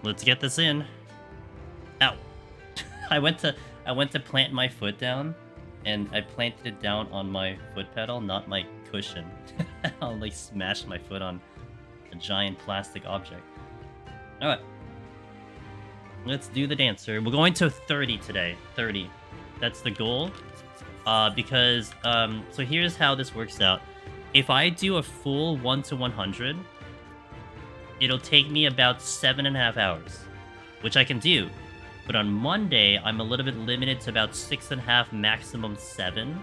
Let's get this in. Ow. I went to plant my foot down, and I planted it down on my foot pedal, not my cushion. I like smashed my foot on a giant plastic object. Alright. Let's do the dancer. We're going to 30 today. 30. That's the goal. Because, so here's how this works out. If I do a full 1 to 100, it'll take me about 7.5 hours, which I can do. But on Monday, I'm a little bit limited to about 6.5, maximum 7.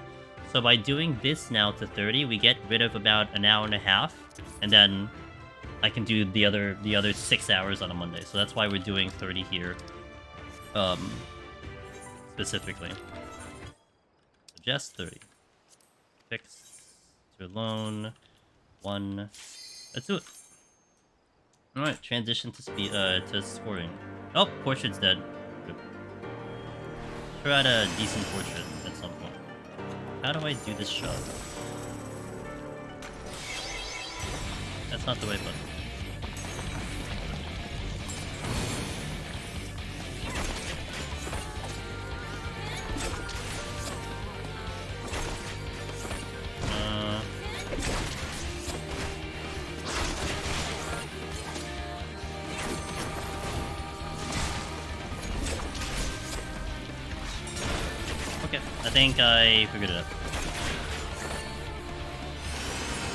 So by doing this now to 30, we get rid of about an hour and a half, and then I can do the other 6 hours on a Monday. So that's why we're doing 30 here, specifically. So just 30. Fix to loan 1. Let's do it. All right, transition to speed to scoring. Oh, portrait's dead. Good. Try out a decent portrait at some point. How do I do this shot? That's not the way button. Okay, I think I figured it out.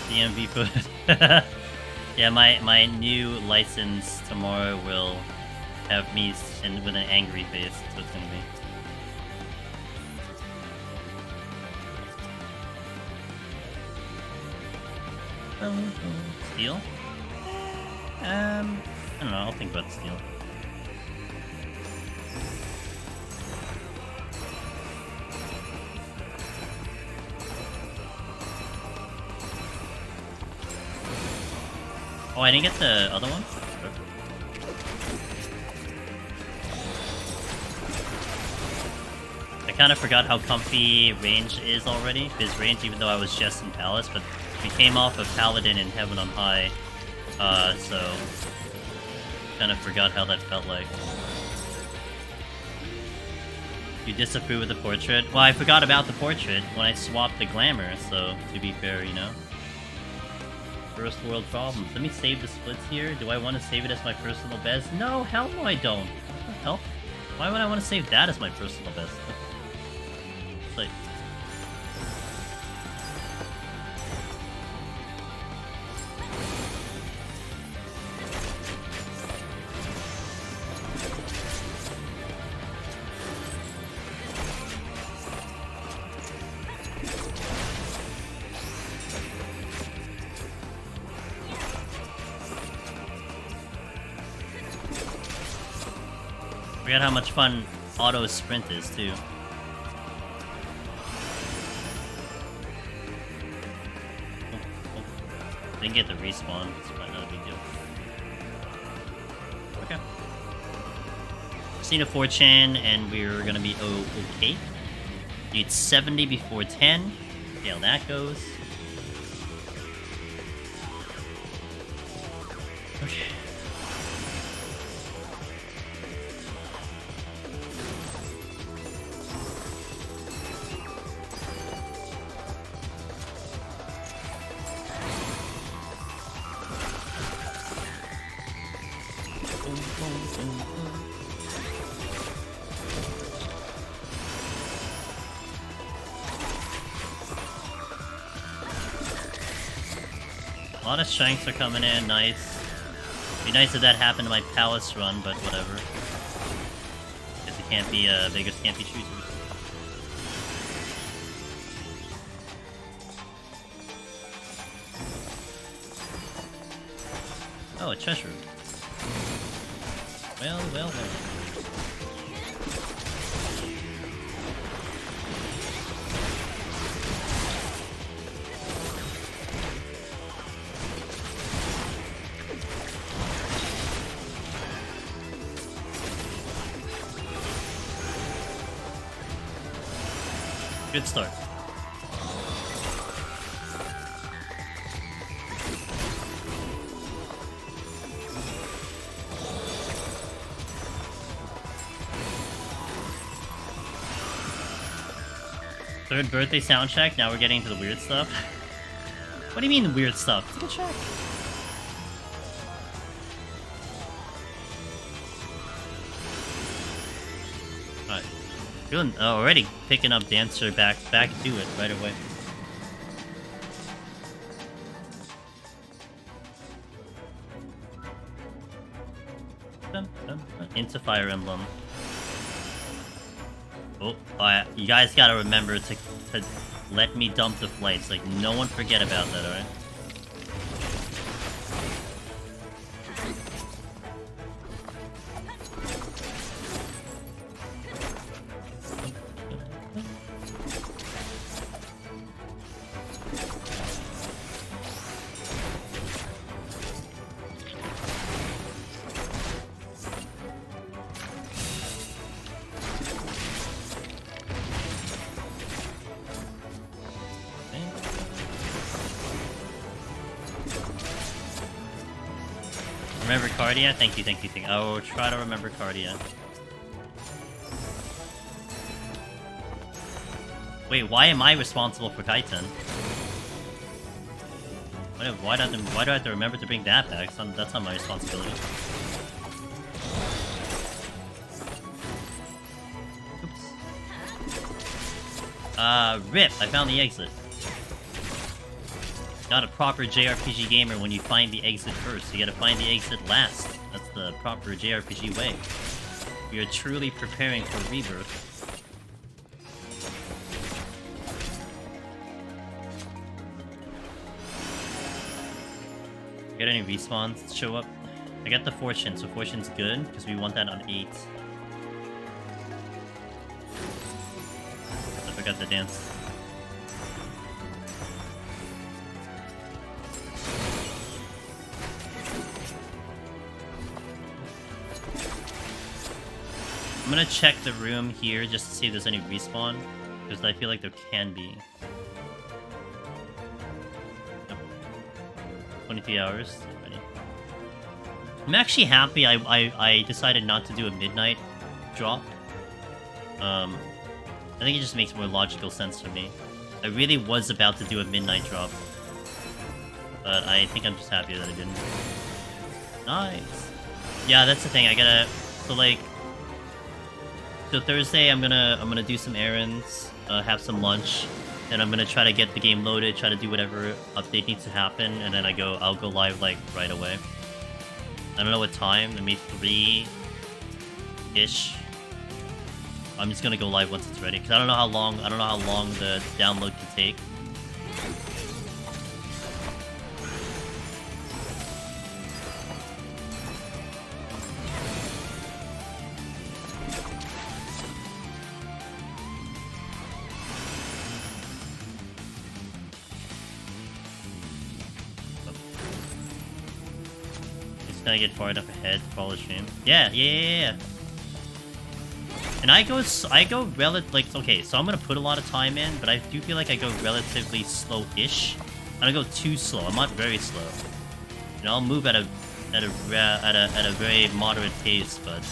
DMV foot. Yeah, my new license tomorrow will have me with an angry face. That's what it's gonna be. Steel? I don't know. I'll think about steel. Oh, I didn't get the other one? I kind of forgot how comfy range is already. His range, even though I was just in Palace, but we came off of Paladin in Heaven on High, so kind of forgot how that felt like. You disapprove of the portrait? Well, I forgot about the portrait when I swapped the glamour, so to be fair, you know. First world problems. Let me save the splits here. Do I want to save it as my personal best? No, hell no I don't. What the hell? Why would I want to save that as my personal best? It's like... Forget how much fun auto sprint is too. Didn't get the respawn, it's probably not a big deal. Okay. Seen a 4chan and we're gonna be okay. Need 70 before 10. See how that goes. Okay. A lot of strengths are coming in, nice. Be nice if that happened to my Palace run, but whatever. Guess it can't be, beggars can't be choosers. Oh, a treasure. Well, well, well. Good start. Third birthday soundtrack. Now we're getting into the weird stuff. What do you mean weird stuff? It's a good track. Alright. Feeling already picking up Dancer back to it right away. Into Fire Emblem. Oh, you guys gotta remember to let me dump the flights. Like, no one forget about that, alright? Remember Cardia? Thank you. I will try to remember Cardia. Wait, why am I responsible for Kaiten? Why do I have to remember to bring that back? That's not my responsibility. Oops. RIP! I found the exit. Not a proper JRPG gamer when you find the exit first. You gotta find the exit last. That's the proper JRPG way. We are truly preparing for rebirth. Get any respawns show up? I got the Fortune, so Fortune's good, because we want that on 8. I forgot the dance. I'm gonna check the room here just to see if there's any respawn, because I feel like there can be. Yep. 23 hours. Ready. I'm actually happy I decided not to do a midnight drop. I think it just makes more logical sense for me. I really was about to do a midnight drop, but I think I'm just happier that I didn't. Nice. Yeah, that's the thing. I gotta So Thursday, I'm gonna do some errands, have some lunch, and I'm gonna try to get the game loaded, try to do whatever update needs to happen, and then I'll go live like right away. I don't know what time, maybe 3-ish. I'm just gonna go live once it's ready, because I don't know how long the download can take. Gonna get far enough ahead to follow the stream. Yeah. And I go like, okay, so I'm gonna put a lot of time in, but I do feel like I go relatively slow-ish. I don't go too slow. I'm not very slow. You know, I'll move at a very moderate pace, but.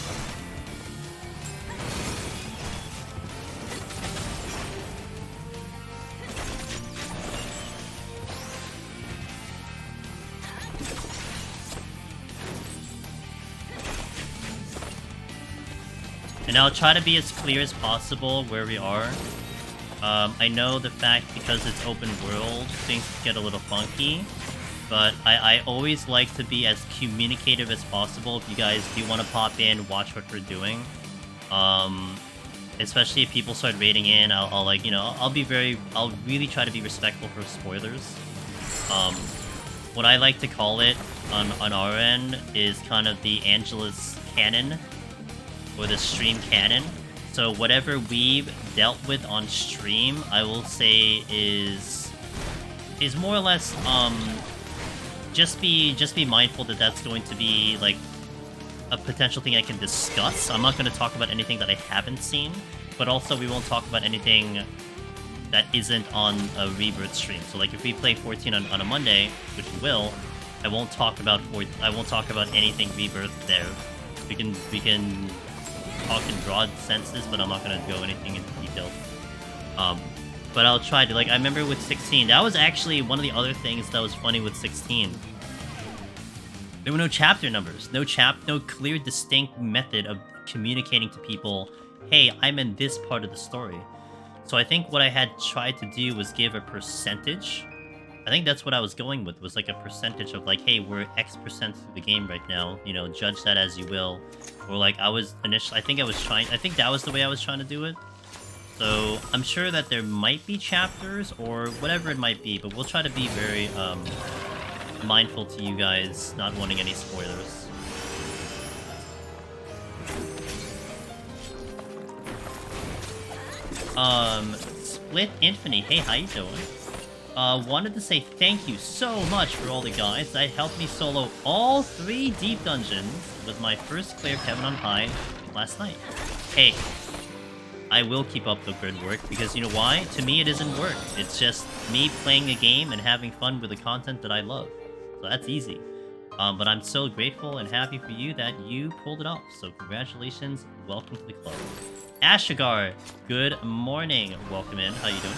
And I'll try to be as clear as possible where we are. I know the fact because it's open world, things get a little funky. But I always like to be as communicative as possible. If you guys do want to pop in, watch what we're doing. Especially if people start raiding in, I'll like, you know, I'll really try to be respectful for spoilers. What I like to call it on our end is kind of the Angela's canon. Or the stream canon. So whatever we've dealt with on stream, I will say is more or less just be mindful that that's going to be like a potential thing I can discuss. I'm not going to talk about anything that I haven't seen, but also we won't talk about anything that isn't on a Rebirth stream. So like if we play 14 on a Monday, which we will, I won't talk about anything Rebirth there. We can talk in broad senses, but I'm not going to go anything into detail. But I'll try to. Like, I remember with 16, that was actually one of the other things that was funny with 16. There were no chapter numbers, no clear, distinct method of communicating to people, hey, I'm in this part of the story. So I think what I had tried to do was give a percentage. I think that's what I was going with, was like a percentage of like, hey, we're X percent through the game right now, you know, judge that as you will. Or like I think that was the way I was trying to do it. So I'm sure that there might be chapters or whatever it might be, but we'll try to be very mindful to you guys, not wanting any spoilers. Split Infinity, hey, how you doing? Wanted to say thank you so much for all the guides that helped me solo all 3 deep dungeons with my first clear of Heaven on High last night. Hey, I will keep up the good work, because you know why? To me, it isn't work. It's just me playing a game and having fun with the content that I love. So that's easy. But I'm so grateful and happy for you that you pulled it off. So congratulations, welcome to the club. Ashigar, good morning. Welcome in. How you doing?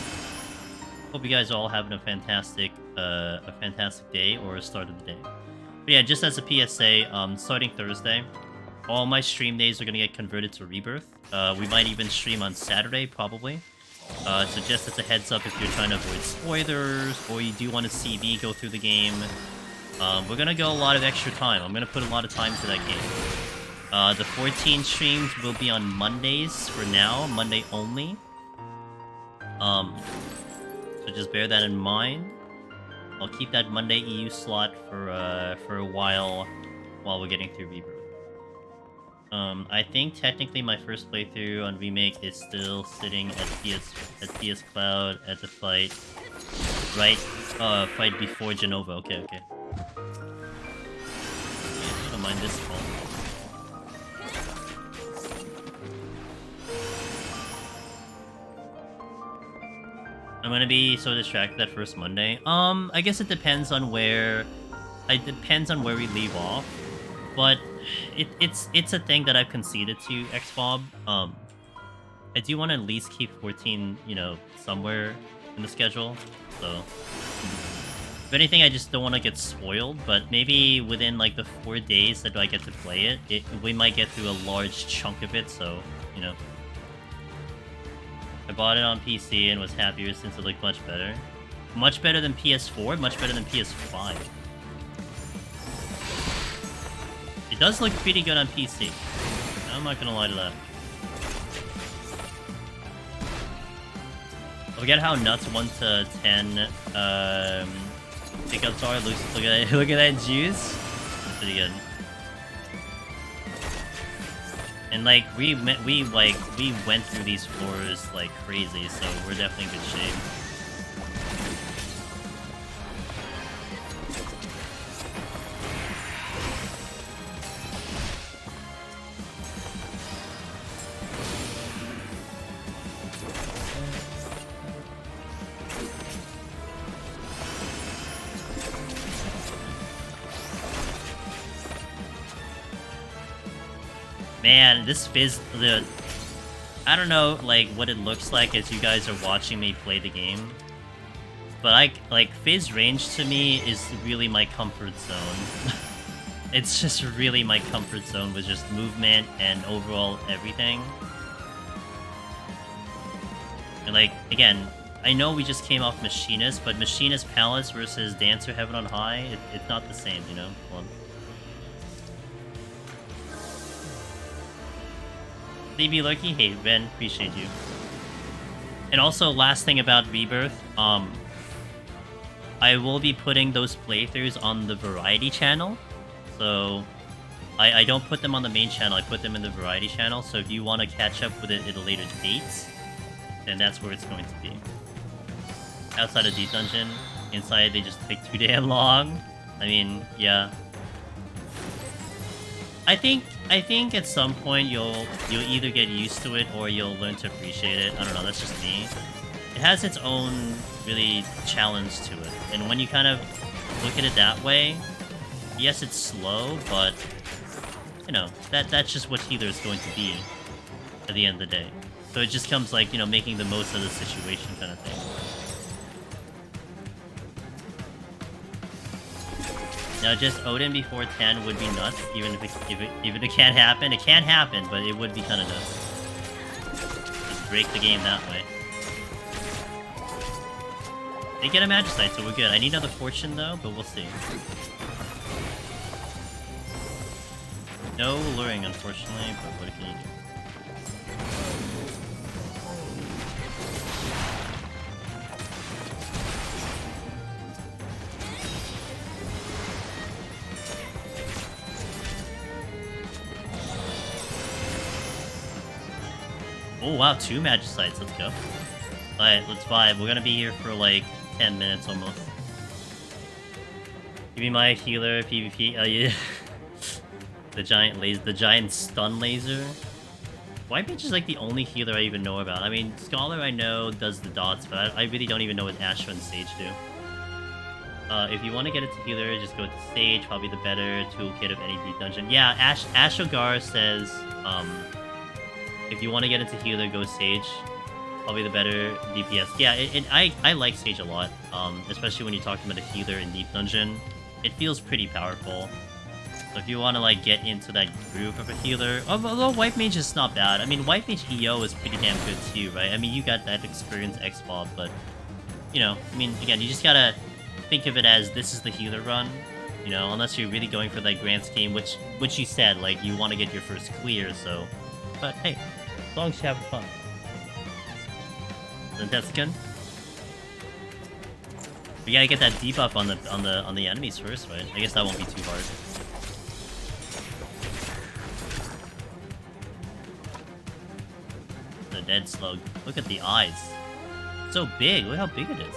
Hope you guys are all having a fantastic day or a start of the day. But yeah, just as a PSA, starting Thursday, all my stream days are gonna get converted to Rebirth. We might even stream on Saturday, probably. So just as a heads up, if you're trying to avoid spoilers or you do want to see me go through the game, we're gonna go a lot of extra time. I'm gonna put a lot of time to that game. The 14 streams will be on Mondays for now, Monday only. So just bear that in mind. I'll keep that Monday EU slot for a while we're getting through Rebirth. I think technically my first playthrough on Remake is still sitting at PS Cloud at the fight. Right? Fight before Genova. Okay. Yeah, I don't mind this call. I'm gonna be so distracted that first Monday. I guess it depends on where we leave off. But it's a thing that I've conceded to Xbob. I do want to at least keep 14, you know, somewhere in the schedule. So if anything, I just don't want to get spoiled. But maybe within like the 4 days that I get to play it, we might get through a large chunk of it. So you know, I bought it on PC and was happier since it looked much better. Much better than PS4, much better than PS5. It does look pretty good on PC. I'm not gonna lie to that. I forget how nuts 1 to 10 pickups are. Look at that! Look at that juice. That's pretty good. And like we went through these floors like crazy, so we're definitely in good shape. Man, this Fizz, I don't know, like, what it looks like as you guys are watching me play the game. But, Fizz range to me is really my comfort zone. It's just really my comfort zone with just movement and overall everything. And, like, again, I know we just came off Machinist, but Machinist Palace versus Dancer Heaven on High, it's not the same, you know? Well, DB Lucky, hey Ben, appreciate you. And also, last thing about Rebirth, I will be putting those playthroughs on the Variety channel. So, I don't put them on the main channel, I put them in the Variety channel. So if you want to catch up with it at a later date, then that's where it's going to be. Outside of Deep Dungeon, inside they just take too damn long. I mean, yeah. I think at some point you'll either get used to it or you'll learn to appreciate it. I don't know, that's just me. It has its own really challenge to it. And when you kind of look at it that way, yes, it's slow, but you know, that's just what Healer is going to be. at the end of the day. So it just comes like, you know, making the most of the situation kind of thing. Now, just Odin before 10 would be nuts, even if it can't happen. It can't happen, but it would be kind of nuts. Just break the game that way. They get a Magicite, so we're good. I need another Fortune, though, but we'll see. No luring, unfortunately, but what can you do? Oh wow, 2 Magicites, let's go. Alright, let's vibe. We're gonna be here for like 10 minutes almost. Give me my healer, PvP. Oh yeah. The giant stun laser. White Mage is like the only healer I even know about. I mean, Scholar I know does the dots, but I really don't even know what Astra and Sage do. If you want to get into healer, just go to Sage, probably the better toolkit of any deep dungeon. Yeah, Ashogar says, if you want to get into healer, go Sage. Probably the better DPS. Yeah, I like Sage a lot, especially when you're talking about a healer in deep dungeon. It feels pretty powerful. So if you want to like get into that group of a healer, although White Mage is not bad. I mean, White Mage EO is pretty damn good too, right? I mean, you got that experience X-Bob, but you know, I mean, again, you just gotta think of it as this is the healer run. You know, unless you're really going for that grand scheme, which you said, like you want to get your first clear. So, but hey, as long as you have fun. Then that's good. We gotta get that debuff on the enemies first, right? I guess that won't be too hard. The dead slug. Look at the eyes. It's so big. Look how big it is.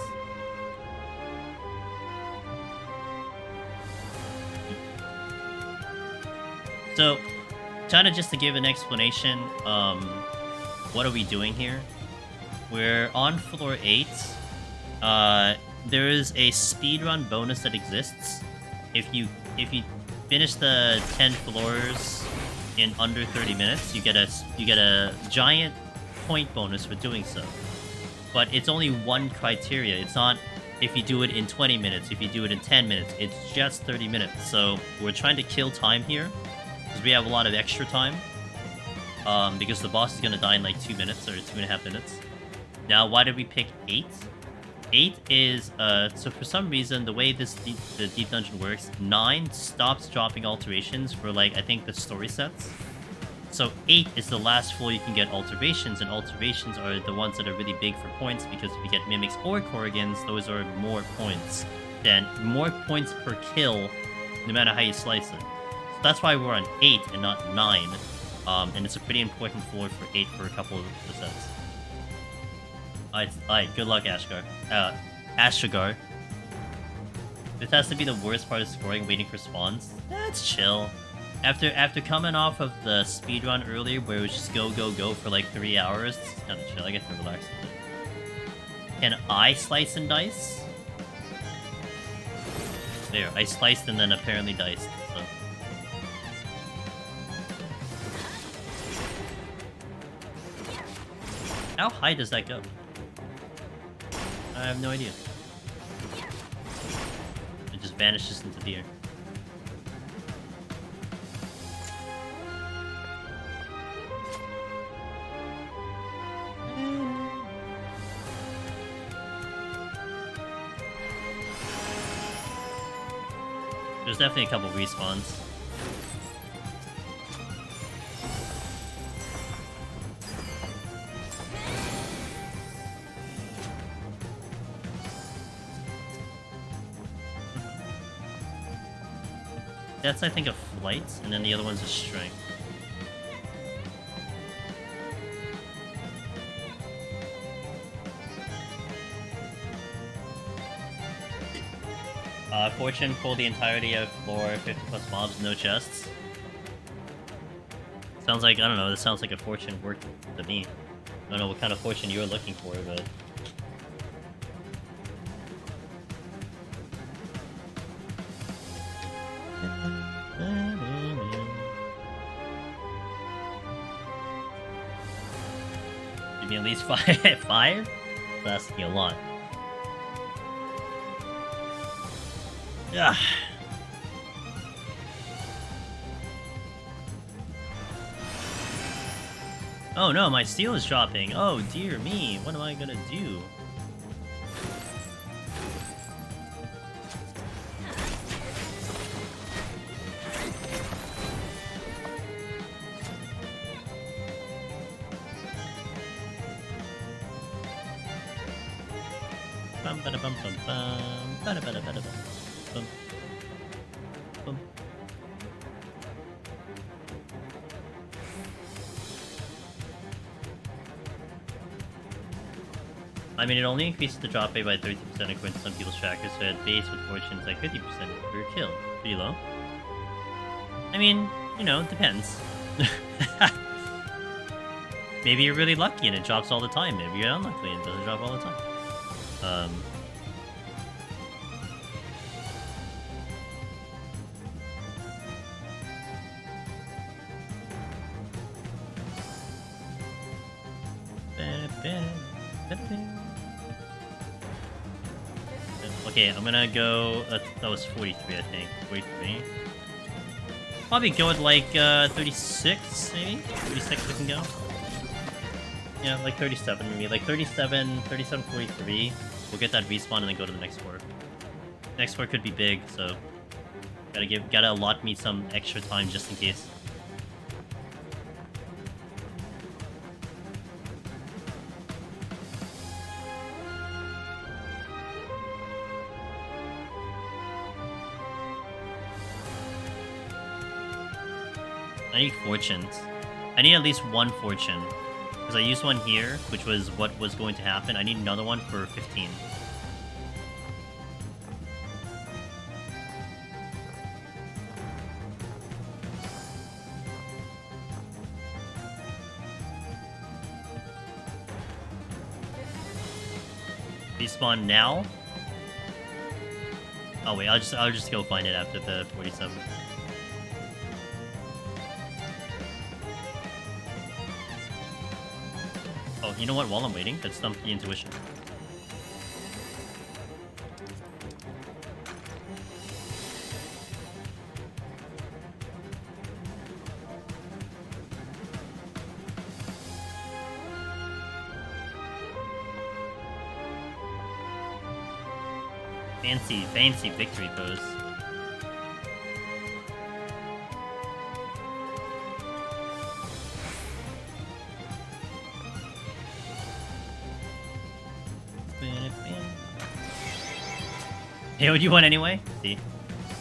So, kind of just to give an explanation, what are we doing here? We're on floor 8. There is a speedrun bonus that exists. If you finish the 10 floors in under 30 minutes, you get a giant point bonus for doing so. But it's only one criteria. It's not if you do it in 20 minutes, if you do it in 10 minutes. It's just 30 minutes. So we're trying to kill time here because we have a lot of extra time. Because the boss is gonna die in like 2 minutes or 2.5 minutes. Now, why did we pick 8? 8 is, so for some reason, the way the deep dungeon works, 9 stops dropping alterations for, like, I think the story sets. So 8 is the last floor you can get alterations, and alterations are the ones that are really big for points, because if you get Mimics or Korrigans, those are more points. More points per kill, no matter how you slice it. So that's why we're on 8 and not 9. And it's a pretty important floor for 8 for a couple of the sets. Alright, good luck, Ashogar. This has to be the worst part of scoring, waiting for spawns. That's chill. After coming off of the speedrun earlier, where it was just go, go, go for like 3 hours, it's kind of chill. I get to relax a bit. Can I slice and dice? There, I sliced and then apparently diced, so... How high does that go? I have no idea. It just vanishes into the air. There's definitely a couple respawns. That's, I think, a flight, and then the other one's a strength. Fortune, pull the entirety of floor 50 plus mobs, no chests. Sounds like, I don't know, this sounds like a fortune worked to me. I don't know what kind of fortune you were looking for, but... Maybe at least 5? 5? That's asking a lot. Yeah. Oh no, my steel is dropping. Oh dear me, what am I gonna do? Bum bada bum bum bum bada bada bada bum bum. I mean, it only increases the drop rate by 30% according to some people's trackers, so at base with fortunes like 50% if you're killed. Pretty low. I mean, you know, it depends. Maybe you're really lucky and it drops all the time. Maybe you're unlucky and it doesn't drop all the time. Okay, I'm gonna go. That was 43, I think. 43. Probably go with like 36, maybe? 36 we can go. Yeah, like 37 maybe. Like 37, 43. We'll get that respawn and then go to the next floor. Next floor could be big, so gotta allot me some extra time just in case. I need fortunes. I need at least one fortune. Because I used one here, which was what was going to happen. I need another one for 15. Respawn now? Oh wait, I'll just go find it after the 47. Oh, you know what? While I'm waiting, let's dump the intuition. Fancy victory pose. Hey, what do you want anyway? See?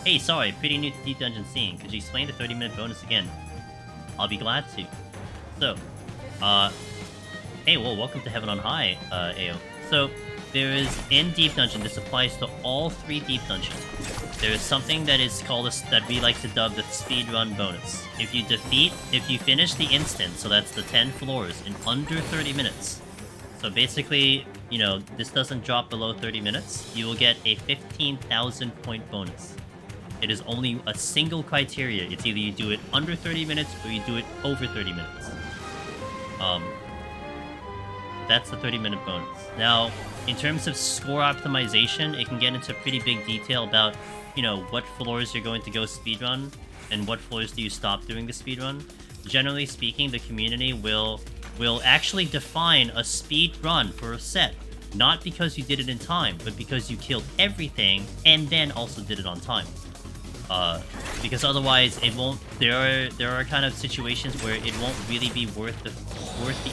Hey, sorry, pretty new to Deep Dungeon scene. Could you explain the 30-minute bonus again? I'll be glad to. So, hey, well, welcome to Heaven on High, AO. So, there is, in Deep Dungeon, this applies to all 3 Deep Dungeons. There is something that is called, that we like to dub the speedrun bonus. If you finish the instance, so that's the 10 floors, in under 30 minutes. So basically, you know, this doesn't drop below 30 minutes, you will get a 15,000 point bonus. It is only a single criteria. It's either you do it under 30 minutes or you do it over 30 minutes. That's the 30-minute bonus. Now, in terms of score optimization, it can get into pretty big detail about, you know, what floors you're going to go speedrun and what floors do you stop doing the speedrun. Generally speaking, the community will actually define a speed run for a set, not because you did it in time, but because you killed everything and then also did it on time. Because otherwise it won't. There are kind of situations where it won't really be worth the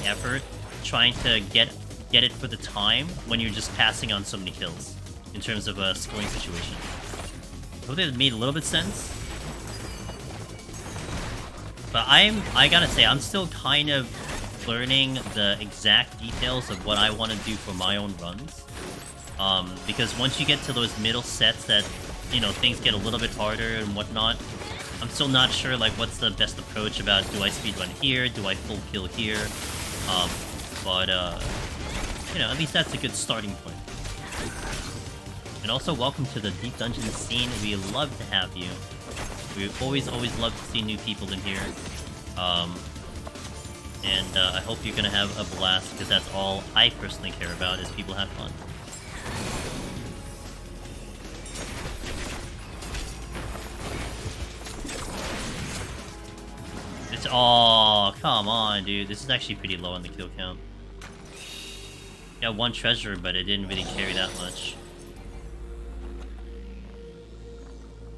effort trying to get it for the time when you're just passing on so many kills in terms of a scoring situation. I hope that made a little bit sense. But I gotta say, I'm still kind of learning the exact details of what I want to do for my own runs. Because once you get to those middle sets that, you know, things get a little bit harder and whatnot, I'm still not sure, like, what's the best approach about, do I speedrun here, do I full kill here? But you know, at least that's a good starting point. And also, welcome to the Deep Dungeon scene. We love to have you. We always love to see new people in here. And I hope you're gonna have a blast, because that's all I personally care about, is people have fun. It's oh, come on, dude. This is actually pretty low on the kill count. Got one treasure, but it didn't really carry that much.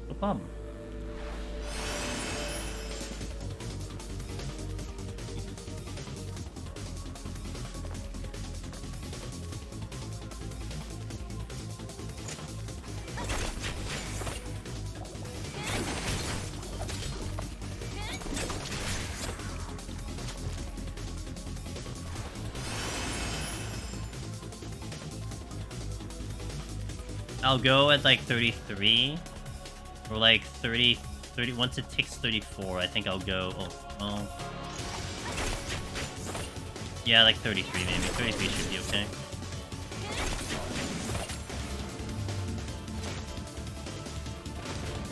No problem. I'll go at like 33 or like 30 once it ticks 34. I think I'll go oh yeah, like 33 maybe. 33 should be okay.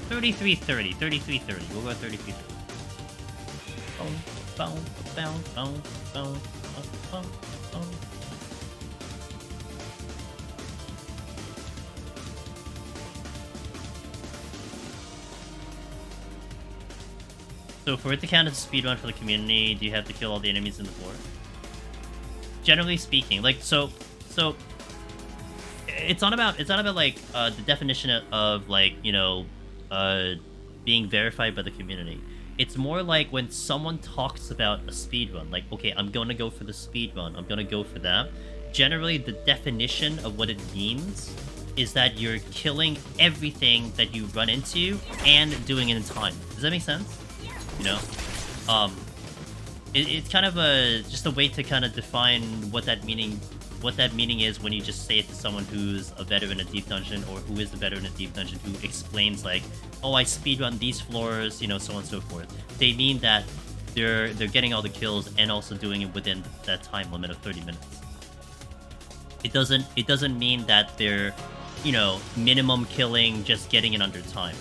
$33.30. We'll go at $33.30. Boom. So for it to count as a speedrun for the community, do you have to kill all the enemies in the floor? Generally speaking, like so it's not about like the definition of like, you know, being verified by the community. It's more like when someone talks about a speedrun, like, okay, I'm gonna go for the speedrun, I'm gonna go for that. Generally, the definition of what it means is that you're killing everything that you run into and doing it in time. Does that make sense? You know, it's kind of just a way to kind of define what that meaning is when you just say it to someone who's a veteran at Deep Dungeon, or who is a veteran at Deep Dungeon, who explains like, oh, I speedrun these floors, you know, so on and so forth. They mean that they're getting all the kills and also doing it within that time limit of 30 minutes. It doesn't mean that they're, you know, minimum killing, just getting it under time.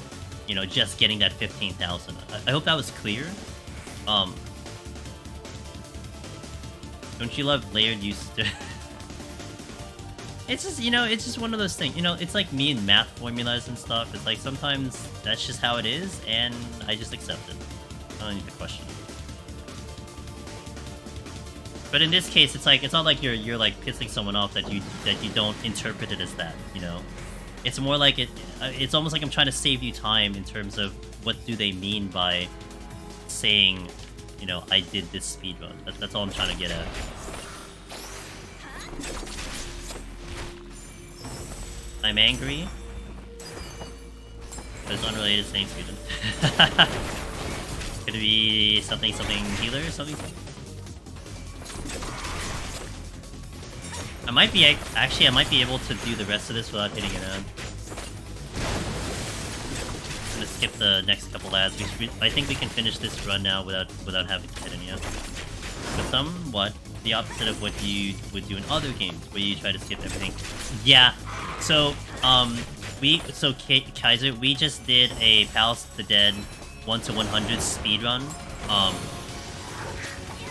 You know, just getting that 15,000. I hope that was clear. Don't you love layered use? It's just, you know, it's just one of those things. You know, it's like me and math formulas and stuff. It's like sometimes that's just how it is, and I just accept it. I don't need to question it. But in this case, it's like, it's not like you're like pissing someone off that you don't interpret it as that. You know. It's more like it's almost like I'm trying to save you time in terms of what do they mean by saying, you know, I did this speedrun. That's all I'm trying to get at. I'm angry. But it's unrelated to saying speedrun. Could it be something healer or something? I might be able to do the rest of this without hitting an ad. I'm gonna skip the next couple ads. I think we can finish this run now without having to hit any ads. But somewhat the opposite of what you would do in other games, where you try to skip everything. Yeah. So Kaiser, we just did a Palace of the Dead 1-100 speedrun.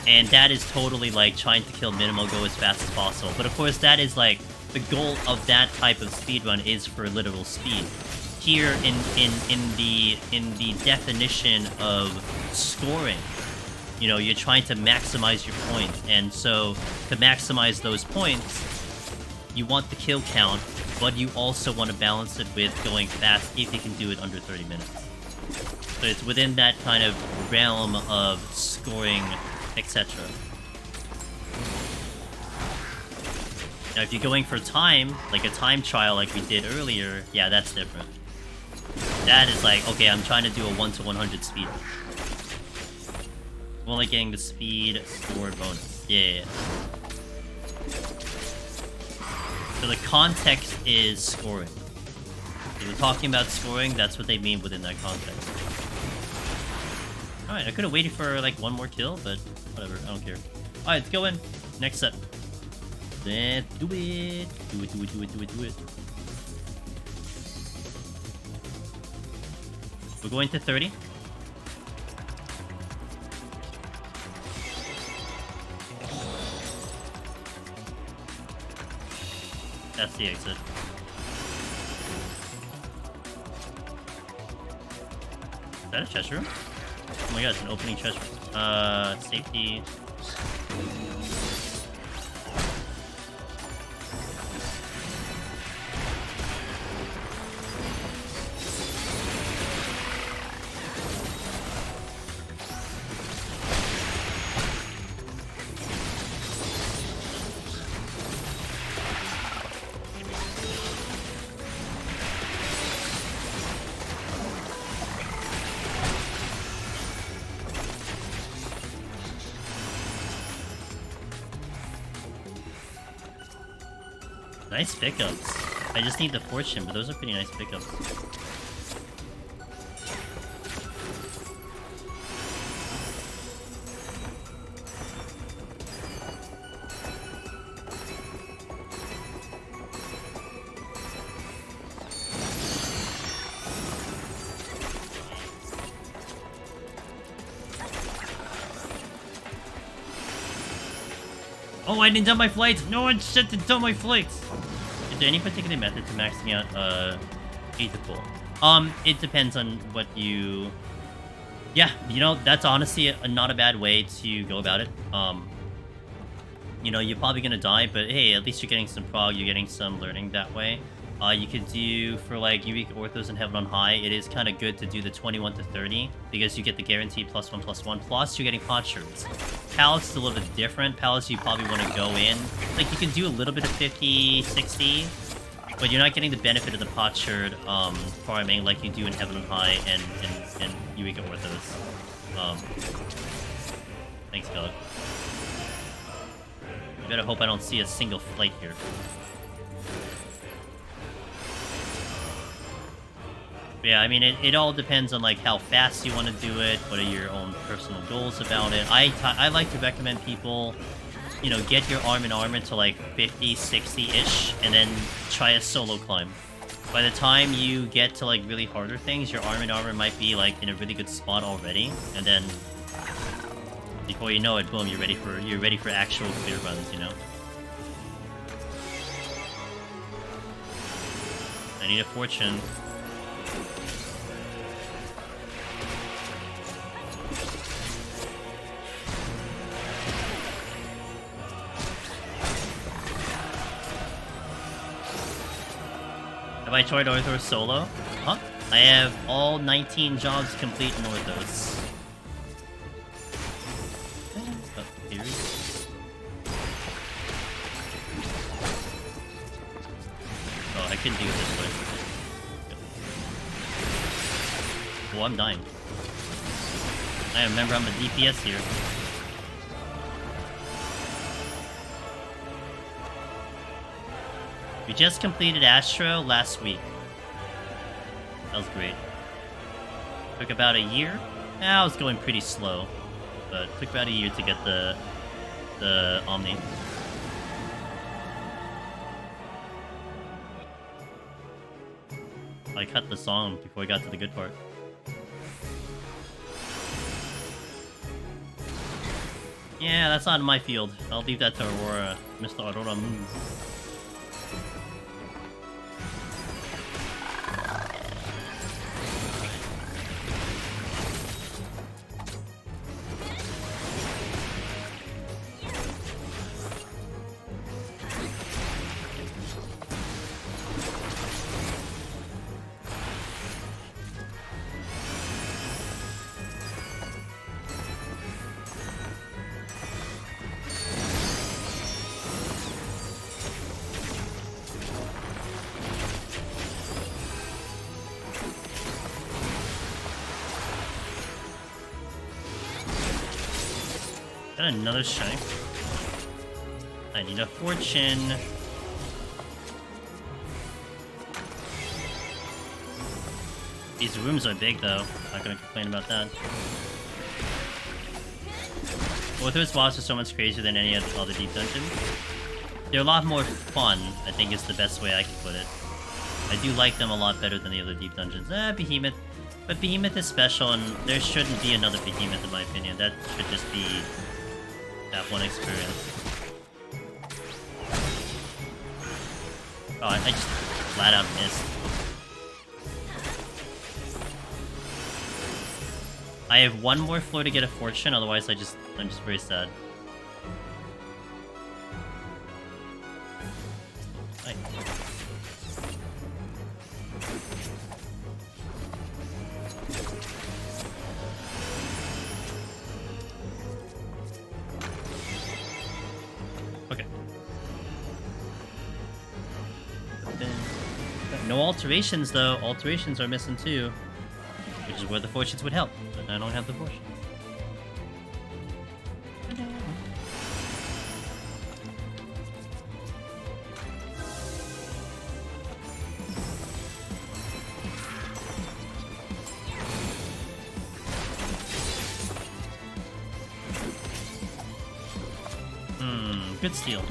And that is totally like trying to kill minimal, go as fast as possible. But of course, that is like the goal of that type of speedrun is for literal speed. Here in the definition of scoring, you know, you're trying to maximize your points, and so to maximize those points, you want the kill count, but you also want to balance it with going fast if you can do it under 30 minutes. So it's within that kind of realm of scoring, etc. Now, if you're going for time, like a time trial like we did earlier, yeah, that's different. That is like, okay, I'm trying to do a 1-100 speed. I'm only getting the speed score bonus. Yeah. So the context is scoring. If we're talking about scoring, that's what they mean within that context. Alright, I could have waited for like one more kill, but whatever, I don't care. Alright, let's go in. Next set. Let's do it. Do it. We're going to 30. That's the exit. Is that a treasure room? Oh my god, it's an opening treasure room. Safety. Nice pickups. I just need the fortune, but those are pretty nice pickups. Oh, I didn't dump my flights! No one said to dump my flights! Is there any particular method to maxing out Hiruko? It depends on what you... Yeah, you know, that's honestly not a bad way to go about it. You know, you're probably gonna die, but hey, at least you're getting some prog, you're getting some learning that way. You could do, for like Eureka Orthos and Heaven on High, it is kind of good to do the 21 to 30, because you get the guaranteed +1/+1, plus you're getting potsherds. Pallets is a little bit different. Pallets you probably want to go in. Like, you can do a little bit of 50, 60, but you're not getting the benefit of the potsherd farming like you do in Heaven on High and Eureka Orthos. Thanks, God. I better hope I don't see a single flight here. Yeah, I mean, it all depends on, like, how fast you want to do it, what are your own personal goals about it. I like to recommend people, you know, get your arm in armor to, like, 50, 60-ish, and then try a solo climb. By the time you get to, like, really harder things, your arm in armor might be, like, in a really good spot already, and then before you know it, boom, you're ready for actual clear runs, you know? I need a fortune. Have I tried Orthos solo? Huh? I have all 19 jobs complete in Orthos. Oh, here's... Oh, I can do it this way. Oh, I'm dying. I remember I'm a DPS here. We just completed Astro last week. That was great. Took about a year. I was going pretty slow, but it took about a year to get the Omni. I cut the song before I got to the good part. Yeah, that's not in my field. I'll leave that to Aurora. Mr. Aurora Moon. Another shine. I need a fortune. These rooms are big though. Not gonna complain about that. Orthos boss are so much crazier than any other deep dungeon. They're a lot more fun, I think is the best way I can put it. I do like them a lot better than the other deep dungeons. Behemoth. But Behemoth is special and there shouldn't be another Behemoth in my opinion. That should just be that one experience. Oh, I just flat out missed. I have one more floor to get a fortune, otherwise I'm just very sad. Right. Okay. No alterations though. Alterations are missing too. Which is where the fortunes would help, but I don't have the fortune. Good steal.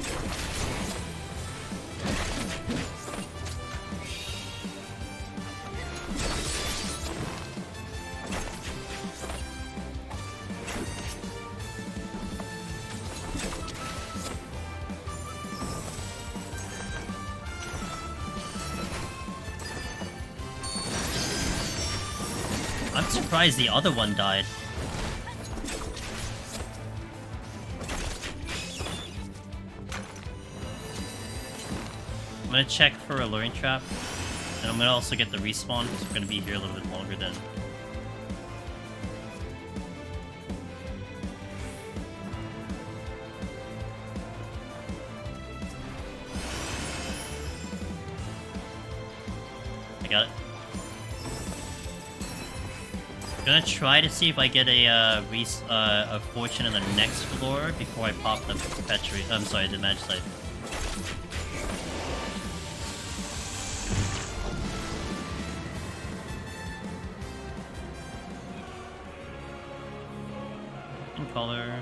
I'm surprised the other one died. I'm gonna check for a luring trap, and I'm gonna also get the respawn because we're gonna be here a little bit longer than. I got it. Gonna try to see if I get a fortune in the next floor before I pop the perpetuate. I'm sorry, the Magicite. In color.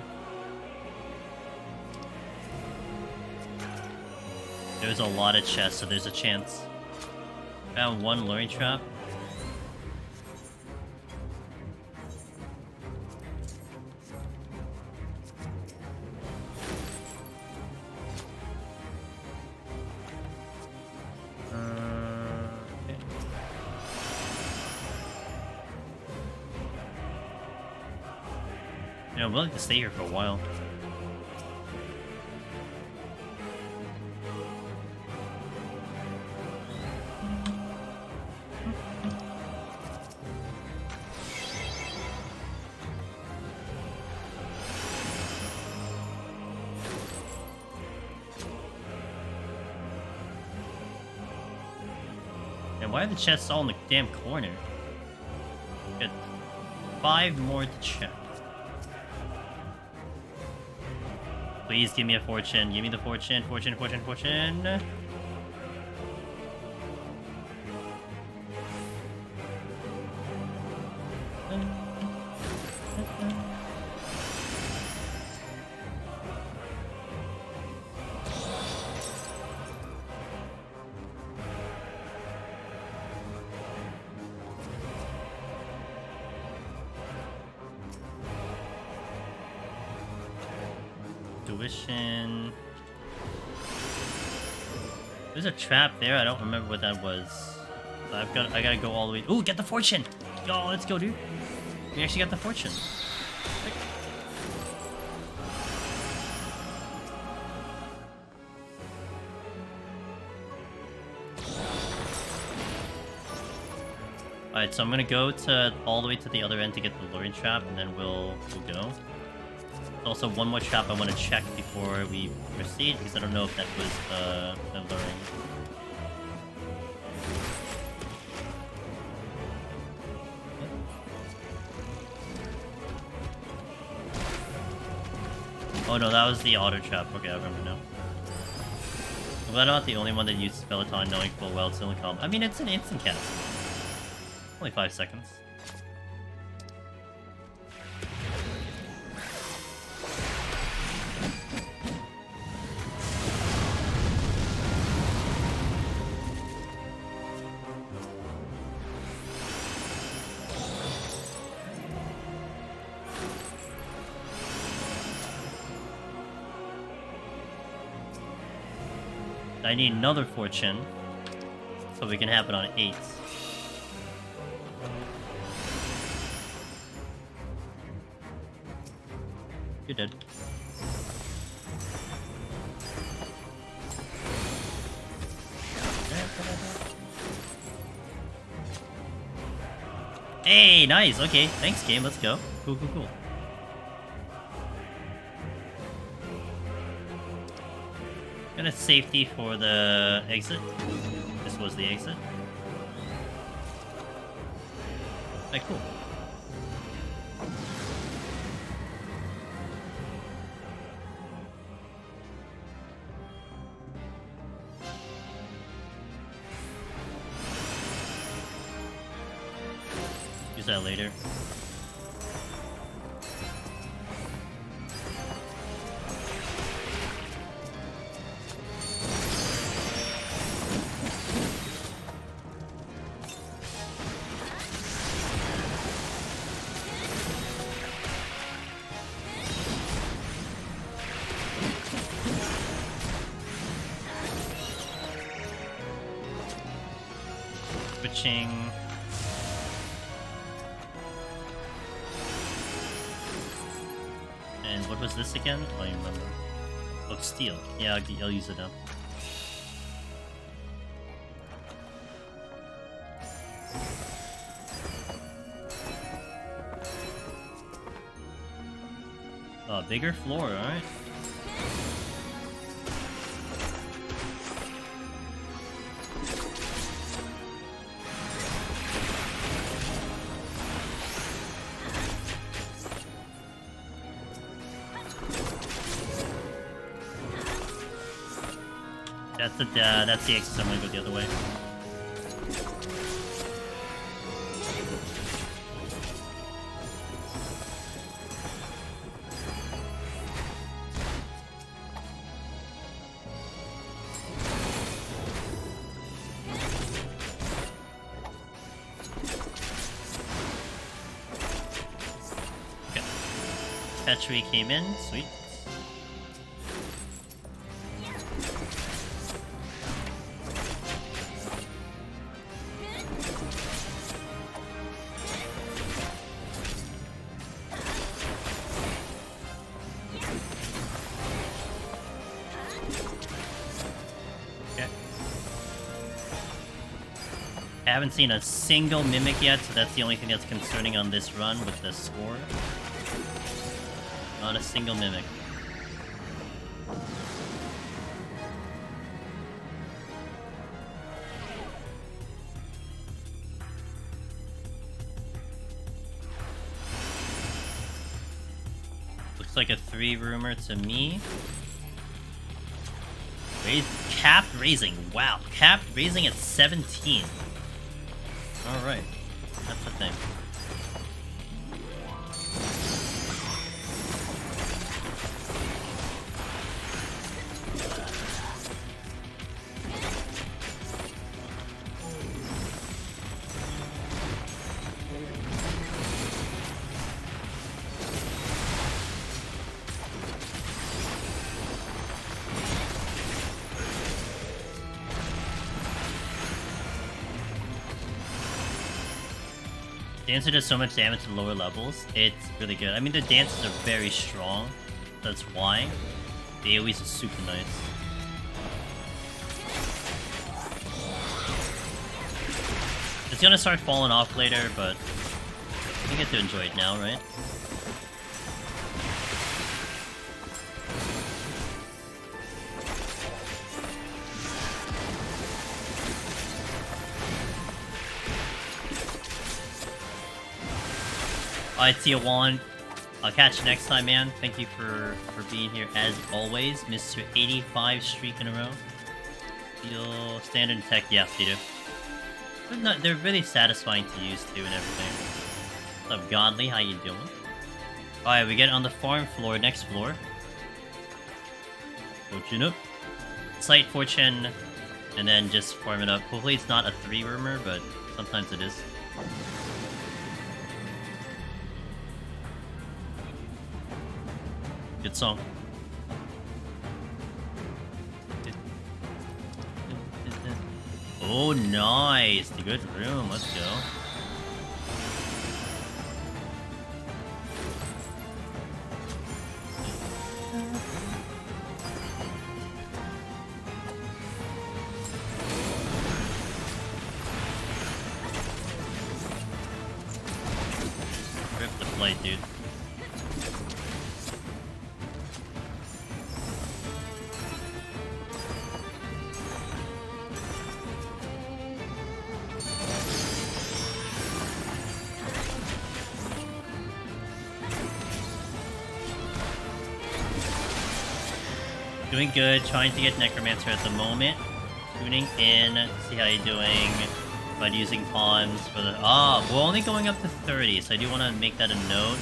There's a lot of chests, so there's a chance. Found one luring trap. I'm willing to stay here for a while. And why are the chests all in the damn corner? Got 5 more to check. Please give me a fortune. Give me the fortune. Fortune, fortune, fortune. Tuition. There's a trap there. I don't remember what that was. I gotta go all the way. Ooh, get the fortune! Yo, let's go, dude. We actually got the fortune. Alright, so I'm gonna go to all the way to the other end to get the luring trap, and then we'll go. Also, one more trap I want to check before we proceed, because I don't know if that was the luring. Oh no, that was the auto trap. Okay, I remember now. I'm glad I'm not the only one that used Peloton knowing full well it's only calm. I mean, it's an instant cast. Only 5 seconds. I need another fortune. but we can have it on 8. You're dead. Hey, nice. Okay, thanks, game. Let's go. Cool, cool, cool. Gonna safety for the exit. This was the exit. Alright, cool. Use that later. Switching. And what was this again? I don't remember. Oh, steel. Yeah, I'll use it now. Bigger floor, alright. That's the exit. I'm gonna go the other way. Okay. Petri came in. Sweet. I haven't seen a single Mimic yet, so that's the only thing that's concerning on this run with the score. Not a single Mimic. Looks like a 3 rumor to me. Capped raising. Wow. Capped raising at 17. Alright. That's the thing. Dancer does so much damage at lower levels, it's really good. I mean, the dancers are very strong, that's why. The AoEs are super nice. It's gonna start falling off later, but you get to enjoy it now, right? Alright, Tiawan. I'll catch you next time, man. Thank you for being here as always. Mr. 85 streak in a row. Feel standard tech, yeah, they do. They're really satisfying to use too and everything. What's up, Godly? How you doing? Alright, we get on the farm floor, next floor. Fortune up. Slight fortune, and then just farm it up. Hopefully it's not a 3 rumor, but sometimes it is. Good song. Oh, nice. The good room. Let's go. Rip the flight, dude. Doing good, trying to get Necromancer at the moment. Tuning in, see how you're doing. But using pawns for the... we're only going up to 30, so I do want to make that a note.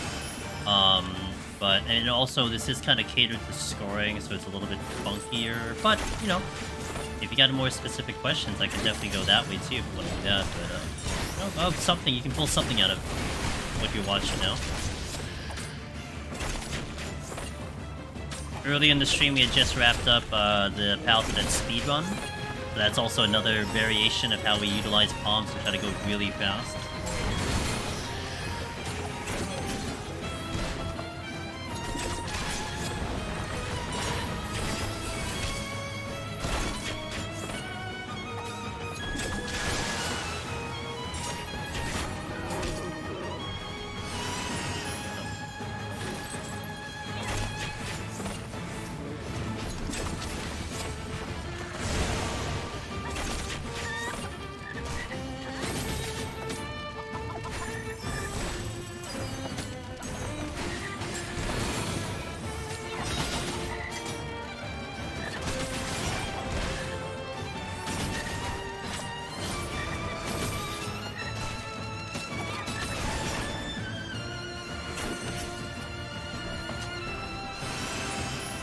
And also, this is kind of catered to scoring, so it's a little bit funkier. But, you know, if you got more specific questions, I can definitely go that way too if you want to do that. But, something, you can pull something out of what you're watching now. Early in the stream, we had just wrapped up the Paladin speedrun. So that's also another variation of how we utilize palms to try to go really fast.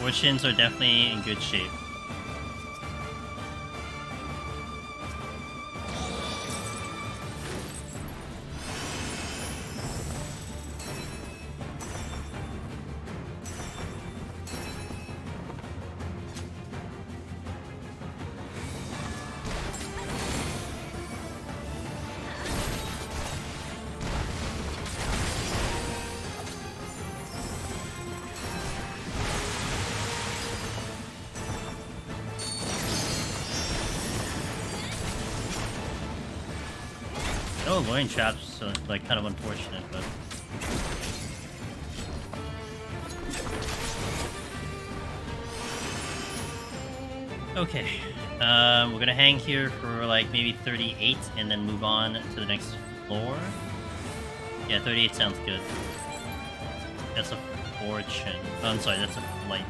Fortunes are definitely in good shape. Oh, loin traps, so like kind of unfortunate, but okay. We're gonna hang here for like maybe 38 and then move on to the next floor. Yeah, 38 sounds good. That's a fortune. Oh, I'm sorry, that's a flight.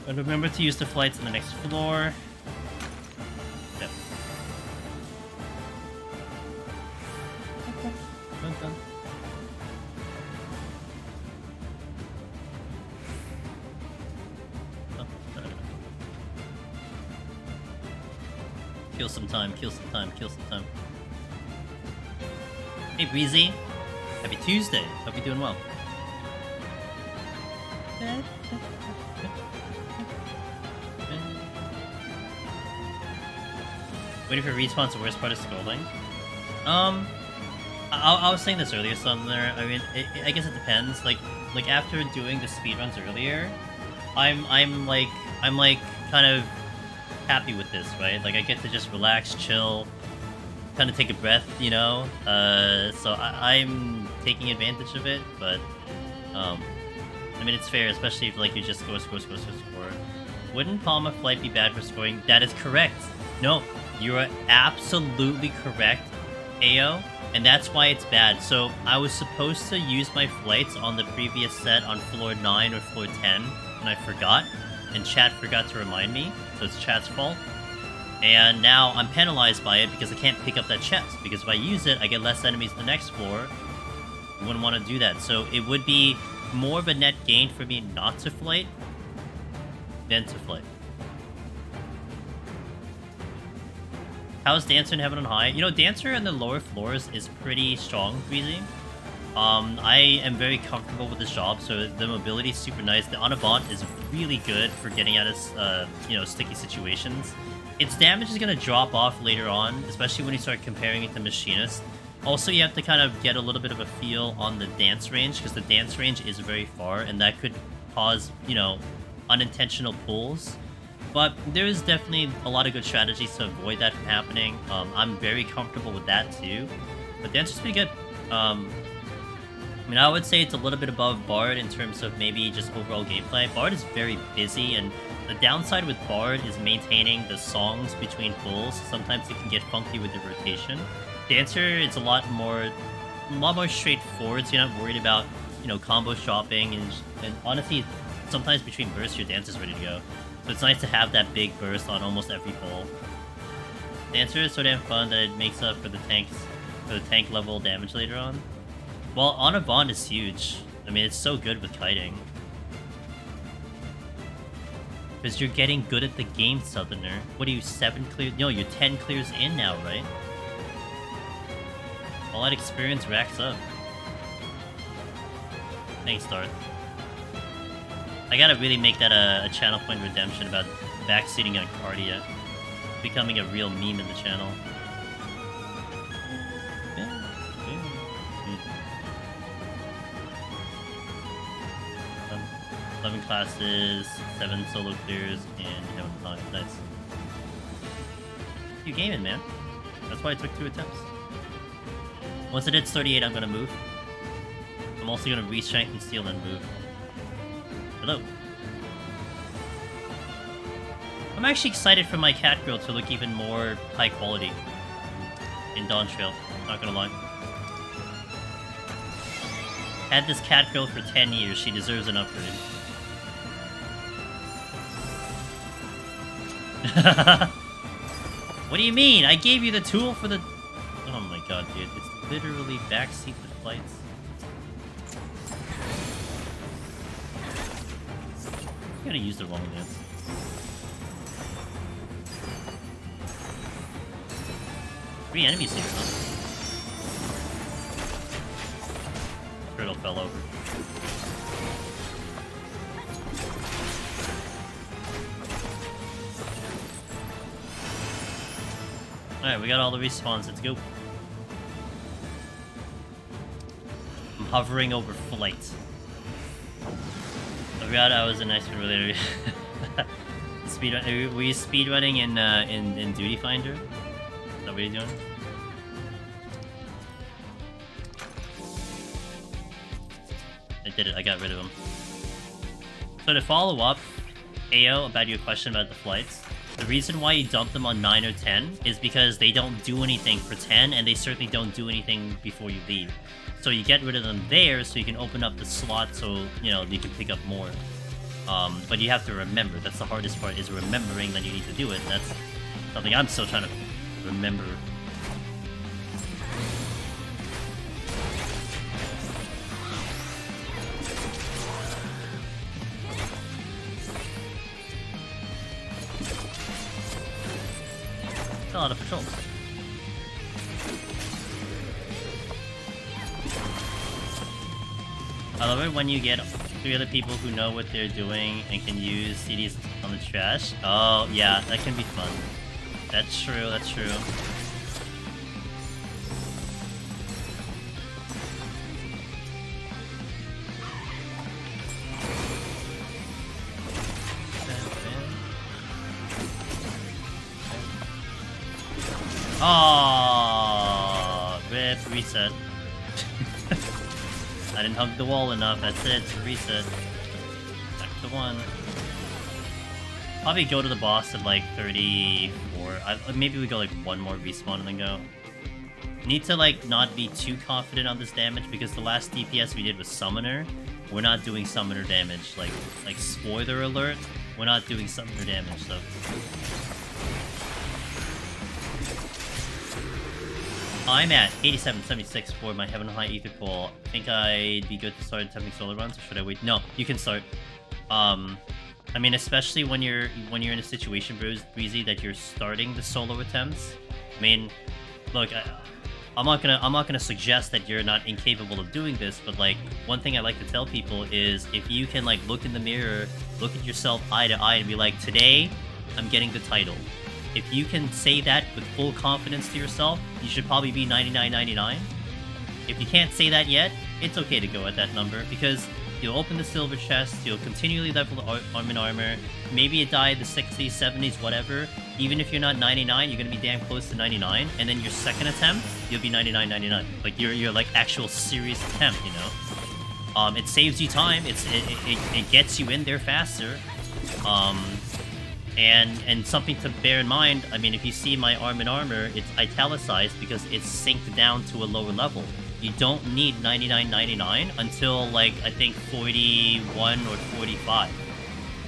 And remember to use the flights on the next floor. Yep. Okay. Done. Oh, no. Kill some time. Hey, Breezy. Happy Tuesday. Hope you're doing well. Waiting for respawn's the worst part of scolding. I was saying this earlier, Sumner. I mean, I guess it depends. Like after doing the speedruns earlier, I'm like kind of happy with this, right? Like I get to just relax, chill, kind of take a breath, you know. So I'm taking advantage of it, but I mean it's fair, especially if like you just score. Wouldn't Palma flight be bad for scoring? That is correct. No. You are absolutely correct, Ao, and that's why it's bad. So I was supposed to use my flights on the previous set on floor 9 or floor 10, and I forgot, and chat forgot to remind me, so it's chat's fault. And now I'm penalized by it because I can't pick up that chest, because if I use it, I get less enemies the next floor. I wouldn't want to do that, so it would be more of a net gain for me not to flight than to flight. How's Dancer in Heaven on High? You know, Dancer in the lower floors is pretty strong, Breezy. I am very comfortable with this job, so the mobility is super nice. The Onavant is really good for getting out of, sticky situations. Its damage is going to drop off later on, especially when you start comparing it to Machinist. Also, you have to kind of get a little bit of a feel on the dance range, because the dance range is very far, and that could cause, unintentional pulls. But there is definitely a lot of good strategies to avoid that from happening. I'm very comfortable with that too. But dance is pretty good. I would say it's a little bit above Bard in terms of maybe just overall gameplay. Bard is very busy, and the downside with Bard is maintaining the songs between pulls. Sometimes it can get funky with the rotation. Dancer is a lot more straightforward, so you're not worried about, combo shopping, and honestly, sometimes between bursts, your dance is ready to go. So it's nice to have that big burst on almost every pull. Dancer is so damn fun that it makes up for the tank level damage later on. Well, Onavant is huge. It's so good with kiting. Because you're getting good at the game, Southerner. What are you, 7 clears? No, you're 10 clears in now, right? All that experience racks up. Thanks, Darth. I gotta really make that a channel point redemption about backseating on Cardia. Becoming a real meme in the channel. 11 classes, 7 solo clears, and you know, nice. You gaming, man. That's why I took 2 attempts. Once it hits 38, I'm gonna move. I'm also gonna re-strength and steal and move. Hello. I'm actually excited for my cat girl to look even more high quality in Dawn Trail, not gonna lie. Had this cat girl for 10 years, she deserves an upgrade. What do you mean? I gave you the tool for the... Oh my god, dude. It's literally backseat with flights. I'm gonna use the wrong lance. Three enemies here, huh? Turtle fell over. Alright, we got all the respawns, let's go. I'm hovering over flight. I forgot I was a nice one earlier. Were you speedrunning in Duty Finder? Is that what you're doing? I did it, I got rid of him. So to follow up, Ao, about your question about the flights, the reason why you dump them on 9 or 10 is because they don't do anything for 10, and they certainly don't do anything before you leave. So you get rid of them there so you can open up the slot so, you can pick up more. But you have to remember, that's the hardest part, is remembering that you need to do it. That's something I'm still trying to remember. A lot of patrols. I love it when you get 3 other people who know what they're doing and can use CDs on the trash. Oh, yeah, that can be fun. That's true, that's true. Oh, rip, reset. I didn't hug the wall enough, that's it, reset. Back to 1. Probably go to the boss at like 34. Maybe we go like 1 more respawn and then go. Need to like not be too confident on this damage because the last DPS we did was Summoner. We're not doing Summoner damage. Like spoiler alert, we're not doing Summoner damage, so. I'm at 87.76 for my Heaven High Ether Pool. I think I'd be good to start attempting solo runs, or should I wait? No, you can start. I mean, especially when you're in a situation, Breezy, that you're starting the solo attempts. I mean, look, I'm not gonna suggest that you're not incapable of doing this, but like one thing I like to tell people is if you can like look in the mirror, look at yourself eye to eye and be like, today I'm getting the title. If you can say that with full confidence to yourself, you should probably be 99.99. If you can't say that yet, it's okay to go at that number because you'll open the silver chest, you'll continually level the arm and armor. Maybe it died the 60s, 70s, whatever. Even if you're not 99, you're gonna be damn close to 99. And then your second attempt, you'll be 99.99. Like your like actual serious attempt, you know. It saves you time. It gets you in there faster. And something to bear in mind. I mean, if you see my arm and armor, it's italicized because it's synced down to a lower level. You don't need 99.99 until, like, I think 41 or 45.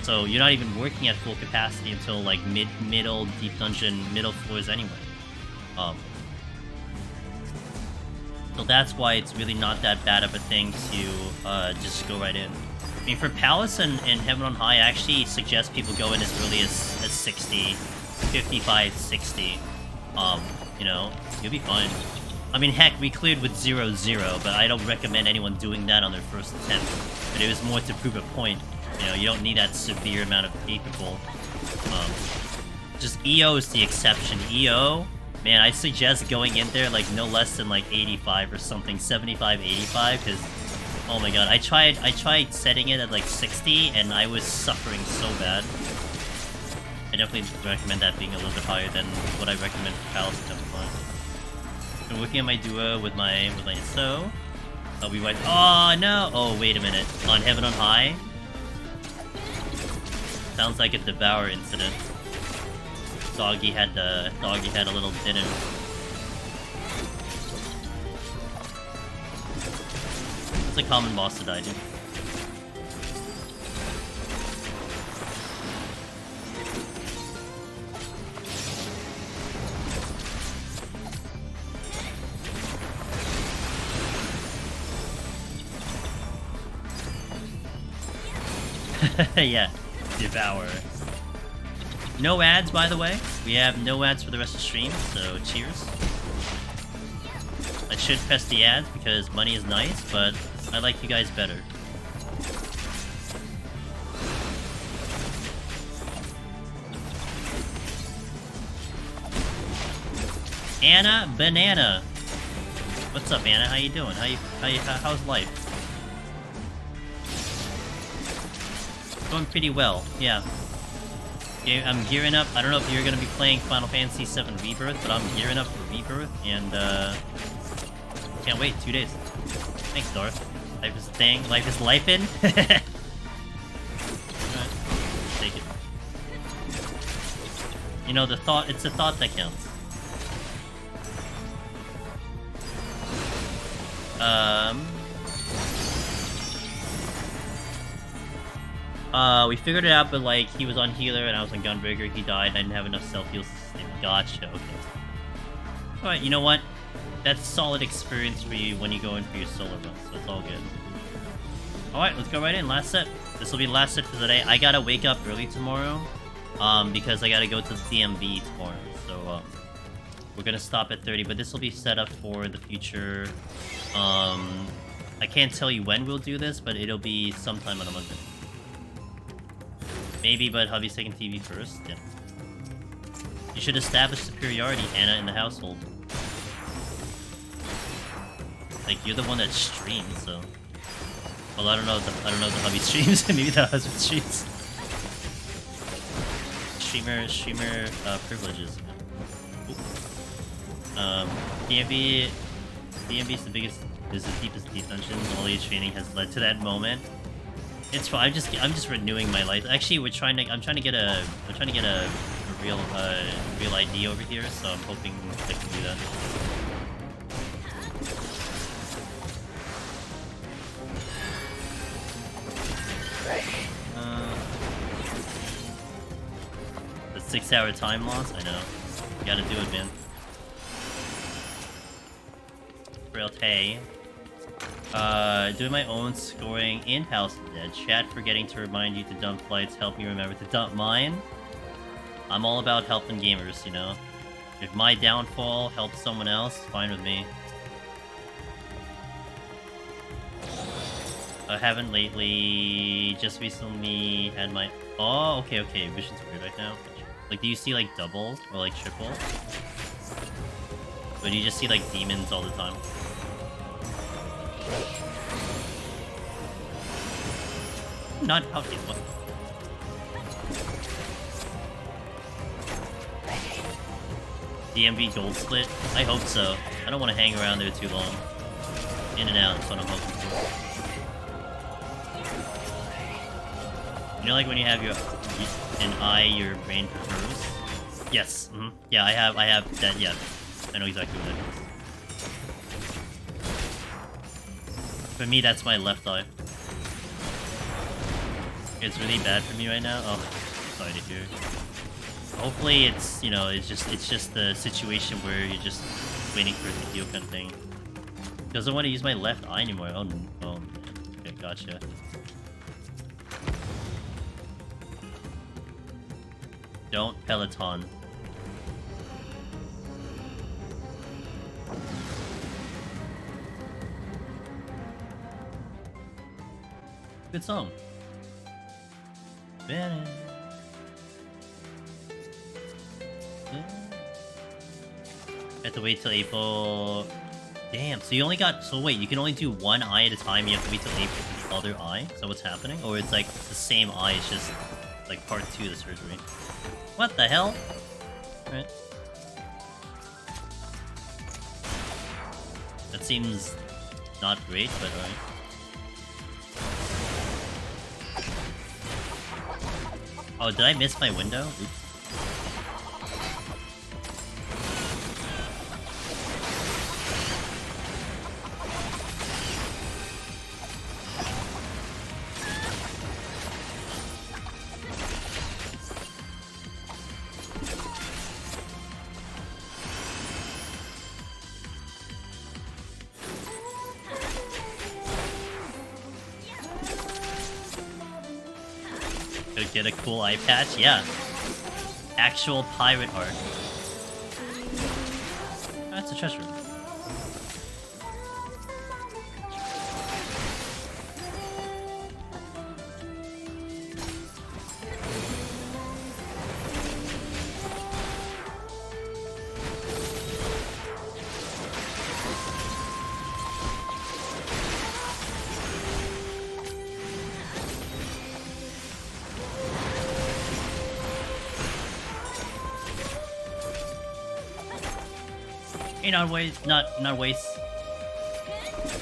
So you're not even working at full capacity until, like, middle deep dungeon, middle floors anyway. So that's why it's really not that bad of a thing to just go right in. I mean, for Palace and Heaven on High, I actually suggest people go in as early as 60, 55, 60. You know, you'll be fine. I mean, heck, we cleared with 0-0, but I don't recommend anyone doing that on their first attempt. But it was more to prove a point. You know, you don't need that severe amount of capable. Just EO is the exception. EO, man, I suggest going in there like no less than like 85 or something, 75, 85, because oh my god, I tried setting it at like 60, and I was suffering so bad. I definitely recommend that being a little bit higher than what I recommend for Palace Attempt 1. Been working on my duo with my SO. We went. Oh no! Oh wait a minute. On Heaven on High. Sounds like a Devour incident. Doggy had a little dinner. It's a common boss to die to. Yeah, Devour. No ads, by the way. We have no ads for the rest of the stream, so cheers. I should press the ads because money is nice, but I like you guys better. Anna Banana. What's up, Anna? How you doing? How's life? Going pretty well, yeah. I'm gearing up. I don't know if you're gonna be playing Final Fantasy VII Rebirth, but I'm gearing up for Rebirth, and can't wait. 2 days. Thanks, Dorf. Life is a thing. Life is life-in. Alright. Take it. You know, it's the thought that counts. We figured it out, but like, he was on healer and I was on Gunbreaker, he died, I didn't have enough self-heal system. Gotcha, okay. Alright, you know what? That's solid experience for you when you go in for your solo run, so it's all good. Alright, let's go right in, last set. This will be the last set for the day. I gotta wake up early tomorrow, because I gotta go to the DMV tomorrow, so, we're gonna stop at 30, but this will be set up for the future. I can't tell you when we'll do this, but it'll be sometime on a Monday. Maybe, but hubby's taking TV first. Yeah. You should establish superiority, Anna, in the household. Like, you're the one that streams, so. Well, I don't know if the hubby streams. Maybe the husband streams. Streamer privileges. DMV is the deepest deep dungeon. All your training has led to that moment. It's fine. I'm just renewing my life. Actually, I'm trying to get a real ID over here, so I'm hoping I can do that. The 6-hour time loss? I know. You gotta do it, man. Frailty. Doing my own scoring in House of Dead. Chat forgetting to remind you to dump flights. Help me remember to dump mine. I'm all about helping gamers, you know. If my downfall helps someone else, fine with me. I haven't lately, just recently had my... Oh, okay, vision's weird right now. Like, do you see, like, double or, like, triple? Or do you just see, like, demons all the time? Not okay, what? DMV gold split? I hope so. I don't want to hang around there too long. In and out is what I'm hoping for. You know, like when you have an eye, your brain prefers? Yes. Yeah, I have that. Yeah, I know exactly what that is. For me, that's my left eye. It's really bad for me right now. Oh, sorry to hear. Hopefully, it's it's just the situation where you're just waiting for it to heal kind of thing. Doesn't want to use my left eye anymore. Oh, man. Okay, gotcha. Don't Peloton. Good song. I have to wait till April. Damn, so you only got... So wait, you can only do one eye at a time, you have to wait till April for the other eye? Is that what's happening? Or it's like the same eye, it's just like part 2 of the surgery? What the hell? Alright. That seems not great, but alright. Oh, did I miss my window? Oops. Get a cool eye patch? Yeah. Actual pirate art. That's a treasure. Not waste.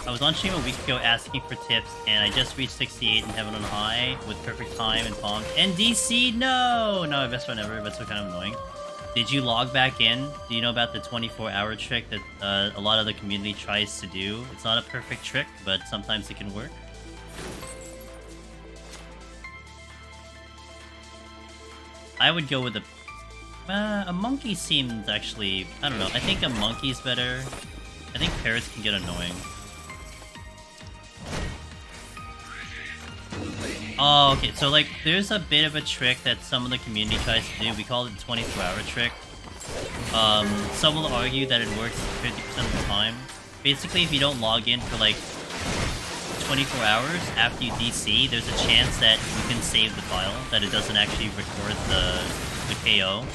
I was on stream a week ago asking for tips, and I just reached 68 in Heaven on High with perfect time and palm. And DC, no, best one ever, but so kind of annoying. Did you log back in? Do you know about the 24-hour trick that a lot of the community tries to do? It's not a perfect trick, but sometimes it can work. I would go with a monkey seems actually... I don't know. I think a monkey's better. I think parrots can get annoying. Oh, okay. So, like, there's a bit of a trick that some of the community tries to do. We call it the 24-hour trick. Some will argue that it works 50% of the time. Basically, if you don't log in for, like, 24 hours after you DC, there's a chance that you can save the file, that it doesn't actually record the KO.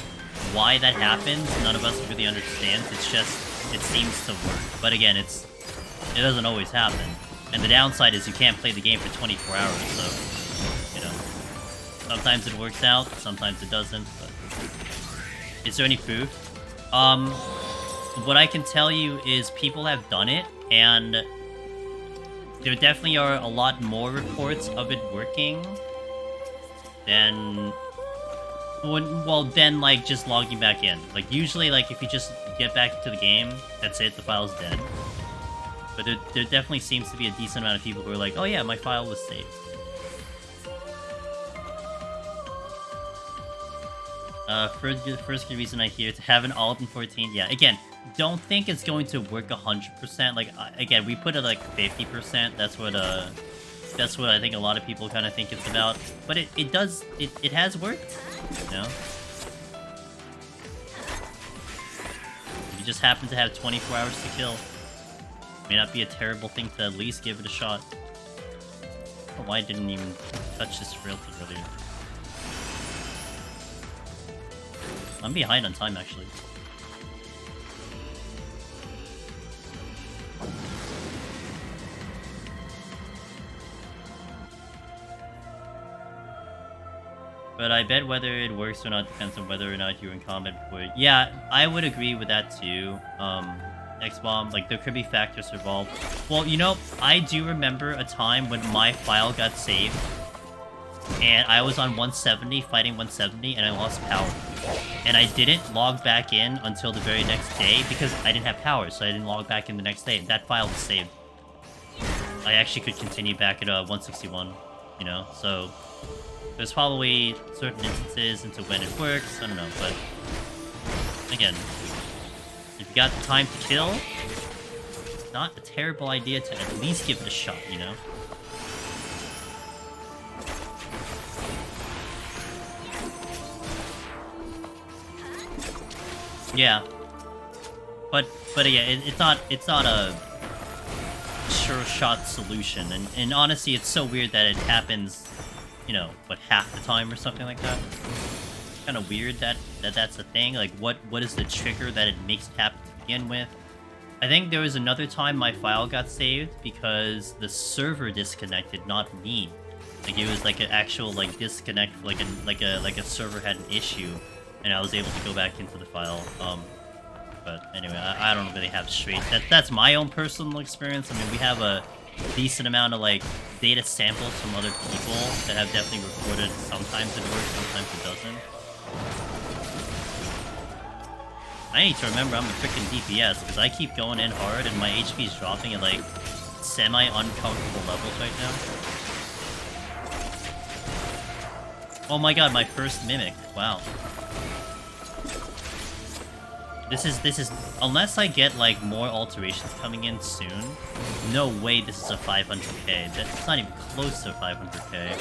Why that happens, none of us really understands. It's just, it seems to work. But again, it doesn't always happen. And the downside is you can't play the game for 24 hours, so, you know. Sometimes it works out, sometimes it doesn't, but... Is there any proof? What I can tell you is people have done it, and there definitely are a lot more reports of it working than... Well, then, like, just logging back in. Like, usually, like, if you just get back into the game, that's it, the file's dead. But there definitely seems to be a decent amount of people who are like, oh yeah, my file was saved. First good reason I hear to have an alt in 14. Yeah, again, don't think it's going to work 100%. Like, again, we put it like 50%. That's what I think a lot of people kind of think it's about. But it has worked, you know? just happen to have 24 hours to kill. May not be a terrible thing to at least give it a shot. I don't know why I didn't even touch this frailty earlier. I'm behind on time, actually. But I bet whether it works or not depends on whether or not you're in combat before. Yeah, I would agree with that too. X-Bomb, like, there could be factors involved. Well, you know, I do remember a time when my file got saved, and I was on 170, fighting 170, and I lost power. And I didn't log back in until the very next day, because I didn't have power, so I didn't log back in the next day. That file was saved. I actually could continue back at 161, you know, so... There's probably certain instances into when it works, I don't know, but... Again, if you got the time to kill, it's not a terrible idea to at least give it a shot, you know? Yeah. But yeah, it's not a sure shot solution, and honestly, it's so weird that it happens, you know, what, half the time or something like that. It's kind of weird that's a thing. Like, what is the trigger that it makes it happen to begin with? I think there was another time my file got saved because the server disconnected, not me. Like, it was like an actual like disconnect, like a server had an issue, and I was able to go back into the file. But anyway, I don't really have straight. That's my own personal experience. I mean, we have a decent amount of like data samples from other people that have definitely reported sometimes it works, sometimes it doesn't. I need to remember I'm a freaking DPS because I keep going in hard and my HP is dropping at like semi-uncomfortable levels right now. Oh my god, my first mimic. Wow. This is unless I get like more alterations coming in soon, no way this is a 500k. That's not even close to 500k.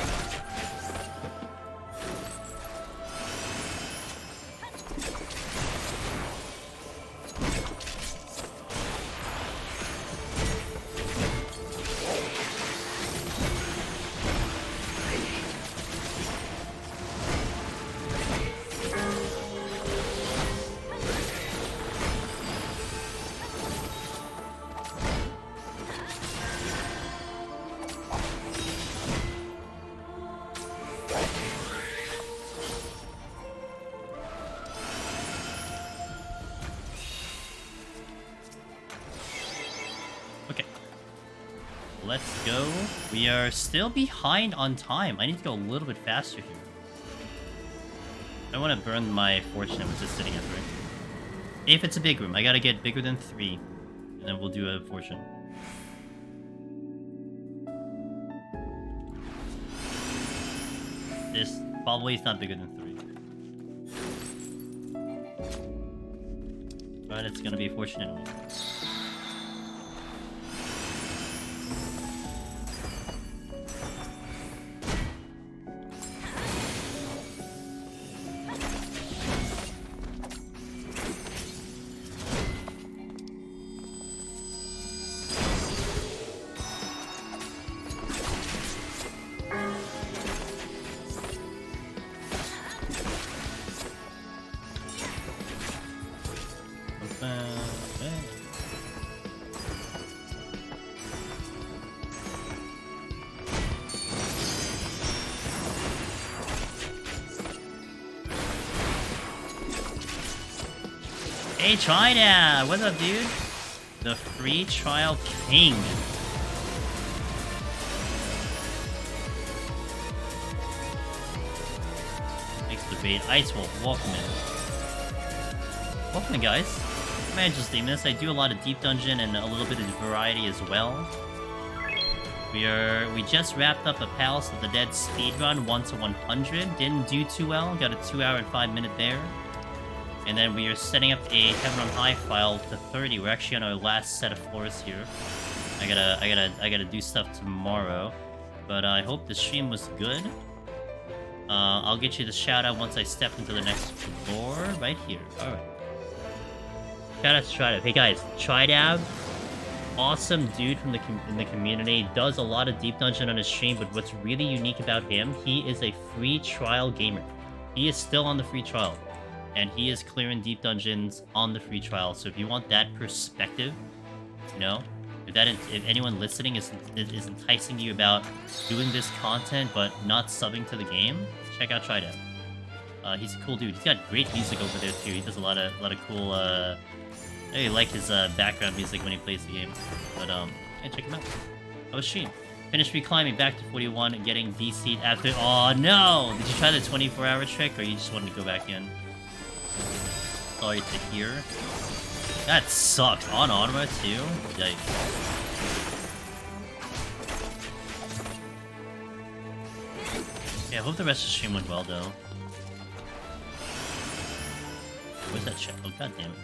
Let's go. We are still behind on time. I need to go a little bit faster here. I don't want to burn my fortune, which is sitting at 3. If it's a big room, I gotta get bigger than 3. And then we'll do a fortune. This probably is not bigger than 3. But it's gonna be a fortune anyway. Hey, Trinidad! What's up, dude? The free trial king. Thanks for the bait. Ice Wolf, welcome in. Welcome in, guys. Man, just Demoness. I do a lot of deep dungeon and a little bit of variety as well. We just wrapped up a Palace of the Dead speedrun 1 to 100. Didn't do too well. Got a 2 hour and 5 minute there. And then we are setting up a Heaven on High file to 30. We're actually on our last set of floors here. I gotta do stuff tomorrow. But I hope the stream was good. I'll get you the shout out once I step into the next floor right here. Alright. Shout out to Tridab. Hey guys, Tridab, awesome dude from in the community, does a lot of Deep Dungeon on his stream, but what's really unique about him, he is a free trial gamer. He is still on the free trial, and he is clearing Deep Dungeons on the free trial. So if you want that perspective, you know, if anyone listening is enticing you about doing this content but not subbing to the game, check out Tridab. He's a cool dude. He's got great music over there too. He does a lot of cool. I really like his background music when he plays the game. But yeah, check him out. How was stream? Finished reclimbing back to 41 and getting DC'd after. Oh no! Did you try the 24-hour trick, or you just wanted to go back in? Sorry to hear. That sucks. On Onra too? Yikes. Yeah, I hope the rest of the stream went well though. Where's that chat? Oh, god damn it.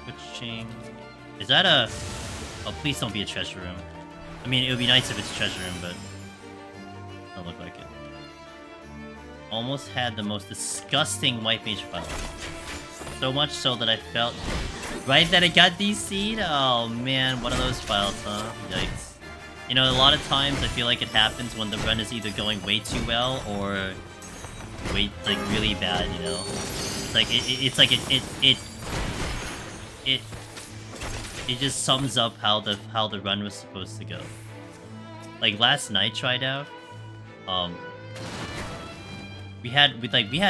Switching. Is that a... Oh, please don't be a treasure room. I mean, it would be nice if it's a treasure room, but... Don't look like it. Almost had the most disgusting white mage file. So much so that I felt... Right that it got DC'd? Oh man, one of those files, huh? Yikes. You know, a lot of times I feel like it happens when the run is either going way too well or way like really bad. You know, it's like it just sums up how the run was supposed to go. Like last night, tried out. We had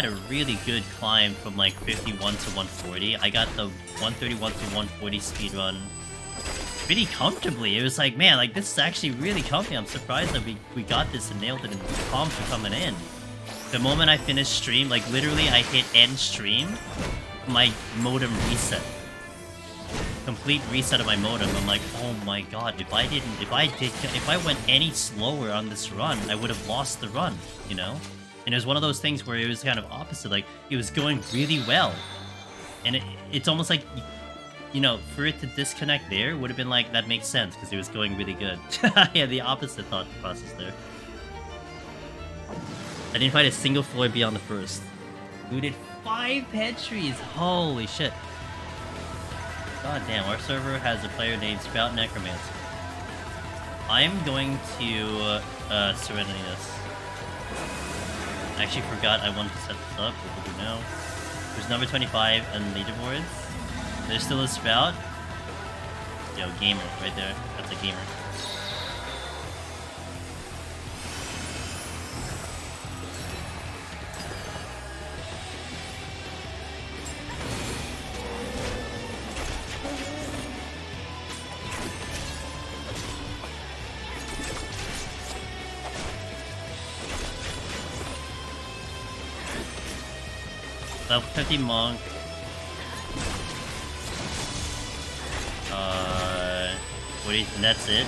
a really good climb from like 51 to 140. I got the 131 to 140 speed run pretty comfortably. It was like, man, like this is actually really comfy. I'm surprised that we got this and nailed it, and comms were coming in. The moment I finished stream, like literally I hit end stream, my modem reset. Complete reset of my modem. I'm like, oh my god, if I went any slower on this run, I would have lost the run, you know? And it was one of those things where it was kind of opposite, like it was going really well. And it's almost like, you know, for it to disconnect there would have been like, that makes sense, because it was going really good. Yeah, the opposite thought process there. I didn't find a single floor beyond the first. Looted 5 head trees! Holy shit. God damn, our server has a player named Sprout Necromancer. I'm going to Serenity this. I actually forgot I wanted to set this up, people do know. There's number 25 and leaderboards. There's still a Sprout. Yo, gamer, right there. That's a gamer. Level 50 monk. What do you think? That's it?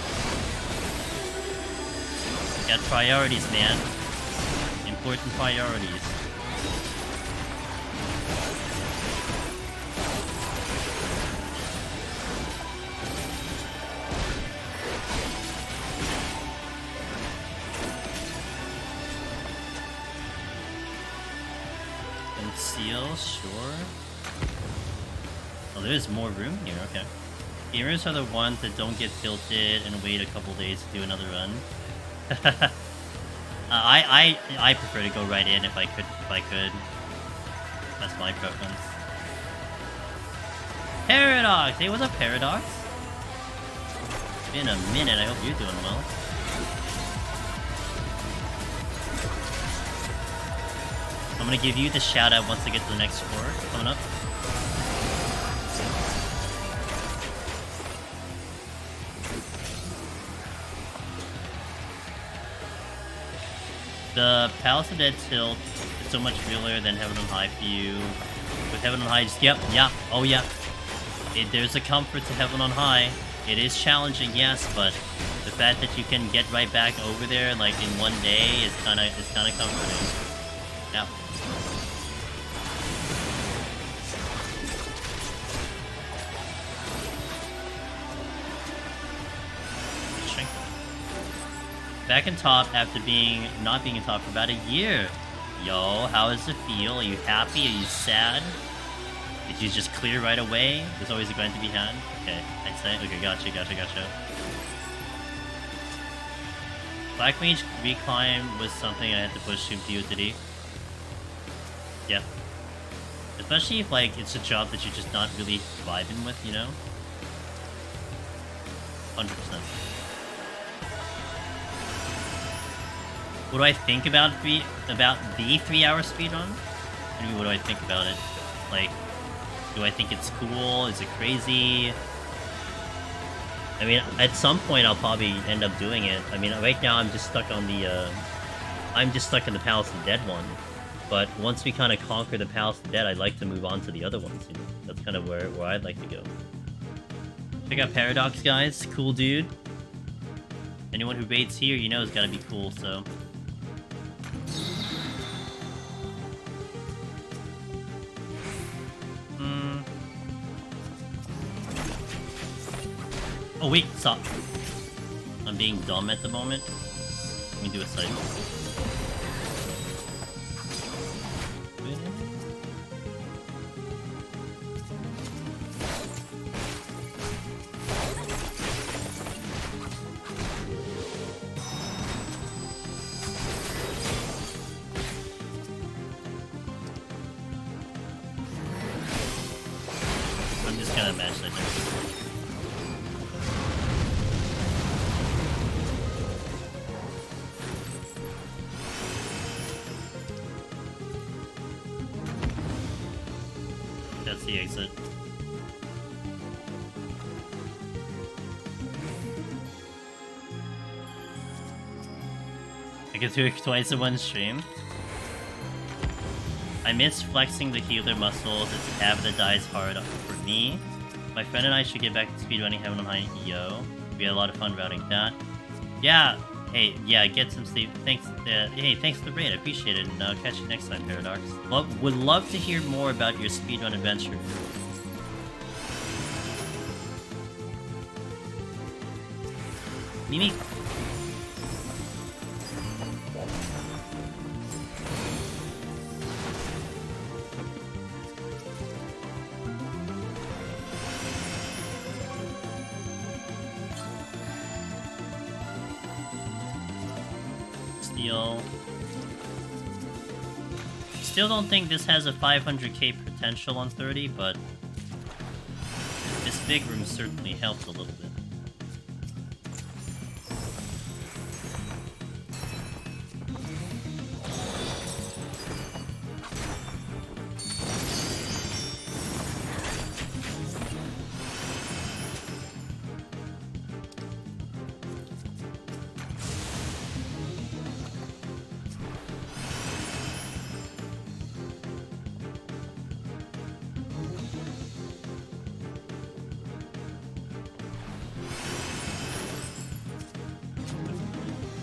Got priorities, man. Important priorities. Conceal, sure. Oh, there's more room here, okay. Gamers are the ones that don't get tilted and wait a couple days to do another run. I prefer to go right in if I could. That's my preference. Paradox! Hey, what's up, Paradox? It's been a minute, I hope you're doing well. I'm gonna give you the shout out once I get to the next floor coming up. The Palace of Dead tilt is so much realer than Heaven on High for you. With Heaven on High, just, yep, yeah, oh yeah. There's a comfort to Heaven on High. It is challenging, yes, but the fact that you can get right back over there, like, in one day is kinda comforting. Yeah. Back in top after not being in top for about a year. Yo, how does it feel? Are you happy? Are you sad? Did you just clear right away? There's always a grind to be had. Okay, I'd say. Okay, gotcha. Black Mage reclimb was something I had to push to POTD. Yeah. Especially if, like, it's a job that you're just not really vibing with, you know? 100%. What do I think about the 3-hour speedrun? I mean, what do I think about it? Like, do I think it's cool? Is it crazy? I mean, at some point I'll probably end up doing it. I mean, right now I'm just stuck on the, I'm just stuck in the Palace of the Dead one. But once we kind of conquer the Palace of the Dead, I'd like to move on to the other ones, you know? That's kind of where I'd like to go. Check out Paradox, guys. Cool dude. Anyone who raids here, you know, has got to be cool, so... Oh wait, stop. I'm being dumb at the moment. Let me do a sight. I'm just gonna match that down. That's the exit. I can do it twice in one stream. I miss flexing the healer muscles. It's a habit that dies hard for me. My friend and I should get back to speedrunning Heaven on High. Yo, we had a lot of fun routing that. Yeah. Hey, yeah, get some sleep. Thanks. Hey, thanks for the raid. I appreciate it, and catch you next time, Paradox. Would love to hear more about your speedrun adventure. Mimi. Still don't think this has a 500k potential on 30, but this big room certainly helps a little bit.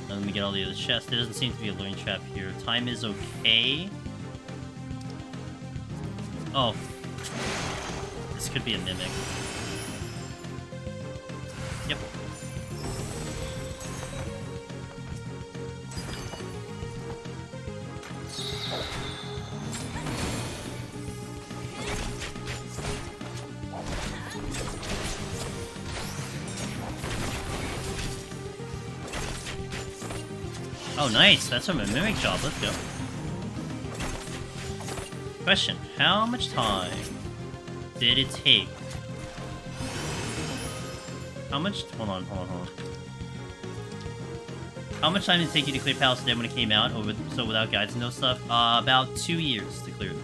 Let me get all the other chests. There doesn't seem to be a learning trap here. Time is okay. Oh. This could be a mimic. Yep. Oh, nice. That's from a mimic job. Let's go. Question. How much time did it take? How much... Hold on. How much time did it take you to clear Palace of Dead when it came out? So without guides and no stuff? About 2 years to clear it.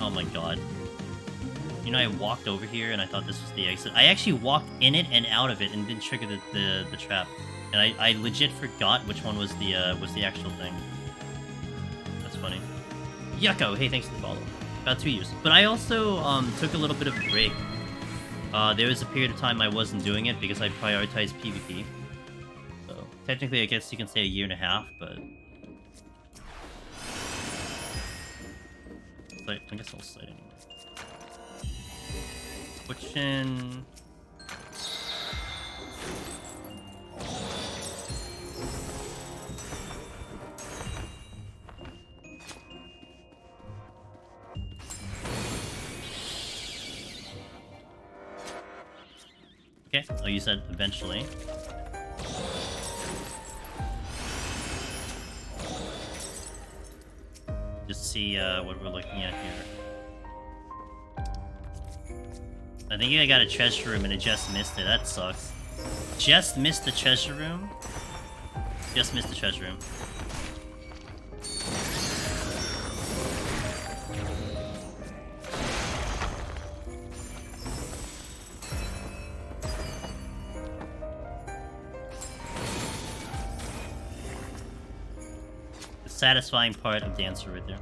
Oh my god. You know, I walked over here and I thought this was the exit. I actually walked in it and out of it and didn't trigger the trap. And I legit forgot which one was the actual thing. That's funny. Yucko, hey, thanks for the follow. About 2 years. But I also took a little bit of a break. There was a period of time I wasn't doing it because I prioritized PvP. So technically, I guess you can say 1.5 years, but I guess I'll slide anyway. Switching. Okay, oh, you said eventually. Just see what we're looking at here. I think I got a treasure room and it just missed it. That sucks. Just missed the treasure room? Just missed the treasure room. The satisfying part of the answer right there.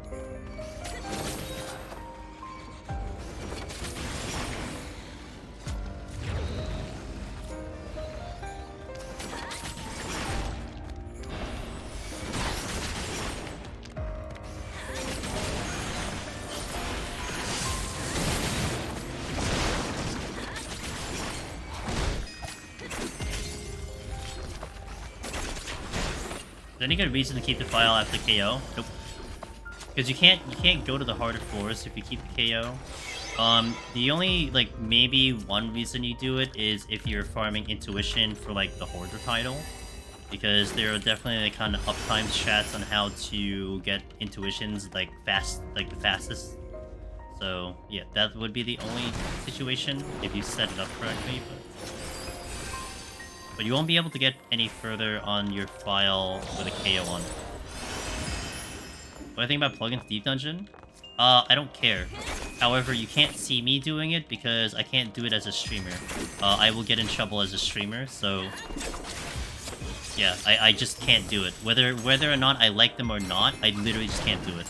Any good reason to keep the file after KO? Nope. Because you can't go to the harder floors if you keep the KO. The only like maybe one reason you do it is if you're farming intuition for like the hoarder title, because there are definitely like kind of uptime strats on how to get intuitions like the fastest. So yeah, that would be the only situation if you set it up correctly. But you won't be able to get any further on your file with a KO on it. What do I think about plugins Deep Dungeon? I don't care. However, you can't see me doing it because I can't do it as a streamer. I will get in trouble as a streamer, so... yeah, I just can't do it. Whether or not I like them or not, I literally just can't do it.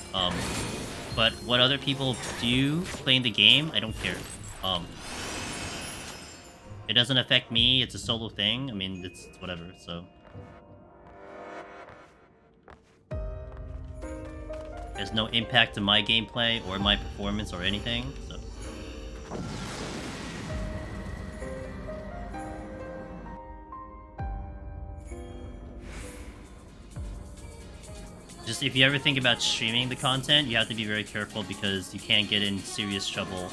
But what other people do playing the game, I don't care. It doesn't affect me, it's a solo thing. I mean, it's whatever, so... there's no impact to my gameplay or my performance or anything, so... just if you ever think about streaming the content, you have to be very careful because you can get in serious trouble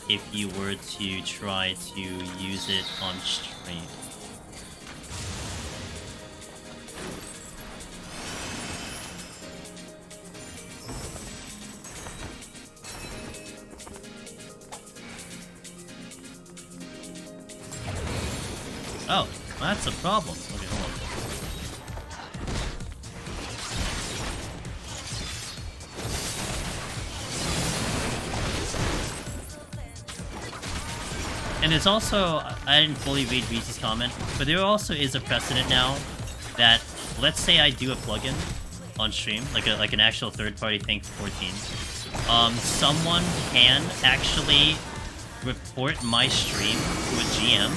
if you were to try to use it on stream. Oh, that's a problem. Okay, hold on. And it's also, I didn't fully read Reese's comment, but there also is a precedent now that, let's say I do a plugin on stream, like an actual third-party thing for 14. Someone can actually report my stream to a GM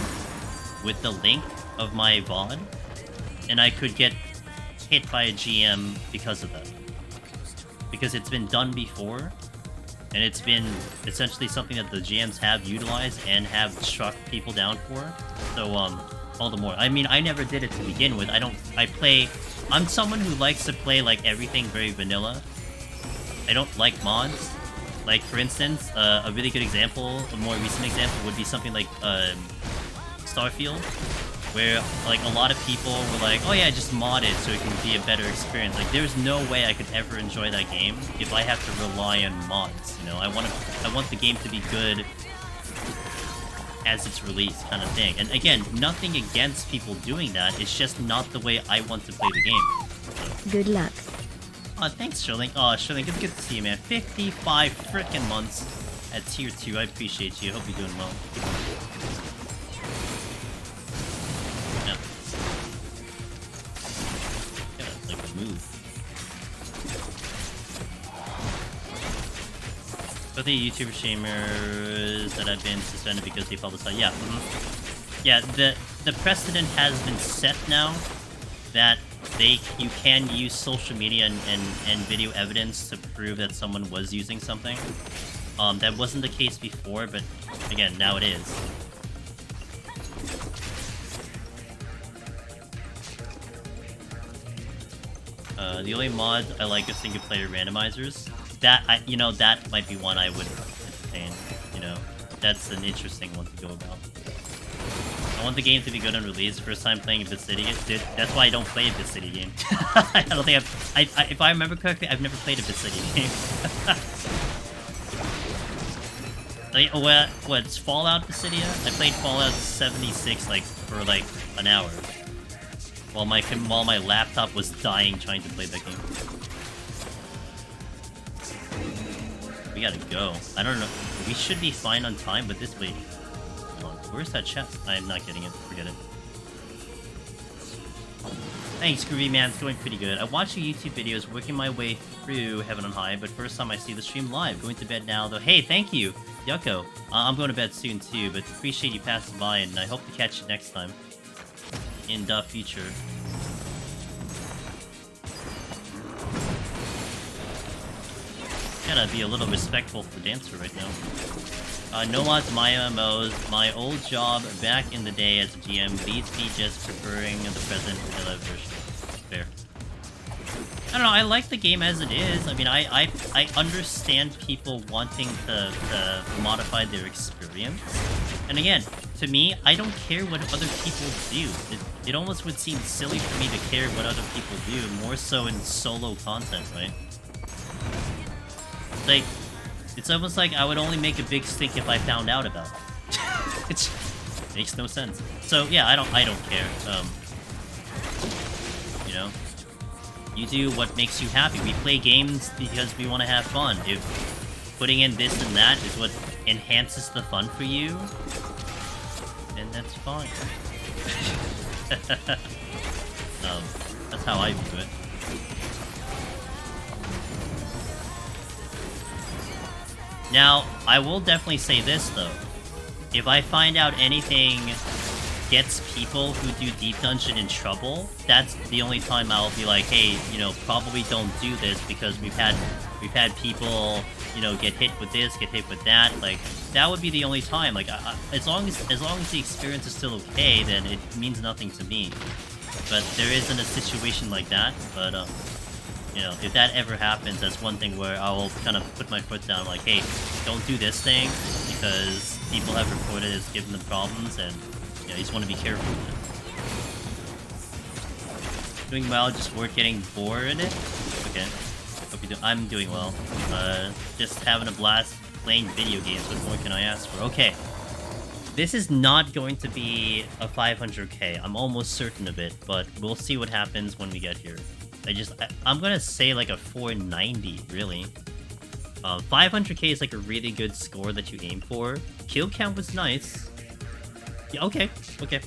with the link of my VOD, and I could get hit by a GM because of that. Because it's been done before, and it's been essentially something that the GMs have utilized and have struck people down for. So, all the more. I mean, I never did it to begin with. I'm someone who likes to play, like, everything very vanilla. I don't like mods. Like, for instance, a really good example, a more recent example, would be something like, Starfield, where, like, a lot of people were like, oh yeah, just mod it so it can be a better experience. Like, there's no way I could ever enjoy that game if I have to rely on mods, you know? I want the game to be good as it's released, kind of thing. And again, nothing against people doing that, it's just not the way I want to play the game. So. Good luck. Oh, thanks, Shirling. Oh, Shirling, it's good to see you, man. 55 frickin' months at tier 2. I appreciate you. Hope you're doing well. Move. But the YouTuber streamers that have been suspended because they publicize, yeah, yeah. The precedent has been set now that you can use social media and video evidence to prove that someone was using something. That wasn't the case before, but again, now it is. The only mod I like is single-player randomizers. That that might be one I would entertain. You know, that's an interesting one to go about. I want the game to be good on release. First time playing a Bit City. That's why I don't play a Bit City game. I don't think if I remember correctly, I've never played a Bit City game. Like, what's Fallout Bit City? I played Fallout 76 like for like an hour, while my laptop was dying trying to play that game. We gotta go. I don't know. We should be fine on time, but this way. Where's that chest? I'm not getting it. Forget it. Thanks, Groovy Man. It's going pretty good. I watch your YouTube videos, working my way through Heaven on High, but first time I see the stream live. Going to bed now, though. Hey, thank you, Yucko. I'm going to bed soon, too, but appreciate you passing by, and I hope to catch you next time. In the future. Gotta be a little respectful for Dancer right now. No mods, my MMOs. My old job back in the day as a GM leads me just preferring the present vanilla version. Fair. I don't know, I like the game as it is. I mean, I understand people wanting to modify their experience. And again, to me, I don't care what other people do. It almost would seem silly for me to care what other people do, more so in solo content, right? Like, it's almost like I would only make a big stink if I found out about it. It makes no sense. So yeah, I don't care. You know, you do what makes you happy. We play games because we want to have fun. If putting in this and that is what enhances the fun for you, then that's fine. That's how I view it. Now, I will definitely say this, though. If I find out anything gets people who do Deep Dungeon in trouble, that's the only time I'll be like, hey, you know, probably don't do this, because we've had people, you know, get hit with this, get hit with that. Like, that would be the only time. Like, as long as the experience is still okay, then it means nothing to me. But there isn't a situation like that, but, you know, if that ever happens, that's one thing where I will kind of put my foot down, like, hey, don't do this thing, because people have reported it's given them problems, and, you know, you just want to be careful with it. Doing well, just work getting bored in it? Okay. Hope you do. I'm doing well. Just having a blast playing video games. What more can I ask for? Okay. This is not going to be a 500k. I'm almost certain of it, but we'll see what happens when we get here. I'm gonna say like a 490, really. 500k is like a really good score that you aim for. Kill count was nice. Yeah, okay,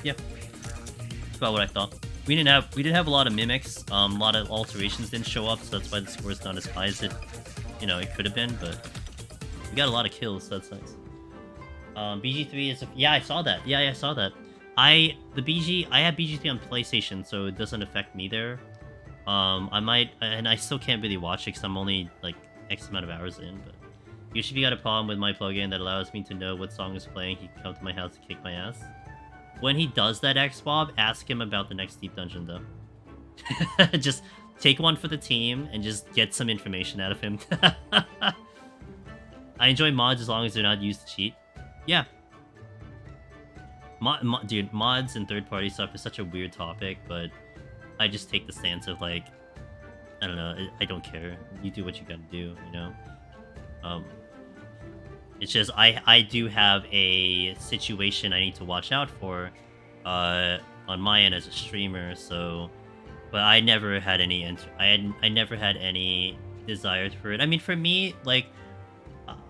yeah. That's about what I thought. We didn't have a lot of mimics. A lot of alterations didn't show up, so that's why the score is not as high as it, you know, it could have been. But we got a lot of kills, so that's nice. BG3 is yeah, I saw that. Yeah, I saw that. I have BG3 on PlayStation, so it doesn't affect me there. I might, and I still can't really watch it because I'm only like X amount of hours in, but usually got a problem with my plugin that allows me to know what song is playing. He can come to my house to kick my ass. When he does that, Xbob, ask him about the next Deep Dungeon, though. Just take one for the team and just get some information out of him. I enjoy mods as long as they're not used to cheat. Yeah. Dude, mods and third-party stuff is such a weird topic, but I just take the stance of, like, I don't know, I don't care. You do what you gotta do, you know? It's just, I do have a situation I need to watch out for, on my end as a streamer, so... But I never had any... I never had any desires for it. I mean, for me, like...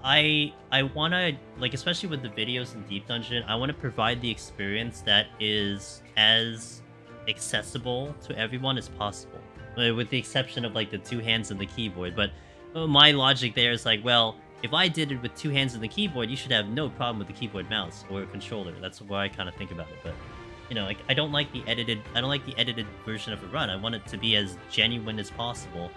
I wanna, like, especially with the videos in Deep Dungeon, I wanna provide the experience that is as accessible to everyone as possible, with the exception of like the 2 hands and the keyboard. But my logic there is like, well, if I did it with 2 hands and the keyboard, you should have no problem with the keyboard, mouse, or controller. That's why I kind of think about it. But you know, like, I don't like the edited version of a run. I want it to be as genuine as possible,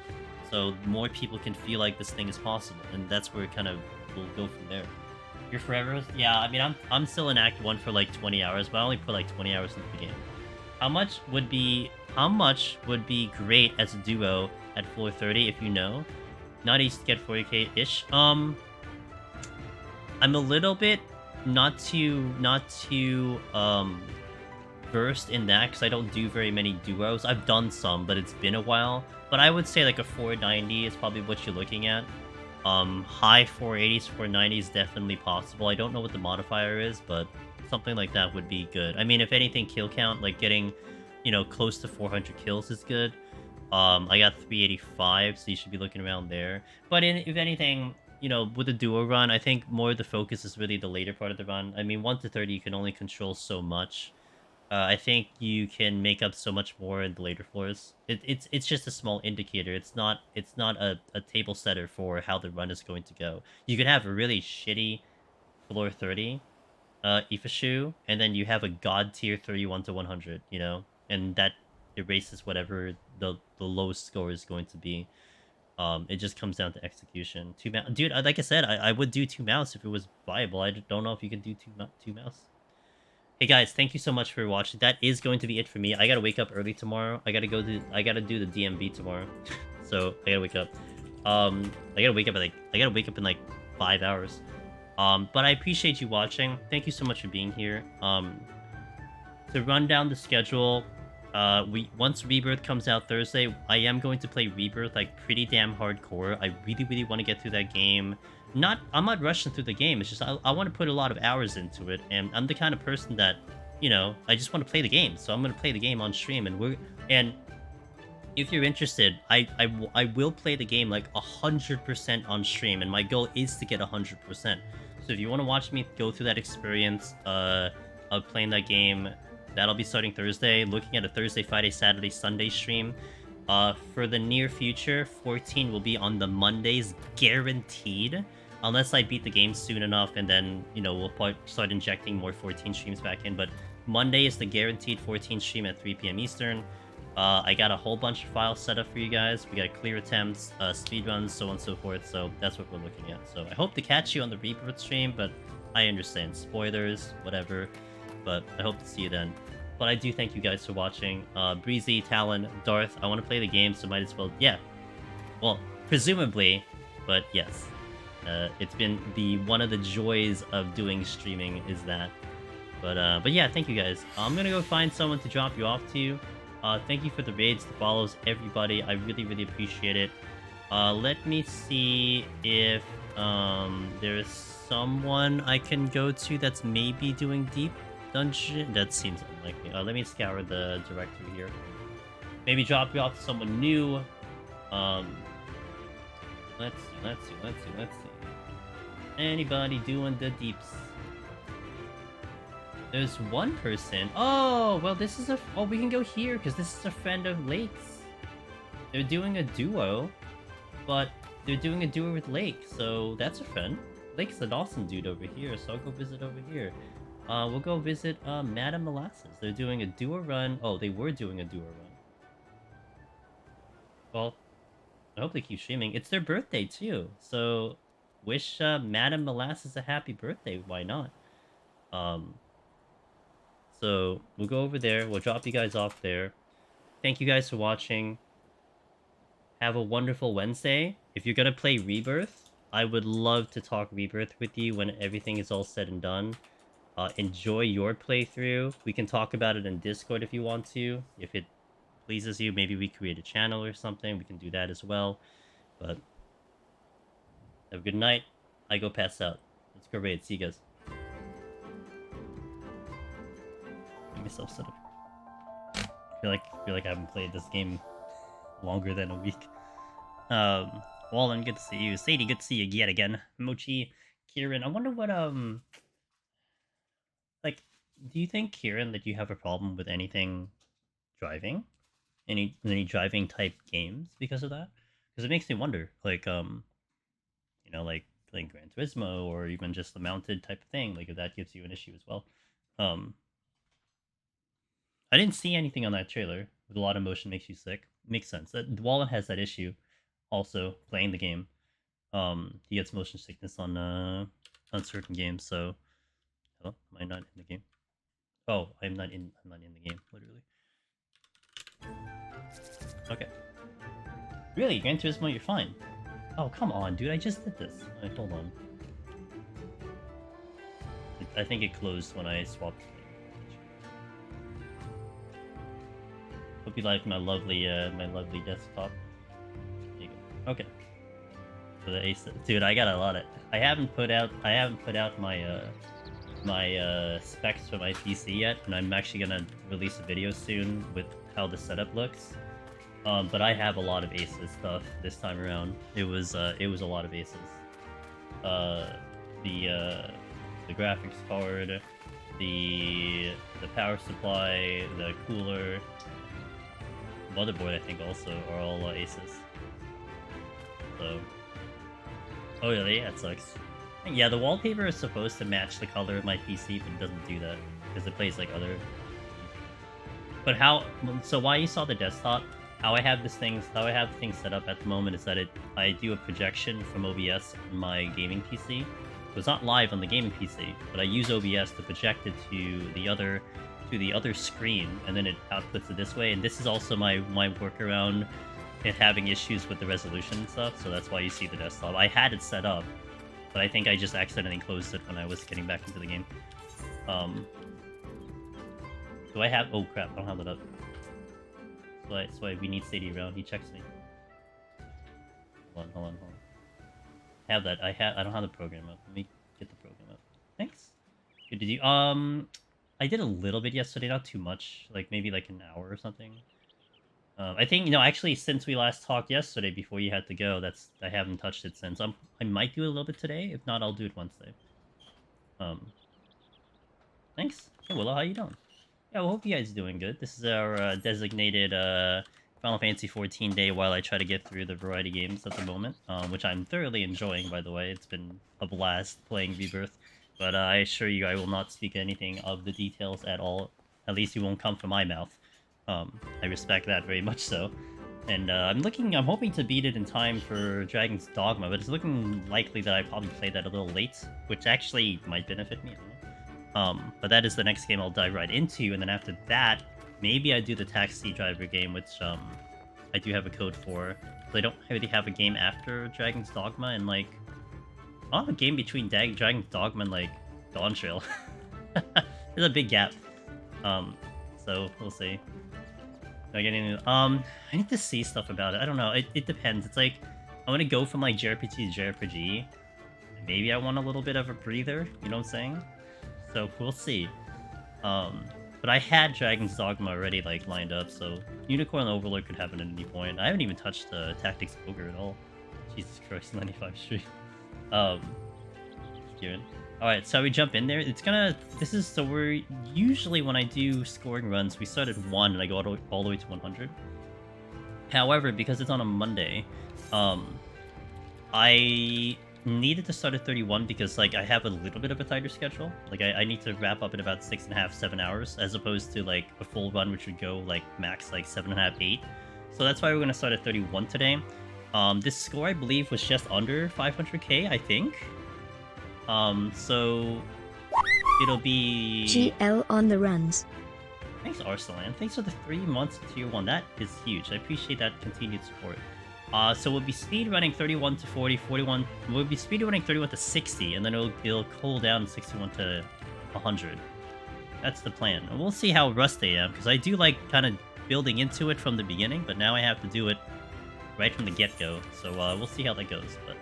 so more people can feel like this thing is possible, and that's where it kind of will go from there. Your forever? Yeah, I mean, I'm still in Act 1 for like 20 hours, but I only put like 20 hours into the game. How much would be great as a duo at floor 30 if you know? Not easy to get 40k-ish. I'm a little bit not too versed in that because I don't do very many duos. I've done some, but it's been a while. But I would say like a 490 is probably what you're looking at. High 480s, 490s definitely possible. I don't know what the modifier is, but something like that would be good. I mean, if anything, kill count, like getting, you know, close to 400 kills is good. I got 385, so you should be looking around there. But if anything, you know, with the duo run, I think more of the focus is really the later part of the run. I mean, 1 to 30, you can only control so much. I think you can make up so much more in the later floors. It's just a small indicator. It's not a table setter for how the run is going to go. You could have a really shitty floor 30, Ifashu, and then you have a god tier 31 to 100, you know, and that erases whatever the lowest score is going to be. It just comes down to execution. Dude, like I said, I would do 2 mouse if it was viable. I don't know if you can do two mouse. Hey guys, thank you so much for watching. That is going to be it for me. I gotta wake up early tomorrow. I gotta do the DMV tomorrow. So I gotta wake up. I gotta wake up in like 5 hours. But I appreciate you watching. Thank you so much for being here. To run down the schedule, once Rebirth comes out Thursday, I am going to play Rebirth like pretty damn hardcore. I really want to get through that game. I'm not rushing through the game. It's just I want to put a lot of hours into it, and I'm the kind of person that, you know, I just want to play the game. So I'm going to play the game on stream, and if you're interested, I will play the game like 100% on stream, and my goal is to get 100%. So if you want to watch me go through that experience of playing that game, that'll be starting Thursday. Looking at a Thursday, Friday, Saturday, Sunday stream. For the near future, 14 will be on the Mondays, guaranteed. Unless I beat the game soon enough, and then, you know, we'll probably start injecting more 14 streams back in. But Monday is the guaranteed 14 stream at 3 p.m. Eastern. I got a whole bunch of files set up for you guys. We got clear attempts, speedruns, so on and so forth. So that's what we're looking at. So I hope to catch you on the Rebirth stream, but I understand. Spoilers, whatever. But I hope to see you then. But I do thank you guys for watching. Breezy, Talon, Darth, I want to play the game, so might as well... Yeah. Well, presumably, but yes. It's been one of the joys of doing streaming is that. But yeah, thank you guys. I'm gonna go find someone to drop you off to. Thank you for the raids, the follows, everybody. I really appreciate it. Let me see if there's someone I can go to that's maybe doing deep dungeon. That seems unlikely. Let me scour the directory here. Maybe drop you off to someone new. Let's see. Anybody doing the deeps? There's one person. Oh, well, this is oh, we can go here because this is a friend of Lake's. They're doing a duo, but they're doing a duo with Lake, so that's a friend. Lake's an awesome dude over here, so I'll go visit over here. We'll go visit Madam Molasses. They're doing a duo run. Oh, they were doing a duo run. Well, I hope they keep streaming. It's their birthday too, so wish Madam Molasses a happy birthday. Why not? So we'll go over there. We'll drop you guys off there. Thank you guys for watching. Have a wonderful Wednesday. If you're gonna play Rebirth, I would love to talk Rebirth with you when everything is all said and done. Enjoy your playthrough. We can talk about it in Discord if you want to. If it pleases you, maybe we create a channel or something. We can do that as well. But have a good night. I go pass out. Let's go raid. See you guys. Get myself set up. I feel like I haven't played this game longer than a week. Wallen, good to see you. Sadie, good to see you yet again. Mochi, Kieran, I wonder what like, do you think, Kieran, that you have a problem with anything driving? Any driving type games because of that? Because it makes me wonder, like, you know, like playing Gran Turismo or even just the mounted type of thing, like if that gives you an issue as well. I didn't see anything on that trailer with a lot of motion makes you sick. Makes sense. That Wallen has that issue also playing the game. He gets motion sickness on certain games, so hello? Am I not in the game? Oh, I'm not in the game, literally. Okay. Really? Gran Turismo, you're fine. Oh, come on, dude, I just did this. Wait, hold on. I think it closed when I swapped. Hope you like my lovely desktop. There you go. Okay. For the ace, dude, I got a lot of. I haven't put out my my specs for my PC yet, and I'm actually gonna release a video soon with how the setup looks. But I have a lot of Aces stuff this time around. It was a lot of Aces. The graphics card, the power supply, the cooler, motherboard, I think also are all Aces. So, oh really? That sucks. Yeah, the wallpaper is supposed to match the color of my PC, but it doesn't do that because it plays like other. But how? So why you saw the desktop? How I have things set up at the moment is that I do a projection from OBS on my gaming PC. So it's not live on the gaming PC, but I use OBS to project it to the other screen, and then it outputs it this way. And this is also my workaround it having issues with the resolution and stuff. So that's why you see the desktop. I had it set up, but I think I just accidentally closed it when I was getting back into the game. Do I have? Oh crap! I don't have it up. That's why we need Sadie around. He checks me. Hold on. I have that. I don't have the program up. Let me get the program up. Thanks. Did you? I did a little bit yesterday, not too much. Like maybe like an hour or something. I think actually since we last talked yesterday before you had to go, I haven't touched it since. I might do it a little bit today. If not, I'll do it Wednesday. Thanks. Hey Willow, how you doing? Yeah, I hope you guys are doing good. This is our designated Final Fantasy 14 day while I try to get through the variety games at the moment, which I'm thoroughly enjoying, by the way. It's been a blast playing Rebirth, but I assure you I will not speak anything of the details at all. At least it won't come from my mouth. I respect that very much so. And I'm hoping to beat it in time for Dragon's Dogma, but it's looking likely that I probably play that a little late, which actually might benefit me, I don't know. But that is the next game I'll dive right into, and then after that, maybe I do the taxi driver game, which I do have a code for. So I don't really have a game after Dragon's Dogma, and like, I don't have a game between Dragon's Dogma and like Dawn Trail. There's a big gap. So we'll see. I need to see stuff about it. I don't know. It depends. It's like I want to go from like JRPG to JRPG. Maybe I want a little bit of a breather. You know what I'm saying? So we'll see. But I had Dragon's Dogma already like lined up, so Unicorn Overlord could happen at any point. I haven't even touched Tactics Ogre at all. Jesus Christ, 95 Street. Kieran. Alright, so we jump in there. So we're usually when I do scoring runs, we start at 1 and I go all the way to 100. However, because it's on a Monday, I needed to start at 31 because like I have a little bit of a tighter schedule. Like I need to wrap up in about 6.5-7 hours, as opposed to like a full run which would go like max like 7.5-8. So that's why we're gonna start at 31 today. This score I believe was just under 500k, I think. So it'll be GL on the runs. Thanks Arsalan. Thanks for the 3 months of tier 1. That is huge. I appreciate that continued support. So we'll be speed running 31 to 40, 41. We'll be speed running 31 to 60, and then it'll cool down 61 to 100. That's the plan. And we'll see how rusty I am, because I do like kind of building into it from the beginning, but now I have to do it right from the get-go. So we'll see how that goes. But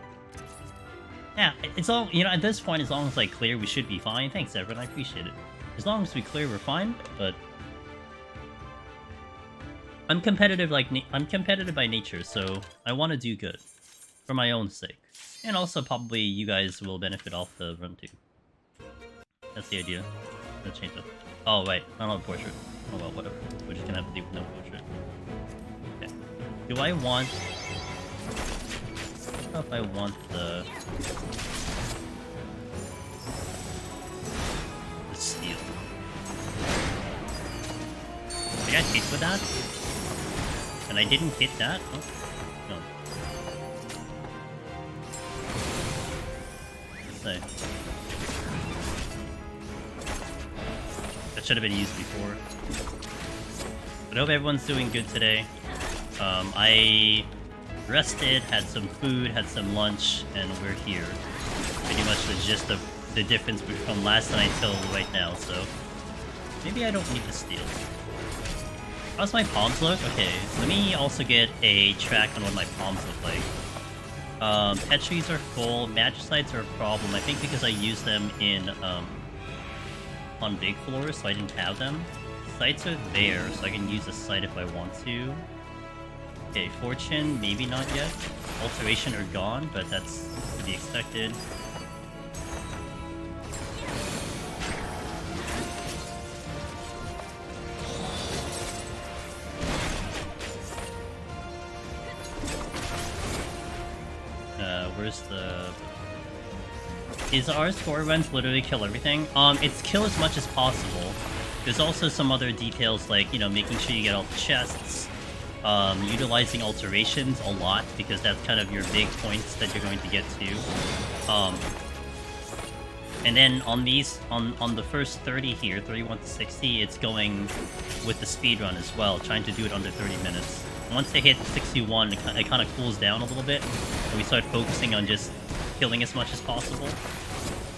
yeah, it's all, at this point, as long as I clear, we should be fine. Thanks, everyone. I appreciate it. As long as we clear, we're fine. But I'm competitive by nature, so I want to do good for my own sake, and also probably you guys will benefit off the run too. That's the idea. Let's change it. Oh wait, I don't have a portrait. Oh well, whatever. We're just gonna have to do with no portrait. Okay. Do I want? I don't know if I want the steel. Did I hit with that? And I didn't hit that? Oh, no. Let's say. That should have been used before. But I hope everyone's doing good today. I rested, had some food, had some lunch, and we're here. Pretty much the gist of the difference from last night till right now, so maybe I don't need to steal. How's my palms look? Okay, let me also get a track on what my palms look like. Petries are full, magicites are a problem. I think because I used them in, on big floors, so I didn't have them. Sights are there, so I can use a sight if I want to. Okay, fortune, maybe not yet. Alteration are gone, but that's to be expected. Where's the... Is our score runs literally kill everything? It's kill as much as possible. There's also some other details like, you know, making sure you get all the chests, utilizing alterations a lot, because that's kind of your big points that you're going to get to. And then on these, on the first 30 here, 31 to 60, it's going with the speedrun as well, trying to do it under 30 minutes. Once they hit 61, it kind of cools down a little bit, and we start focusing on just killing as much as possible.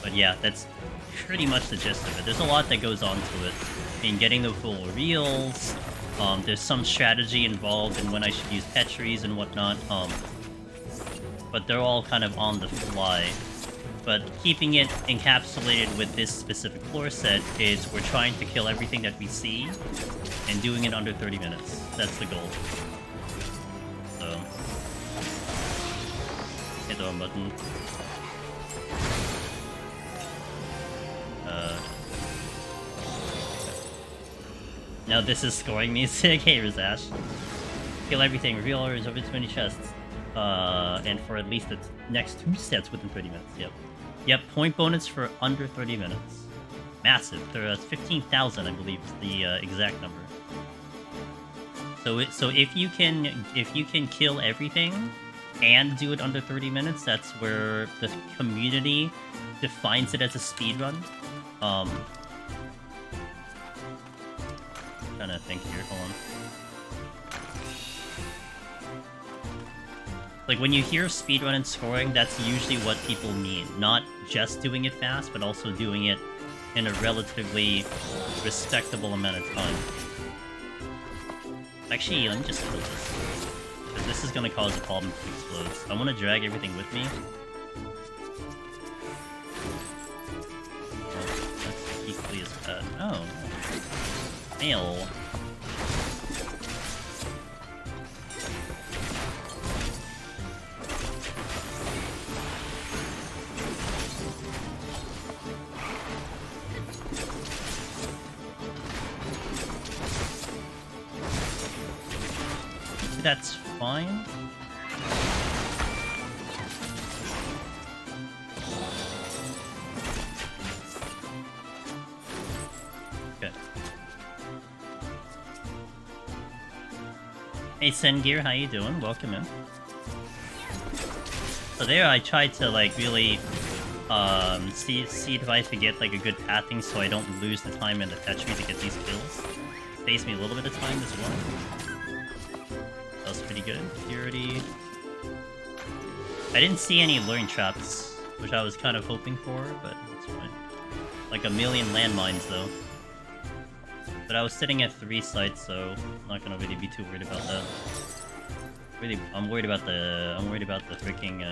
But yeah, that's pretty much the gist of it. There's a lot that goes on to it. I mean, getting the full reels, there's some strategy involved in when I should use petries and whatnot, but they're all kind of on the fly. But keeping it encapsulated with this specific floor set is we're trying to kill everything that we see and doing it under 30 minutes. That's the goal. So, hit the button. Now this is scoring music. Hey, Rizash. Kill everything. Reveal orders over 20 chests. And for at least the next 2 sets within 30 minutes. Yep. Yep, point bonus for under 30 minutes. Massive. There's 15,000, I believe, is the exact number. So if you can kill everything and do it under 30 minutes, that's where the community defines it as a speedrun. Trying to think here, hold on. Like, when you hear speedrun and scoring, that's usually what people mean. Not just doing it fast, but also doing it in a relatively respectable amount of time. Actually, let me just kill this. Because this is going to cause a problem if it explodes. I want to drag everything with me. Oh, that's equally as bad. Oh. Fail. That's fine. Okay. Hey Sengear, how you doing? Welcome in. So there I tried to like really see if I could get like a good pathing so I don't lose the time in the petri to get these kills. Saves me a little bit of time as well. That was pretty good. Purity. I didn't see any luring traps, which I was kind of hoping for, but that's fine. Like a million landmines, though. But I was sitting at 3 sites, so I'm not gonna really be too worried about that. Really, I'm worried about the freaking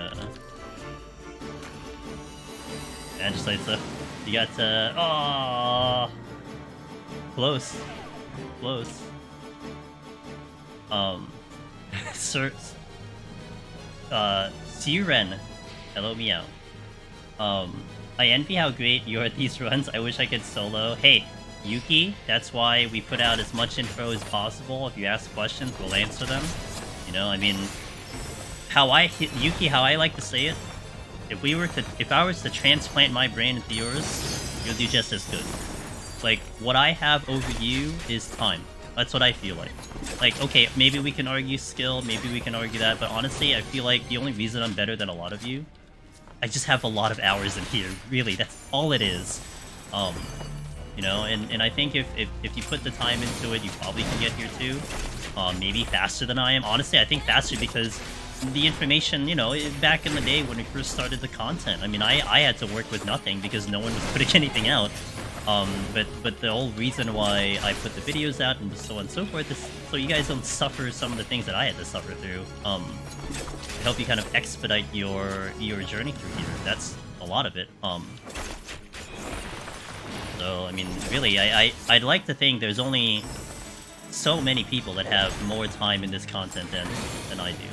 edge sites though. You got oh, close. Sir, Siren, hello meow. I envy how great you are at these runs. I wish I could solo. Hey, Yuki, that's why we put out as much info as possible. If you ask questions, we'll answer them. You know, I mean, Yuki, how I like to say it, if I was to transplant my brain into yours, you'll do just as good. Like, what I have over you is time. That's what I feel like. Like, okay, maybe we can argue skill, maybe we can argue that, but honestly, I feel like the only reason I'm better than a lot of you, I just have a lot of hours in here. Really, that's all it is. You know, and I think if you put the time into it, you probably can get here too. Maybe faster than I am. Honestly, I think faster because the information, you know, back in the day when we first started the content, I mean, I had to work with nothing because no one was putting anything out. But the whole reason why I put the videos out and so on and so forth is so you guys don't suffer some of the things that I had to suffer through. To help you kind of expedite your journey through here. That's a lot of it. So I mean, really, I'd like to think there's only so many people that have more time in this content than I do.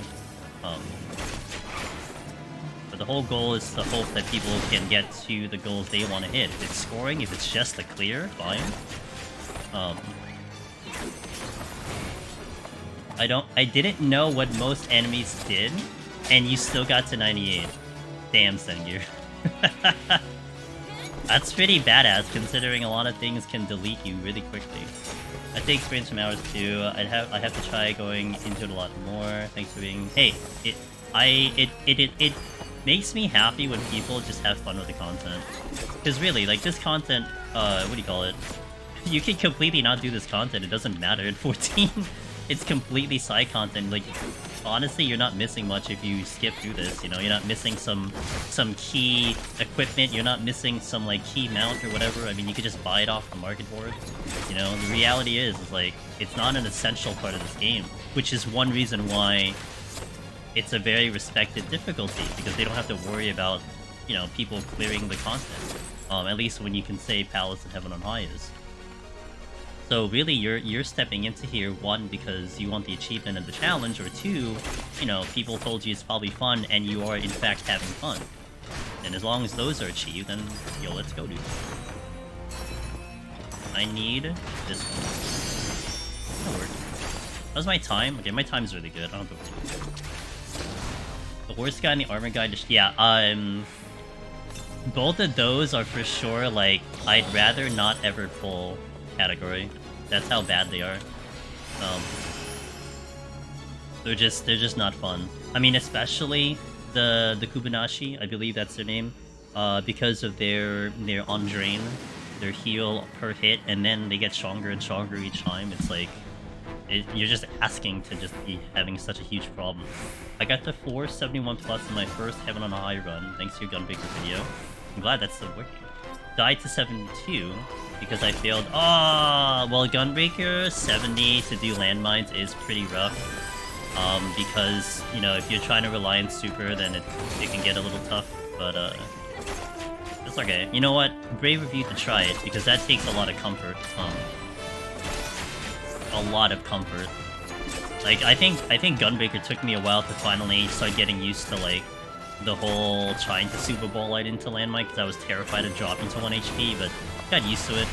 But the whole goal is to hope that people can get to the goals they want to hit. If it's scoring, if it's just a clear, fine. I didn't know what most enemies did, and you still got to 98. Damn, Sengear. That's pretty badass, considering a lot of things can delete you really quickly. I take experience from hours too. I have to try going into it a lot more. Thanks for being. Hey, it makes me happy when people just have fun with the content. Because really, like this content, what do you call it? You can completely not do this content. It doesn't matter. At 14, it's completely side content. Like, honestly, you're not missing much if you skip through this. You know, you're not missing some key equipment. You're not missing some like key mount or whatever. I mean, you could just buy it off the market board. You know, the reality is like it's not an essential part of this game, which is one reason why it's a very respected difficulty, because they don't have to worry about, you know, people clearing the content. At least when you can say Palace of Heaven on High is. So really, you're stepping into here, one, because you want the achievement and the challenge, or two, you know, people told you it's probably fun, and you are in fact having fun. And as long as those are achieved, then yo, let's go, dude. I need this one. That'll work. How's my time? Okay, my time's really good. I don't have to worry. The horse guy and the armor guy, just yeah. Both of those are for sure. Like, I'd rather not ever pull category. That's how bad they are. They're just not fun. I mean, especially the Kubanashi, I believe that's their name, because of their on drain, their heal per hit, and then they get stronger and stronger each time. It's like you're just asking to just be having such a huge problem. I got to 471 plus in my first Heaven on a High run, thanks to your Gunbreaker video. I'm glad that's still working. Died to 72 because I failed. Ah, well, Gunbreaker 70 to do landmines is pretty rough. Because, you know, if you're trying to rely on super, then it can get a little tough. But it's okay. You know what? Brave of you to try it, because that takes a lot of comfort. A lot of comfort. Like, I think Gunbreaker took me a while to finally start getting used to, like, the whole trying to super ball light into landmine, because I was terrified of dropping to 1 HP, but got used to it.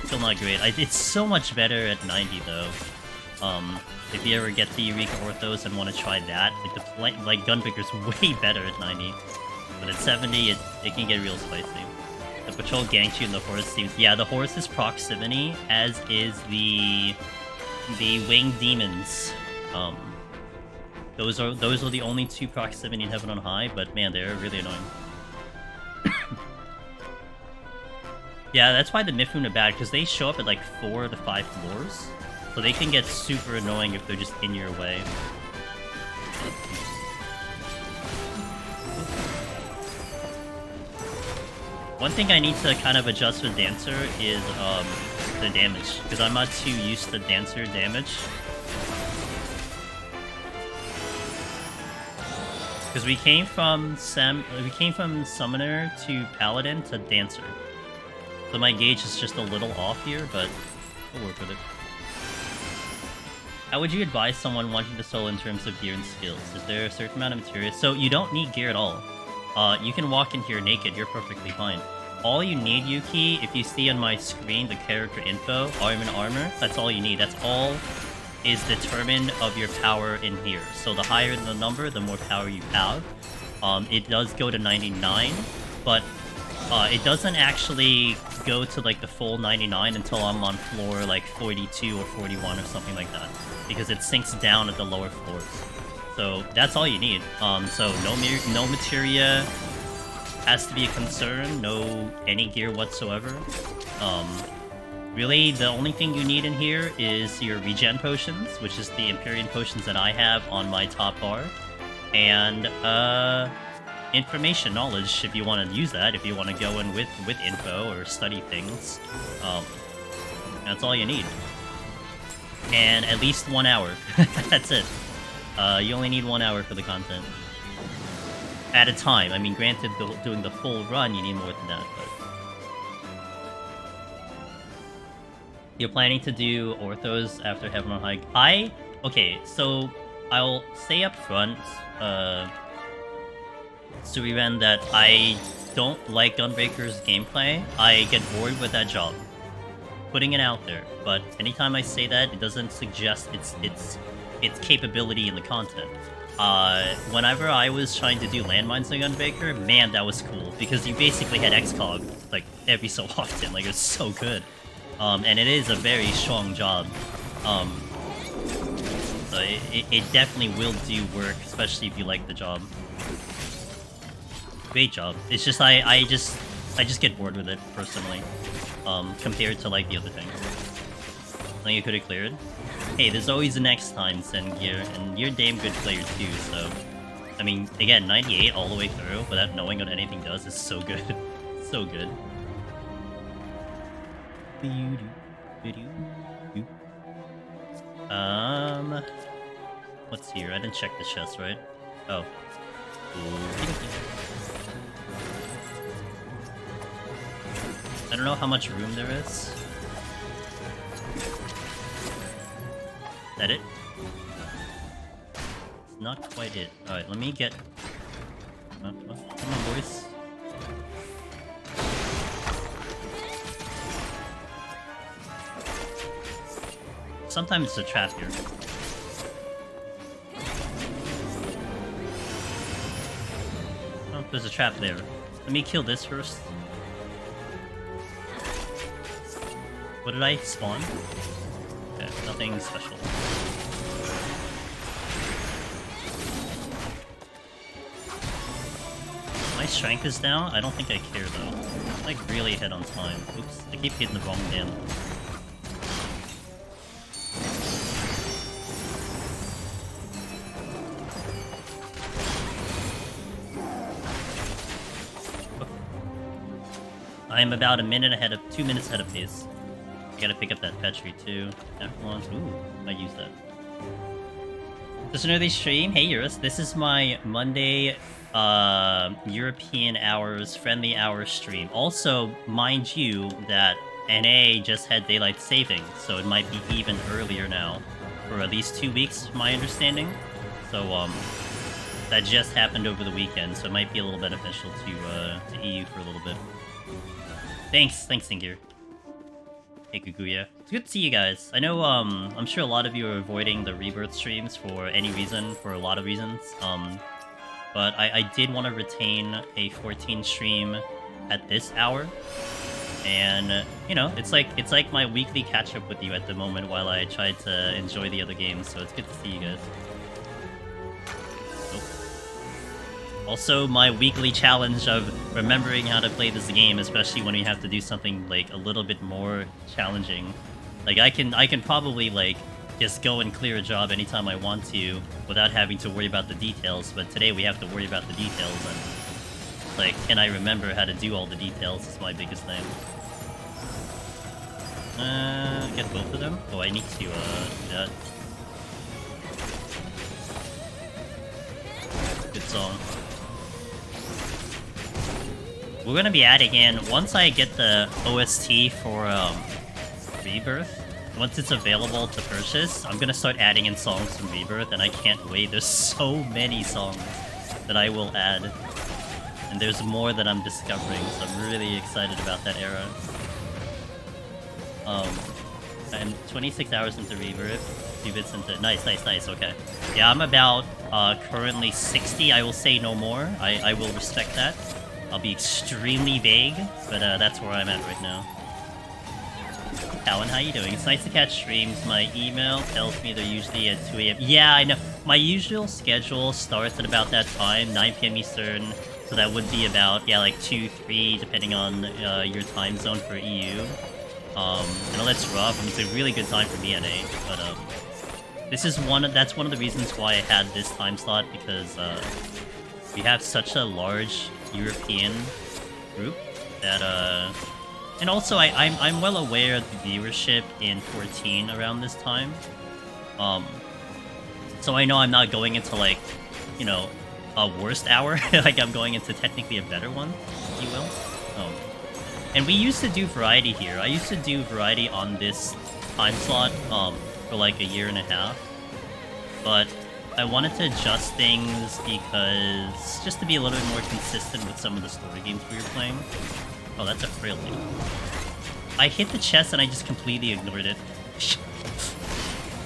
Still not great. It's so much better at 90 though. If you ever get the Eureka Orthos and want to try that, like Gunbreaker's way better at 90. But at 70, it can get real spicy. The patrol ganks you and the horse seems... Yeah, the horse is proximity, as is the winged demons. Those are the only two proximity in Heaven on High, but man, they're really annoying. Yeah, that's why the Mifune are bad, because they show up at like 4 to 5 floors. So they can get super annoying if they're just in your way. One thing I need to kind of adjust with Dancer is the damage, because I'm not too used to Dancer damage. Because we came from Summoner to Paladin to Dancer. So my gauge is just a little off here, but we'll work with it. How would you advise someone wanting to solo in terms of gear and skills? Is there a certain amount of material? So you don't need gear at all. You can walk in here naked, you're perfectly fine. All you need, Yuki, if you see on my screen the character info, armor, that's all you need. That's all is determined of your power in here. So the higher the number, the more power you have. It does go to 99, but it doesn't actually go to like the full 99 until I'm on floor like 42 or 41 or something like that, because it sinks down at the lower floors. So that's all you need. So no materia has to be a concern, no any gear whatsoever. Really, the only thing you need in here is your regen potions, which is the Empyrean potions that I have on my top bar, and information, knowledge, if you want to use that, if you want to go in with info or study things. That's all you need. And at least 1 hour. That's it. You only need 1 hour for the content. At a time. I mean, granted, doing the full run, you need more than that, but... You're planning to do orthos after Heaven on High? Okay, so I'll say up front, Suriren, that I don't like Gunbreaker's gameplay. I get bored with that job. Putting it out there, but anytime I say that, it doesn't suggest its capability in the content. Whenever I was trying to do landmines on Gunbreaker, man, that was cool, because you basically had XCOG, like, every so often, like, it was so good. And it is a very strong job. So it definitely will do work, especially if you like the job. Great job. It's just I just get bored with it personally, compared to like the other things. I think you could have cleared. Hey, there's always the next time, Sengear, and you're a damn good player too. So, I mean, again, 98 all the way through without knowing what anything does is so good, so good. What's here? I didn't check the chest, right? Oh. I don't know how much room there is. Is that it? It's not quite it. Alright, let me get... Come on, boys. Sometimes it's a trap here. Oh, there's a trap there. Let me kill this first. What did I spawn? Okay, nothing special. My strength is down? I don't think I care though. I'm like really ahead on time. Oops, I keep hitting the wrong damn. I am about 2 minutes ahead of pace. I gotta pick up that Petri too. F1, ooh, I use that. Just another stream. Hey Eurus, this is my Monday European hours, friendly hours stream. Also, mind you that NA just had daylight saving, so it might be even earlier now. For at least 2 weeks, my understanding. So, that just happened over the weekend, so it might be a little beneficial to EU for a little bit. Thanks, Singir. Hey, Guguya. It's good to see you guys. I know, I'm sure a lot of you are avoiding the Rebirth streams for any reason, for a lot of reasons. But I did want to retain a 14 stream at this hour. And, you know, it's like my weekly catch-up with you at the moment while I try to enjoy the other games, so it's good to see you guys. Also, my weekly challenge of remembering how to play this game, especially when we have to do something, like, a little bit more challenging. Like, I can probably, like, just go and clear a job anytime I want to without having to worry about the details, but today we have to worry about the details, and, like, can I remember how to do all the details is my biggest thing. Get both of them? Oh, I need to, do that. Good song. We're gonna be adding in, once I get the OST for, Rebirth, once it's available to purchase, I'm gonna start adding in songs from Rebirth, and I can't wait. There's so many songs that I will add. And there's more that I'm discovering, so I'm really excited about that era. I'm 26 hours into Rebirth, 2 bits into... Nice, okay. Yeah, I'm about, currently 60, I will say no more. I will respect that. I'll be extremely vague, but that's where I'm at right now. Alan, how you doing? It's nice to catch streams. My email tells me they're usually at 2 AM. Yeah, I know. My usual schedule starts at about that time, 9 PM Eastern. So that would be about, yeah, like 2, 3, depending on your time zone for EU. I know that's rough. I mean, it's a really good time for me, NA, but this is that's one of the reasons why I had this time slot, because we have such a large European group that and also I'm well aware of the viewership in 14 around this time. So I know I'm not going into like, you know, a worst hour. Like I'm going into technically a better one, if you will. And we used to do variety here. I used to do variety on this time slot for like a year and a half. But I wanted to adjust things because just to be a little bit more consistent with some of the story games we were playing. Oh, that's a frailty. I hit the chest and I just completely ignored it.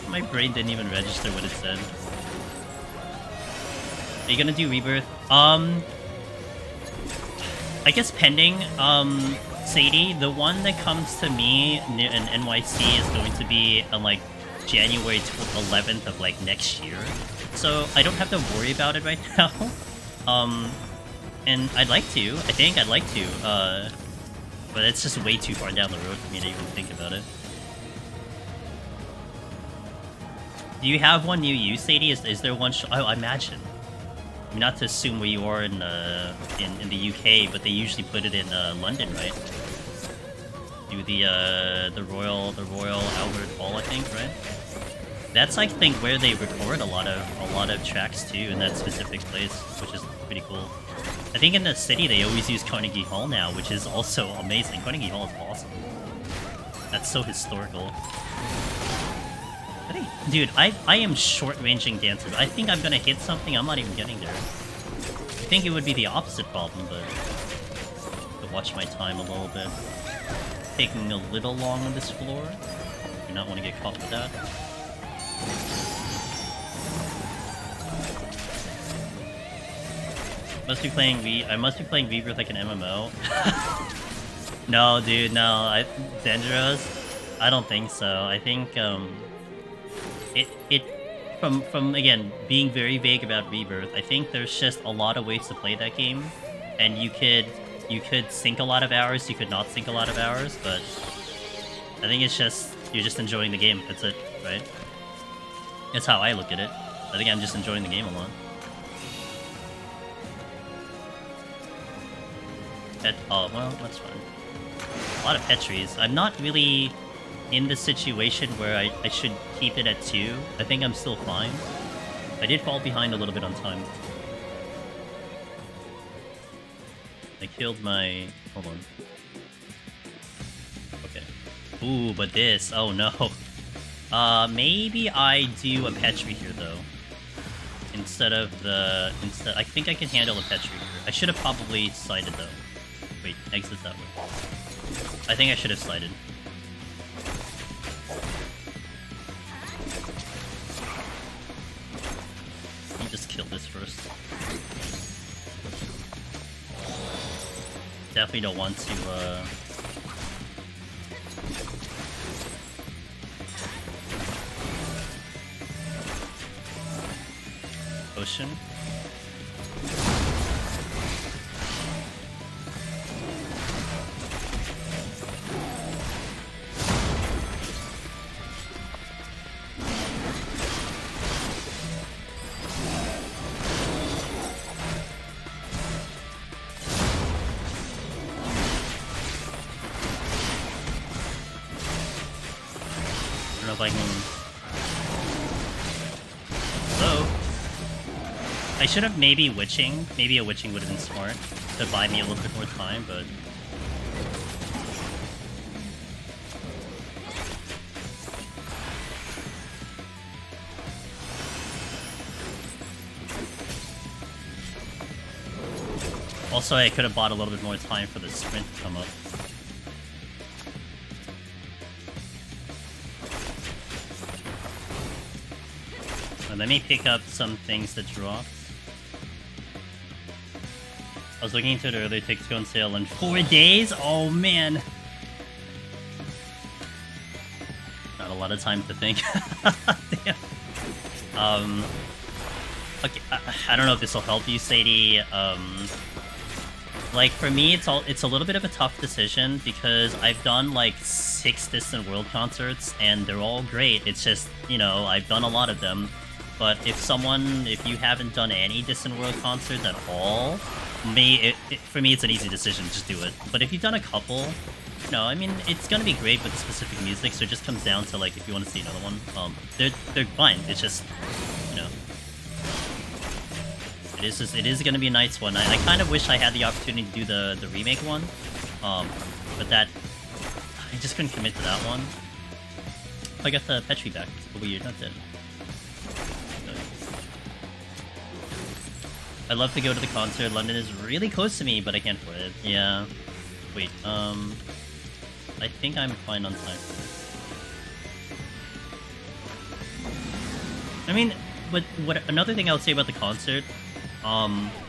My brain didn't even register what it said. Are you gonna do Rebirth? I guess pending. Sadie, the one that comes to me in NYC is going to be on like January 11th of like next year. So I don't have to worry about it right now. And I'd like to. I think I'd like to. But it's just way too far down the road for me to even think about it. Do you have one near you, Sadie? Is there one? Oh, I imagine. I mean, not to assume where you are in the UK, but they usually put it in London, right? Do the Royal Albert Hall, I think, right? That's I think where they record a lot of tracks too, in that specific place, which is pretty cool. I think in the city they always use Carnegie Hall now, which is also amazing. Carnegie Hall is awesome. That's so historical. Dude, I am short-ranging dances. I think I'm gonna hit something, I'm not even getting there. I think it would be the opposite problem, but to watch my time a little bit. Taking a little long on this floor. Do not want to get caught with that. I must be playing Rebirth like an MMO. No, dude, no. Dangerous? I don't think so. I think from again being very vague about Rebirth, I think there's just a lot of ways to play that game, and you could sink a lot of hours, you could not sink a lot of hours, but I think it's just you're just enjoying the game. That's it, right? That's how I look at it. I think I'm just enjoying the game a lot. Oh well, that's fine. A lot of pet trees. I'm not really in the situation where I should keep it at 2. I think I'm still fine. I did fall behind a little bit on time. I killed my... Hold on. Okay. Ooh, but this... Oh no. Maybe I do a pet tree here though. Instead of the... I think I can handle a pet tree here. I should have probably sighted though. Wait, exit that way. I think I should have sighted. Let me just kill this first. Definitely don't want to, Ocean. If I can... Hello? I should have maybe witching. Maybe a witching would have been smart to buy me a little bit more time, but... Also, I could have bought a little bit more time for the sprint to come up. Let me pick up some things that dropped. I was looking into it earlier, takes 2 on sale in 4 days? Oh man! Not a lot of time to think. Damn. Okay, I don't know if this will help you, Sadie. Like, for me, it's a little bit of a tough decision because I've done, like, 6 Distant World concerts, and they're all great. It's just, you know, I've done a lot of them. But if you haven't done any Distant World concerts at all, for me it's an easy decision, just do it. But if you've done a couple, no, I mean, it's gonna be great with specific music, so it just comes down to, like, if you want to see another one. They're fine, it's just, you know, it is gonna be a nice one. I kind of wish I had the opportunity to do the remake one, but that, I just couldn't commit to that one. I got the Petri back, it's weird, that's it. I'd love to go to the concert. London is really close to me, but I can't afford it. Yeah. Wait, I think I'm fine on time. I mean, but another thing I would say about the concert,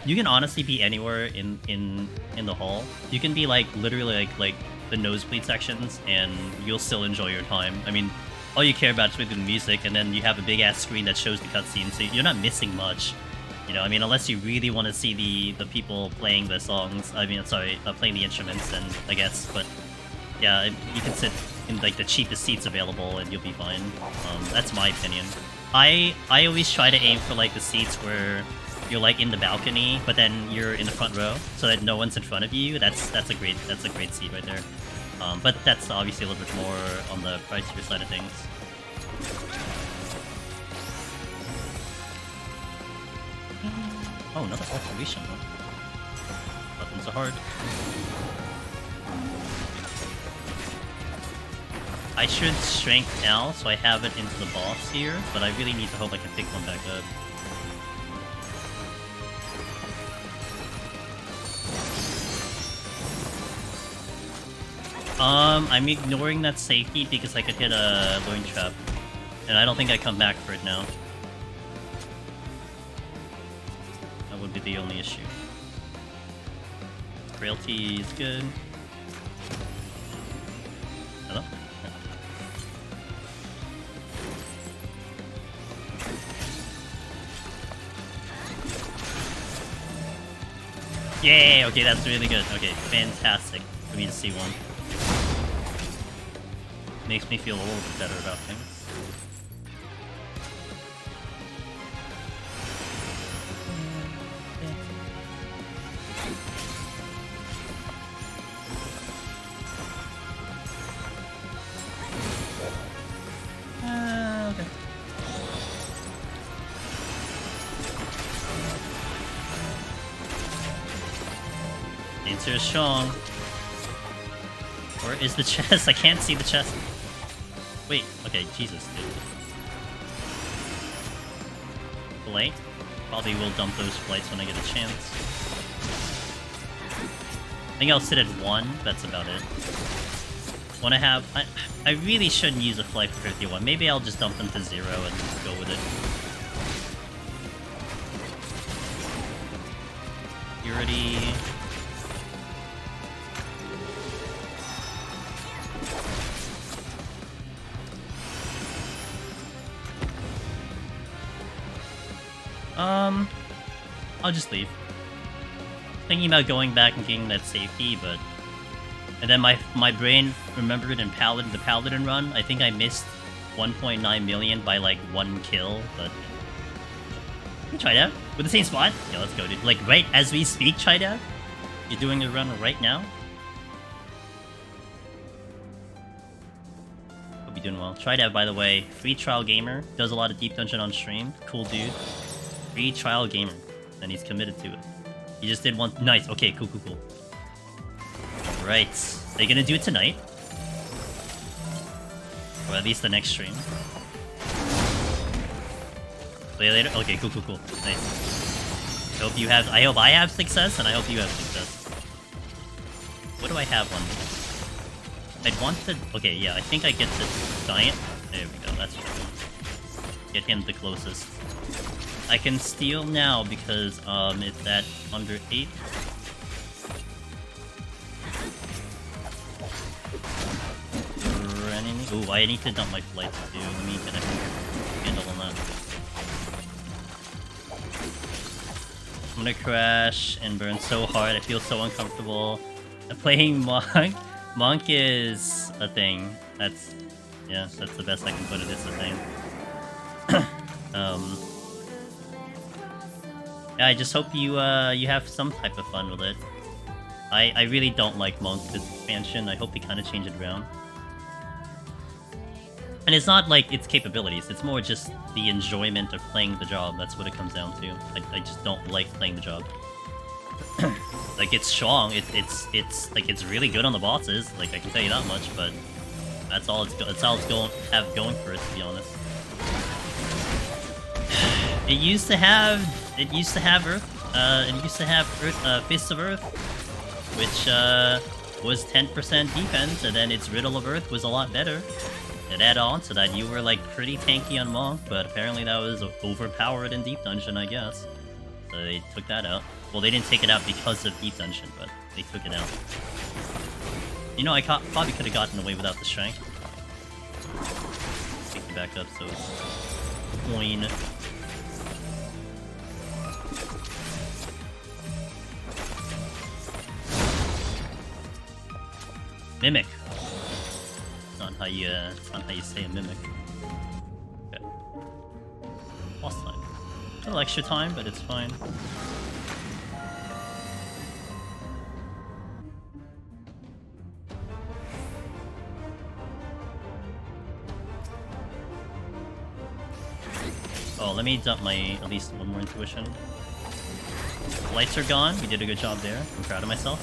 you can honestly be anywhere in the hall. You can be like literally like the nosebleed sections, and you'll still enjoy your time. I mean, all you care about is with the music, and then you have a big ass screen that shows the cutscene, so you're not missing much. You know, I mean, unless you really want to see the people playing the songs. I mean, sorry, playing the instruments, then I guess. But yeah, you can sit in like the cheapest seats available, and you'll be fine. That's my opinion. I always try to aim for like the seats where you're like in the balcony, but then you're in the front row, so that no one's in front of you. That's a great seat right there. But that's obviously a little bit more on the pricier side of things. Oh, another alteration, huh? Buttons are hard. I should strength now, so I have it into the boss here, but I really need to hope I can pick one back up. I'm ignoring that safety because I could hit a loin trap, and I don't think I come back for it now. Would be the only issue. Frailty is good. Hello? Yay! Okay, that's really good. Okay, fantastic for me to see one. Makes me feel a little bit better about things. Answer is strong. Or is the chest? I can't see the chest. Wait, okay, Jesus, dude. Blight? Probably will dump those flights when I get a chance. I think I'll sit at 1, that's about it. When I have... I really shouldn't use a flight for 51. Maybe I'll just dump them to 0 and go with it. Purity... I'll just leave. Thinking about going back and getting that safety, but... And then my brain remembered in the Paladin run, I think I missed 1.9 million by like 1 kill, but... Can we try that? With the same spot? Yeah, let's go, dude. Like, right as we speak, try that? You're doing the run right now? Hope you're doing well. Try that, by the way. Free trial gamer. Does a lot of Deep Dungeon on stream. Cool dude. Free trial gamer. And he's committed to it. He just did one... Nice. Okay, cool. Right. Are you gonna do it tonight? Or at least the next stream? Play later? Okay, cool. Nice. I hope I have success, and I hope you have success. What do I have on? I'd want to... Okay, yeah, I think I get the giant. There we go, that's what I want. Get him the closest. I can steal now because it's at under 8. Ooh, I need to dump my flights too. Let me get a handle on that. I'm gonna crash and burn so hard. I feel so uncomfortable. Playing Monk. Monk is a thing. That's the best I can put it. It's a thing. Yeah, I just hope you you have some type of fun with it. I really don't like Monk this expansion. I hope they kind of change it around. And it's not like its capabilities, it's more just the enjoyment of playing the job. That's what it comes down to. I just don't like playing the job. Like, it's strong, it's like, it's really good on the bosses, like, I can tell you that much, but that's all it's going for it, to be honest. It used to have Fists of Earth, which was 10% defense, and then its Riddle of Earth was a lot better. It added on to that, you were like pretty tanky on Monk, but apparently that was overpowered in Deep Dungeon, I guess. So they took that out. Well, they didn't take it out because of Deep Dungeon, but they took it out. You know, I probably could have gotten away without the strength. Pick it back up, so it's coin. Mimic. It's not how you say a mimic. Okay. Lost time. A little extra time, but it's fine. Oh, let me dump my at least one more intuition. Lights are gone. We did a good job there. I'm proud of myself.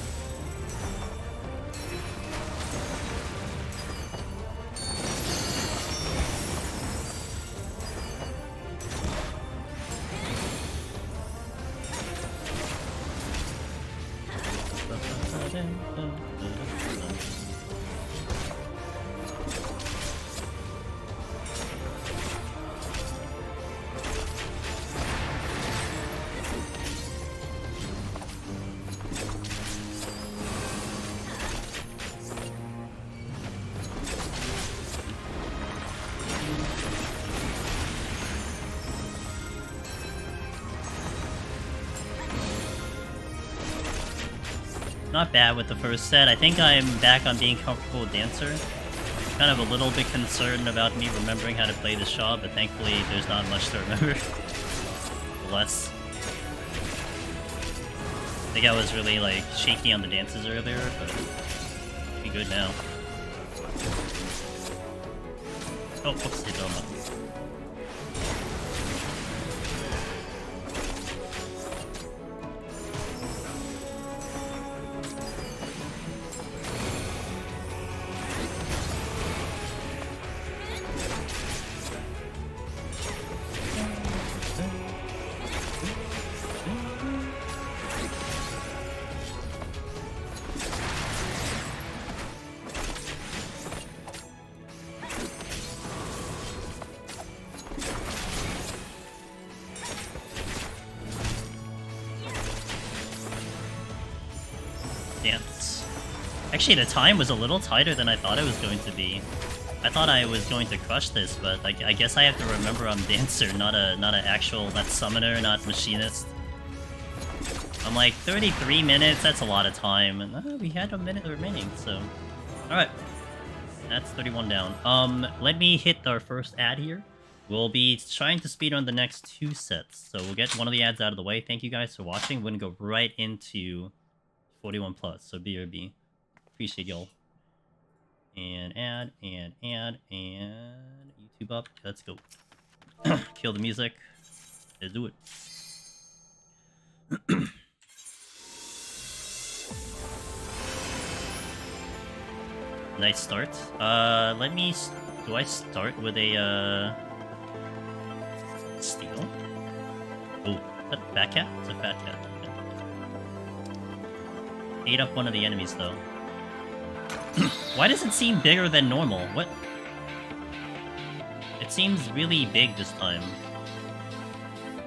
Not bad with the first set. I think I'm back on being comfortable with Dancer. Kind of a little bit concerned about me remembering how to play this shot, but thankfully there's not much to remember. Less. I think I was really like shaky on the dances earlier, but be good now. Oh, whoops, hit Doma. Actually, the time was a little tighter than I thought it was going to be. I thought I was going to crush this, but like, I guess I have to remember I'm Dancer, not an actual, not Summoner, not Machinist. I'm like, 33 minutes, that's a lot of time. And we had a minute remaining, so... Alright. That's 31 down. Let me hit our first ad here. We'll be trying to speedrun the next 2 sets, so we'll get one of the ads out of the way. Thank you guys for watching. We're gonna go right into 41+, so BRB. Appreciate y'all. And add, and YouTube up. Let's go. Kill the music. Let's do it. Nice start. Let me... Do I start with a, Steal? Oh, is that a fat cat? It's a fat cat. Okay. Ate up one of the enemies, though. Why does it seem bigger than normal? What? It seems really big this time.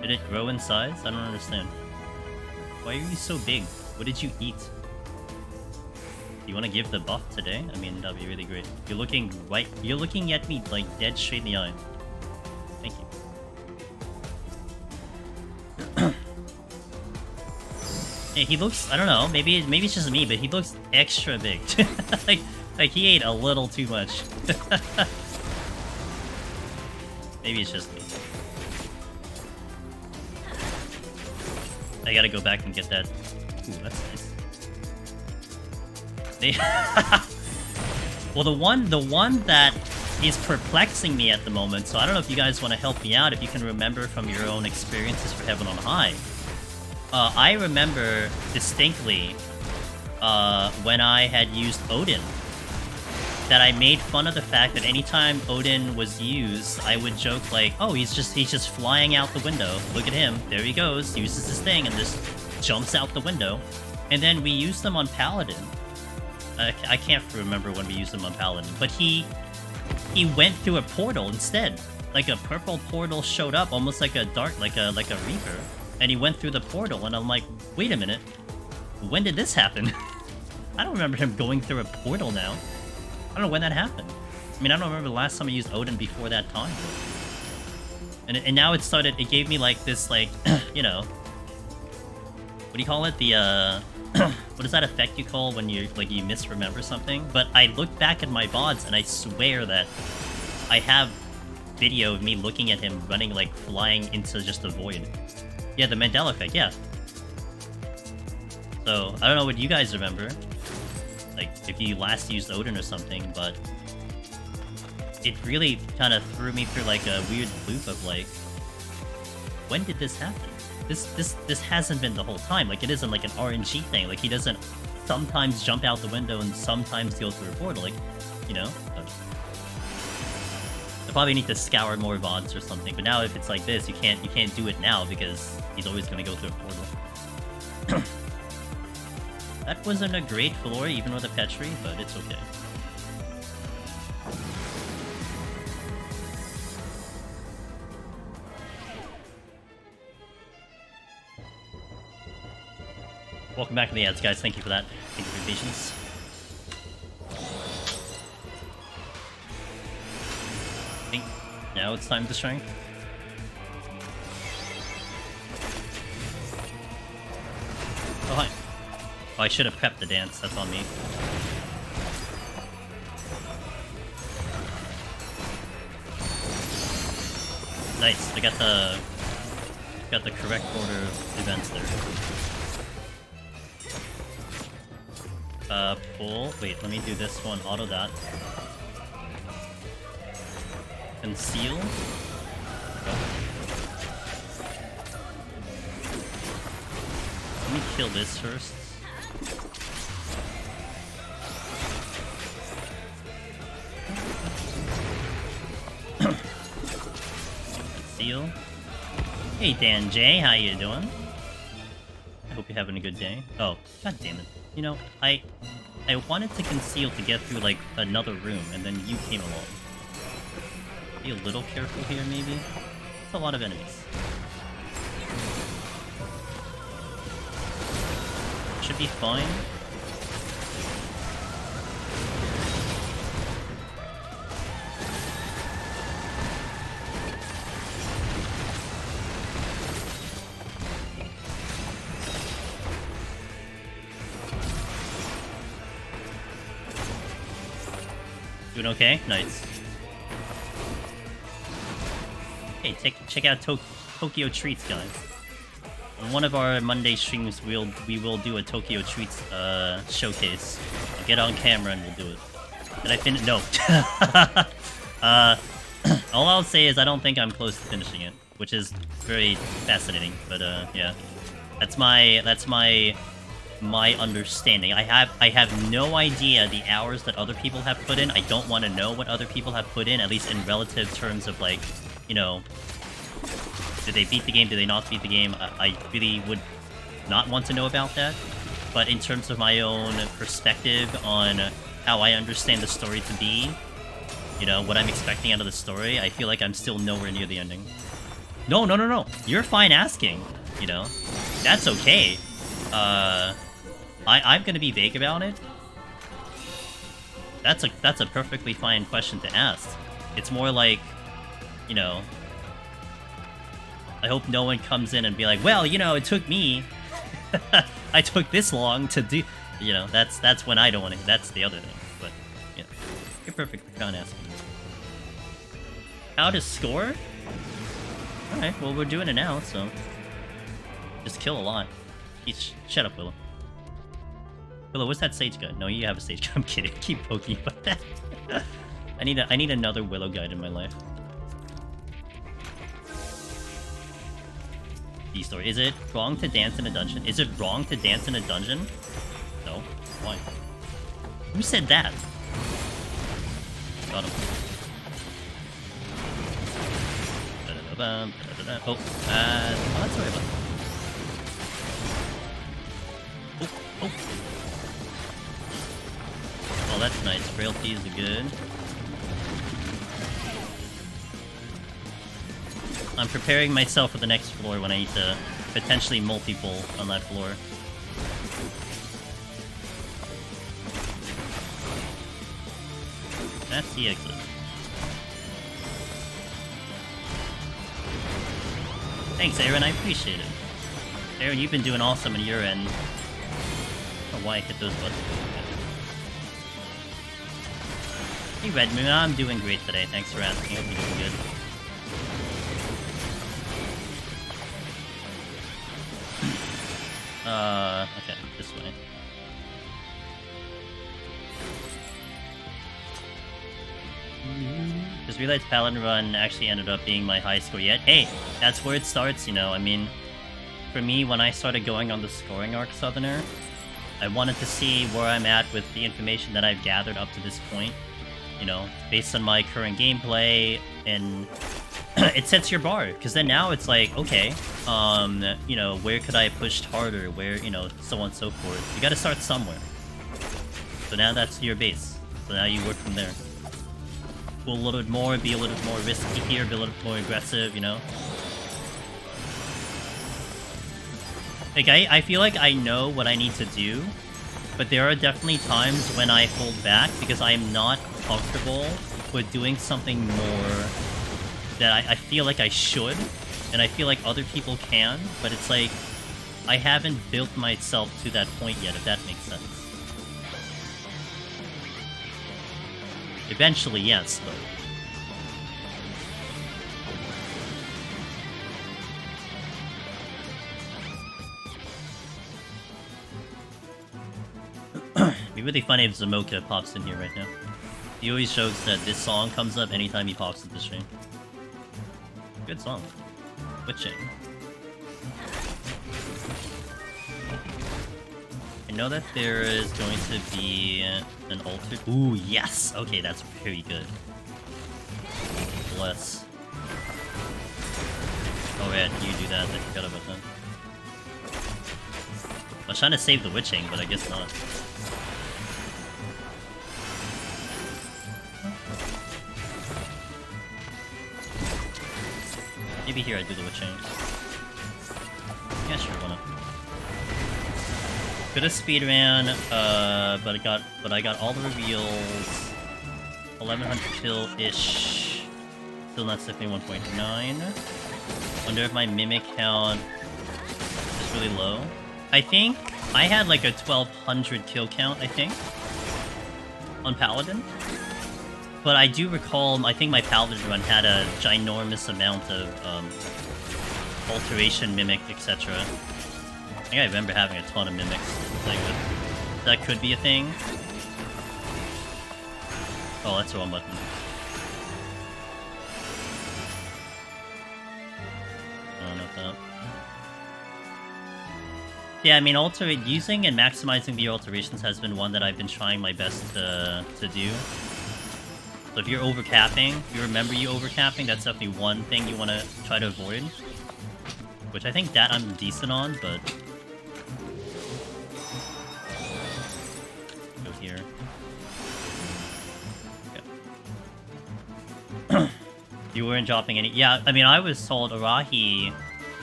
Did it grow in size? I don't understand. Why are you so big? What did you eat? Do you want to give the buff today? I mean, that'd be really great. You're looking right... You're looking at me, like, dead straight in the eye. Thank you. Hey, he looks... I don't know. Maybe it's just me, but he looks extra big. like he ate a little too much. Maybe it's just me. I gotta go back and get that. Ooh, that's nice. They well, the one that is perplexing me at the moment, so I don't know if you guys want to help me out, if you can remember from your own experiences for Heaven on High. I remember distinctly when I had used Odin, that I made fun of the fact that anytime Odin was used, I would joke like, oh, he's just flying out the window. Look at him. There he goes. Uses his thing and just jumps out the window. And then we used them on Paladin. I can't remember when we used them on Paladin, but he went through a portal instead. Like a purple portal showed up, almost like a dark, like a Reaper. And he went through the portal, and I'm like, wait a minute. When did this happen? I don't remember him going through a portal now. I don't know when that happened. I mean, I don't remember the last time I used Odin before that time. And now it started, it gave me like this, like, you know, what do you call it? The, what does that effect you call when you, like, you misremember something? But I look back at my VODs and I swear that I have video of me looking at him running, like, flying into just a void. Yeah, the Mandela effect, yeah. So, I don't know what you guys remember. Like, if you last used Odin or something, but it really kind of threw me through, like, a weird loop of, like, when did this happen? This hasn't been the whole time. Like, it isn't, like, an RNG thing. Like, he doesn't sometimes jump out the window and sometimes go through a portal. Like, you know? I probably need to scour more VODs or something. But now, if it's like this, you can't do it now because he's always going to go through a portal. That wasn't a great floor, even with a Petri, but it's okay. Welcome back to the ads, guys. Thank you for that. Thank you for your patience. I think now it's time to strength. Oh, hi. Oh, I should have prepped the dance. That's on me. Nice. I got the correct order of events there. Pull. Wait, let me do this one. Auto that. Conceal. Go. Let me kill this first. Conceal. Hey Dan J, how you doing? I hope you're having a good day. Oh, god damn it. You know, I wanted to conceal to get through, like, another room, and then you came along. Be a little careful here, maybe? It's a lot of enemies. Should be fine. Doing okay? Nice. Hey, check out Tokyo Treats, guys. On one of our Monday streams, we will do a Tokyo Treats showcase. I'll get on camera and we'll do it. Did I finish? No. All I'll say is I don't think I'm close to finishing it, which is very fascinating. But yeah, that's my understanding. I have no idea the hours that other people have put in. I don't want to know what other people have put in, at least in relative terms of, like, you know, did they beat the game, did they not beat the game? I really would not want to know about that. But in terms of my own perspective on how I understand the story to be, you know, what I'm expecting out of the story, I feel like I'm still nowhere near the ending. No. You're fine asking, you know. That's okay. I'm gonna be vague about it. That's a perfectly fine question to ask. It's more like, you know, I hope no one comes in and be like, well, you know, it took me I took this long to do, you know, that's when I don't want to, that's the other thing. But yeah, you're perfectly fine asking. How to score? Alright, well, we're doing it now, so Just kill a lot. Shut up, Willow. Willow, what's that sage gun? No, you have a sage gun. I'm kidding. Keep poking about that. I need another Willow guide in my life. D-story. Is it wrong to dance in a dungeon? Is it wrong to dance in a dungeon? No. Why? Who said that? Got him. Oh, that's sorry about that. Oh. Oh, that's nice. Frailties are good. I'm preparing myself for the next floor when I need to potentially multi-pull on that floor. That's the exit. Thanks, Aaron. I appreciate it. Aaron, you've been doing awesome on your end. I don't know why I hit those buttons. Hey, Redmoon, I'm doing great today. Thanks for asking. Hope you're doing good. Okay, this way. Just realized Paladin Run actually ended up being my highest score yet. Hey, that's where it starts, you know. I mean, for me, when I started going on the scoring arc Southerner, I wanted to see where I'm at with the information that I've gathered up to this point. You know, based on my current gameplay, and it sets your bar. Because then now it's like, okay, you know, where could I have pushed harder? Where, you know, so on and so forth. You gotta start somewhere. So now that's your base. So now you work from there. Pull a little bit more, be a little bit more risky here, be a little bit more aggressive, you know? Like, I feel like I know what I need to do, but there are definitely times when I hold back because I am not comfortable with doing something more that I feel like I should, and I feel like other people can, but it's like, I haven't built myself to that point yet, if that makes sense. Eventually, yes, but... It'd be really funny if Zamoka pops in here right now. He always jokes that this song comes up anytime he pops into the stream. Good song. Witching. I know that there is going to be an altar. Ooh, yes! Okay, that's very good. Bless. Oh yeah, you do that. I forgot about that. I was trying to save the witching, but I guess not. Maybe here I do the witching. Yeah, sure, why not? Could have speedran, but I got all the reveals. 1100 kill-ish. Still not slipping 1.9. Wonder if my mimic count is really low. I think I had like a 1200 kill count, I think, on Paladin. But I do recall, I think my Paladin run had a ginormous amount of alteration, mimic, etc. I think I remember having a ton of mimics. Like, that could be a thing. Oh, that's the wrong button. I don't know if that... Yeah, I mean, using and maximizing the alterations has been one that I've been trying my best to do. So if you're overcapping, if you remember you overcapping, that's definitely one thing you want to try to avoid. Which I think that I'm decent on, but... Go here. Okay. You weren't dropping any... Yeah, I mean, I was told Arahi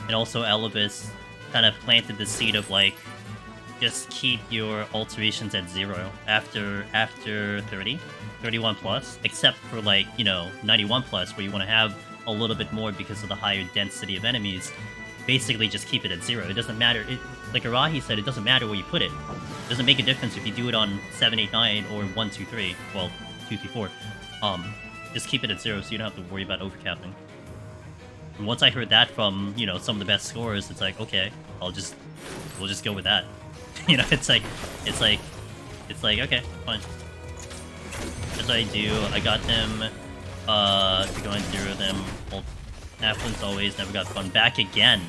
and also Elibis kind of planted the seed of, like, just keep your alterations at 0 after 30. 31 plus, except for, like, you know, 91 plus, where you want to have a little bit more because of the higher density of enemies. Basically, just keep it at 0. It doesn't matter. Like Arahi said, it doesn't matter where you put it. It doesn't make a difference if you do it on 7, 8, 9, or 1, 2, 3. Well, 2, 3, 4. Just keep it at 0 so you don't have to worry about overcapping. And once I heard that from, you know, some of the best scorers, it's like, okay, we'll just go with that. You know, it's like, okay, fine. That's what I do. I got him, to go and zero them. Well, Affluence always, never got fun. Back again.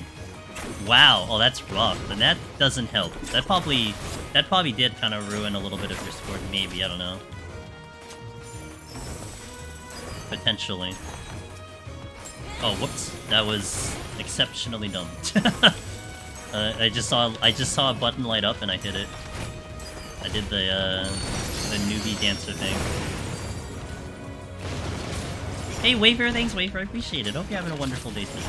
Wow, oh, that's rough. And that doesn't help. That probably did kind of ruin a little bit of your score, maybe, I don't know. Potentially. Oh, whoops. That was exceptionally dumb. I just saw a button light up and I hit it. I did the newbie dancer thing. Hey, Waver, thanks, Waver. I appreciate it. Hope you're having a wonderful day today.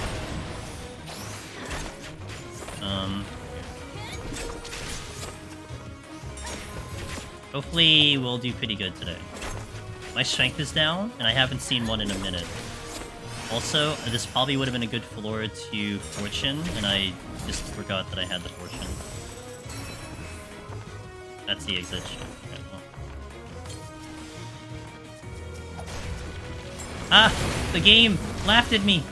Hopefully we'll do pretty good today. My strength is down, and I haven't seen one in a minute. Also, this probably would have been a good floor to Fortune, and I just forgot that I had the Fortune. That's the exit. Okay, well. Ah! The game laughed at me!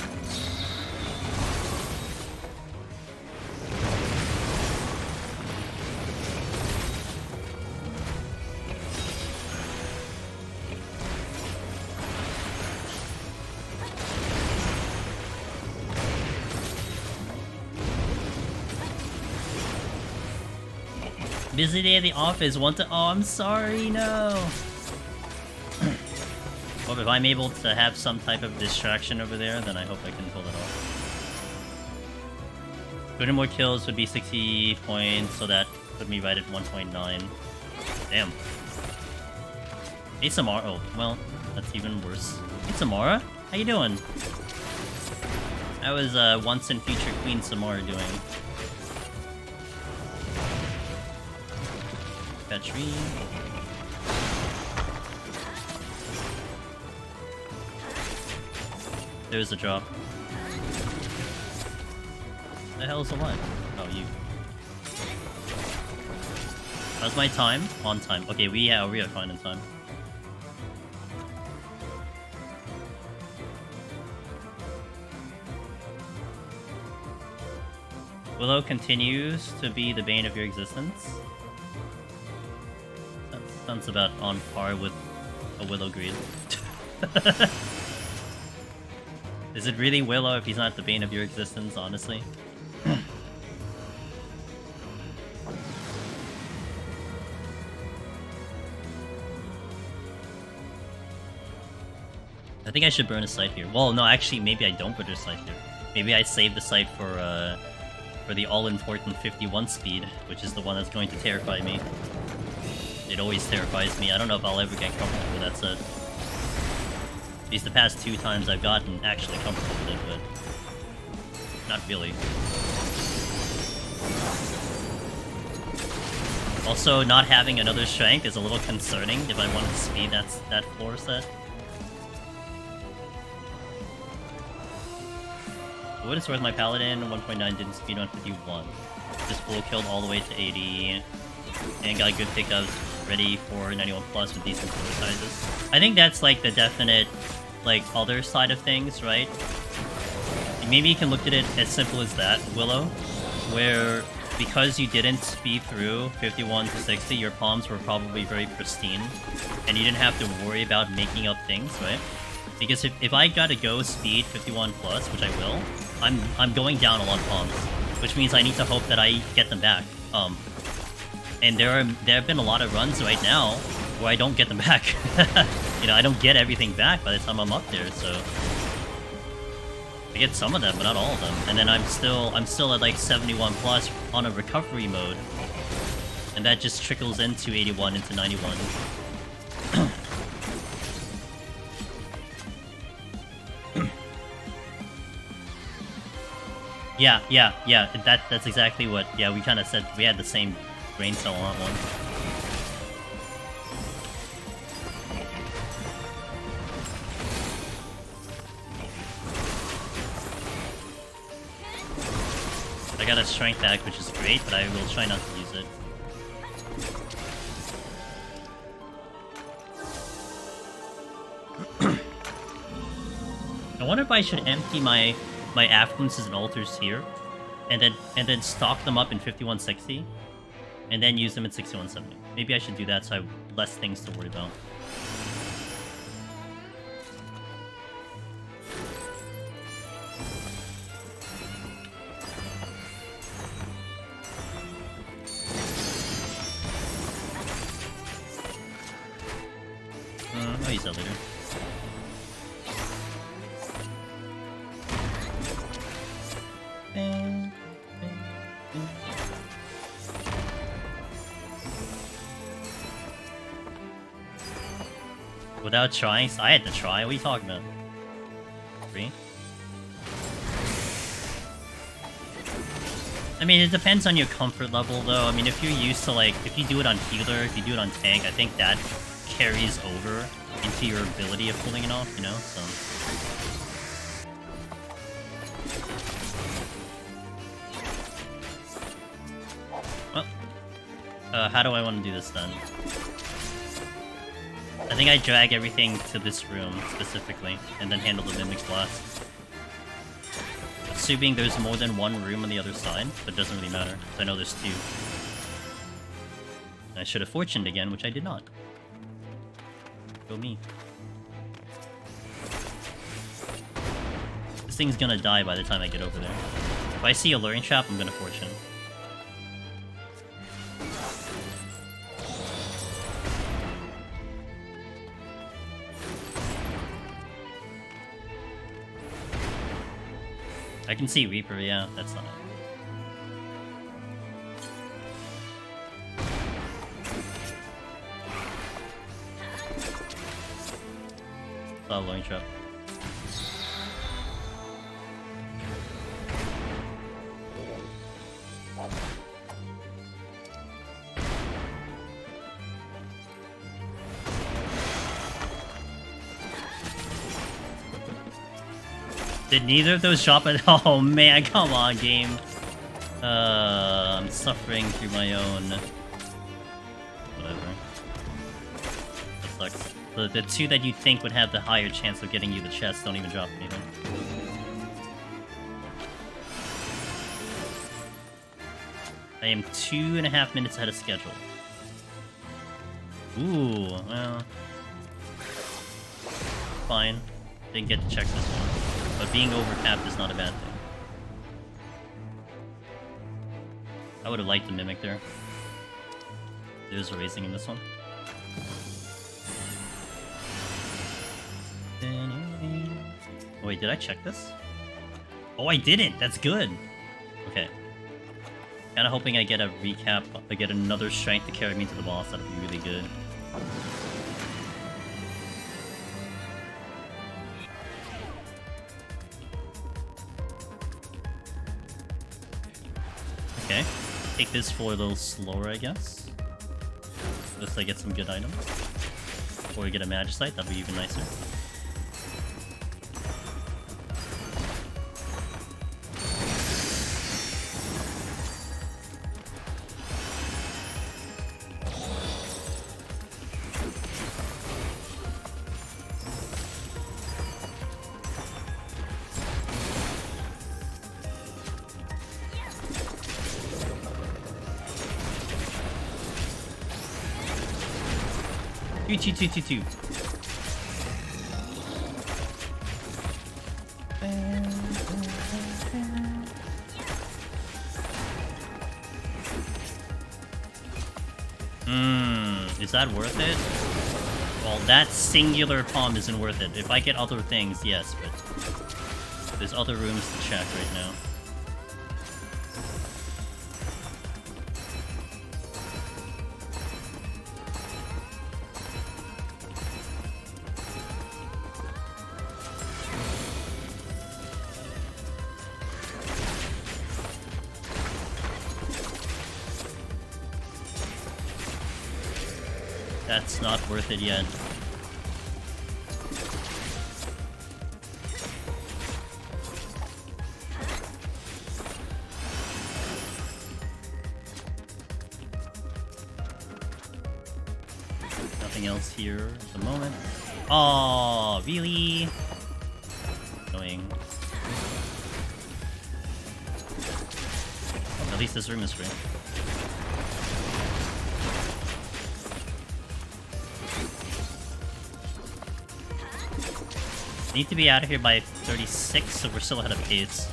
Busy day at the office, want to- oh, I'm sorry, no! Well, if I'm able to have some type of distraction over there, then I hope I can pull it off. 200 more kills would be 60 points, so that put me right at 1.9. Damn. Hey, Samara. Oh, well, that's even worse. Hey, Samara? How you doing? How is, once and future Queen Samara doing? Tree. There's a drop. The hell's the one? Oh, you. How's my time? On time. Okay, we are fine in time. Willow continues to be the bane of your existence. Sounds about on par with a Willow greed. Is it really Willow if he's not the bane of your existence, honestly? I think I should burn a site here. Well, no, actually, maybe I don't burn a site here. Maybe I save the site for the all-important 51 speed, which is the one that's going to terrify me. It always terrifies me. I don't know if I'll ever get comfortable with that set. At least the past 2 times I've gotten actually comfortable with it, but not really. Also, not having another strength is a little concerning if I wanted to speed that floor set. For what it's worth, my Paladin 1.9 didn't speed on 51. Just full killed all the way to 80, and got good pickups. Ready for 91 plus with decent floor sizes. I think that's like the definite, like, other side of things, right? Maybe you can look at it as simple as that, Willow, where because you didn't speed through 51 to 60, your palms were probably very pristine, and you didn't have to worry about making up things, right? Because if I gotta go speed 51 plus, which I will, I'm going down a lot of palms, which means I need to hope that I get them back. And there have been a lot of runs right now where I don't get them back. You know, I don't get everything back by the time I'm up there, so I get some of them, but not all of them. And then I'm still at like 71 plus on a recovery mode, and that just trickles into 81 into 91. Yeah. That's exactly what. Yeah, we kind of said we had the same brain cell on that one. I got a strength back, which is great, but I will try not to use it. I wonder if I should empty my my affluences and altars here, and then stock them up in 5160, and then use them in 6170. Maybe I should do that so I have less things to worry about. I'll use that later. Without trying? I had to try. What are you talking about? 3? I mean, it depends on your comfort level, though. I mean, if you're used to, like, if you do it on healer, if you do it on tank, I think that carries over into your ability of pulling it off, you know? So... well, how do I want to do this, then? I think I drag everything to this room, specifically, and then handle the Mimic's Blast. Assuming there's more than one room on the other side, but it doesn't really matter, because I know there's 2. I should have fortuned again, which I did not. Go me. This thing's gonna die by the time I get over there. If I see a luring trap, I'm gonna fortune. I can see Reaper, yeah, that's not it. Oh, luring trap. Did neither of those drop it? Oh man, come on, game. I'm suffering through my own... whatever. That sucks. The 2 that you think would have the higher chance of getting you the chest don't even drop anything. I am 2.5 minutes ahead of schedule. Ooh, well... fine. Didn't get to check this one. But being overcapped is not a bad thing. I would have liked the Mimic there. There's a racing in this one. Oh wait, did I check this? Oh, I didn't! That's good! Okay. Kinda hoping I get a recap, I get another strength to carry me to the boss. That'd be really good. Okay, take this for a little slower, I guess. Unless I get some good items. Or we get a Magicite, that'd be even nicer. Two. Is that worth it? Well, that singular palm isn't worth it. If I get other things, yes, but there's other rooms to check right now. That's not worth it yet. Nothing else here at the moment. Oh, really? Annoying. At least this room is free. Need to be out of here by 36, so we're still ahead of pace.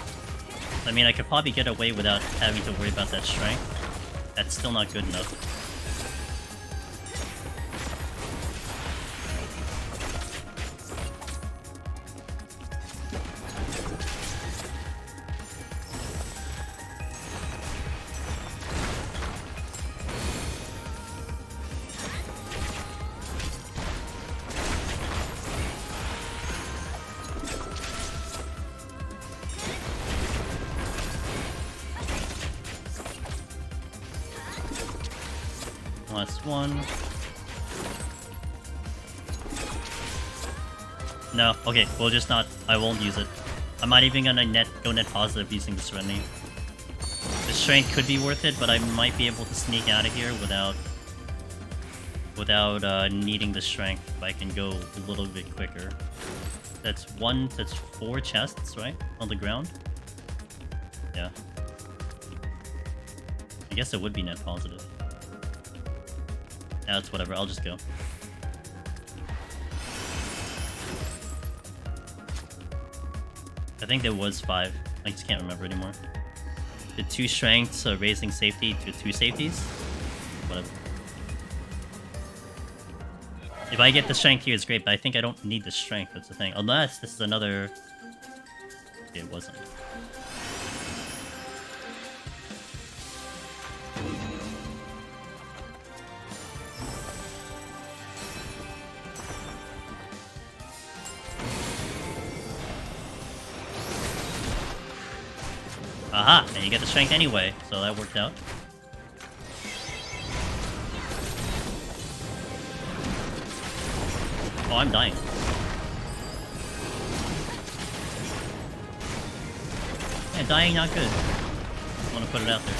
I mean, I could probably get away without having to worry about that strength. That's still not good enough. Last one. No, okay, we'll just not. I won't use it. I'm not even gonna go net positive using the Serenity. The strength could be worth it, but I might be able to sneak out of here without needing the strength. If I can go a little bit quicker. That's 4 chests, right? On the ground? Yeah. I guess it would be net positive. Yeah, it's whatever, I'll just go. I think there was 5. I just can't remember anymore. The 2 strengths, raising safety to 2 safeties? Whatever. If I get the strength here, it's great, but I think I don't need the strength, that's the thing. Unless this is another... Okay, it wasn't. Aha! And you get the strength anyway, so that worked out. Oh, I'm dying. Yeah, dying not good. Just want to put it out there.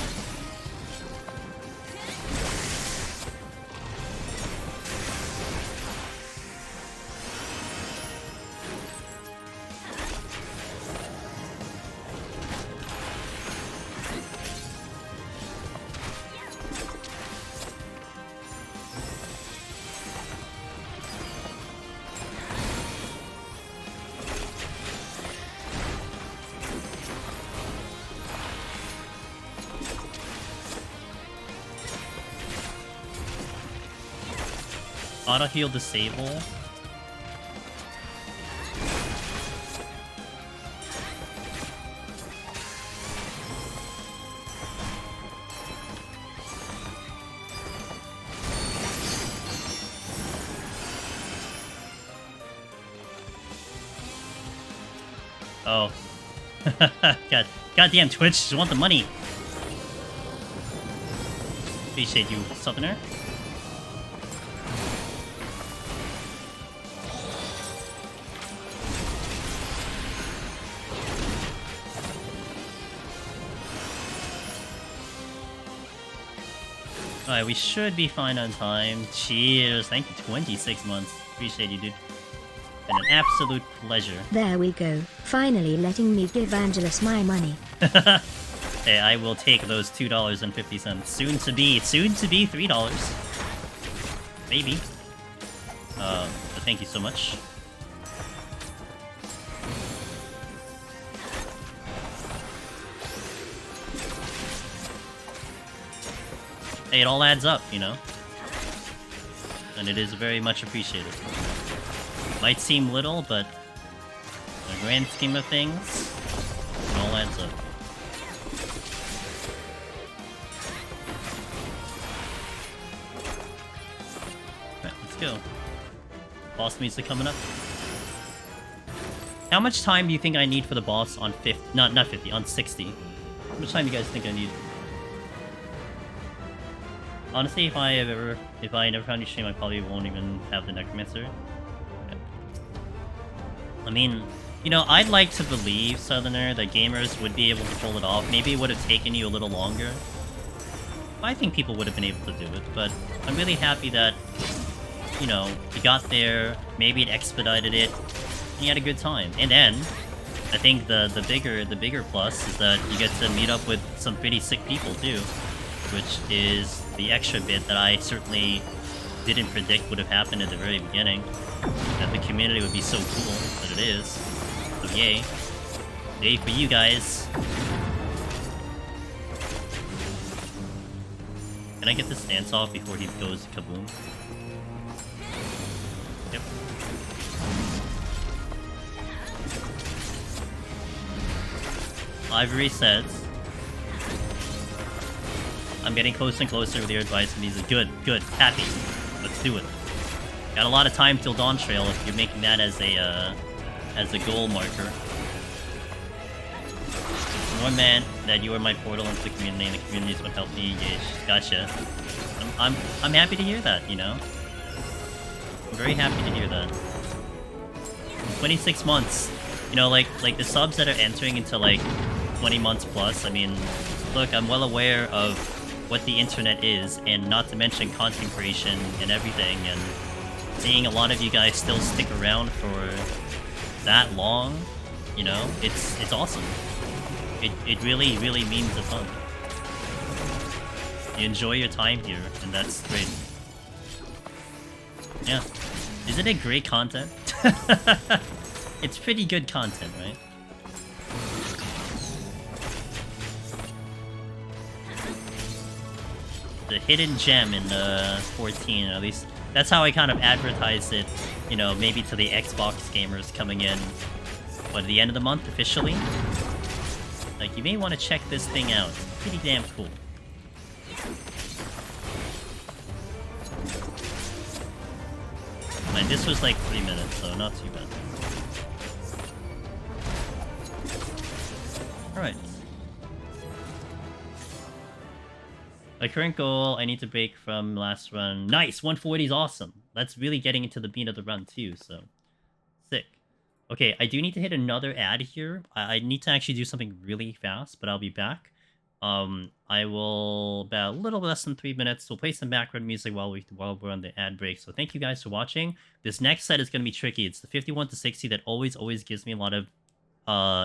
Auto heal disable. Oh. Goddamn Twitch, just want the money. Appreciate you, Southerner. Alright, we should be fine on time. Cheers. Thank you, 26 months. Appreciate you, dude. Been an absolute pleasure. There we go. Finally letting me give Angelus my money. Hey, I will take those $2.50. Soon to be $3. Maybe. But thank you so much. Hey, it all adds up, you know? And it is very much appreciated. Might seem little, but in the grand scheme of things, it all adds up. Alright, let's go. Boss music coming up. How much time do you think I need for the boss on 50? Not 50, on 60. How much time do you guys think I need? Honestly, if I never found you stream, I probably won't even have the Necromancer. Okay. I mean, you know, I'd like to believe, Southerner, that gamers would be able to pull it off. Maybe it would have taken you a little longer. I think people would have been able to do it, but I'm really happy that, you know, you got there, maybe it expedited it, and you had a good time. And then, I think the bigger plus is that you get to meet up with some pretty sick people too, which is the extra bit that I certainly didn't predict would have happened at the very beginning. That the community would be so cool, but it is. So yay. Yay for you guys. Can I get this stance off before he goes kaboom? Yep. Ivory says, I'm getting closer and closer with your advice, and he's good, happy. Let's do it. Got a lot of time till Dawn Trail if you're making that as a goal marker. More man that you are my portal into the community, and the community is what helped me engage. Gotcha. I'm happy to hear that, you know? I'm very happy to hear that. 26 months. You know, like the subs that are entering into like 20 months plus, I mean, look, I'm well aware of what the internet is, and not to mention content creation and everything, and seeing a lot of you guys still stick around for that long, you know, it's awesome. It really means a ton. You enjoy your time here, and that's great. Yeah. Isn't it great content? It's pretty good content, right? The hidden gem in 14, at least that's how I kind of advertised it, you know, maybe to the Xbox gamers coming in, what, at the end of the month officially? Like, you may want to check this thing out. It's pretty damn cool. And this was like 3 minutes, so not too bad. Alright. My current goal, I need to break from last run. Nice! 140 is awesome! That's really getting into the beat of the run too, so... Sick. Okay, I do need to hit another ad here. I need to actually do something really fast, but I'll be back. I will... about a little less than 3 minutes. We'll play some background music while we're on the ad break. So thank you guys for watching. This next set is going to be tricky. It's the 51 to 60 that always gives me a lot of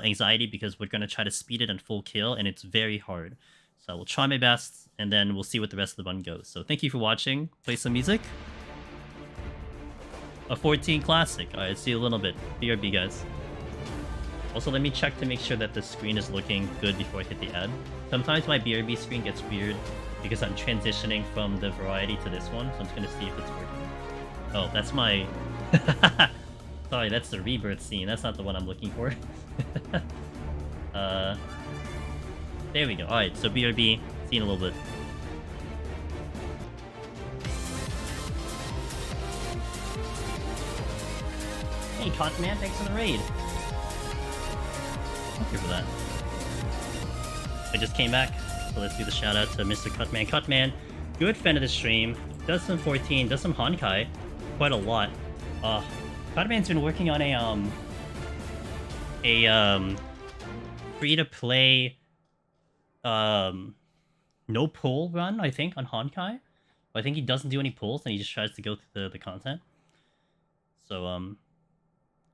anxiety, because we're going to try to speed it and full kill, and it's very hard. So I will try my best, and then we'll see what the rest of the run goes. So thank you for watching. Play some music. A 14 classic. Alright, see you a little bit. BRB, guys. Also, let me check to make sure that the screen is looking good before I hit the ad. Sometimes my BRB screen gets weird because I'm transitioning from the variety to this one, so I'm just gonna see if it's working. Oh, that's my... Sorry, that's the rebirth scene. That's not the one I'm looking for. There we go. Alright, so BRB, see you in a little bit. Hey, Cotman, thanks for the raid. Thank you for that. I just came back, so let's do the shout out to Mr. Cutman. Cutman, good fan of the stream, does some 14, does some Honkai, quite a lot. Cutman's been working on a free-to-play no pull run, I think, on Honkai. I think he doesn't do any pulls, and he just tries to go through the content. So,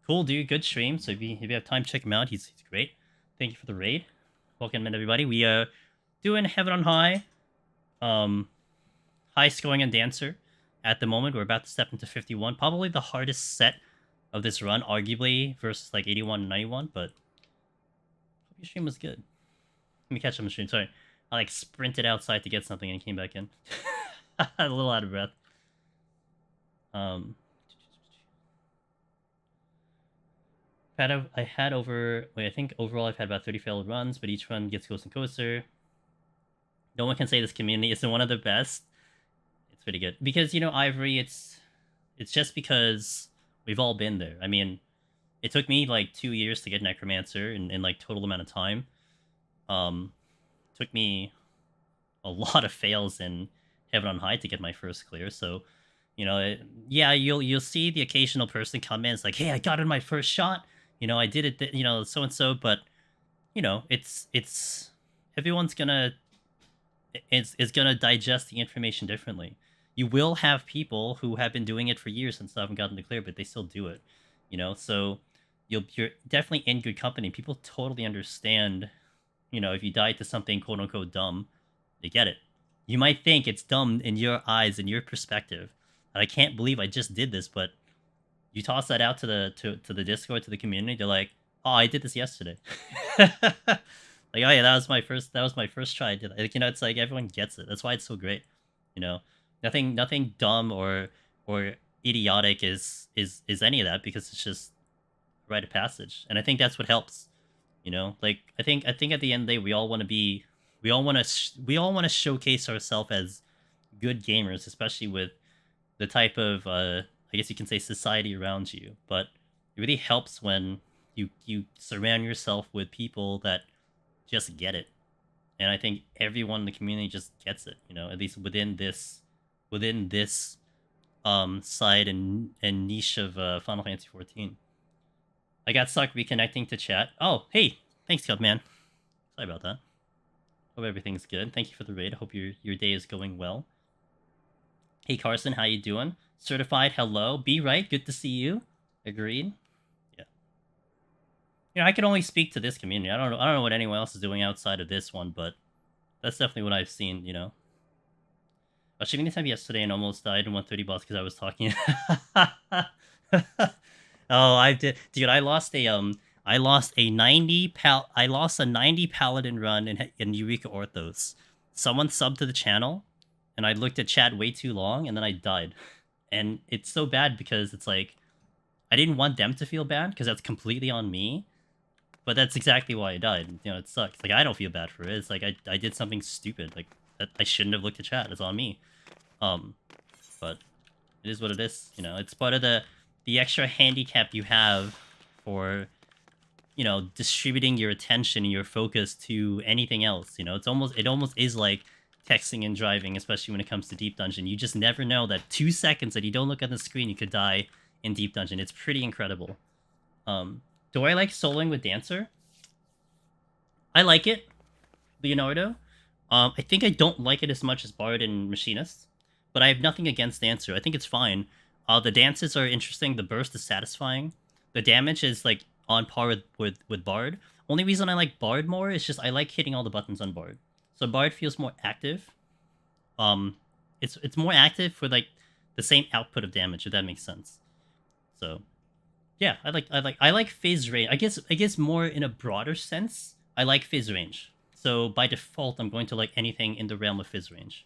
cool dude, good stream. So if you have time, check him out. He's great. Thank you for the raid. Welcome in, everybody. We are doing Heaven on High. High scoring on Dancer. At the moment, we're about to step into 51. Probably the hardest set of this run, arguably, versus like 81 and 91, but hope your stream was good. Let me catch up on the stream, sorry. I like sprinted outside to get something and came back in. A little out of breath. I think overall I've had about 30 failed runs, but each run gets closer and closer. No one can say this community isn't one of the best. It's pretty good. Because, you know, Ivory, it's just because we've all been there. I mean, it took me like 2 years to get Necromancer in like total amount of time. Took me a lot of fails in Heaven on High to get my first clear, so... You know, yeah, you'll see the occasional person come in. It's like, hey, I got in my first shot. You know, I did it. You know, so and so. But you know, it's everyone's gonna is gonna digest the information differently. You will have people who have been doing it for years and still haven't gotten the clear, but they still do it. You know, so you're definitely in good company. People totally understand, you know, if you die to something quote unquote dumb, they get it. You might think it's dumb in your eyes, in your perspective. And I can't believe I just did this, but you toss that out to the Discord, to the community, they're like, "Oh, I did this yesterday." Like, oh yeah, that was my first try. I did it. Like, you know, it's like everyone gets it. That's why it's so great. You know, nothing dumb or idiotic is any of that, because it's just a rite of passage. And I think that's what helps. You know, like I think at the end of the day, we all want to showcase ourselves as good gamers, especially with the type of I guess you can say society around you. But it really helps when you surround yourself with people that just get it. And I think everyone in the community just gets it, you know, at least within this side and niche of Final Fantasy 14. I got stuck reconnecting to chat. Oh, hey, thanks, Cubman. Sorry about that. Hope everything's good. Thank you for the raid. I hope your day is going well. Hey Carson, how you doing? Certified, hello. Be right, good to see you. Agreed. Yeah. You know, I can only speak to this community. I don't know what anyone else is doing outside of this one, but that's definitely what I've seen, you know. I was streaming this time yesterday and almost died in 130 boss because I was talking. Oh, I did, dude. I lost a 90 paladin run in Eureka Orthos. Someone subbed to the channel, and I looked at chat way too long, and then I died. And it's so bad because it's like, I didn't want them to feel bad because that's completely on me. But that's exactly why I died. You know, it sucks. Like, I don't feel bad for it. It's like I did something stupid. Like, I shouldn't have looked at chat. It's on me. But it is what it is. You know, it's part of the extra handicap you have for, you know, distributing your attention and your focus to anything else. You know, it almost is like texting and driving, especially when it comes to Deep Dungeon. You just never know that 2 seconds that you don't look at the screen, you could die in Deep Dungeon. It's pretty incredible. Do I like soloing with Dancer? I like it, Leonardo. I think I don't like it as much as Bard and Machinist, but I have nothing against Dancer. I think it's fine. The dances are interesting. The burst is satisfying. The damage is like on par with Bard. Only reason I like Bard more is just I like hitting all the buttons on Bard. So Bard feels more active. It's more active for like the same output of damage, if that makes sense. So yeah, I like phase range. I guess more in a broader sense, I like phase range. So by default, I'm going to like anything in the realm of phase range.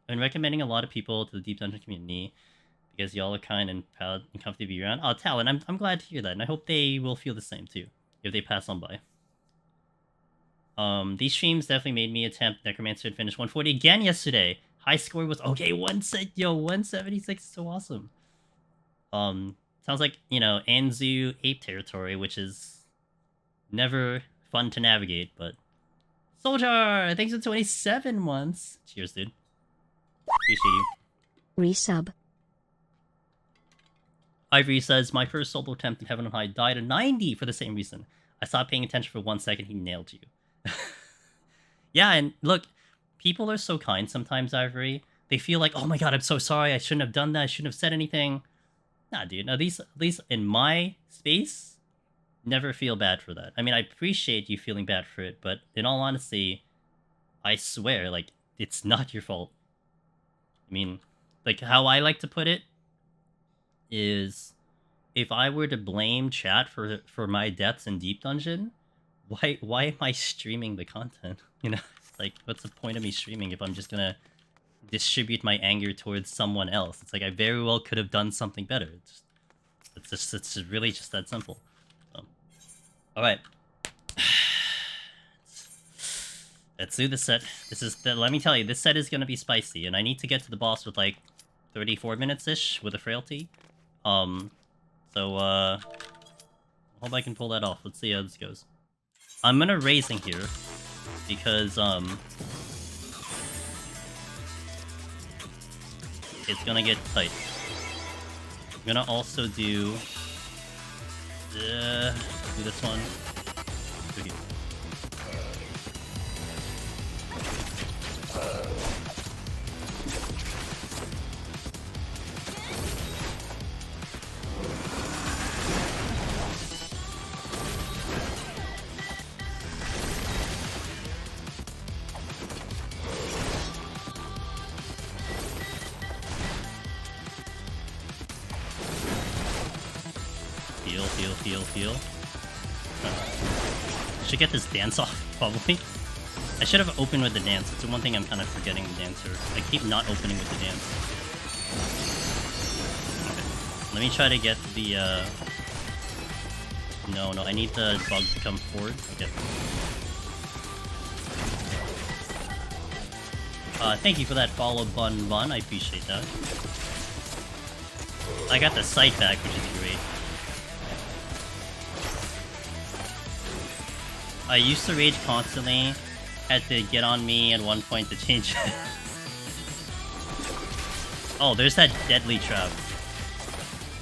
I've been recommending a lot of people to the Deep Dungeon community because y'all are kind and proud and comfy to be around. Oh, Talon, I'm glad to hear that, and I hope they will feel the same too if they pass on by. These streams definitely made me attempt Necromancer and finish 140 again yesterday. High score was okay. 176, so awesome. Sounds like, you know, Anzu ape territory, which is never fun to navigate, but Soldier, thanks for 27 months. Cheers, dude. Appreciate you. Resub. Ivory says, my first solo attempt in Heaven on High died at 90 for the same reason. I stopped paying attention for 1 second, he nailed you. Yeah, and look, people are so kind sometimes, Ivory. They feel like, oh my god, I'm so sorry, I shouldn't have done that, I shouldn't have said anything. Nah, dude, at least in my space, never feel bad for that. I mean, I appreciate you feeling bad for it, but in all honesty, I swear, like, it's not your fault. I mean, like, how I like to put it is, if I were to blame chat for my deaths in Deep Dungeon, why am I streaming the content? You know, it's like, what's the point of me streaming if I'm just gonna distribute my anger towards someone else? It's like, I very well could have done something better. It's just really just that simple. So, all right. Let's do the set. Let me tell you, this set is gonna be spicy, and I need to get to the boss with like 34 minutes-ish with a frailty. So I hope I can pull that off. Let's see how this goes. I'm gonna raising here because it's gonna get tight. I'm gonna also do this one. Do here. Heal. Should get this dance off, probably. I should have opened with the dance. It's the one thing I'm kind of forgetting the dancer. I keep not opening with the dance. Okay. Let me try to get the, No, I need the bug to come forward. Okay. Thank you for that follow, Bun. I appreciate that. I got the sight back, which is great. I used to rage constantly. Had to get on me at one point to change it. Oh, there's that deadly trap.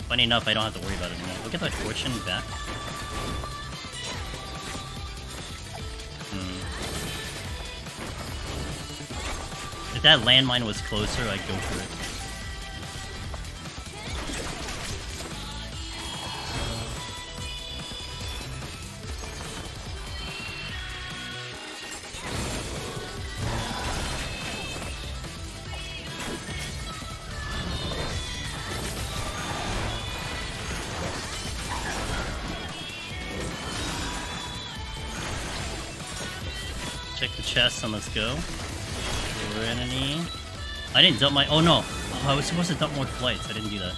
Funny enough, I don't have to worry about it anymore. Look at the fortune back. If that landmine was closer, I'd go for it. Check the chest and let's go. Serenity. I didn't dump my. Oh no! Oh, I was supposed to dump more flights. I didn't do that.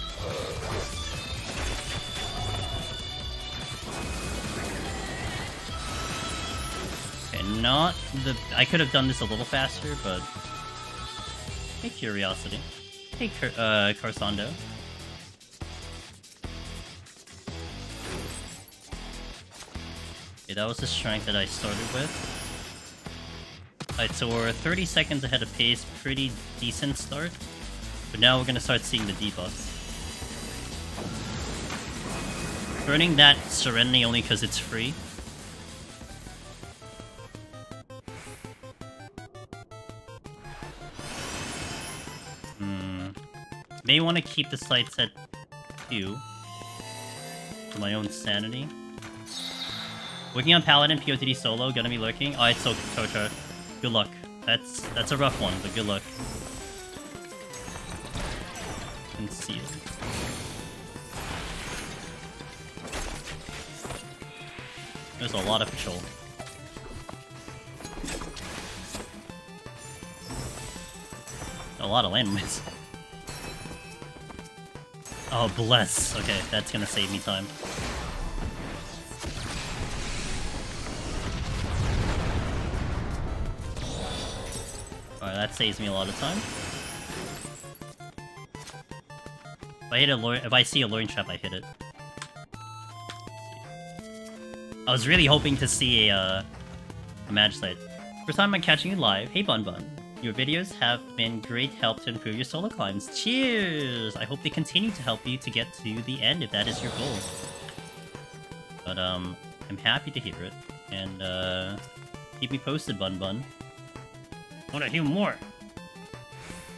Okay, not the. I could have done this a little faster, but. Hey, Curiosity. Hey, Carsando. Okay, that was the strength that I started with. Alright, so we're 30 seconds ahead of pace, pretty decent start. But now we're gonna start seeing the debuffs. Burning that Serenity only because it's free. May want to keep the sights at 2. For my own sanity. Working on Paladin, POTD solo, gonna be lurking. Alright, so Tocha. Good luck. That's a rough one, but good luck. Conceal. There's a lot of patrol. A lot of landmines. Oh, bless. Okay, that's gonna save me time. Alright, that saves me a lot of time. If I see a luring trap, I hit it. I was really hoping to see a match site. First time I'm catching you live. Hey Bun. Your videos have been great help to improve your solo climbs. Cheers! I hope they continue to help you to get to the end if that is your goal. But I'm happy to hear it. And keep me posted, Bun. I wanna hear more.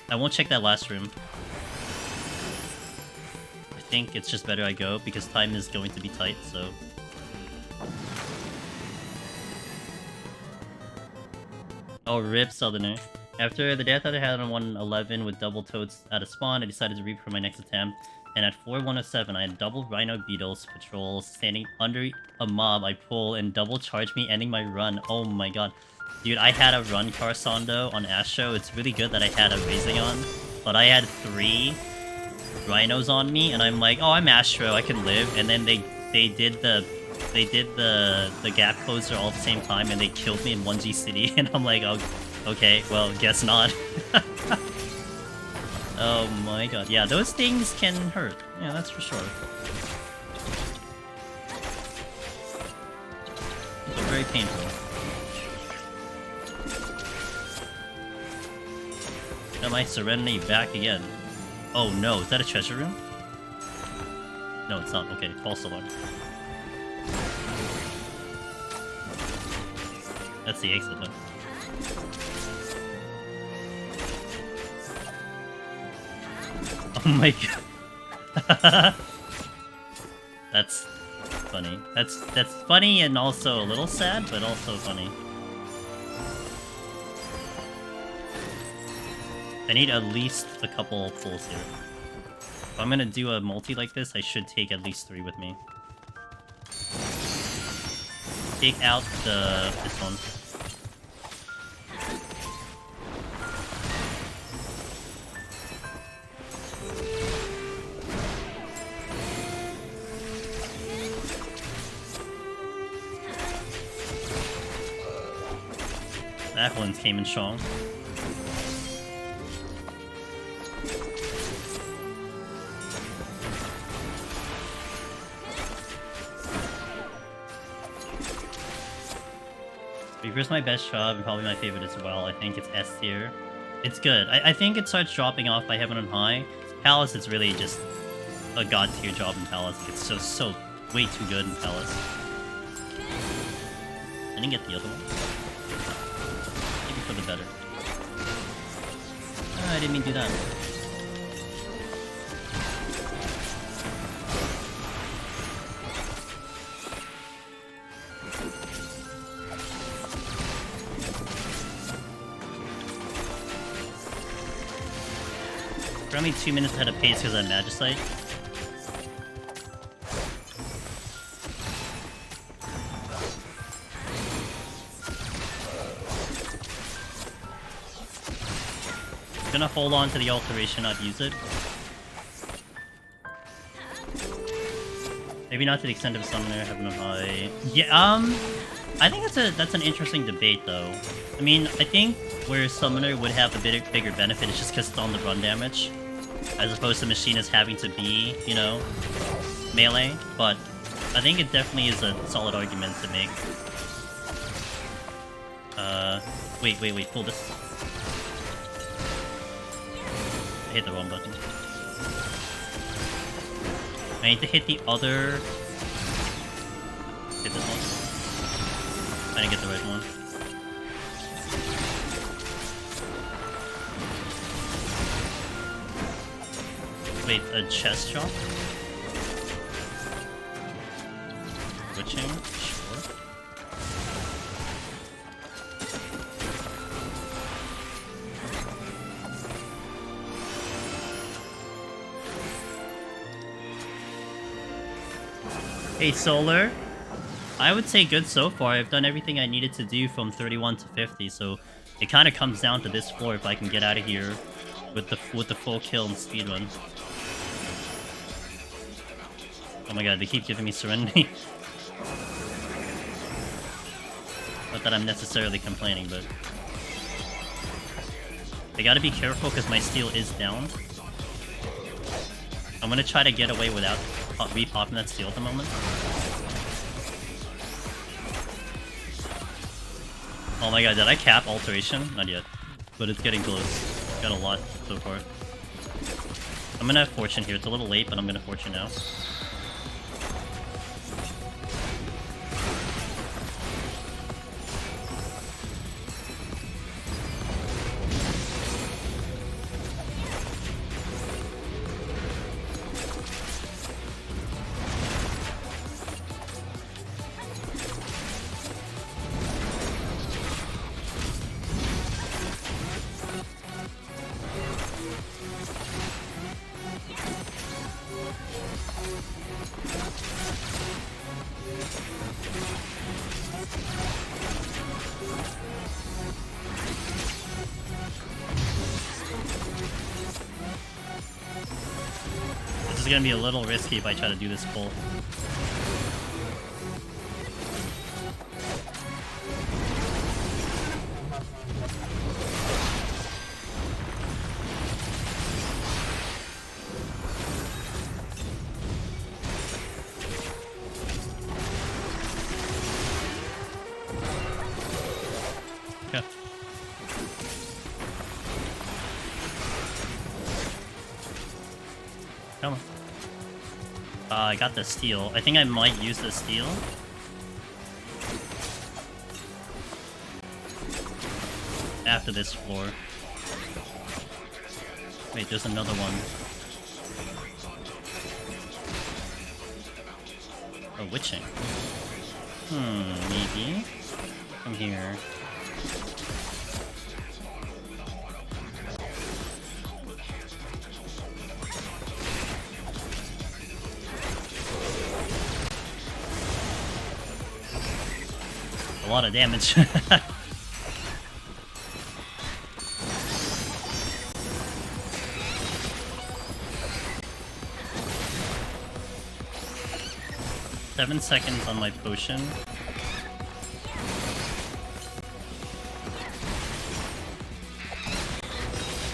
I won't check that last room. I think it's just better I go because time is going to be tight, so. Oh, rip Southerner. After the death that I had on 111 with double toads out of spawn, I decided to reap for my next attempt. And at 4107, I had double Rhino Beetles patrols standing under a mob I pull and double charge me, ending my run. Oh my god. Dude, I had a run Carsando on Astro. It's really good that I had a Raising on. But I had 3 Rhinos on me, and I'm like, oh, I'm Astro, I can live. And then they did the gap closer all at the same time, and they killed me in 1G City, and I'm like, oh, okay, well, guess not. Oh my god, yeah, those things can hurt. Yeah, that's for sure. They're very painful. Got my Serenity back again. Oh no, is that a treasure room? No, it's not. Okay, false alarm. That's the exit, though. Oh my god. That's funny. That's funny and also a little sad, but also funny. I need at least a couple pulls here. If I'm gonna do a multi like this, I should take at least 3 with me. take out this one. That one came in strong. Reaper's my best job and probably my favorite as well. I think it's S tier. It's good. I think it starts dropping off by Heaven and High. Palace is really just a god tier job in Palace. It's so way too good in Palace. I didn't get the other one. Maybe for the better. Oh, I didn't mean to do that. We're only 2 minutes ahead of pace because I'm Magicite. Gonna hold on to the alteration, not use it. Maybe not to the extent of Summoner, Heaven of High. Yeah, I think that's an interesting debate though. I mean, I think where Summoner would have a bit bigger benefit is just because it's on the run damage, as opposed to Machinist having to be, you know, melee. But I think it definitely is a solid argument to make. Wait, pull this. I hit the wrong button. I need to hit the other... Hit this one. I didn't get the right one. Wait, a chest drop? Switching? Sure. Hey, Solar. I would say good so far. I've done everything I needed to do from 31 to 50, so it kind of comes down to this floor if I can get out of here with the full kill and speedrun. Oh my god, they keep giving me Serenity. Not that I'm necessarily complaining, but... I gotta be careful because my steel is down. I'm gonna try to get away without re-popping that steel at the moment. Oh my god, did I cap alteration? Not yet. But it's getting close. Got a lot so far. I'm gonna have fortune here. It's a little late, but I'm gonna fortune now. This is gonna be a little risky if I try to do this full. Okay. Come on. I got the steel. I think I might use the steel. After this floor. Wait, there's another one. Oh, witching. Maybe. From here. a lot of damage. Seven seconds on my potion.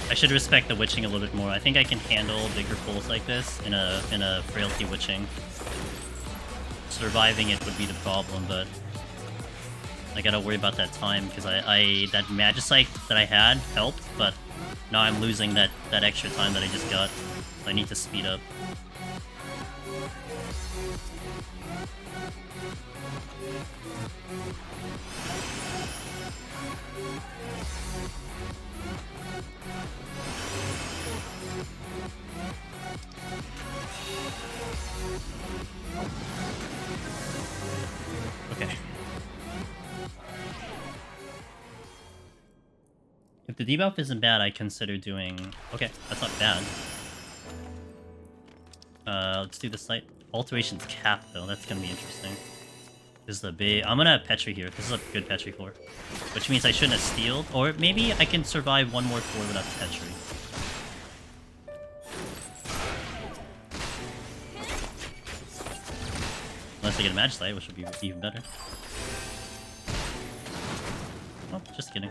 I should respect the witching a little bit more. I think I can handle bigger pulls like this in a frailty witching. Surviving it would be the problem, but I gotta worry about that time because that Magicite that I had helped, but now I'm losing that extra time that I just got. So I need to speed up. Okay. If the debuff isn't bad, I consider doing... Okay, that's not bad. Let's do the slight alterations cap, though. That's gonna be interesting. This is a big... I'm gonna have Petri here. This is a good Petri floor. Which means I shouldn't have stealed. Or maybe I can survive one more floor without Petri. Unless I get a Magicite, which would be even better. Oh, just kidding.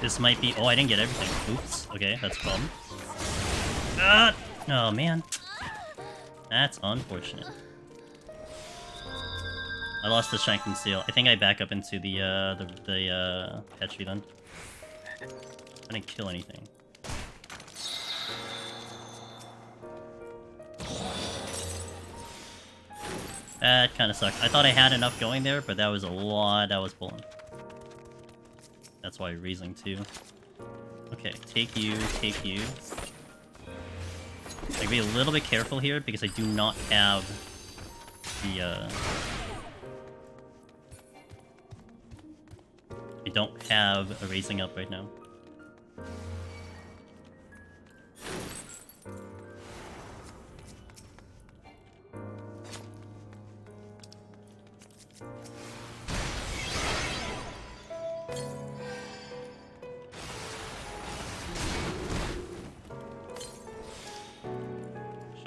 This might be... Oh, I didn't get everything. Oops. Okay, that's a problem. Ah! Oh, man. That's unfortunate. I lost the Strength and Seal. I think I back up into the Petri then. I didn't kill anything. That kind of sucked. I thought I had enough going there, but that was a lot I was pulling. That's why raising too. Okay, take you, take you. I can be a little bit careful here because I do not have the I don't have a raising up right now.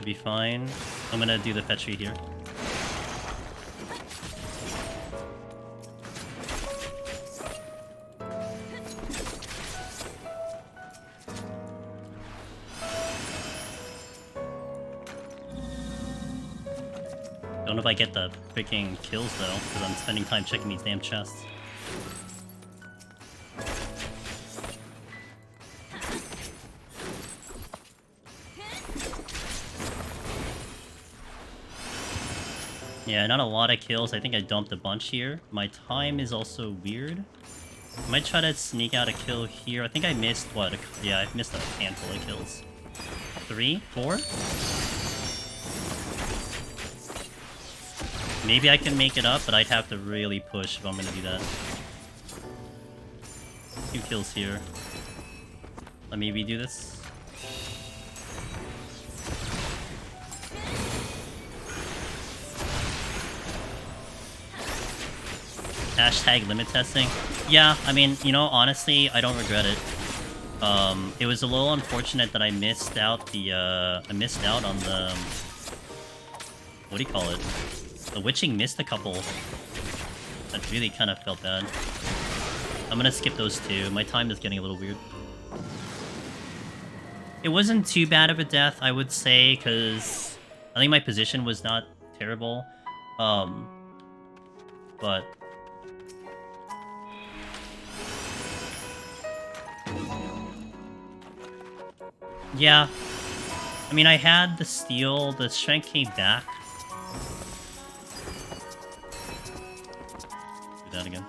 Be fine. I'm gonna do the Petri here. Don't know if I get the freaking kills though, because I'm spending time checking these damn chests. Yeah, not a lot of kills. I think I dumped a bunch here. My time is also weird. I might try to sneak out a kill here. I think I missed, what? Yeah, I missed a handful of kills. 3? 4? Maybe I can make it up, but I'd have to really push if I'm gonna do that. 2 kills here. Let me redo this. Hashtag limit testing. Yeah, I mean, you know, honestly, I don't regret it. It was a little unfortunate that I missed out the, I missed out on the... What do you call it? The witching missed a couple. That really kind of felt bad. I'm gonna skip those two. My time is getting a little weird. It wasn't too bad of a death, I would say, because I think my position was not terrible. But... yeah. I mean, I had the steal, the strength came back. Do that again.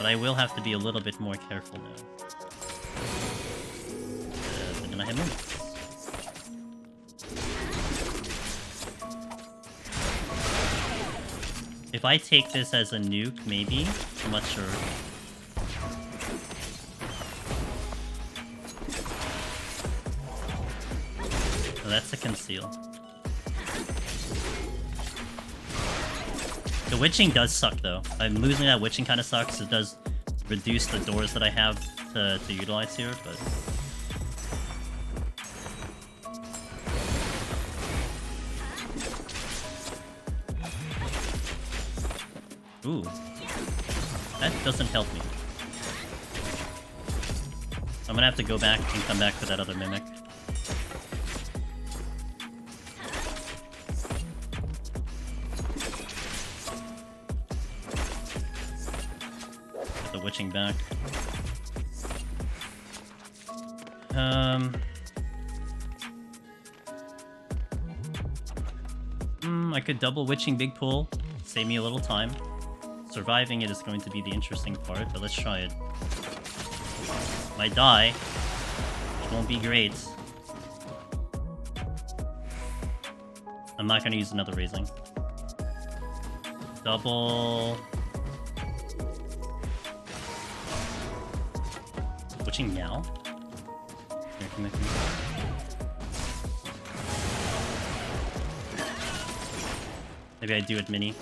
But I will have to be a little bit more careful now. But then I have minutes. If I take this as a nuke, maybe? I'm not sure. Oh, that's a conceal. The witching does suck, though. I'm losing that witching kind of sucks. It does reduce the doors that I have to utilize here, but... Ooh. That doesn't help me. I'm gonna have to go back and come back for that other mimic. Get the witching back. I could double witching big pull, save me a little time. Surviving it is going to be the interesting part, but let's try it. If I die, it won't be great. I'm not gonna use another raising. Double... Witching now? Here, come here. Maybe I do it mini.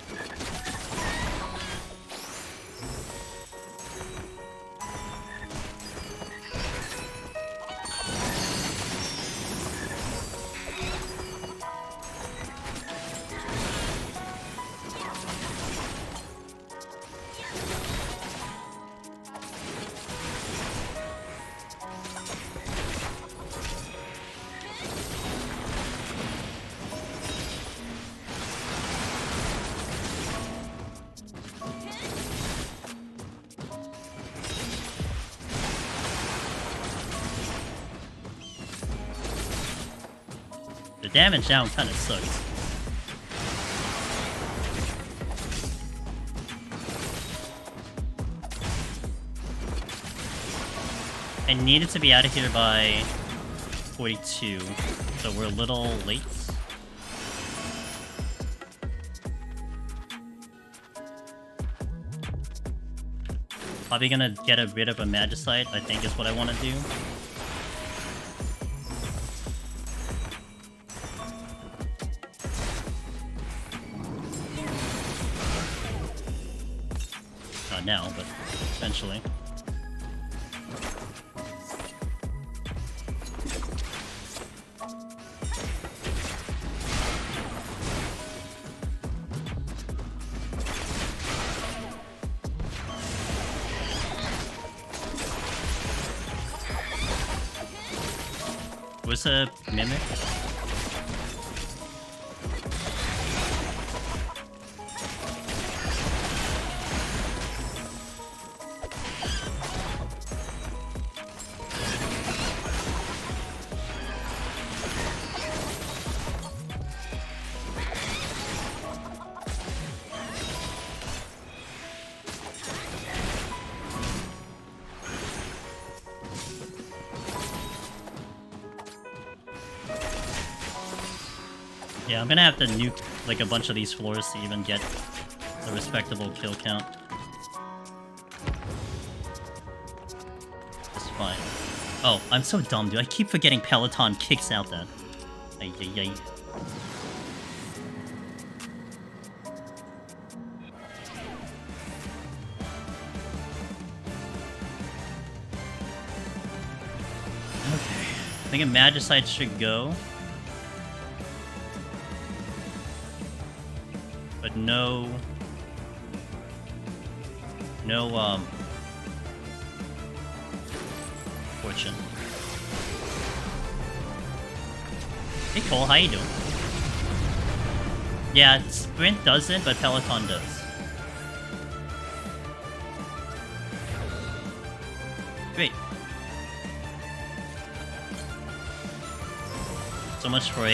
The damage down kind of sucks. I needed to be out of here by 42, so we're a little late. Probably gonna get rid of a Magicite, I think is what I want to do. Not now, but eventually. Was a mimic? Yeah, I'm gonna have to nuke like a bunch of these floors to even get a respectable kill count. It's fine. Oh, I'm so dumb, dude. I keep forgetting Peloton kicks out that. Ay, ay, ay. Okay. I think a Magicite should go. But no, fortune. Hey Cole, how you doing? Yeah, Sprint doesn't, but Peloton does. Great. So much for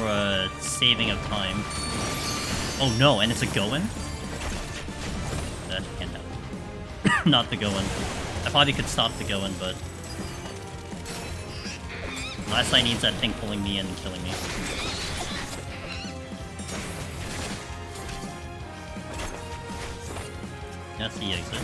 a saving of time. Oh no, and it's a go-in? That can't happen. not the go-in. I probably could stop the go-in, but... last I need is that thing pulling me in and killing me. That's the exit.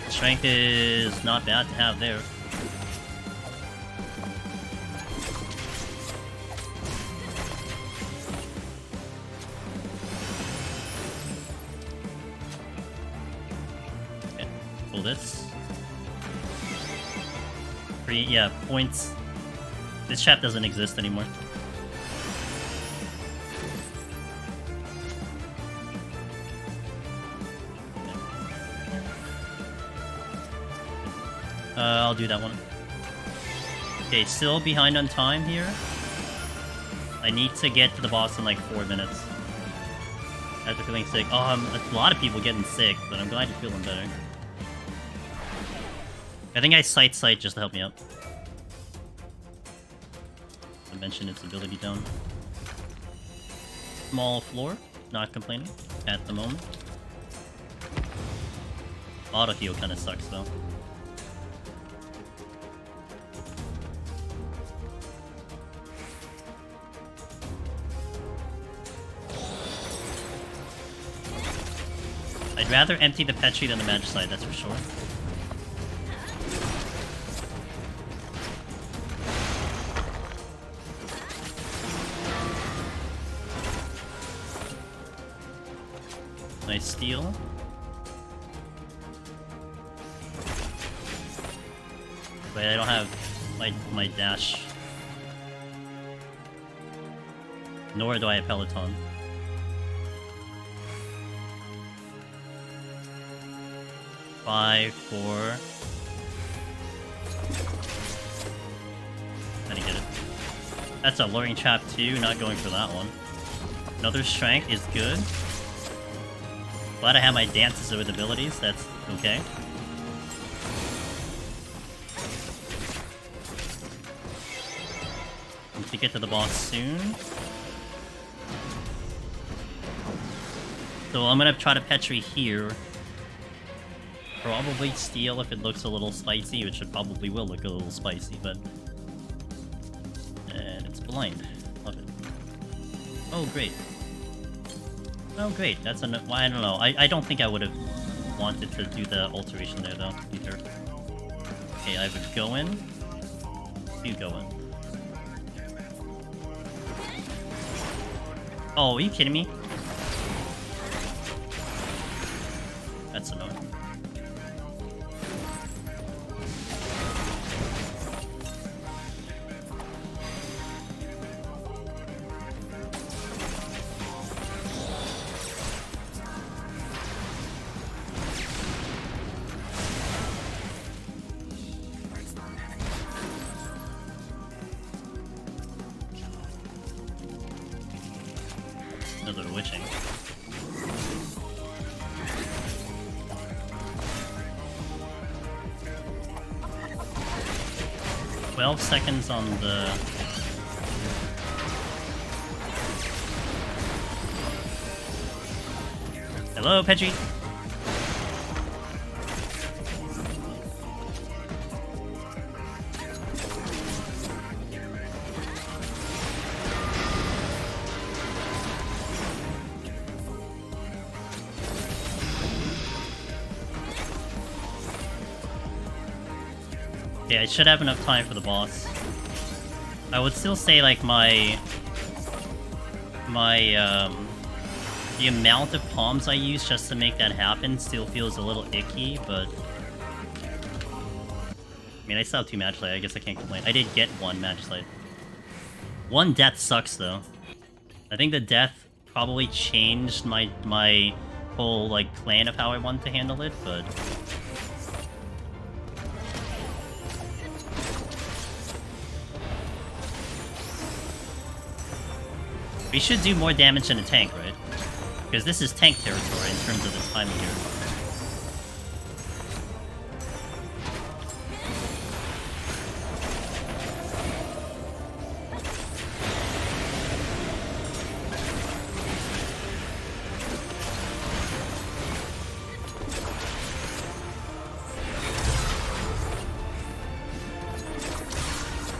Strength is not bad to have there. Okay, pull this. Yeah, points. This chat doesn't exist anymore. I'll do that one. Okay, still behind on time here. I need to get to the boss in like 4 minutes. After feeling sick. Oh, a lot of people getting sick, but I'm glad you're feeling better. I think I sight just to help me out. I mentioned its ability down. Small floor, not complaining at the moment. Auto heal kind of sucks though. I'd rather empty the Petri than the Magicite, that's for sure. Nice steal. Wait, I don't have my dash. Nor do I have Peloton. Five, 4. I didn't get it. That's a luring trap too, not going for that one. Another strength is good. Glad I have my dances with abilities, that's okay. Need to get to the boss soon. So I'm gonna try to Petri here. Probably steal if it looks a little spicy, which it probably will look a little spicy, but... and it's blind. Love it. Oh, great. Oh, great. That's an... well, I don't know. I don't think I would have wanted to do the alteration there, though, either. Okay, I would go in. You go in. Oh, are you kidding me? That's annoying. Another witching. "12 seconds on the..." Hello, Pedri. Okay, I should have enough time for the boss. I would still say, like, the amount of palms I use just to make that happen still feels a little icky, but... I mean, I still have 2 Magicite, I guess I can't complain. I did get 1 Magicite. 1 death sucks, though. I think the death probably changed my whole, like, plan of how I wanted to handle it, but... we should do more damage in a tank, right? Because this is tank territory in terms of the timing here.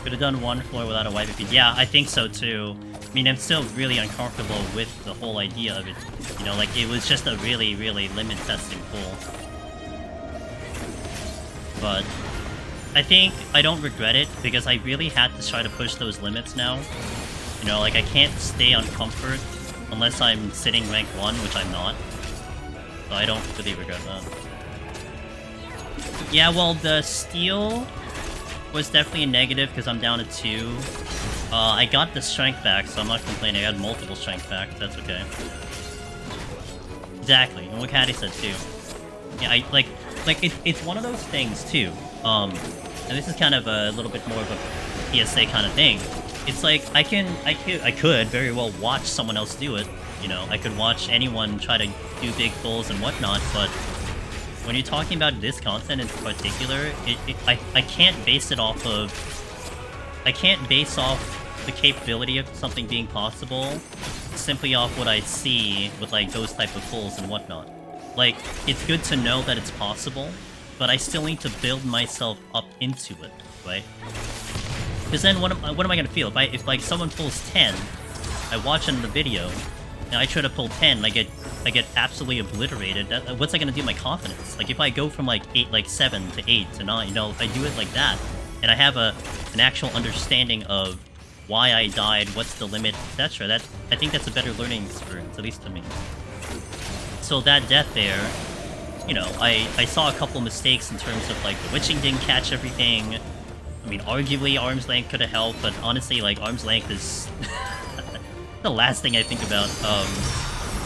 Could have done one floor without a wipe feed. Yeah, I think so too. I mean, I'm still really uncomfortable with the whole idea of it. You know, like, it was just a really, really limit testing pull. But I think I don't regret it, because I really had to try to push those limits now. You know, like, I can't stay on comfort unless I'm sitting rank 1, which I'm not. So I don't really regret that. Yeah, well, the steal was definitely a negative because I'm down to 2. I got the strength back, so I'm not complaining. I got multiple strength back. That's okay. Exactly, and what Caddy said too. Yeah, it's one of those things too. And this is kind of a little bit more of a PSA kind of thing. It's like I could very well watch someone else do it. You know, I could watch anyone try to do big pulls and whatnot, but when you're talking about this content in particular, I can't base it off of... I can't base off the capability of something being possible simply off what I see with, like, those type of pulls and whatnot. Like, it's good to know that it's possible, but I still need to build myself up into it, right? Because then what am I gonna feel? If like, someone pulls 10, I watch it in the video, and I try to pull 10, I get absolutely obliterated. What's that gonna do to my confidence? Like, if I go from like 7 to 8 to 9, you know, if I do it like that, and I have an actual understanding of why I died, what's the limit, etc. I think that's a better learning experience, at least to me. So that death there, you know, I saw a couple mistakes in terms of like the witching didn't catch everything. I mean, arguably Arm's Length could have helped, but honestly, like, Arm's Length is the last thing I think about.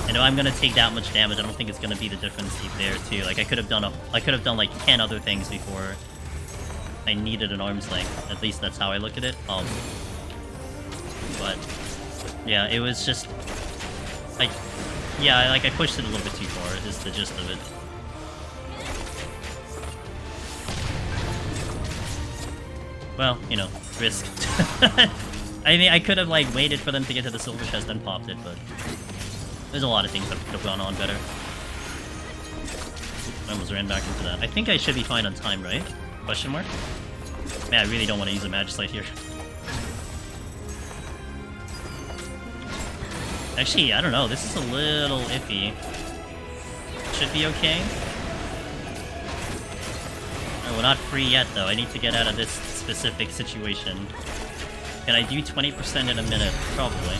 And if I'm gonna take that much damage, I don't think it's gonna be the difference there too. Like, I could have done like 10 other things before I needed an Arm's Length. At least that's how I look at it. But yeah, it was just I pushed it a little bit too far, is the gist of it. Well, you know, risk. I mean, I could have, like, waited for them to get to the silver chest and popped it, but there's a lot of things that could have gone on better. I almost ran back into that. I think I should be fine on time, right? Question mark? Man, I really don't want to use a Magislite here. Actually, I don't know. This is a little iffy. Should be okay. Oh, we're not free yet, though. I need to get out of this specific situation. Can I do 20% in a minute? Probably.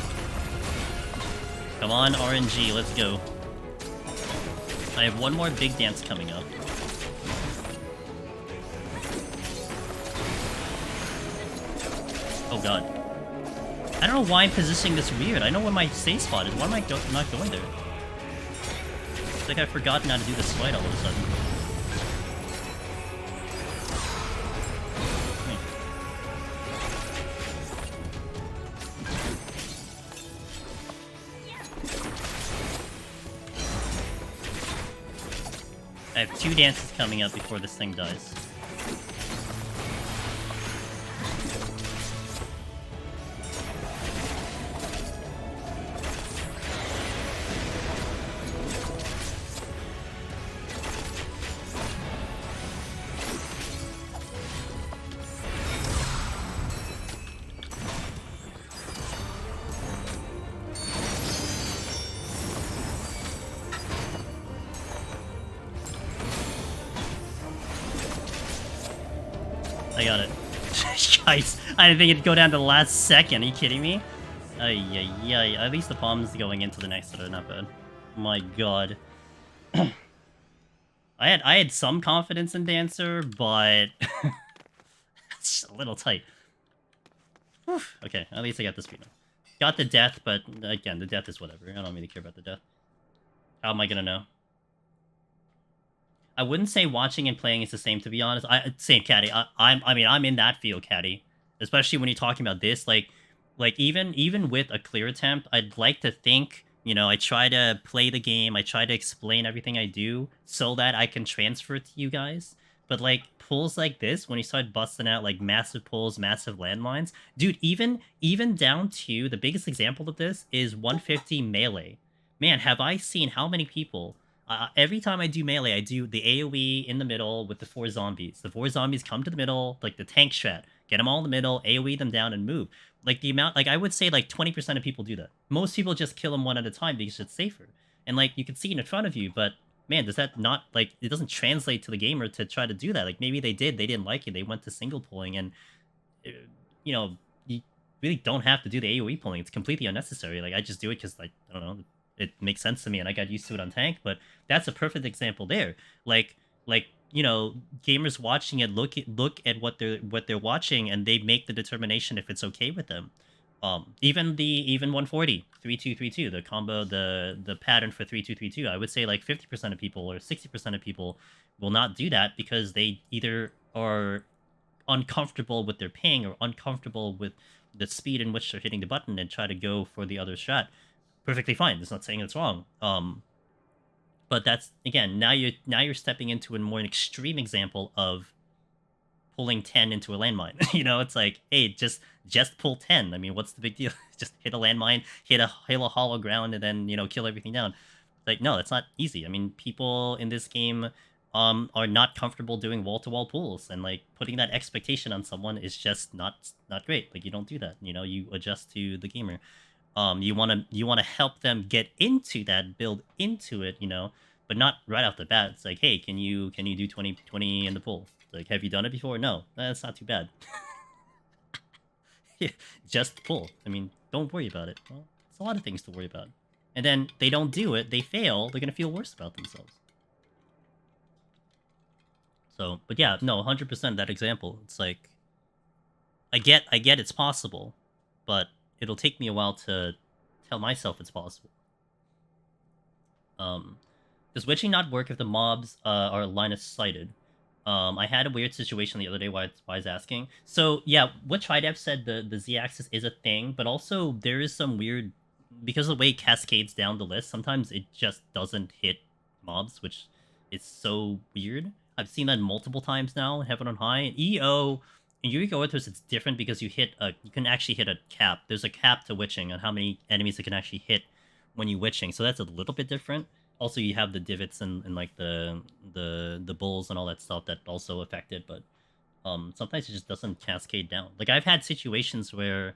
Come on, RNG, let's go. I have one more big dance coming up. Oh god. I don't know why I'm positioning this weird. I know where my safe spot is. Why am I not going there? It's like I've forgotten how to do this slide all of a sudden. I have 2 dances coming up before this thing dies. I got it. Guys, I didn't think it'd go down to the last second. Are you kidding me? Yeah. At least the bomb's going into the next one. Not bad. My god. I had some confidence in Dancer, but it's a little tight. Whew. Okay, at least I got the speed. Got the death, but again, the death is whatever. I don't really care about the death. How am I gonna know? I wouldn't say watching and playing is the same, to be honest. Same, Caddy. I mean, I'm in that field, Caddy. Especially when you're talking about this, like even with a clear attempt, I'd like to think, you know, I try to play the game, I try to explain everything I do so that I can transfer it to you guys. But like pulls like this, when you start busting out like massive pulls, massive landmines, dude, even down to the biggest example of this is 150 melee. Man, have I seen how many people Every time I do melee, I do the AoE in the middle with the 4 zombies. The 4 zombies come to the middle, like the tank strat. Get them all in the middle, AoE them down, and move. Like the amount, like I would say, like 20% of people do that. Most people just kill them one at a time because it's safer. And like you can see it in front of you, but man, does that not like it doesn't translate to the gamer to try to do that? Like maybe they didn't like it, they went to single pulling, and you know you really don't have to do the AoE pulling. It's completely unnecessary. Like I just do it because like I don't know, it makes sense to me, and I got used to it on tank. But that's a perfect example there. Like you know, gamers watching it look at what they're watching, and they make the determination if it's okay with them. Even 140 3232, the combo, the pattern for 3232, I would say like 50% of people or 60% of people will not do that because they either are uncomfortable with their ping or uncomfortable with the speed in which they're hitting the button and try to go for the other strat. Perfectly fine. It's not saying it's wrong. But that's again, now you're stepping into a more extreme example of pulling 10 into a landmine. You know, it's like, hey, just pull 10. I mean, what's the big deal? Just hit a landmine, hit a hollow ground, and then, you know, kill everything down. Like, no, that's not easy. I mean, people in this game are not comfortable doing wall-to-wall pulls, and like putting that expectation on someone is just not great. Like, you don't do that. You know, you adjust to the gamer. You wanna help them get into that, build into it, you know, but not right off the bat. It's like, hey, can you do 20 in the pool? Like, have you done it before? No, that's not too bad. Yeah, just pull. I mean, don't worry about it. Well, it's a lot of things to worry about. And then they don't do it, they fail, they're gonna feel worse about themselves. So, but yeah, no, 100% that example. It's like, I get it's possible, but it'll take me a while to tell myself it's possible. Does witching not work if the mobs are line of sighted? I had a weird situation the other day why I was asking. So yeah, what Tridev said, the Z-axis is a thing, but also there is some weird, because of the way it cascades down the list, sometimes it just doesn't hit mobs, which is so weird. I've seen that multiple times now in Heaven on High. EO, in Yuriko Ethos, it's different because you can actually hit a cap. There's a cap to witching on how many enemies it can actually hit when you witching, so that's a little bit different. Also, you have the divots and like the bulls and all that stuff that also affect it, but sometimes it just doesn't cascade down. Like I've had situations where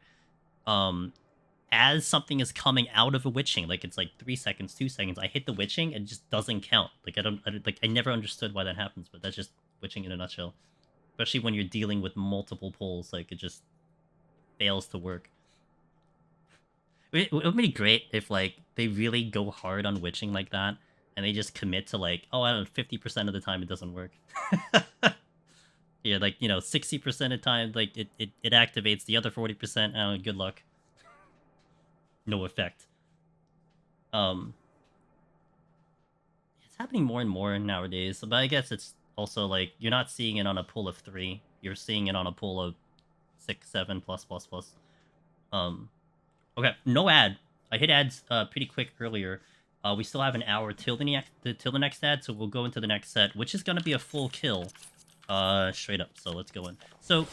as something is coming out of a witching, like it's like 3 seconds, 2 seconds, I hit the witching and it just doesn't count. Like I never understood why that happens, but that's just witching in a nutshell. Especially when you're dealing with multiple pulls, like it just fails to work. It would be great if like they really go hard on witching like that, and they just commit to like, oh, I don't know, 50% of the time it doesn't work. Yeah, like, you know, 60% of the time, like it activates. The other 40%, oh, good luck. No effect. It's happening more and more nowadays, but I guess it's also like you're not seeing it on a pull of 3. You're seeing it on a pull of 6, 7 plus. Okay, no ad. I hit ads pretty quick earlier. We still have an hour till the next ad, so we'll go into the next set, which is gonna be a full kill, straight up. So let's go in. So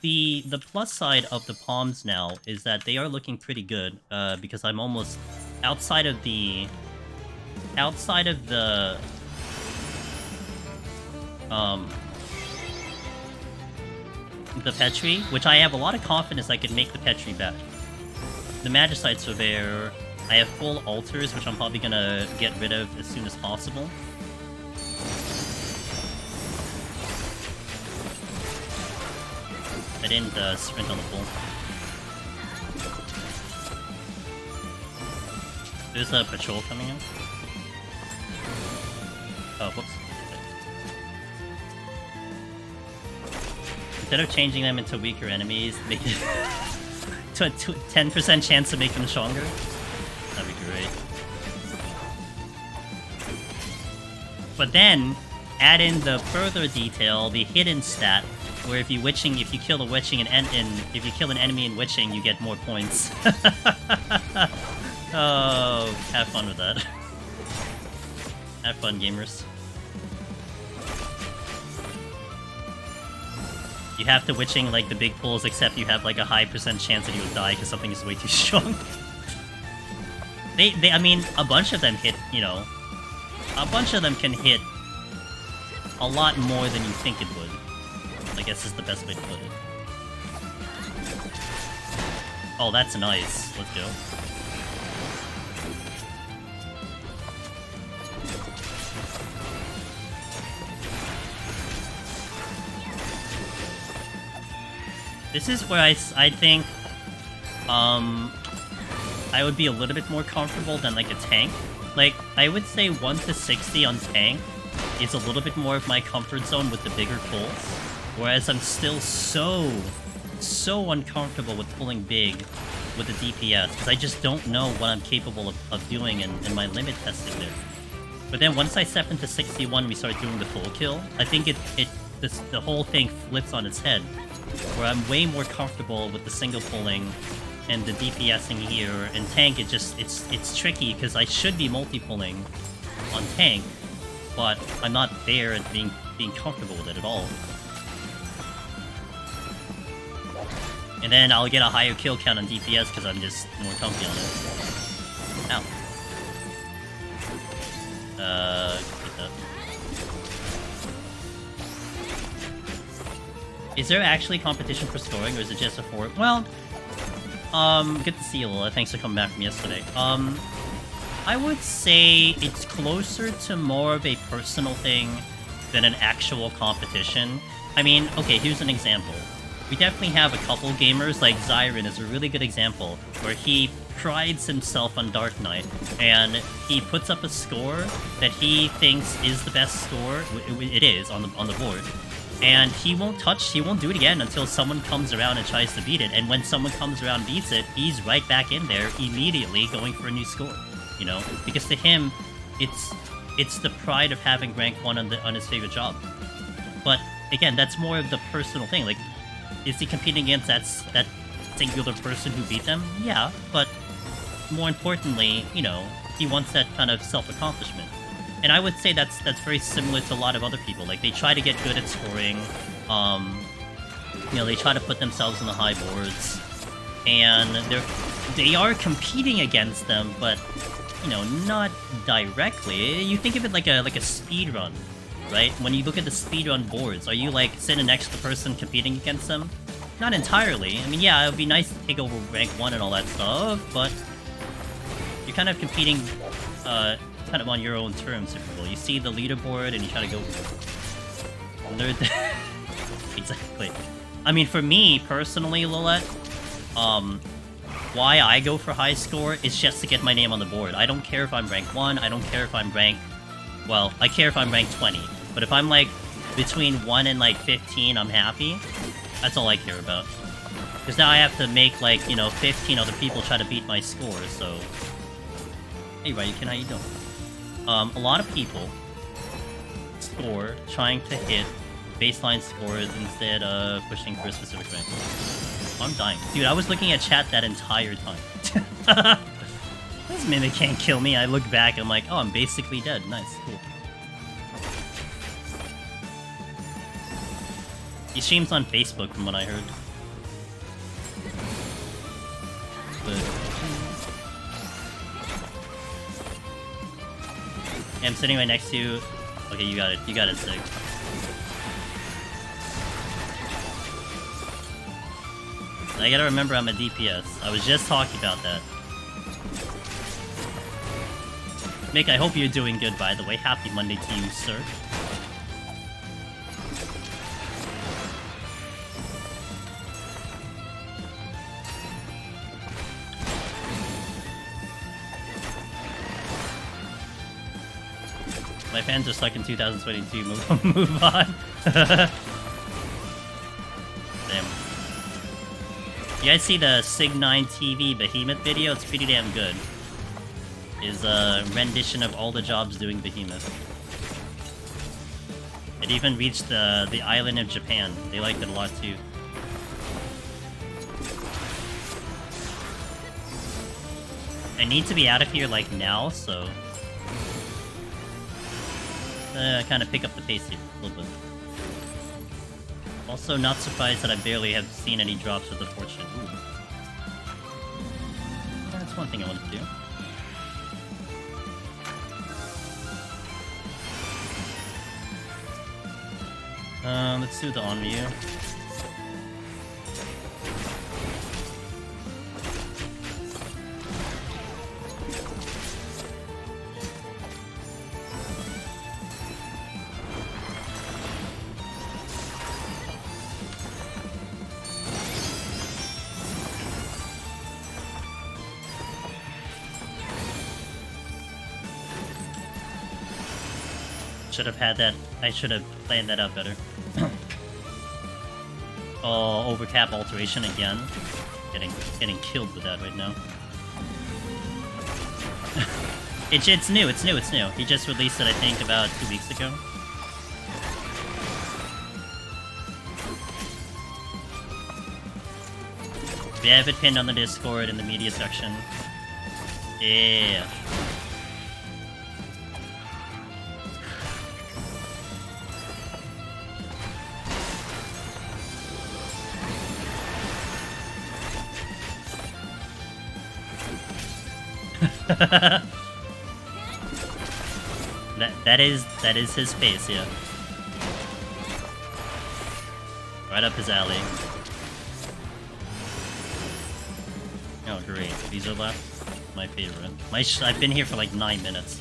the plus side of the palms now is that they are looking pretty good, because I'm almost outside of the Petri, which I have a lot of confidence I could make the Petri back. The Magicites are there. I have full altars, which I'm probably gonna get rid of as soon as possible. I didn't sprint on the pull. There's a patrol coming in. Oh, whoops. Instead of changing them into weaker enemies, make it to a 10% chance to make them stronger. That'd be great. But then, add in the further detail, the hidden stat, where if you kill a witching and if you kill an enemy in witching, you get more points. Oh, have fun with that. Have fun, gamers. You have to witching like the big pulls, except you have like a high % chance that you will die because something is way too strong. I mean, a bunch of them hit, you know, a bunch of them can hit a lot more than you think it would. I guess is the best way to put it. Oh, that's nice. Let's go. This is where I think, I would be a little bit more comfortable than, like, a tank. Like, I would say 1 to 60 on tank is a little bit more of my comfort zone with the bigger pulls, whereas I'm still so uncomfortable with pulling big with the DPS, because I just don't know what I'm capable of doing in my limit testing there. But then once I step into 61, we start doing the full kill, I think the whole thing flips on its head, where I'm way more comfortable with the single pulling and the DPSing here. And tank, it's tricky because I should be multi-pulling on tank, but I'm not there at being comfortable with it at all. And then I'll get a higher kill count on DPS because I'm just more comfy on it. Ow. Get that. Is there actually competition for scoring, or is it just a for? Well, good to see you, Lola. Thanks for coming back from yesterday. I would say it's closer to more of a personal thing than an actual competition. I mean, okay, here's an example. We definitely have a couple gamers, like Zyron is a really good example, where he prides himself on Dark Knight, and he puts up a score that he thinks is the best score. It is on the board. And he won't do it again until someone comes around and tries to beat it. And when someone comes around and beats it, he's right back in there immediately going for a new score. You know? Because to him, it's the pride of having rank 1 on his favorite job. But again, that's more of the personal thing. Like, is he competing against that singular person who beat them? Yeah, but more importantly, you know, he wants that kind of self-accomplishment. And I would say that's very similar to a lot of other people. Like, they try to get good at scoring, you know, they try to put themselves in the high boards, and they are competing against them, but, you know, not directly. You think of it like a speed run, right? When you look at the speedrun boards, are you, like, sitting next to the person competing against them? Not entirely. I mean, yeah, it would be nice to take over rank 1 and all that stuff, but you're kind of competing, kind of on your own terms, if you will. You see the leaderboard and you try to go... Exactly. I mean, for me, personally, Lilette, why I go for high score is just to get my name on the board. I don't care if I'm rank 1, I don't care if I'm rank... Well, I care if I'm rank 20, but if I'm, like, between 1 and, like, 15, I'm happy. That's all I care about. Because now I have to make, like, you know, 15 other people try to beat my score, so... Hey, Ryukin, how you doing? A lot of people score trying to hit baseline scores instead of pushing for a specific rank. I'm dying. Dude, I was looking at chat that entire time. This mimic can't kill me. I look back and I'm like, oh, I'm basically dead. Nice, cool. He streams on Facebook from what I heard. But... I'm sitting right next to you. Okay, you got it. You got it, Sig. I gotta remember I'm a DPS. I was just talking about that. Mick, I hope you're doing good, by the way. Happy Monday to you, sir. My fans are stuck in 2022. Move on. Damn. You guys see the Sig9 TV Behemoth video? It's pretty damn good. Is a rendition of all the jobs doing Behemoth. It even reached the island of Japan. They liked it a lot too. I need to be out of here like now, so kind of pick up the pace here a little bit. Also, not surprised that I barely have seen any drops with the fortune. Ooh. That's one thing I wanted to do. Let's do the Onryu. Should have had that. I should have planned that out better. Oh, overcap alteration again. Getting killed with that right now. It's new. He just released it, I think, about 2 weeks ago. We have it pinned on the Discord in the media section. Yeah. that is his face, yeah. Right up his alley. Oh great, these are left. My favorite. I've been here for like 9 minutes.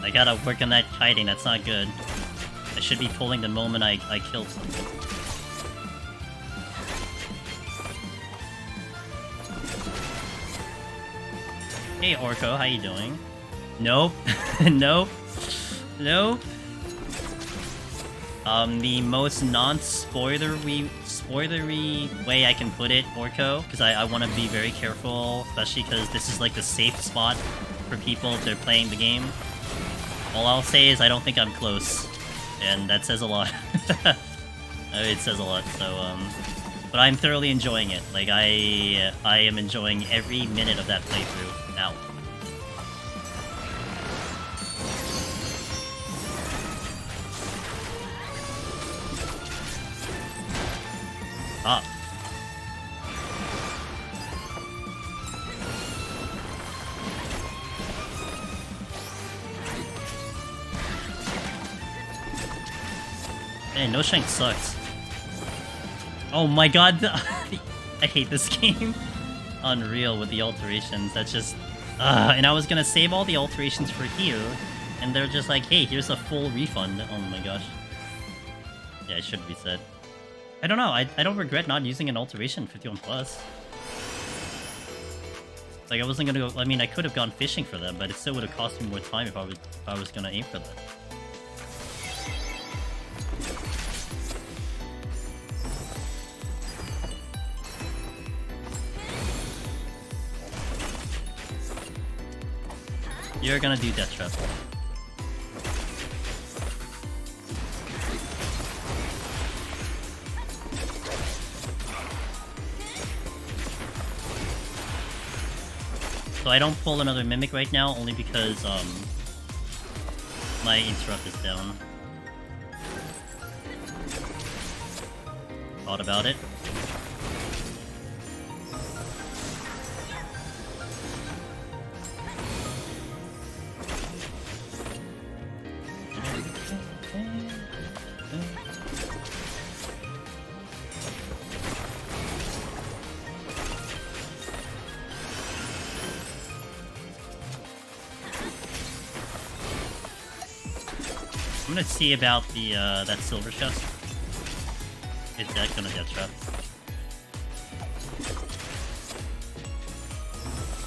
I gotta work on that kiting, that's not good. I should be pulling the moment I killed something. Hey Orko, how you doing? Nope. Nope. Nope. The most non-spoilery way I can put it, Orko, because I want to be very careful, especially because this is like the safe spot for people if they're playing the game. All I'll say is I don't think I'm close, and that says a lot. It says a lot, so, but I'm thoroughly enjoying it. Like, I am enjoying every minute of that playthrough now. Ah. Man, no strength sucks. Oh my god, I hate this game. Unreal with the alterations, that's just... and I was gonna save all the alterations for here, and they're just like, hey, here's a full refund. Oh my gosh. Yeah, I should reset. I don't know, I don't regret not using an alteration 51+. Like, I wasn't gonna go... I mean, I could have gone fishing for them, but it still would have cost me more time if I was gonna aim for that. You're gonna do Death Trap. So I don't pull another Mimic right now, only because, my Interrupt is down. Thought about it. I'm gonna see about the that silver chest. Is that gonna Death Trap?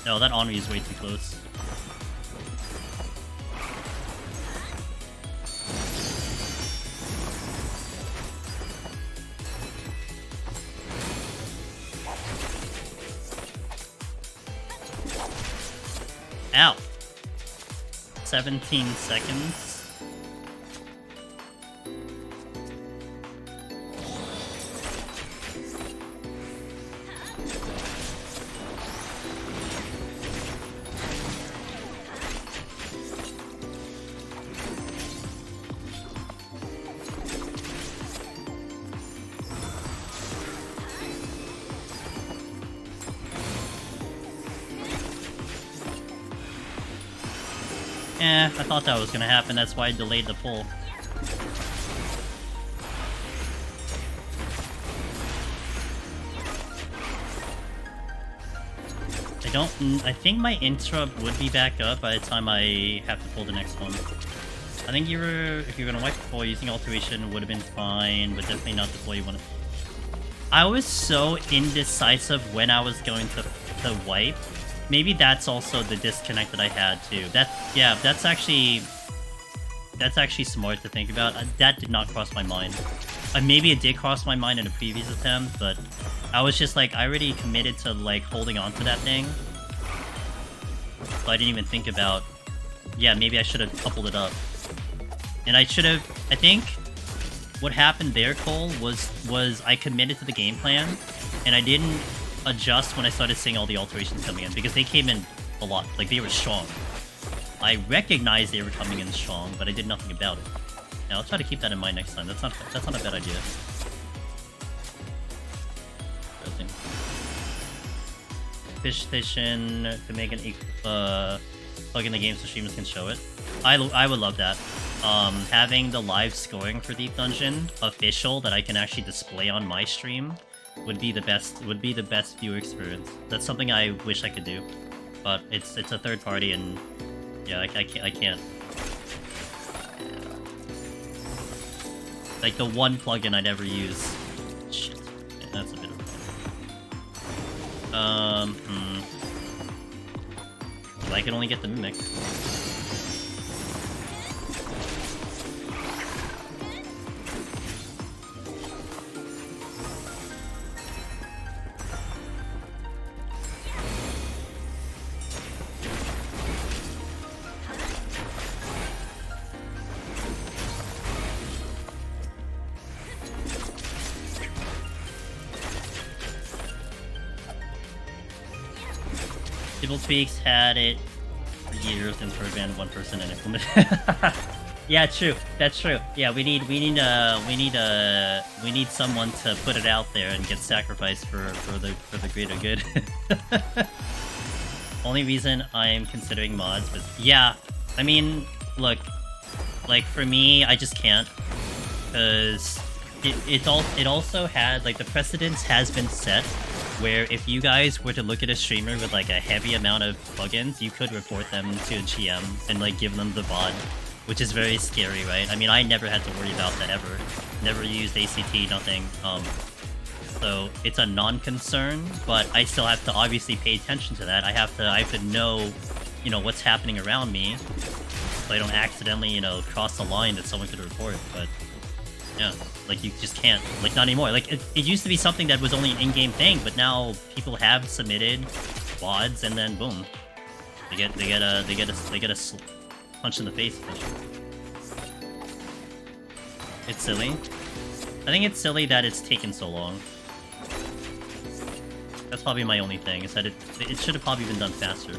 No, that Onryu is way too close. Ow! 17 seconds. I thought that was gonna happen, that's why I delayed the pull. I think my interrupt would be back up by the time I have to pull the next one. I think if you're gonna wipe the pull, using alteration would have been fine, but definitely not the pull you want to. I was so indecisive when I was going to wipe. Maybe that's also the disconnect that I had too. That's actually smart to think about. That did not cross my mind. Maybe it did cross my mind in a previous attempt, but I was just like, I already committed to like holding on to that thing. So I didn't even think about, yeah, maybe I should have coupled it up. And I should have, I think what happened there, Cole, was I committed to the game plan, and I didn't adjust when I started seeing all the alterations coming in, because they came in a lot. Like, they were strong. I recognized they were coming in strong, but I did nothing about it. Now, I'll try to keep that in mind next time. That's not a bad idea. Fish station to make an plug in the game so streamers can show it. I would love that. Having the live scoring for Deep Dungeon official that I can actually display on my stream would be the best viewer experience. That's something I wish I could do, but it's a third party, and yeah, I can't. Like the one plugin I'd ever use. Shit, yeah, that's a bit of a I can only get the mimic. Tweaks had it for years and for banned one person and implemented. Yeah, true. That's true. Yeah, we need someone to put it out there and get sacrificed for the greater good. Only reason I'm considering mods, but yeah, I mean, look, like for me, I just can't, because it also had, like, the precedence has been set where if you guys were to look at a streamer with like a heavy amount of plugins, you could report them to a GM and like give them the VOD, which is very scary, right? I mean, I never had to worry about that ever. Never used ACT, nothing. So it's a non-concern, but I still have to obviously pay attention to that. I have to know, you know, what's happening around me, so I don't accidentally, you know, cross the line that someone could report. But yeah, like, you just can't, like, not anymore. Like, it used to be something that was only an in-game thing, but now people have submitted VODs, and then boom, they get a punch in the face. It's silly. I think it's silly that it's taken so long. That's probably my only thing, is that it should have probably been done faster.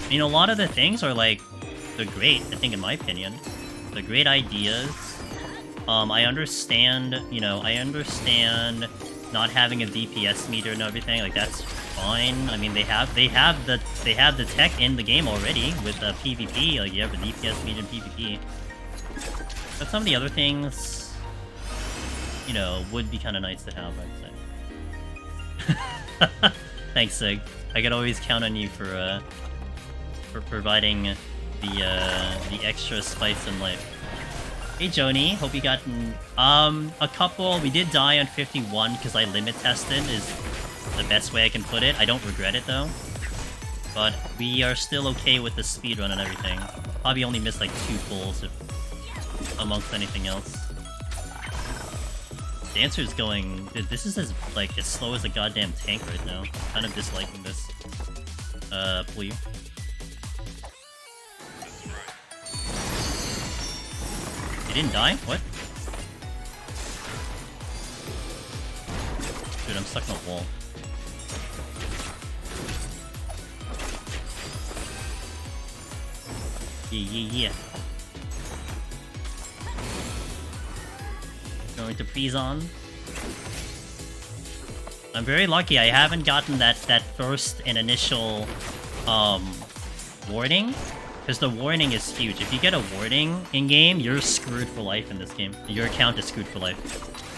I mean, a lot of the things are like, they're great, I think, in my opinion. They're great ideas. I understand, you know, not having a DPS meter and everything. Like, that's fine. I mean, they have the tech in the game already with PvP. Like, you have a DPS meter in PvP. But some of the other things, you know, would be kind of nice to have, I'd say. Thanks, Sig. I can always count on you for providing the extra spice in life. Hey Joni, hope you got a couple. We did die on 51 because I limit tested, is the best way I can put it. I don't regret it though, but we are still okay with the speedrun and everything. Probably only missed like 2 pulls amongst anything else. Dancer's going. This is as slow as a goddamn tank right now. Kind of disliking this. Please. He didn't die? What? Dude, I'm stuck in a wall. Yeah. Going to freeze on. I'm very lucky. I haven't gotten that first and initial warning, because the warning is huge. If you get a warning in game, you're screwed for life in this game. Your account is screwed for life,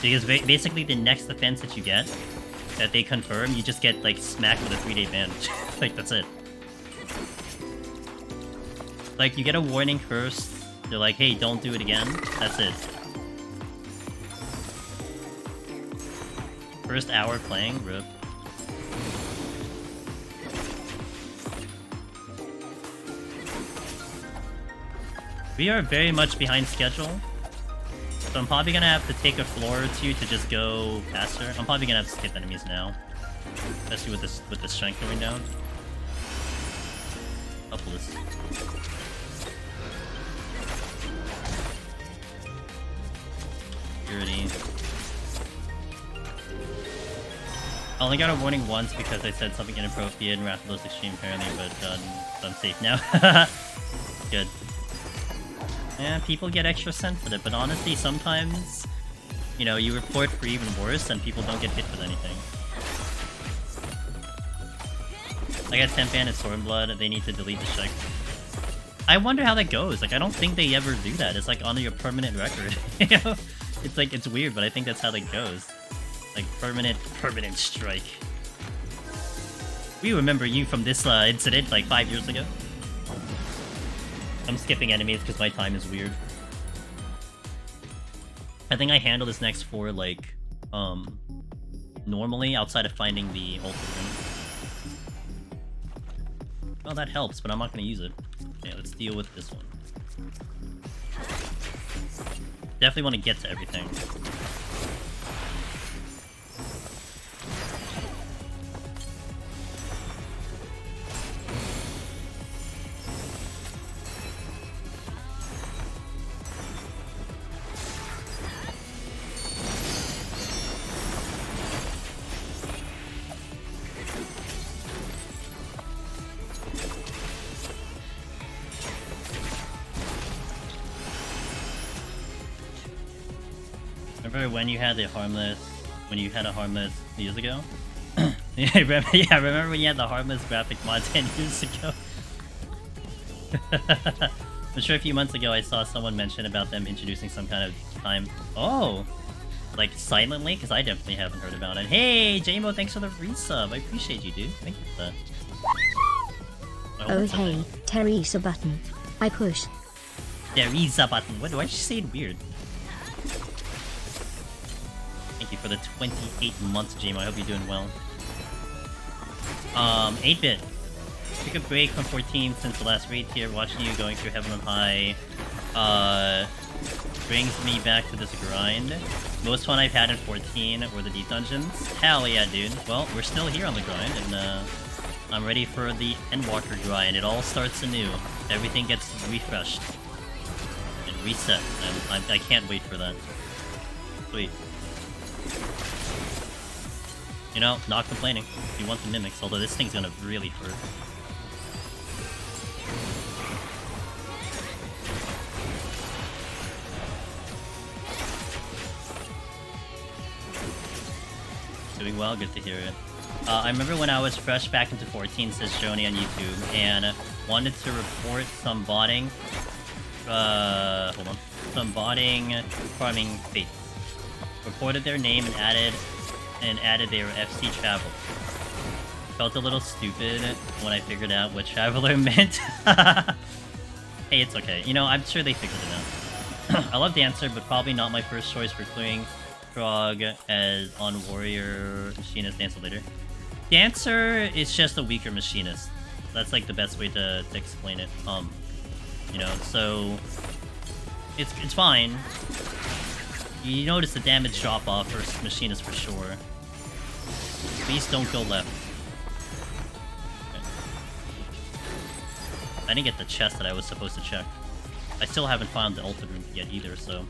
because basically the next offense that you get that they confirm, you just get like smacked with a 3-day ban. Like that's it. Like you get a warning first. They're like, hey, don't do it again. That's it. First hour playing, rip. We are very much behind schedule, so I'm probably gonna have to take a floor or two to just go faster. I'm probably gonna have to skip enemies now, especially with the strength going down. Helpless. Purity. I only got a warning once because I said something inappropriate in Rathalos Extreme apparently, but I'm safe now. Good. Yeah, people get extra sensitive, but honestly, sometimes, you know, you report for even worse and people don't get hit with anything. I got temp ban and Stormblood, they need to delete the check. I wonder how that goes. Like, I don't think they ever do that. It's like on your permanent record. You know? It's like, it's weird, but I think that's how that goes. Like, permanent strike. We remember you from this incident like 5 years ago. I'm skipping enemies because my time is weird. I think I handle this next 4 like, normally outside of finding the ultimate. Well, that helps, but I'm not gonna use it. Okay, let's deal with this one. Definitely want to get to everything. Remember when you had the harmless, a harmless years ago? Yeah, remember when you had the harmless graphic mod 10 years ago? I'm sure a few months ago I saw someone mention about them introducing some kind of time. Oh! Like silently? Because I definitely haven't heard about it. Hey, JMO, thanks for the resub. I appreciate you, dude. Thank you for that. Oh hey, Teresa button. I push. Teresa button. What do I just say it weird? Thank you for the 28 months, JMO. I hope you're doing well. 8-bit. Took a break from 14 since the last raid tier. Watching you going through Heaven on High brings me back to this grind. Most fun I've had in 14 were the deep dungeons. Hell yeah, dude. Well, we're still here on the grind, and I'm ready for the Endwalker grind. It all starts anew. Everything gets refreshed and reset. I can't wait for that. Sweet. You know, not complaining. If you want the mimics, although this thing's gonna really hurt. Doing well, good to hear it. I remember when I was fresh back into 14, says Joni on YouTube, and wanted to report some botting, some botting farming fates. Reported their name and added they were FC Travel. Felt a little stupid when I figured out what Traveler meant. Hey, it's okay. You know, I'm sure they figured it out. I love Dancer, but probably not my first choice for clearing Frog as on Warrior Machinist Dancer later. Dancer is just a weaker Machinist. That's like the best way to explain it. You know, so it's fine. You notice the damage drop off for Machinist for sure. Please don't go left. Okay. I didn't get the chest that I was supposed to check. I still haven't found the ultimate room yet either, so...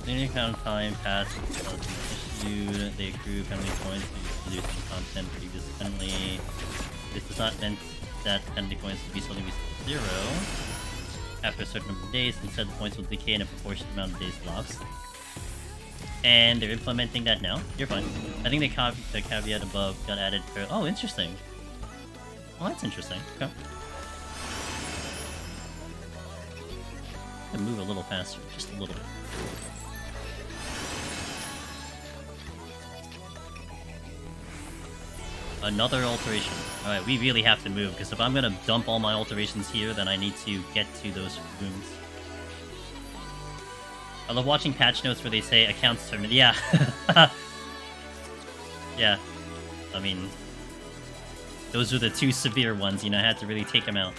Any kind of time passed issued, they accrue penalty points to do some content previously. This is not meant that penalty points will be suddenly reset to 0 after a certain number of days. Instead, the points will decay in a proportionate amount of days lost. And they're implementing that now. You're fine. I think the caveat above got added for... Oh, interesting. Well, that's interesting. Okay. I can move a little faster, just a little bit. Another alteration. Alright, we really have to move, because if I'm gonna dump all my alterations here, then I need to get to those rooms. I love watching patch notes where they say accounts terminated. Yeah. Yeah. I mean, those are the two severe ones, you know, I had to really take them out.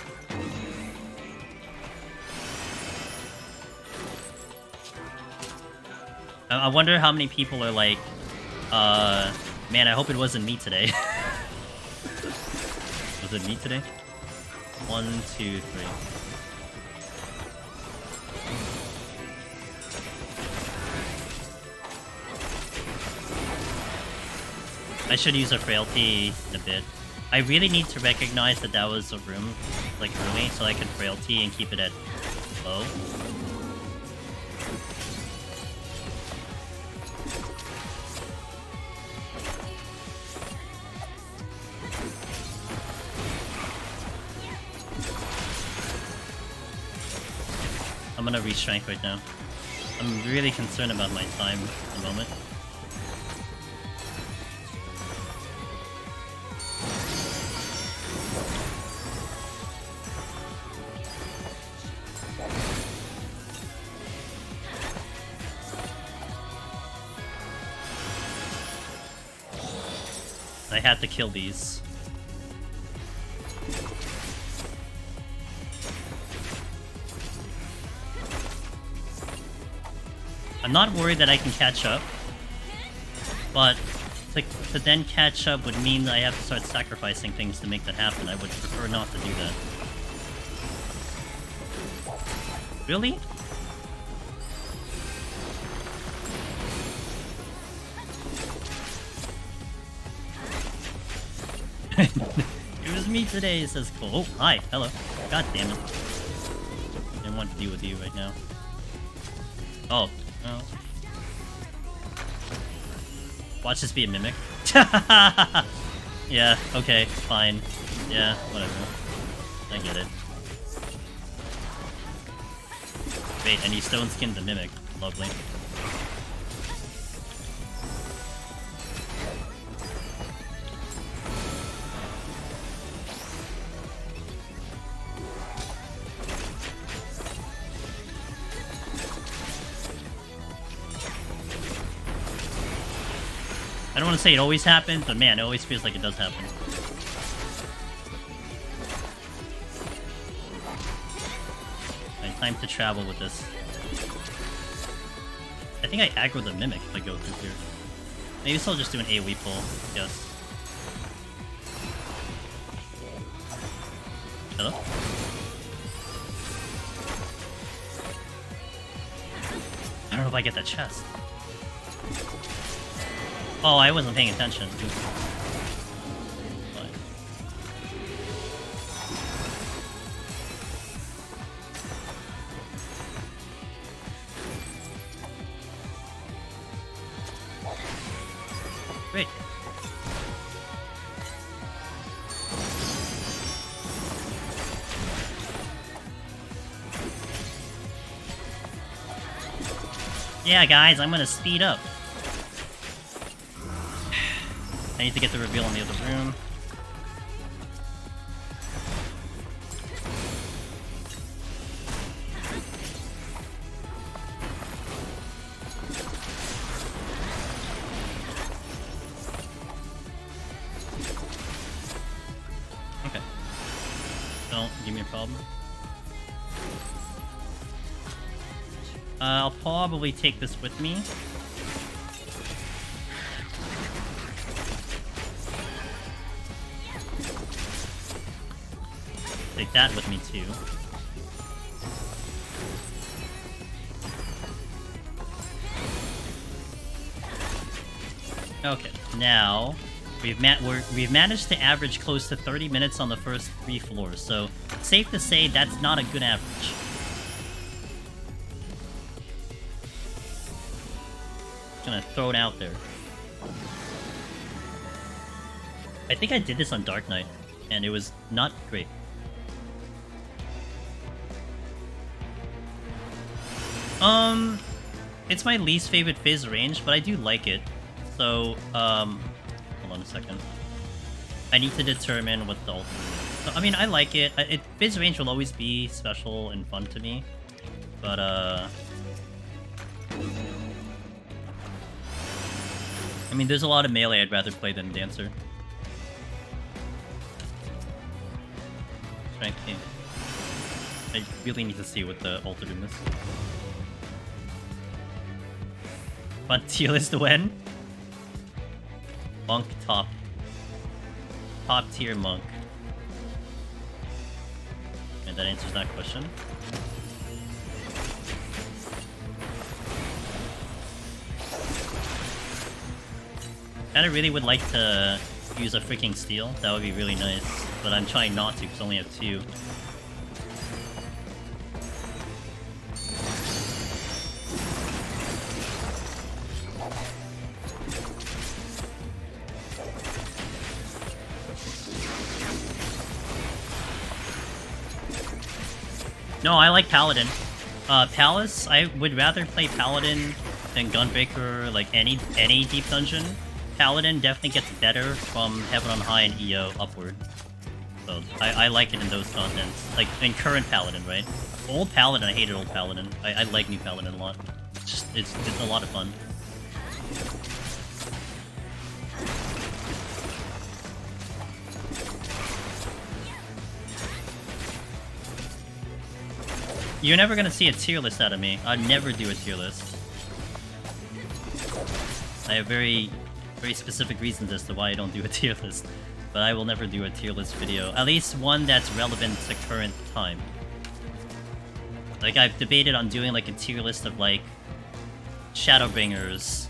I wonder how many people are like, man, I hope it wasn't me today. Was it me today? 1, 2, 3. I should use a frailty in a bit. I really need to recognize that that was a room, like, early, so I could frailty and keep it at low. I'm gonna re-strength right now. I'm really concerned about my time at the moment. I had to kill these. I'm not worried that I can catch up, but to then catch up would mean that I have to start sacrificing things to make that happen. I would prefer not to do that. Really? It was me today, says Cole. Oh, hi, hello. God damn it. Didn't want to deal with you right now. Oh, no. Watch this be a mimic. Yeah, okay, fine. Yeah, whatever. I get it. Wait, and he stone skinned the mimic. Lovely. I don't want to say it always happens, but man, it always feels like it does happen. Right, time to travel with this. I think I aggro the mimic if I go through here. Maybe I'll just do an AoE pull, yes. Hello? I don't know if I get that chest. Oh, I wasn't paying attention. Fine. Great. Yeah, guys, I'm gonna speed up. I need to get the reveal in the other room. Okay. Don't give me a problem. I'll probably take this with me. Take that with me too. Okay, now We've managed to average close to 30 minutes on the first 3 floors, so safe to say that's not a good average. Just gonna throw it out there. I think I did this on Dark Knight, and it was not great. It's my least favorite Fizz range, but I do like it. So, hold on a second. I need to determine what the ultimate is. So, I mean, I like it. Fizz range will always be special and fun to me. But, I mean, there's a lot of melee I'd rather play than Dancer. Strength game. I really need to see what the ultimate is. Fun tier list to win? Monk top. Top tier monk. And that answers that question. Kinda really would like to use a freaking steal. That would be really nice. But I'm trying not to because I only have 2. No, I like Paladin. Palace, I would rather play Paladin than Gunbreaker, like any deep dungeon. Paladin definitely gets better from Heaven on High and EO upward. So I like it in those contents. Like in current Paladin, right? Old Paladin, I hated old Paladin. I like new Paladin a lot. It's a lot of fun. You're never gonna see a tier list out of me. I'd never do a tier list. I have very specific reasons as to why I don't do a tier list. But I will never do a tier list video. At least one that's relevant to current time. Like, I've debated on doing, like, a tier list of, like, Shadowbringers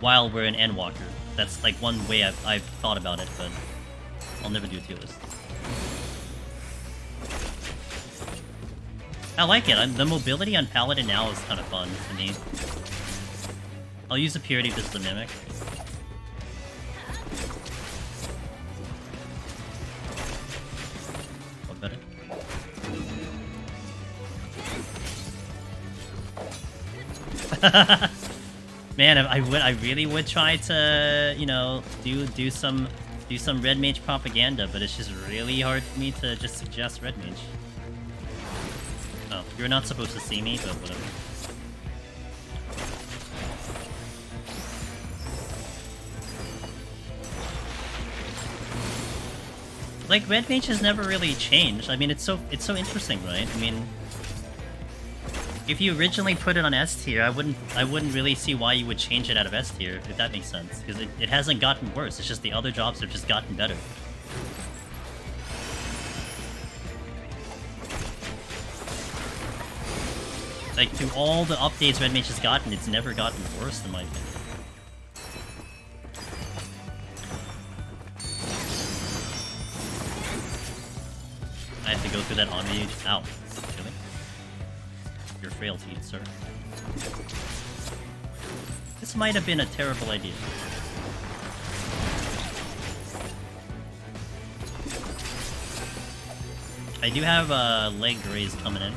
while we're in Endwalker. That's, like, one way I've thought about it, but I'll never do a tier list. I like it. The mobility on Paladin now is kind of fun to me. I'll use the Purity just to mimic. What better? Man, I really would try to, you know, do some Red Mage propaganda, but it's just really hard for me to just suggest Red Mage. Oh, you're not supposed to see me, but whatever. Like, Red Mage has never really changed. I mean, it's so interesting, right? I mean, if you originally put it on S tier, I wouldn't really see why you would change it out of S tier, if that makes sense. Because it hasn't gotten worse, it's just the other jobs have just gotten better. Like, through all the updates Red Mage has gotten, it's never gotten worse, in my opinion. I have to go through that on me. Ow. Really? Your frailty, sir. This might have been a terrible idea. I do have leg raise coming in.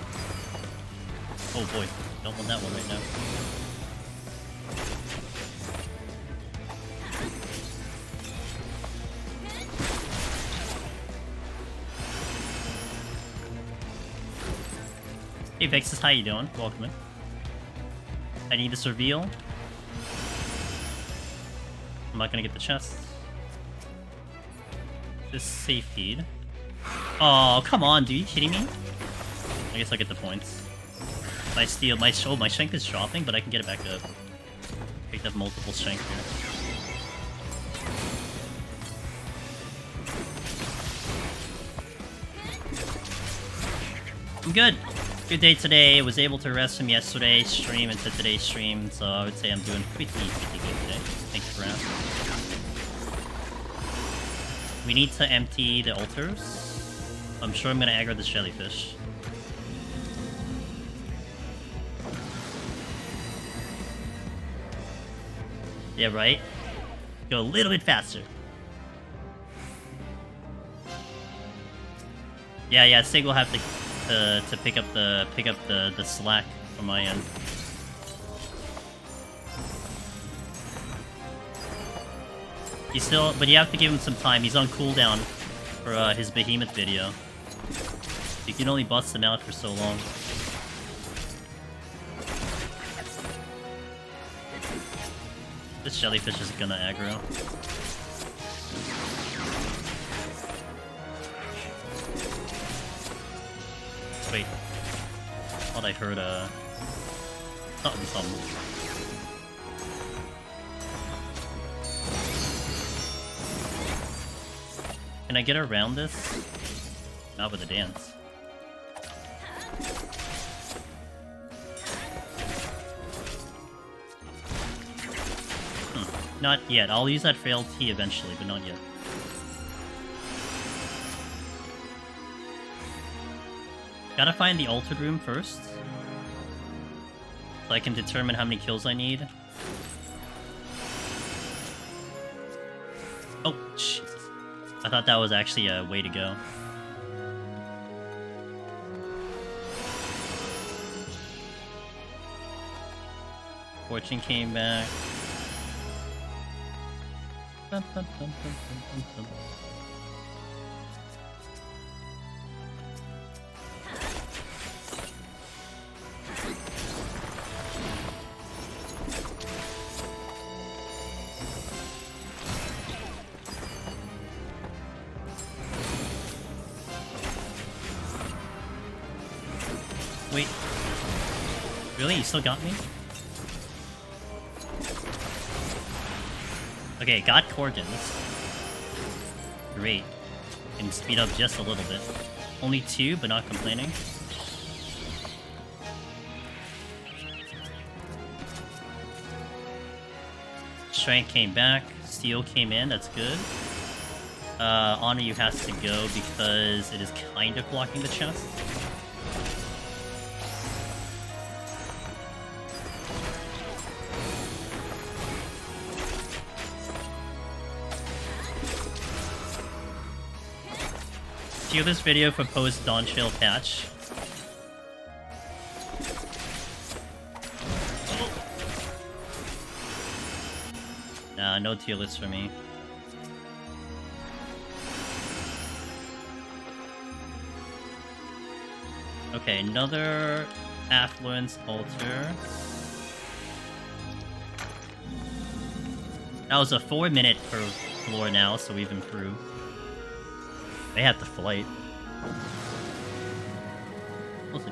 Oh boy, don't want that one right now. Hey Vexus, how you doing? Welcome in. I need this reveal. I'm not gonna get the chest. This safetied. Oh, come on, dude, you kidding me? I guess I'll get the points. If I steal my strength is dropping, but I can get it back up. Picked up multiple strength here. I'm good. Good day today. Was able to rest from yesterday's stream into today's stream, so I would say I'm doing pretty good today. Thanks for asking. We need to empty the altars. I'm sure I'm gonna aggro this jellyfish. Yeah, right? Go a little bit faster. Yeah, Sig will have to pick up the slack from my end. He's still, but you have to give him some time. He's on cooldown for his behemoth video. You can only bust him out for so long. This jellyfish is gonna aggro. Wait. Thought I heard something. Can I get around this? Not with a dance. Not yet. I'll use that frailty eventually, but not yet. Gotta find the altered room first. So I can determine how many kills I need. Oh, Jesus. I thought that was actually a way to go. Fortune came back. Dun, dun, dun, dun, dun, dun, dun. Wait. Really? You still got me? Okay, got Corgans. Great. Can speed up just a little bit. Only 2, but not complaining. Strength came back. Steel came in, that's good. Honor you has to go because it is kind of blocking the chest. Do this video for post Dawn Trail patch. Nah, no tier list for me. Okay, another affluence altar. That was a 4-minute per floor now, so we've improved. They had the flight. We'll see.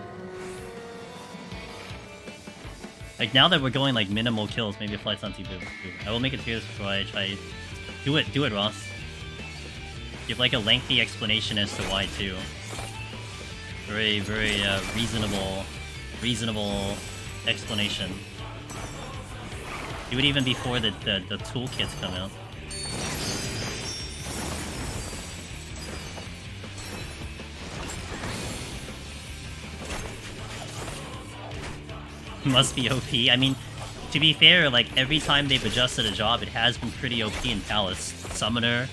Like, now that we're going, like, minimal kills, maybe a flight's not too good. I will make it serious before I try... Do it, Ross. Give, like, a lengthy explanation as to why, too. Very, very, reasonable explanation. Do it even before the toolkits come out. Must be OP. I mean, to be fair, like, every time they've adjusted a job, it has been pretty OP in Palace. Summoner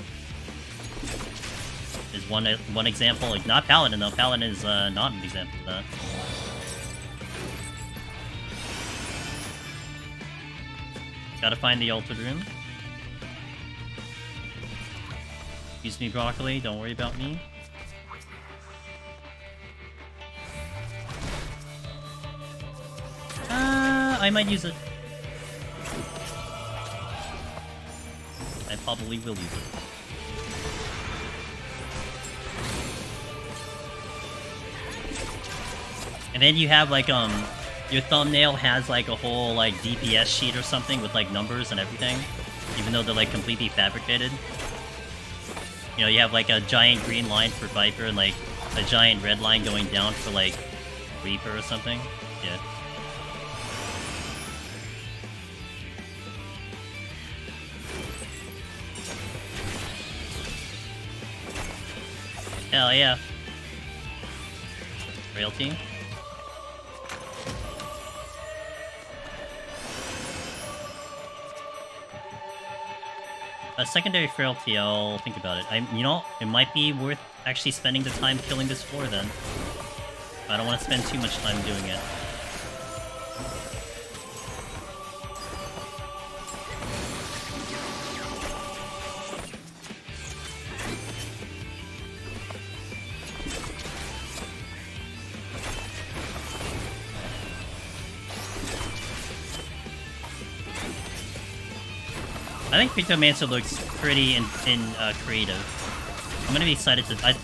is one example. Like, not Paladin, though. Paladin is not an example of that. Gotta find the altered room. Excuse me, Broccoli. Don't worry about me. I might use it. I probably will use it. And then you have, like, your thumbnail has, like, a whole, like, DPS sheet or something with, like, numbers and everything. Even though they're, like, completely fabricated. You know, you have, like, a giant green line for Viper and, like, a giant red line going down for, like, Reaper or something. Yeah. Hell yeah. Frailty. A secondary frailty, I'll think about it. You know, it might be worth actually spending the time killing this floor then. I don't want to spend too much time doing it. I think Cryptomancer looks pretty creative. I'm gonna be excited to. I'm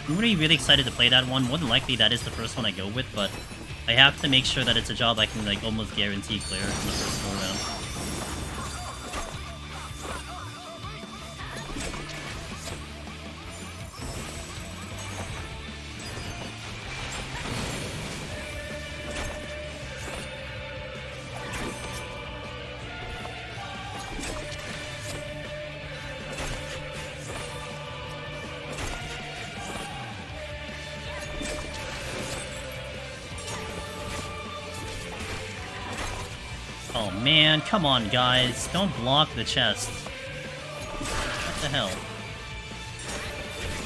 gonna be really excited to play that one. More than likely, that is the first one I go with, but I have to make sure that it's a job I can like almost guarantee clear in the first go round. Oh man, come on guys, don't block the chest. What the hell?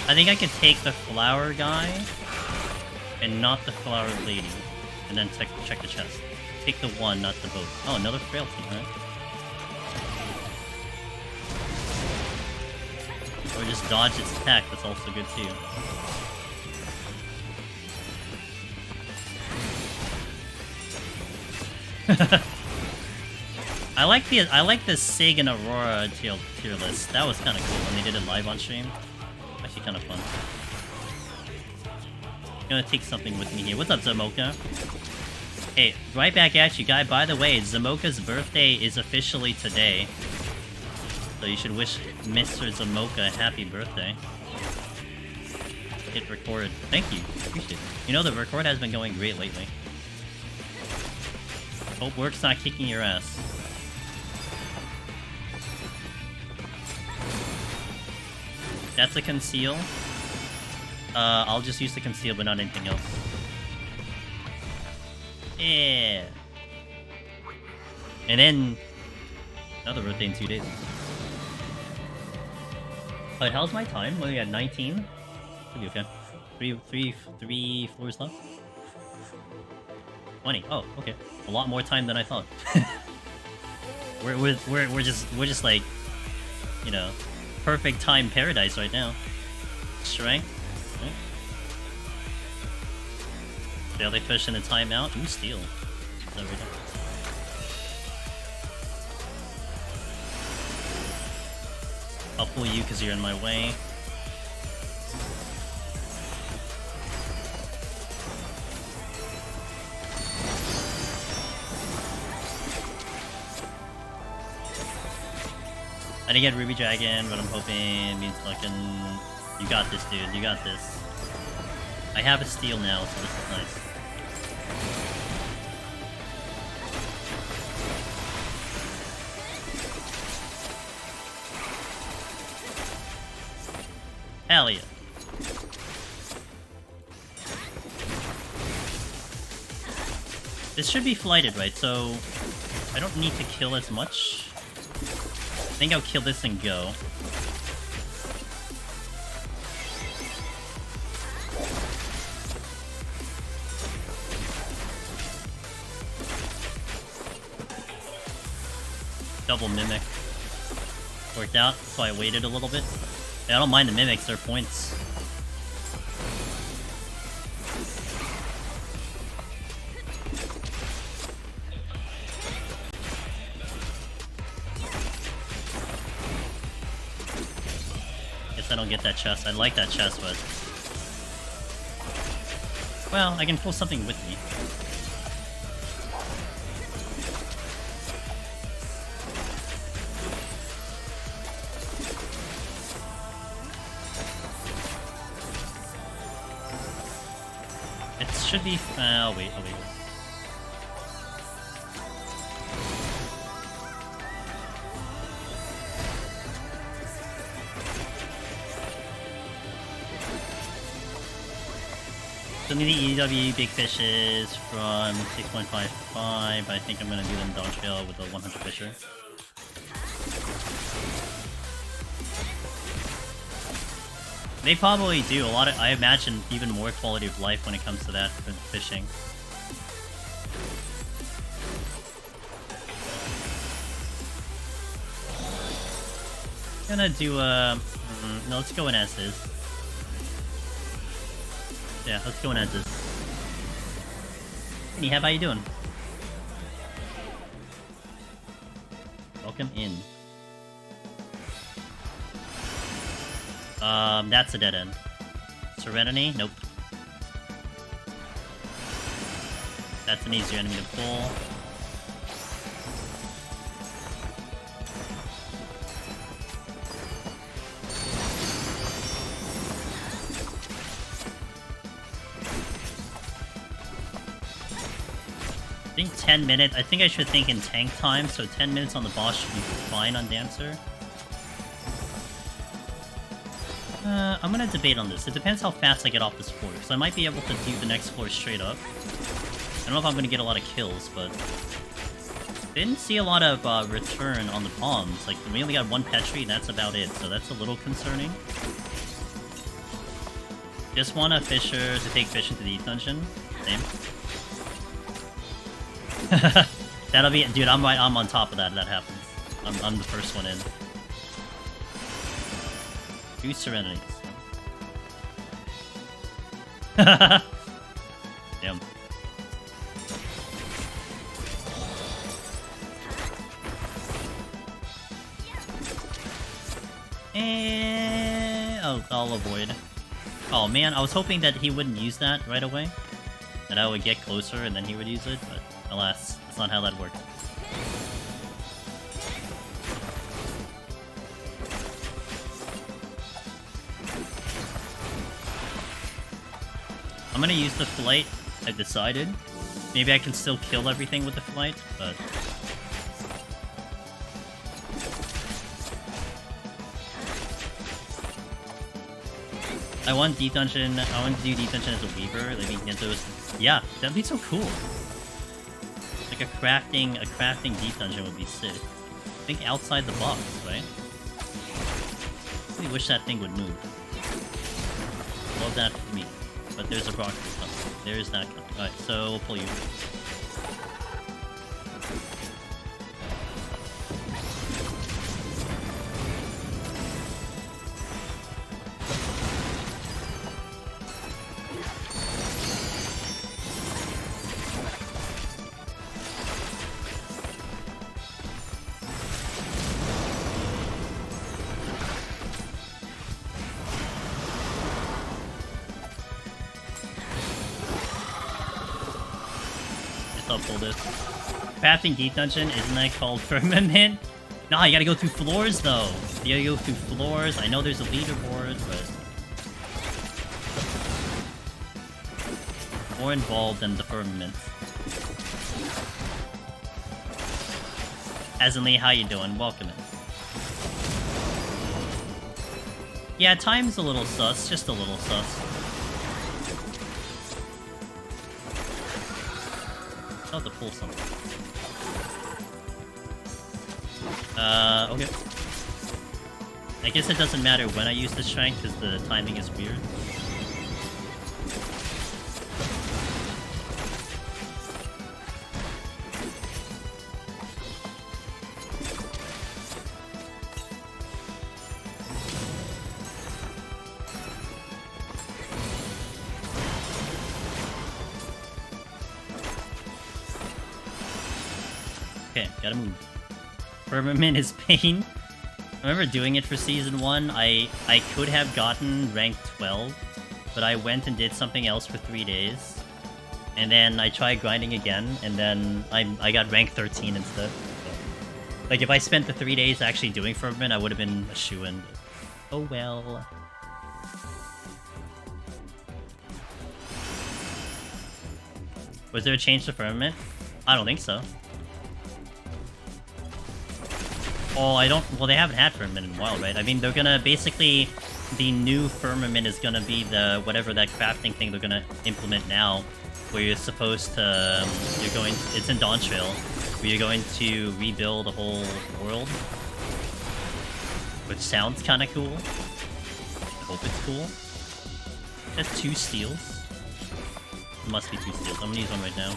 I think I could take the flower guy and not the flower lady, and then check the chest. Take the one, not the both. Oh, another frailty, right? Or just dodge its attack, that's also good too. I like the Sig and Aurora tier list. That was kind of cool when they did it live on stream. Actually, kind of fun. I'm gonna take something with me here. What's up, Zamoka? Hey, right back at you, guy. By the way, Zamoka's birthday is officially today, so you should wish Mr. Zamoka a happy birthday. Hit record. Thank you. Appreciate it. You know the record has been going great lately. Hope work's not kicking your ass. That's a conceal. I'll just use the conceal, but not anything else. Yeah. And then another birthday in 2 days. But how's my time? What are we at? 19? Should be okay. Three floors left. 20. Oh, okay. A lot more time than I thought. we're just like, you know, perfect time paradise right now. Strength. Okay. Jellyfish in a timeout. Ooh, steal. There we go. I'll pull you because you're in my way. I didn't get Ruby Dragon, but I'm hoping means fucking... You got this, dude. You got this. I have a steal now, so this is nice. Hell yeah. This should be flighted, right? So I don't need to kill as much. I think I'll kill this and go. Double mimic. Worked out, so I waited a little bit. Yeah, I don't mind the mimics, they're points. Guess I don't get that chest. I like that chest, but... Well, I can pull something with me. Should be. I'll wait. Still need the EW big fishes from 6.55, but I think I'm gonna do them dog trail with the 100 fisher. They probably do a lot of, I imagine, even more quality of life when it comes to that for fishing. Gonna do no, let's go in as is. Yeah, let's go in as is. Hey, how you doing? Welcome in. That's a dead end. Serenity? Nope. That's an easier enemy to pull. I think 10 minutes. I think I should think in tank time, so 10 minutes on the boss should be fine on Dancer. I'm gonna debate on this. It depends how fast I get off this floor, because I might be able to do the next floor straight up. I don't know if I'm gonna get a lot of kills, but... didn't see a lot of return on the bombs. Like, we only got one Petri, and that's about it, so that's a little concerning. Just want a Fisher to take Fish into the dungeon. Same. That'll be... dude, I'm on top of that if that happens. I'm the first one in. 2 Serenities. Damn. And... oh, I'll avoid. Oh man, I was hoping that he wouldn't use that right away. That I would get closer and then he would use it, but alas, that's not how that works. I'm gonna use the flight, I've decided. Maybe I can still kill everything with the flight, but... I want Deep Dungeon, I want to do Deep Dungeon as a Weaver, like Kenko's... yeah, that'd be so cool. Like a crafting Deep Dungeon would be sick. Think outside the box, right? I really wish that thing would move. Love that for me. But there's a rock coming. There's that coming. Alright, so we'll pull you. Pull this. Crafting Deep Dungeon, isn't that called Firmament? Nah, you gotta go through floors though. You gotta go through floors. I know there's a leaderboard, but... more involved than the Firmament. Asenlee, how you doing? Welcome in. Yeah, time's a little sus, just a little sus. I'll have to pull something. Okay. I guess it doesn't matter when I use the strength, because the timing is weird. Okay, gotta move. Firmament is pain. I remember doing it for Season 1. I could have gotten rank 12, but I went and did something else for 3 days. And then I tried grinding again, and then I got rank 13 instead. So, like, if I spent the 3 days actually doing Firmament, I would have been a shoo-in. Oh well. Was there a change to Firmament? I don't think so. Oh, I don't... well, they haven't had Firmament in a while, right? I mean, they're gonna basically the new firmament is gonna be the whatever that crafting thing they're gonna implement now, where you're supposed to it's in Dawn Trail, where you're going to rebuild the whole world, which sounds kind of cool. I hope it's cool. That's 2 steals. It must be 2 steals. I'm gonna use one right now.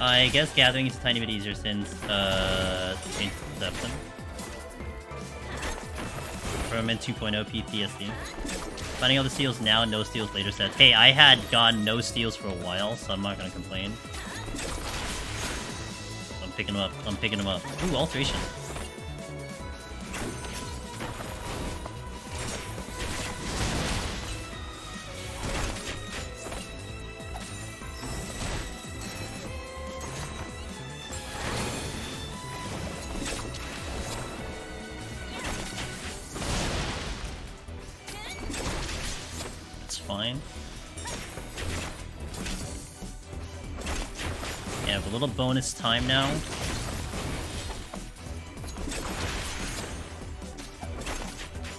I guess gathering is a tiny bit easier since Change Perception. Firmament 2.0 PTSD. Finding all the steals now, no steals later says. Hey, I had gotten no steals for a while, so I'm not gonna complain. I'm picking them up. I'm picking them up. Ooh, alteration. Fine. Yeah, have a little bonus time now. I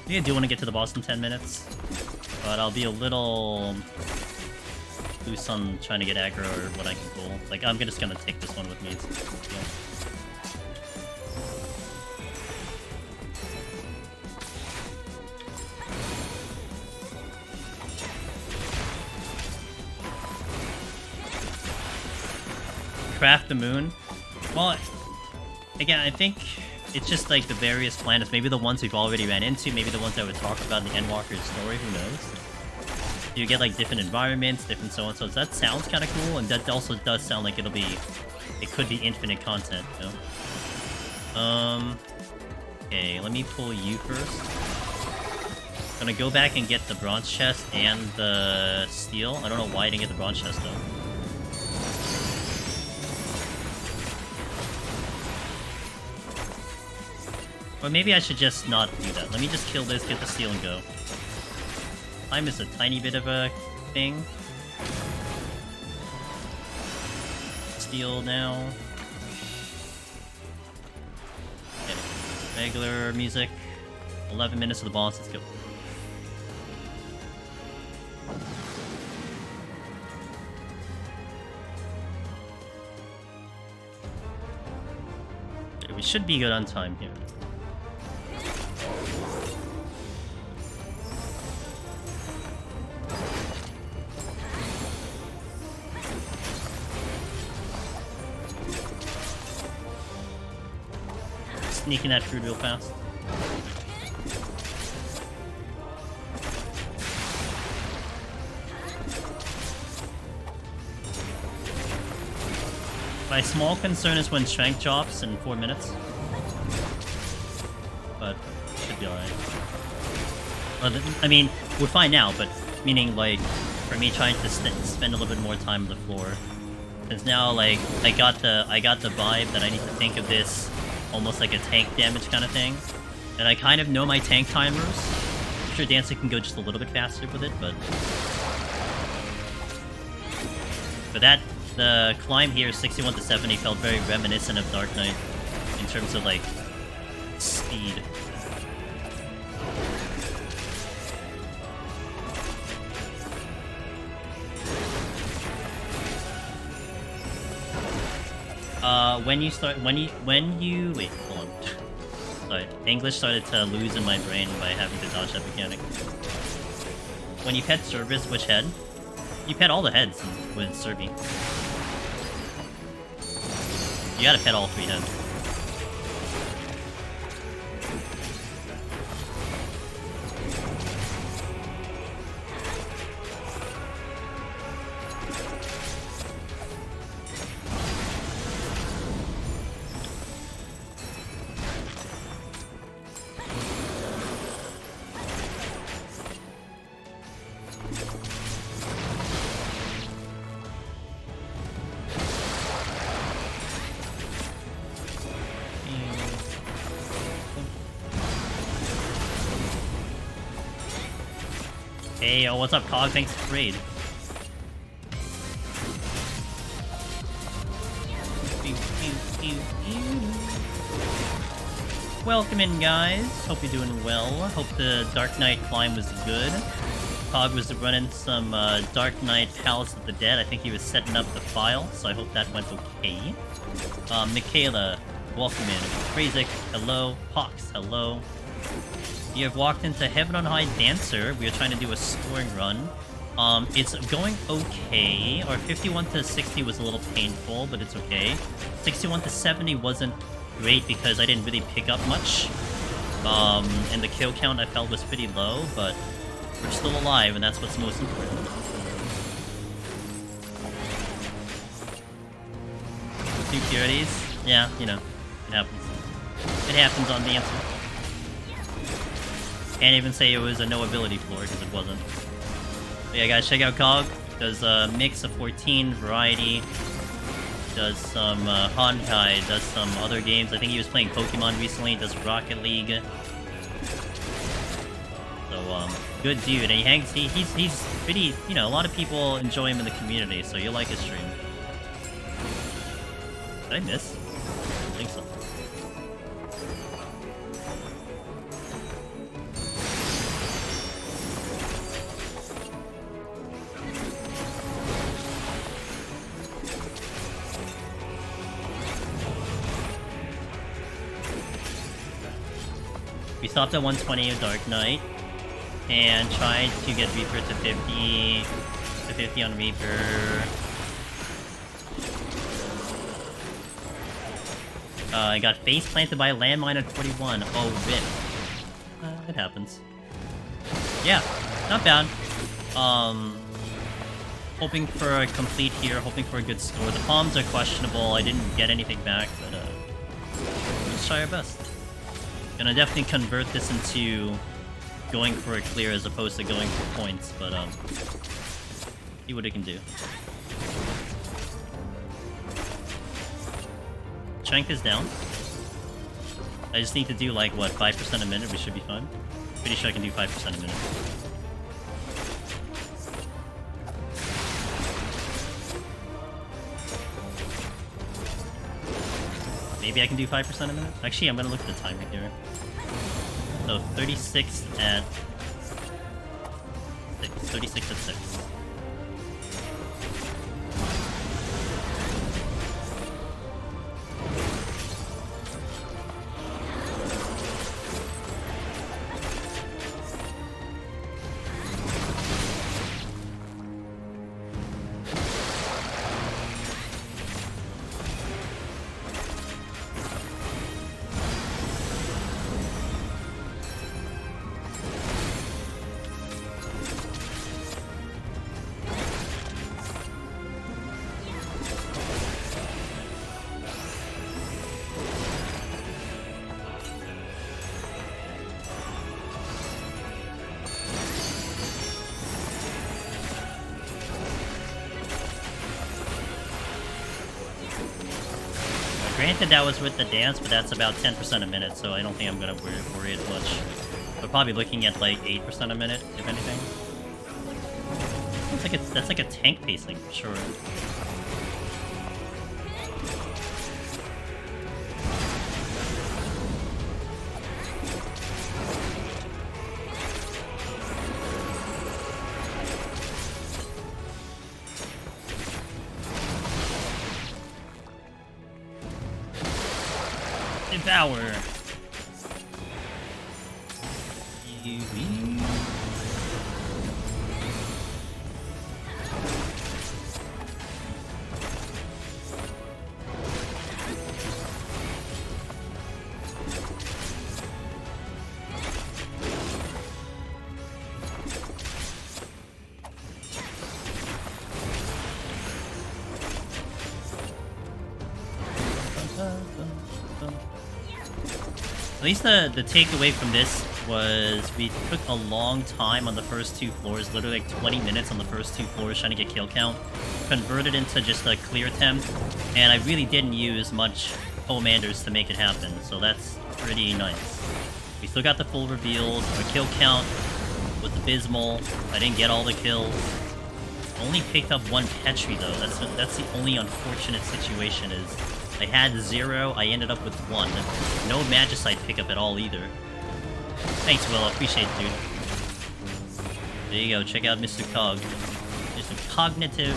think I do want to get to the boss in 10 minutes, but I'll be a little loose on trying to get aggro or what I can pull. Like, I'm just gonna take this one with me. Yeah. Craft the moon. Well, again, I think it's just like the various planets. Maybe the ones we've already ran into, maybe the ones that were talked about in the Endwalker's story, who knows? You get like different environments, different so on. So that sounds kind of cool, and that also does sound like it could be infinite content, you know? Okay, let me pull you first. I'm gonna go back and get the bronze chest and the steel. I don't know why I didn't get the bronze chest though. Or maybe I should just not do that. Let me just kill this, get the steel, and go. Time is a tiny bit of a thing. Steel now. Okay. Regular music. 11 minutes of the boss, let's go. Okay, we should be good on time here. Sneaking that fruit real fast. My small concern is when strength drops in 4 minutes. But should be alright. Well, I mean, we're fine now, but meaning like for me trying to spend a little bit more time on the floor. Since now like I got the vibe that I need to think of this almost like a tank damage kind of thing. And I kind of know my tank timers. I'm sure Dancer can go just a little bit faster with it, but the climb here, 61 to 70, felt very reminiscent of Dark Knight in terms of like speed. Wait, hold on. Sorry, English started to lose in my brain by having to dodge that mechanic. When you pet Cerberus, which head? You pet all the heads with Cerby. You gotta pet all 3 heads. Hey, yo, what's up, Cog? Thanks for the raid. Welcome in, guys. Hope you're doing well. Hope the Dark Knight climb was good. Cog was running some Dark Knight Palace of the Dead. I think he was setting up the file, so I hope that went okay. Michaela, welcome in. Krazik, hello. Pox, hello. You have walked into Heaven on High Dancer. We are trying to do a scoring run. It's going okay. Our 51 to 60 was a little painful, but it's okay. 61 to 70 wasn't great because I didn't really pick up much. And the kill count I felt was pretty low, but we're still alive, and that's what's most important. Two purities? Yeah, you know, it happens. It happens on Dancer. Can't even say it was a no ability floor, because it wasn't. But yeah, guys, check out Cog. Does a mix of 14, variety. Does some Honkai, does some other games. I think he was playing Pokemon recently, does Rocket League. So, good dude. And he hangs, he's pretty, you know, a lot of people enjoy him in the community, so you'll like his stream. Did I miss? I think so. We stopped at 120 of Dark Knight and tried to get Reaper to 50 on Reaper. I got face planted by a landmine at 41. Oh, rip. It happens. Yeah, not bad. Hoping for a complete here, hoping for a good score. The palms are questionable. I didn't get anything back, but let's try our best. Gonna definitely convert this into going for a clear as opposed to going for points, but see what it can do. Strength is down. I just need to do like what, 5% a minute, we should be fine. Pretty sure I can do 5% a minute. Maybe I can do 5% a minute? Actually, I'm gonna look at the timer here. So 36 at 6. 36 at 6. Granted, that was with the dance, but that's about 10% a minute, so I don't think I'm gonna worry as much. We're probably looking at like 8% a minute, if anything. That's like a tank pacing for sure. Devour. At least the takeaway from this was we took a long time on the first two floors, literally like 20 minutes on the first two floors trying to get kill count, converted into just a clear attempt, and I really didn't use much commanders to make it happen, so that's pretty nice. We still got the full reveals, our kill count was abysmal, I didn't get all the kills. Only picked up one Petri though, that's the only unfortunate situation is I had 0, I ended up with 1. No Magicite pickup at all either. Thanks, Will, I appreciate it, dude. There you go, check out Mr. Cog. Mr. Cognitive.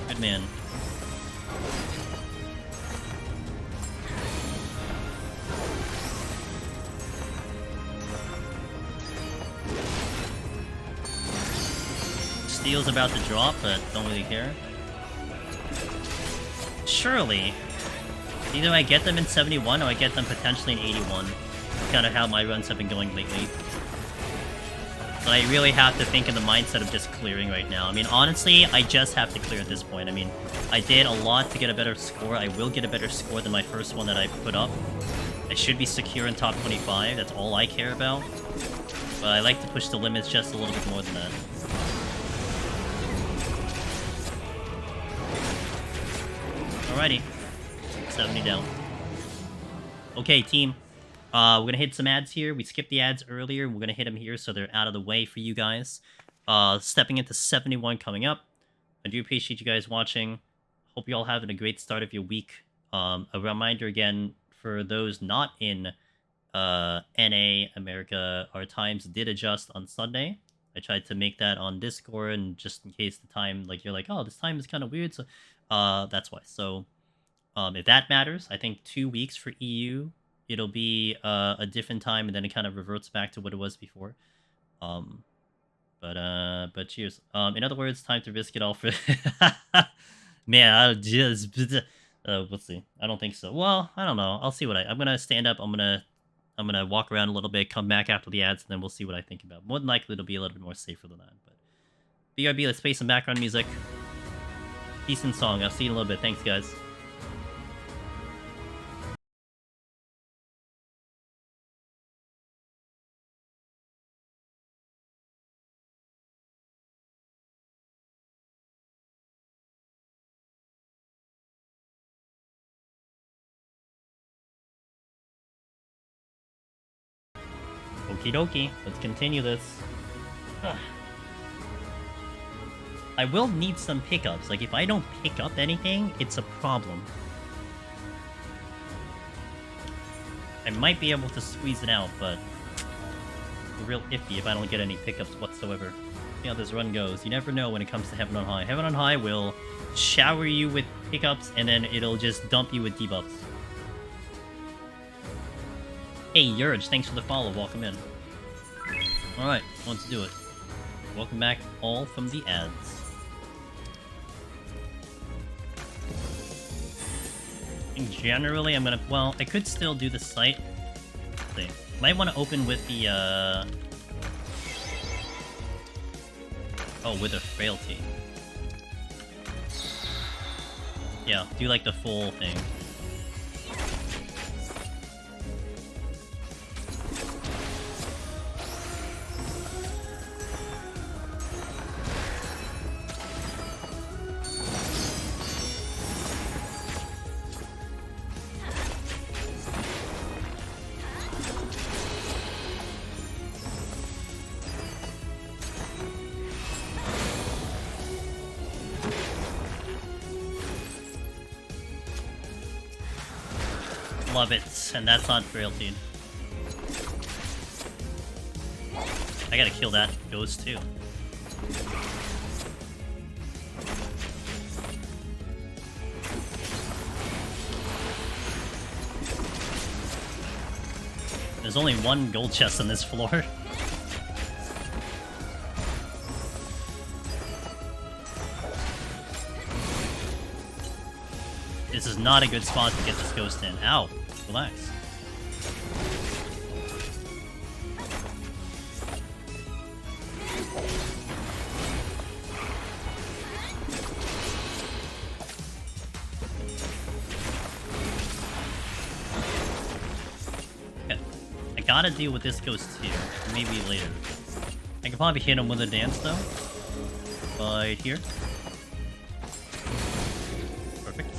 Good man. Steel's about to drop, but don't really care. Surely. Either I get them in 71 or I get them potentially in 81. That's kind of how my runs have been going lately. But I really have to think in the mindset of just clearing right now. I mean, honestly, I just have to clear at this point. I mean, I did a lot to get a better score. I will get a better score than my first one that I put up. I should be secure in top 25. That's all I care about. But I like to push the limits just a little bit more than that. Alrighty. 70 down. Okay, team. We're gonna hit some ads here. We skipped the ads earlier. We're gonna hit them here so they're out of the way for you guys. Stepping into 71 coming up. I do appreciate you guys watching. Hope you all having a great start of your week. A reminder again, for those not in NA, America, our times did adjust on Sunday. I tried to make that on Discord, and just in case the time, like, you're like, oh, this time is kind of weird, so that's why. So if that matters, I think 2 weeks for EU, it'll be a different time, and then it kind of reverts back to what it was before. But cheers. In other words, time to risk it all for... Man, I'll just... we'll see. I don't think so. Well, I don't know. I'll see what I'm gonna stand up. I'm gonna walk around a little bit, come back after the ads, and then we'll see what I think about. More than likely, it'll be a little bit more safer than that. But BRB, let's play some background music. Decent song. I'll see you in a little bit. Thanks, guys. Okie dokie, let's continue this. Ugh. I will need some pickups. Like, if I don't pick up anything, it's a problem. I might be able to squeeze it out, but it's real iffy if I don't get any pickups whatsoever. See how this run goes. You never know when it comes to Heaven on High. Heaven on High will shower you with pickups, and then it'll just dump you with debuffs. Hey, Yurge, thanks for the follow. Welcome in. Alright, let's do it. Welcome back, all from the ads. I think generally, I'm gonna... Well, I could still do the site. Let's see. Might want to open with the, Oh, with a frailty. Yeah, do like the full thing. Love it, and that's not frailty. I gotta kill that ghost too. There's only one gold chest on this floor. This is not a good spot to get this ghost in. Ow. Relax. Okay. I gotta deal with this ghost here. Maybe later. I can probably hit him with a dance though. Right here. Perfect.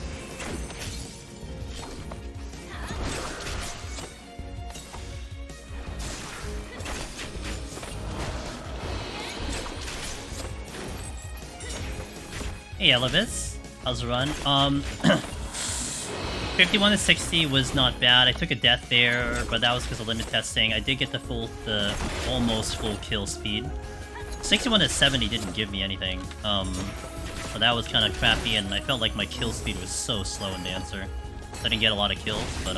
Hey, Elevis. How's the run? 51 to 60 was not bad. I took a death there, but that was because of limit testing. I did get the almost full kill speed. 61 to 70 didn't give me anything. So that was kind of crappy, and I felt like my kill speed was so slow in Dancer. So I didn't get a lot of kills, but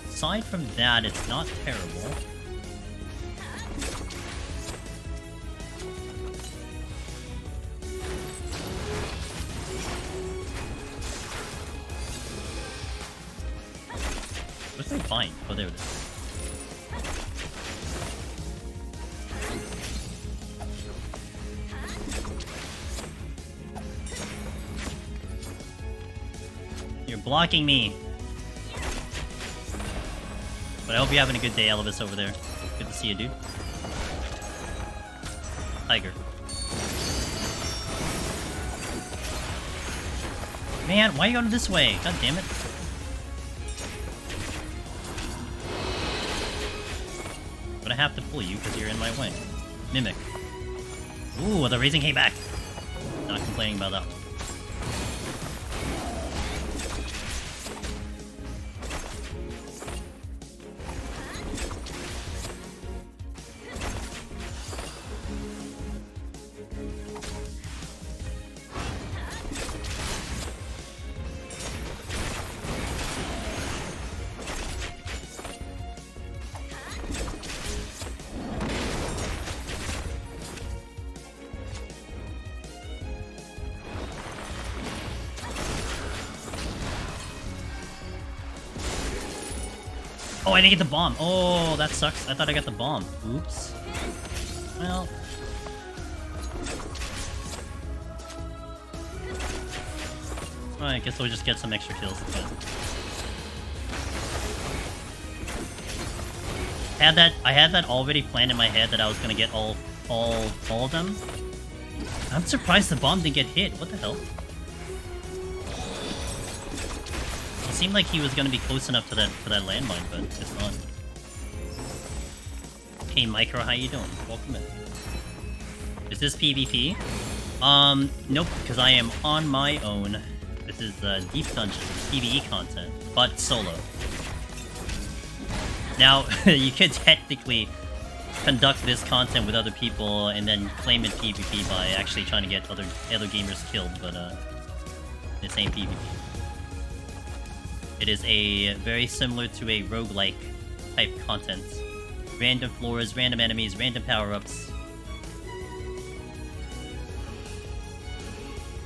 aside from that, it's not terrible. Where's my bind? Oh, there it is. You're blocking me. But I hope you're having a good day, Elvis, over there. Good to see you, dude. Tiger. Man, why are you going this way? God damn it. But I have to pull you because you're in my way. Mimic. Ooh, the raising came back. Not complaining about that one. Oh, I didn't get the bomb. Oh, that sucks. I thought I got the bomb. Oops. Well. I guess we'll just get some extra kills. I had that already planned in my head that I was gonna get all of them. I'm surprised the bomb didn't get hit. What the hell? It seemed like he was gonna be close enough to that landmine, but it's not. Hey Micro, how you doing? Welcome in. Is this PvP? Nope, because I am on my own. This is Deep Dungeon, PvE content, but solo. Now, you could technically conduct this content with other people and then claim it PvP by actually trying to get other gamers killed, but this ain't PvP. It is very similar to a roguelike type content. Random floors, random enemies, random power-ups.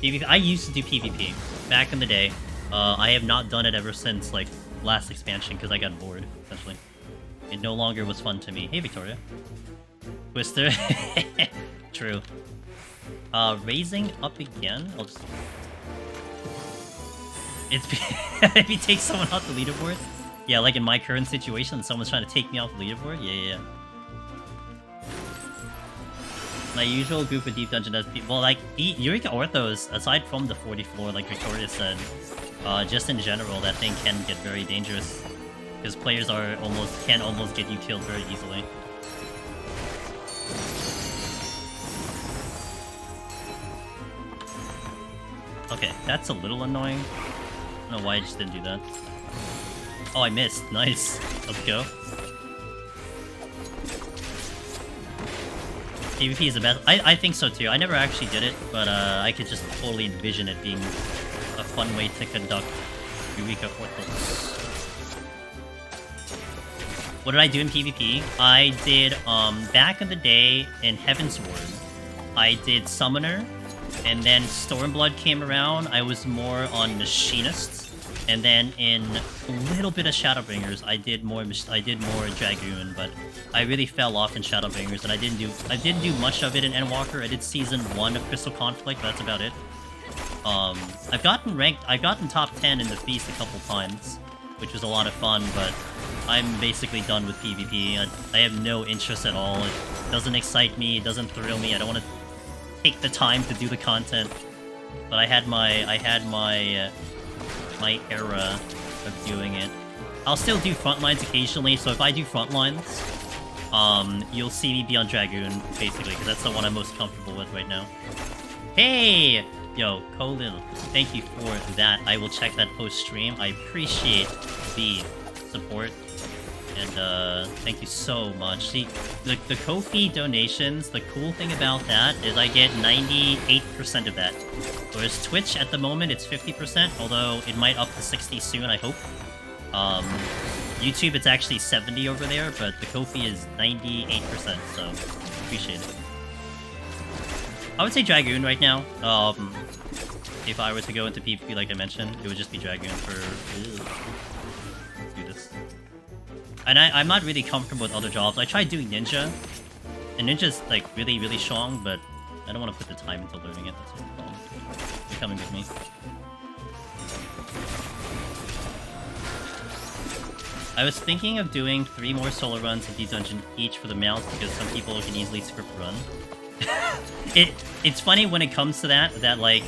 PvP. I used to do PvP back in the day. I have not done it ever since like last expansion because I got bored, essentially. It no longer was fun to me. Hey Victoria. Twister. True. Raising up again? I'll just... If he takes someone off the leaderboard? Yeah, like in my current situation, someone's trying to take me off the leaderboard? Yeah. My usual group of Deep Dungeon does people... Well, like, Eureka Orthos, aside from the 40 floor, like Victoria said, just in general, that thing can get very dangerous. Because players can almost get you killed very easily. Okay, that's a little annoying. I don't know why I just didn't do that. Oh, I missed. Nice. Let's go. PvP is the best. I think so too. I never actually did it, but I could just totally envision it being a fun way to conduct Eureka Orthos. What did I do in PvP? I did, back in the day in Heaven's Ward, I did Summoner, and then Stormblood came around. I was more on Machinist, and then in a little bit of Shadowbringers, I did more Dragoon, but I really fell off in Shadowbringers, and I didn't do much of it in Endwalker. I did Season 1 of Crystal Conflict, but that's about it. I've gotten top 10 in the Feast a couple times, which was a lot of fun, but I'm basically done with PvP. I have no interest at all. It doesn't excite me, it doesn't thrill me. I don't want to take the time to do the content. But I had my era of doing it. I'll still do frontlines occasionally, so if I do frontlines, you'll see me be on Dragoon, basically, because that's the one I'm most comfortable with right now. Hey! Yo, Kolil, thank you for that. I will check that post-stream. I appreciate the support. And thank you so much. See, the Ko-fi donations, the cool thing about that is I get 98% of that. Whereas Twitch, at the moment, it's 50%, although it might up to 60 soon, I hope. YouTube, it's actually 70 over there, but the Ko-fi is 98%, so appreciate it. I would say Dragoon right now. If I were to go into PvP like I mentioned, it would just be Dragoon for... Let's do this. And I'm not really comfortable with other jobs. I tried doing Ninja, and Ninja's like really, really strong, but I don't want to put the time into learning it. That's just the problem. You're coming with me. I was thinking of doing 3 more solo runs in the dungeon each for the mounts because some people can easily script run. It's funny when it comes to that like,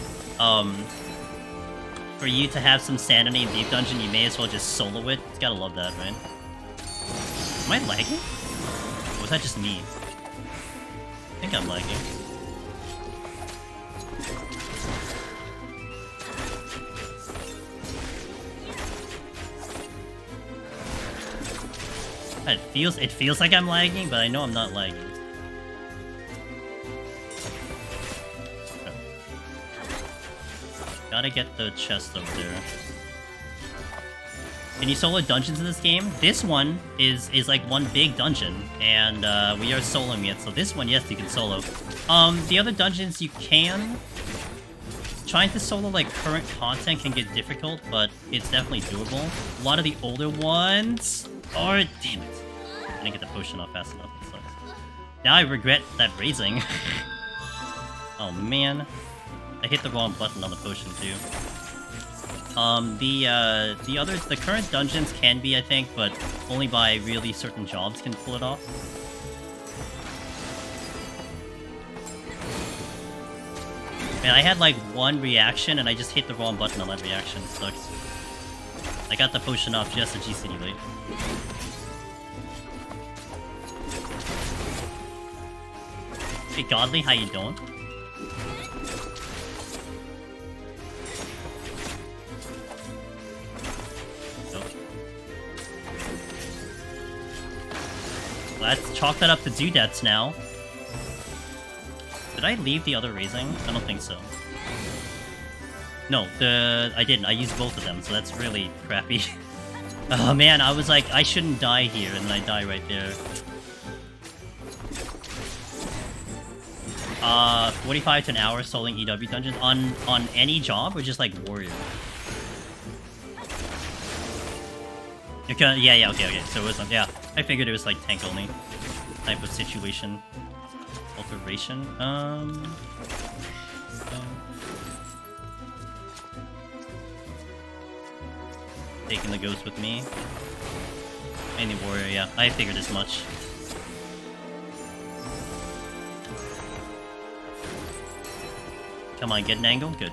for you to have some sanity in Deep Dungeon, you may as well just solo it. You gotta love that, right? Am I lagging? Or was that just me? I think I'm lagging. It feels like I'm lagging, but I know I'm not lagging. Okay. Gotta get the chest over there. Can you solo dungeons in this game? This one is like one big dungeon, and we are soloing it. So this one, yes, you can solo. The other dungeons you can. Trying to solo like current content can get difficult, but it's definitely doable. A lot of the older ones are... Damn it. I didn't get the potion off fast enough. It sucks. Now I regret that raising. Oh man. I hit the wrong button on the potion too. The current dungeons can be, I think, but only by really certain jobs can pull it off. Man, I had like one reaction and I just hit the wrong button on that reaction. It sucks. I got the potion off just a G-City late. Hey Godly, how you doing? Let's chalk that up to dudettes now. Did I leave the other raising? I don't think so. No, I didn't. I used both of them, so that's really crappy. Oh man, I was like, I shouldn't die here, and then I die right there. 45 to an hour soloing EW dungeons on any job or just like warrior? Okay, yeah, okay. So it was yeah. I figured it was like tank only type of situation. Alteration. Taking the ghost with me. Mainly warrior, yeah. I figured as much. Come on, get an angle? Good.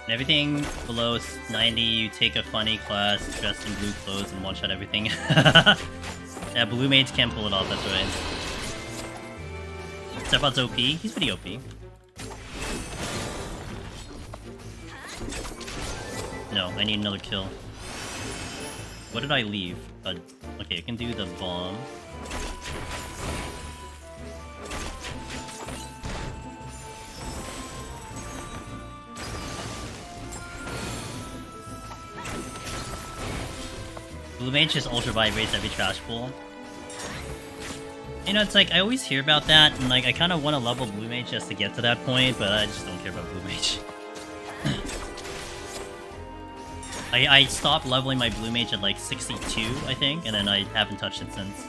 Everything below 90, you take a funny class, dressed in blue clothes, and one-shot everything. Yeah, blue mates can pull it off, that's right. Sephiroth's OP? He's pretty OP. No, I need another kill. What did I leave? Okay, I can do the bomb. Blue Mage just ultra vibrates every trash pool. You know, it's like, I always hear about that, and like, I kind of want to level Blue Mage just to get to that point, but I just don't care about Blue Mage. I stopped leveling my Blue Mage at like 62, I think, and then I haven't touched it since.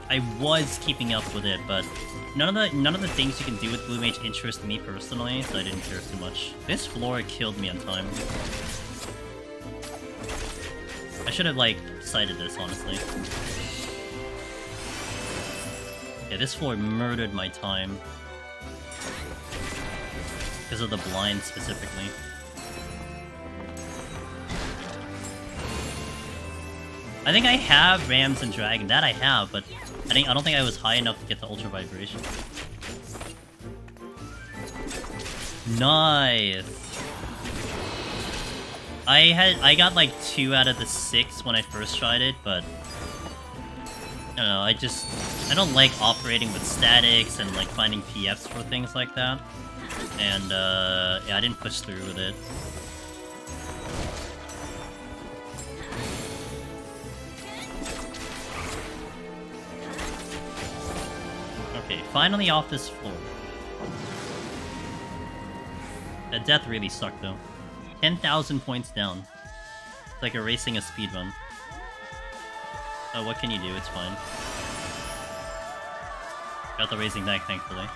I was keeping up with it, but none of the things you can do with Blue Mage interest me personally, so I didn't care too much. This floor killed me on time. I should have, like, decided this, honestly. Yeah, this floor murdered my time. Because of the blind, specifically. I think I have Rams and Dragon. That I have, but I don't think I was high enough to get the Ultra Vibration. Nice! I got like 2 out of the 6 when I first tried it, but I don't know, I don't like operating with statics and like finding PFs for things like that. And yeah, I didn't push through with it. Okay, finally off this floor. That death really sucked though. 10,000 points down. It's like erasing a speedrun. Oh, what can you do? It's fine. Got the raising deck, thankfully.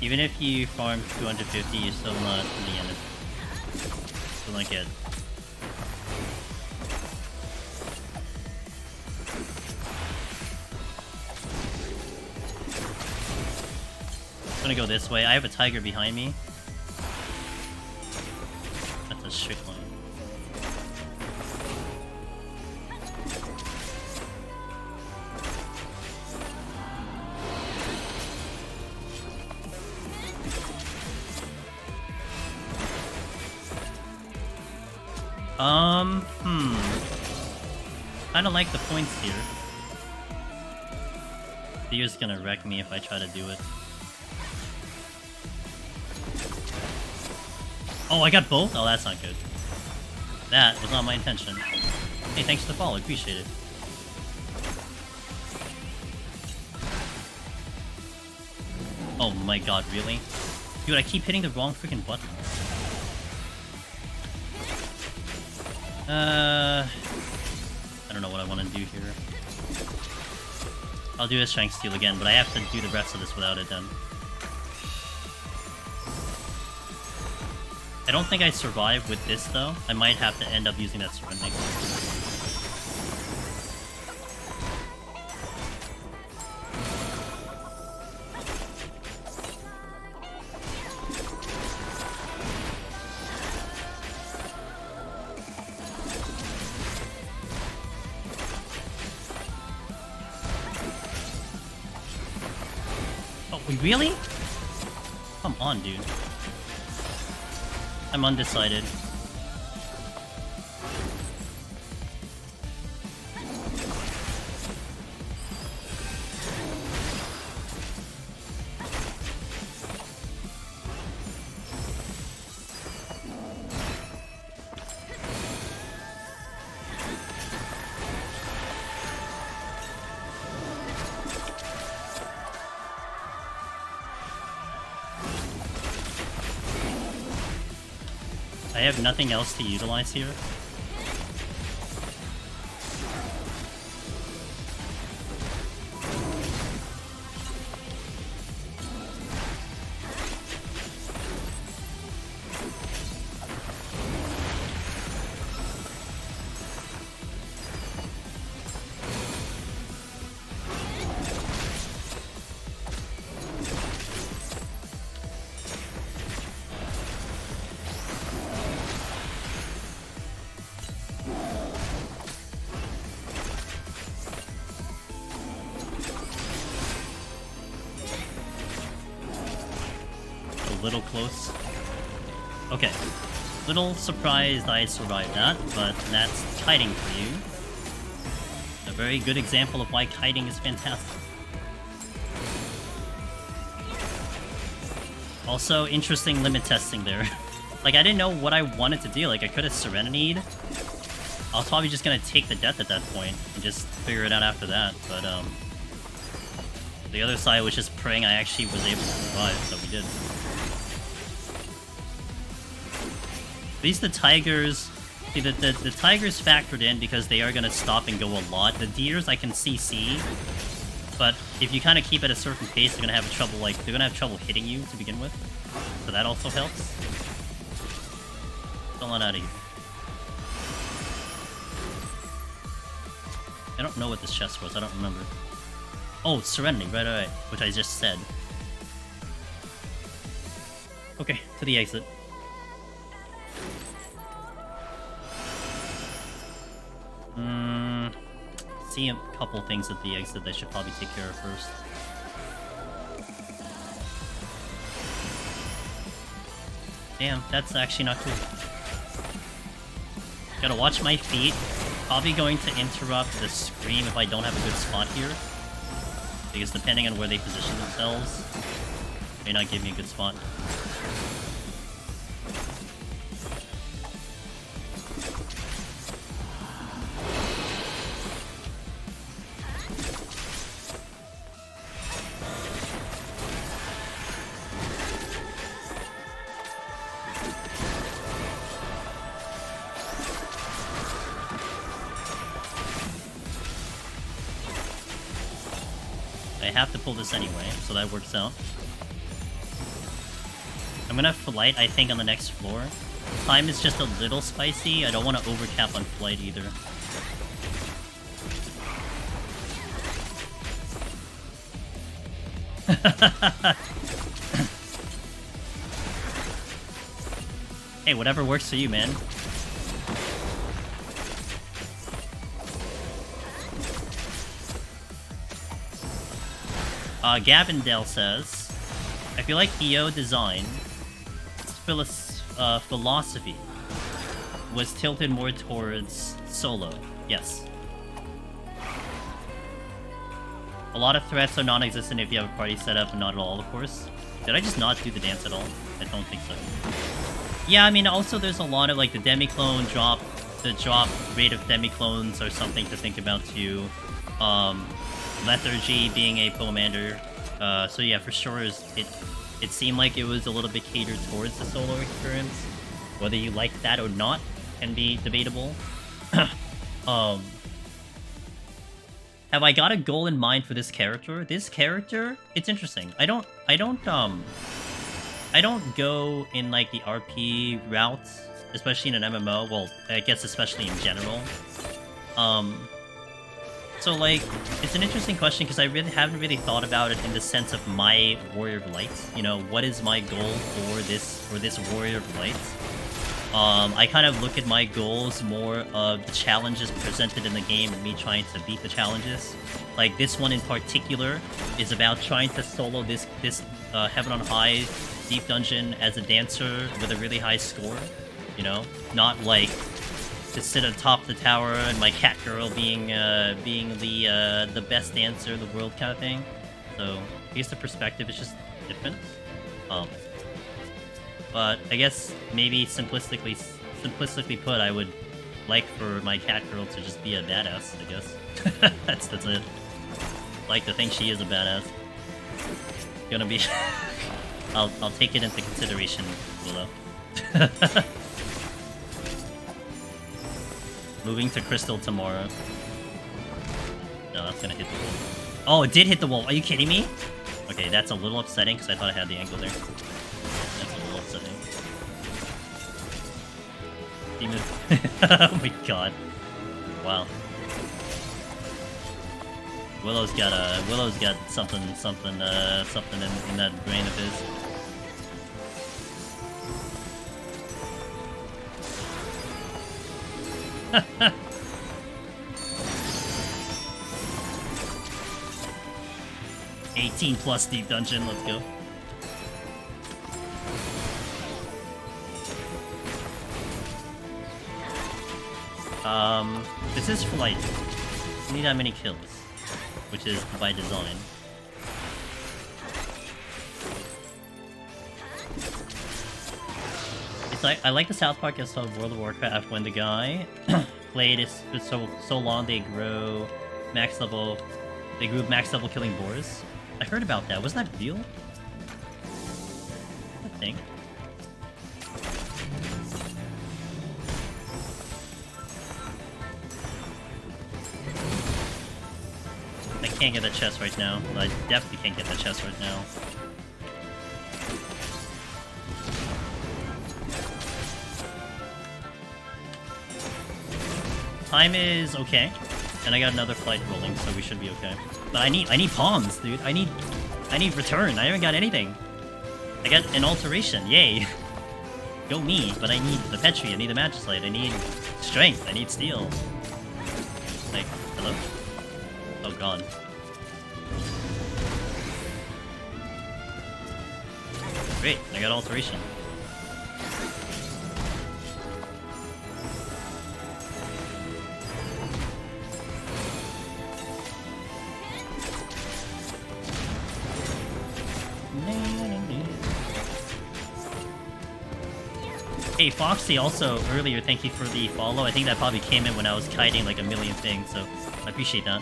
Even if you farm 250, you're still not in the end. Still not good. I'm gonna go this way. I have a tiger behind me. That's a strict line. Kinda like the points here. Theo's gonna wreck me if I try to do it. Oh, I got both? Oh, that's not good. That was not my intention. Hey, thanks for the follow, appreciate it. Oh my god, really? Dude, I keep hitting the wrong freaking button. I don't know what I want to do here. I'll do a Strength Steal again, but I have to do the rest of this without it then. I don't think I survive with this though. I might have to end up using that Surrendering. Really? Come on, dude. I'm undecided. I have nothing else to utilize here. Little close. Okay. Little surprised I survived that, but that's kiting for you. A very good example of why kiting is fantastic. Also, interesting limit testing there. Like, I didn't know what I wanted to do. Like, I could have Serenity'd. I was probably just gonna take the death at that point and just figure it out after that, but, The other side was just praying I actually was able to survive, so we did. At least the tigers... See, the tigers factored in because they are gonna stop and go a lot. The deers I can CC, but if you kind of keep at a certain pace, they're gonna have trouble, like, they're gonna have trouble hitting you to begin with. So that also helps. Don't let out of here. I don't know what this chest was, I don't remember. Oh, Serenity, right, which I just said. Okay, to the exit. See a couple things at the exit that I should probably take care of first. Damn, that's actually not cool. Gotta watch my feet. Probably going to interrupt the scream if I don't have a good spot here. Because depending on where they position themselves, may not give me a good spot. I have to pull this anyway, so that works out. I'm gonna flight, I think, on the next floor. Time is just a little spicy. I don't want to overcap on flight either. Hey, whatever works for you, man. Gavindale says, I feel like EO design philosophy was tilted more towards solo. Yes. A lot of threats are non-existent if you have a party set up, and not at all, of course. Did I just not do the dance at all? I don't think so. Yeah, I mean, also there's a lot of, like, the demi-clone drop, the drop rate of demi-clones are something to think about too. Lethargy being a Poemander. So yeah, for sure, it seemed like it was a little bit catered towards the solo experience. Whether you like that or not can be debatable. Have I got a goal in mind for this character? This character, it's interesting. I don't go in like the RP route, especially in an MMO. Well, I guess especially in general. So, like, it's an interesting question because I really haven't really thought about it in the sense of my Warrior of Light. You know, what is my goal for this Warrior of Light? I kind of look at my goals more of the challenges presented in the game and me trying to beat the challenges. Like, this one in particular is about trying to solo this Heaven on High deep dungeon as a dancer with a really high score. You know, not like to sit atop the tower and my cat girl being the best dancer in the world kind of thing. So I guess the perspective is just different. But I guess maybe simplistically put, I would like for my cat girl to just be a badass. I guess that's it. Like to think she is a badass. Gonna be. I'll take it into consideration, Willow. Moving to Crystal tomorrow. No, that's gonna hit the wall. Oh, it did hit the wall. Are you kidding me? Okay, that's a little upsetting because I thought I had the angle there. That's a little upsetting. Demon. Oh my god. Wow. Willow's got something in that brain of his. 18 plus deep dungeon, let's go. This is flight. You need that many kills, which is by design. It's like I like the South Park as of World of Warcraft when the guy played it for so long they grew max level killing boars. I heard about that. Was that real? I think. I can't get the chest right now. I definitely can't get the chest right now. Time is okay, and I got another flight rolling, so we should be okay. But I need palms, dude. I need return. I haven't got anything. I got an alteration. Yay! Go me. But I need the Petri. I need the Magicite. I need strength. I need steel. Like, hello? Oh god. Great. I got alteration. Hey, Foxy, also, earlier, thank you for the follow. I think that probably came in when I was kiting like a million things, so I appreciate that.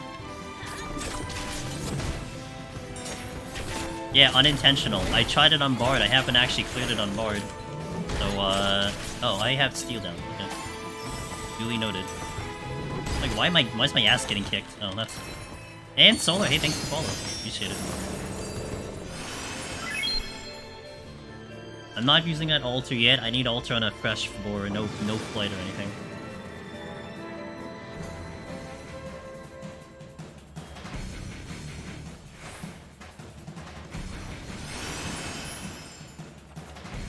Yeah, unintentional. I tried it on Bard. I haven't actually cleared it on Bard. So, oh, I have steel down. Okay. Duly noted. Like, why is my ass getting kicked? Oh, that's... And Solar, hey, thanks for follow. Appreciate it. I'm not using that altar yet. I need altar on a fresh board, no flight or anything.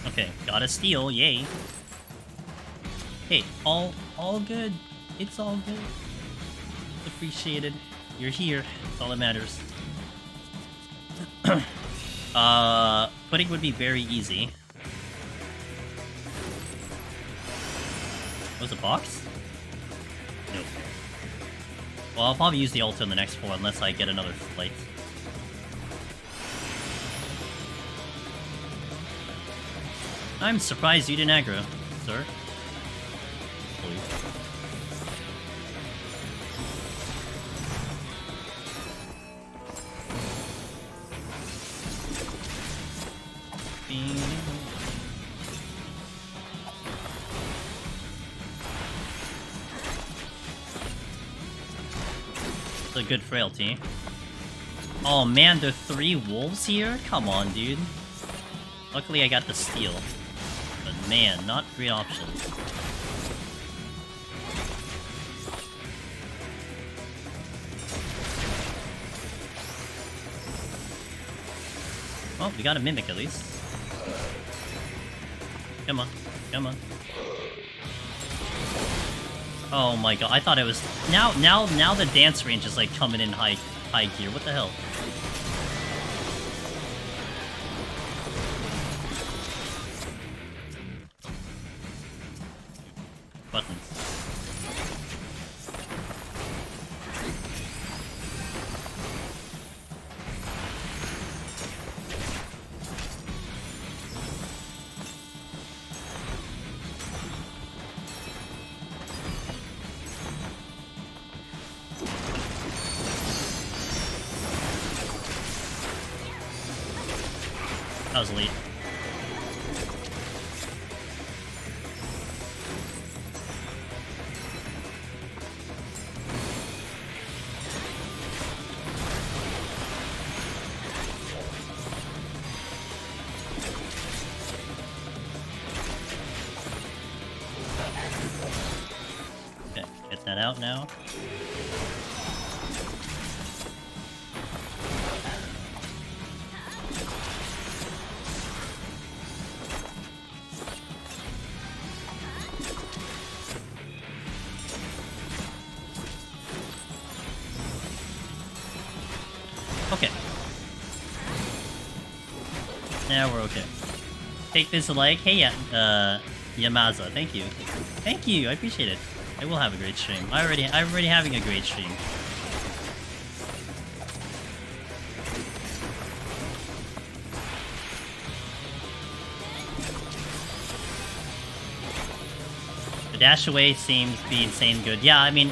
Okay, got a steal, yay. Hey, all good. It's all good. Appreciated. You're here. That's all that matters. Pudding would be very easy. Was it a box? Nope. Well, I'll probably use the ult on the next 4 unless I get another flight. I'm surprised you didn't aggro, sir. Please. A good frailty. Oh man, there are 3 wolves here? Come on, dude. Luckily I got the steel. But man, not great option. Well, we got a mimic at least. Come on, come on. Oh my god, I thought it was... Now the dance range is like coming in high gear. What the hell? Buttons. That was late. Okay, get that out now. Okay. Now we're okay. Take this like, hey, Yamaza, thank you. Thank you, I appreciate it. I will have a great stream. I'm already having a great stream. The dash away seems to be insane good. Yeah, I mean,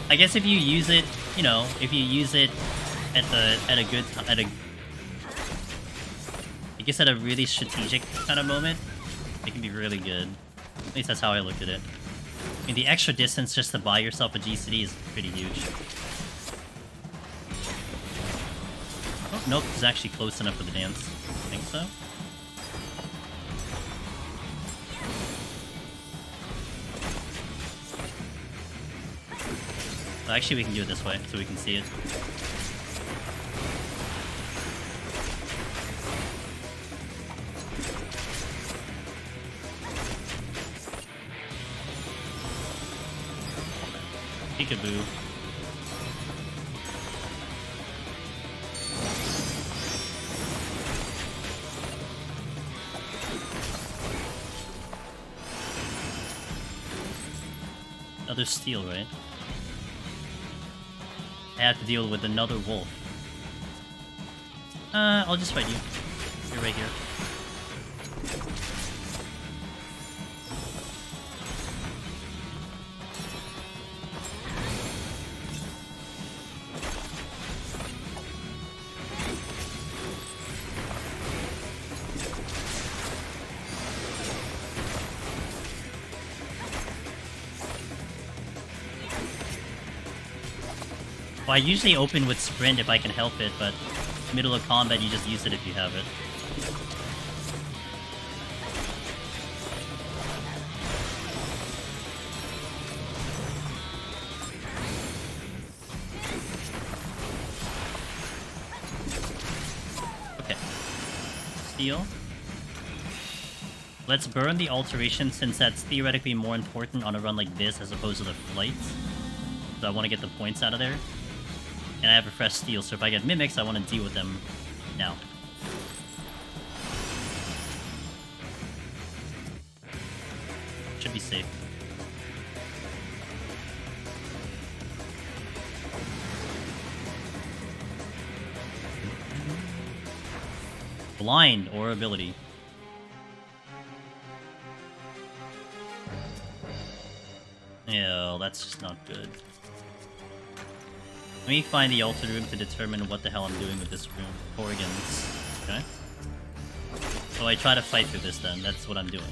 I guess if you use it, you know, if you use it at a guess at a really strategic kind of moment, it can be really good. At least that's how I look at it. I mean, the extra distance just to buy yourself a GCD is pretty huge. Oh, nope, it's actually close enough for the dance. I think so. Well, actually, we can do it this way, so we can see it. Peekaboo. Another steal, right? I have to deal with another wolf. I'll just fight you. You're right here. Well, I usually open with sprint if I can help it, but middle of combat you just use it if you have it. Okay. Steal. Let's burn the alteration since that's theoretically more important on a run like this as opposed to the flight. So I want to get the points out of there. And I have a fresh steal, so if I get mimics, I want to deal with them now. Should be safe. Blind or ability. Yeah, that's just not good. Let me find the altered room to determine what the hell I'm doing with this room. Corrigans. Okay. So I try to fight through this then. That's what I'm doing.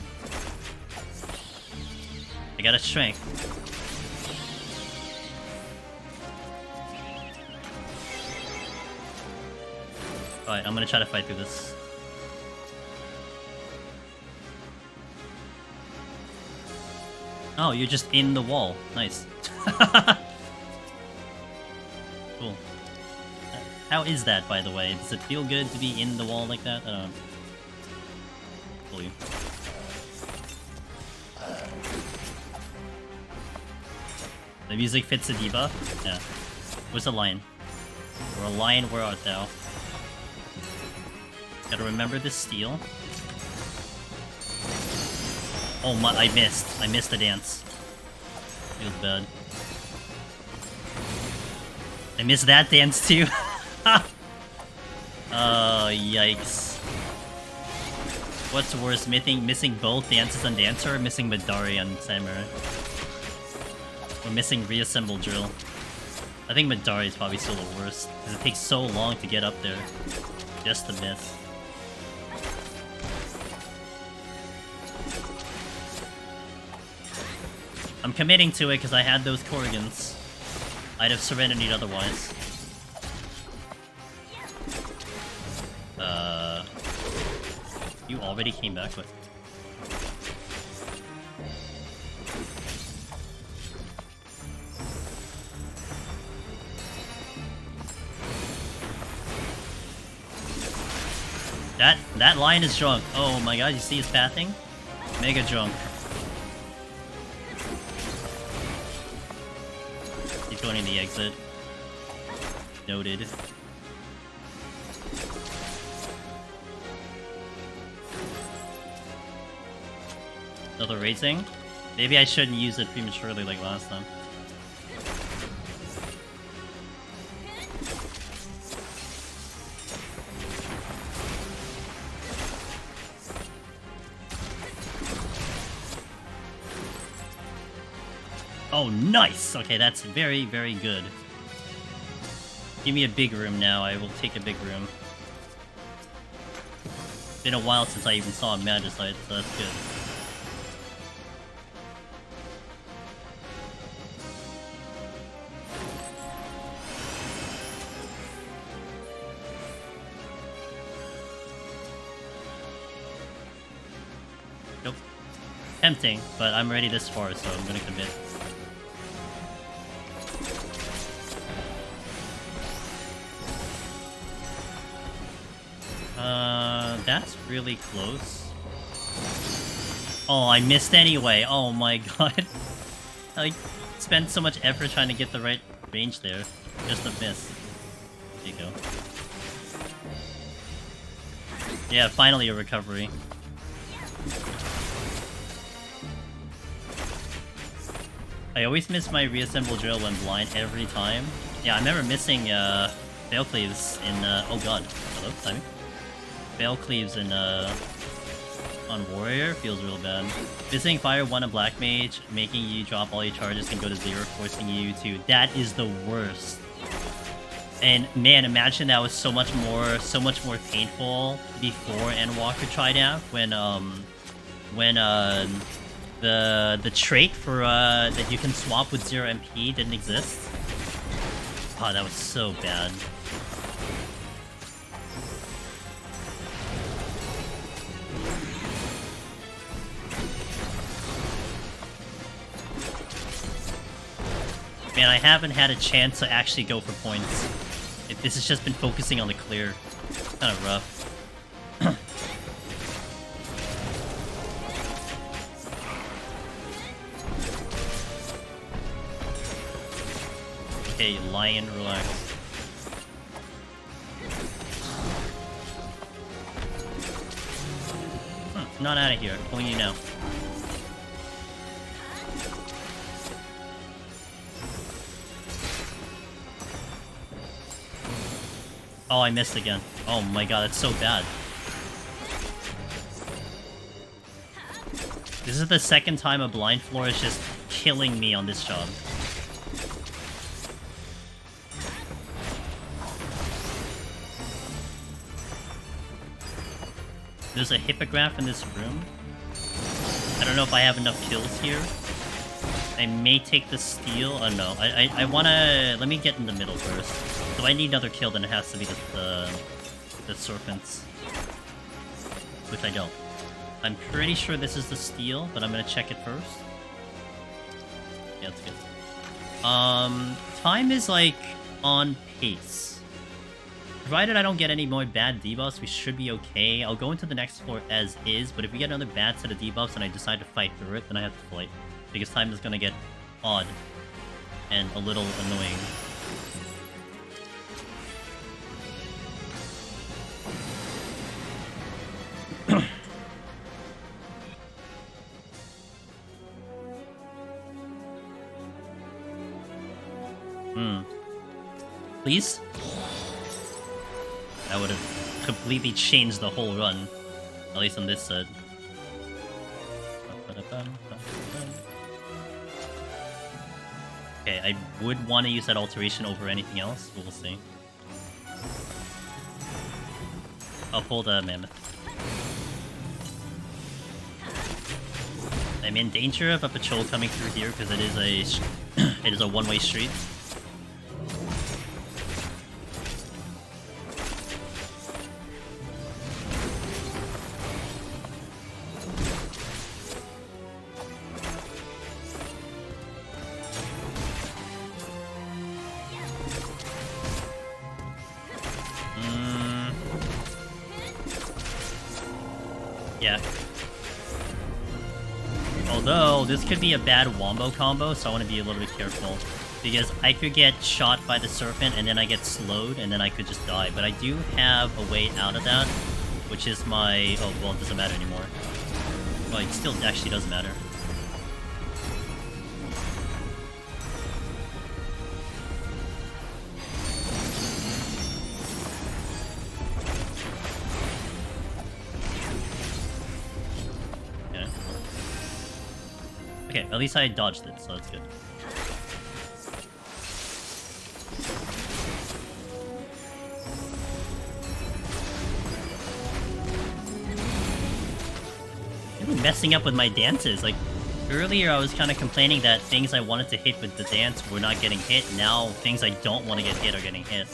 I got a strength. Alright, I'm gonna try to fight through this. Oh, you're just in the wall. Nice. Cool. How is that, by the way? Does it feel good to be in the wall like that? I don't know. Pull you. The music fits the debuff? Yeah. Where's the lion? Or a lion, where art thou? Gotta remember this steal. Oh my, I missed. I missed the dance. Feels bad. I missed that dance too. Oh, yikes. What's worse, missing both dances on Dancer or missing Midari on Samurai? Or missing Reassemble Drill? I think Midari is probably still the worst, because it takes so long to get up there. Just to miss. I'm committing to it because I had those Corrigans. I'd have surrendered otherwise. You already came back with. That lion is drunk. Oh my god, you see his pathing? Mega drunk. He's going in the exit. Noted. Another raising? Maybe I shouldn't use it prematurely like last time. Oh, nice! Okay, that's very, very good. Give me a big room now. I will take a big room. been a while since I even saw a Magicite, so that's good. Nope. Tempting, but I'm ready this far, so I'm gonna commit. That's really close. Oh, I missed anyway. Oh my god. I spent so much effort trying to get the right range there. Just a miss. There you go. Yeah, finally a recovery. I always miss my reassemble drill when blind every time. Yeah, I remember missing Veil Cleaves in oh god. Hello, timing. Veil Cleaves in on Warrior feels real bad. Missing Fire 1 and Black Mage, making you drop all your charges and go to 0, forcing you to... That is the worst. And man, imagine that was so much more painful before Endwalker tried out when the trait for that you can swap with 0 MP didn't exist. Oh, that was so bad. Man, I haven't had a chance to actually go for points. This has just been focusing on the clear. Kind of rough. Okay, lion, relax. Not out of here. Pulling you now. Oh, I missed again. Oh my god, that's so bad. This is the second time a blind floor is just killing me on this job. There's a hippogriff in this room. I don't know if I have enough kills here. I may take the steal. Oh no, I wanna... Let me get in the middle first. So I need another kill, then it has to be the serpents. Which I don't. I'm pretty sure this is the steal, but I'm gonna check it first. Yeah, that's good. Time is like on pace. Provided I don't get any more bad debuffs, we should be okay. I'll go into the next floor as is, but if we get another bad set of debuffs and I decide to fight through it, then I have to fight. Because time is gonna get odd and a little annoying. Please? That would have completely changed the whole run. At least on this side. Okay, I would want to use that alteration over anything else, but we'll see. I'll pull the mammoth. I'm in danger of a patrol coming through here because it is a one-way street. Yeah. Although, this could be a bad wombo combo, so I want to be a little bit careful. Because I could get shot by the serpent, and then I get slowed, and then I could just die. But I do have a way out of that, which is my... Oh, well, it doesn't matter anymore. Well, it still actually does matter. Okay, at least I dodged it, so that's good. messing up with my dances. Like, earlier I was kind of complaining that things I wanted to hit with the dance were not getting hit. Now, things I don't want to get hit are getting hit.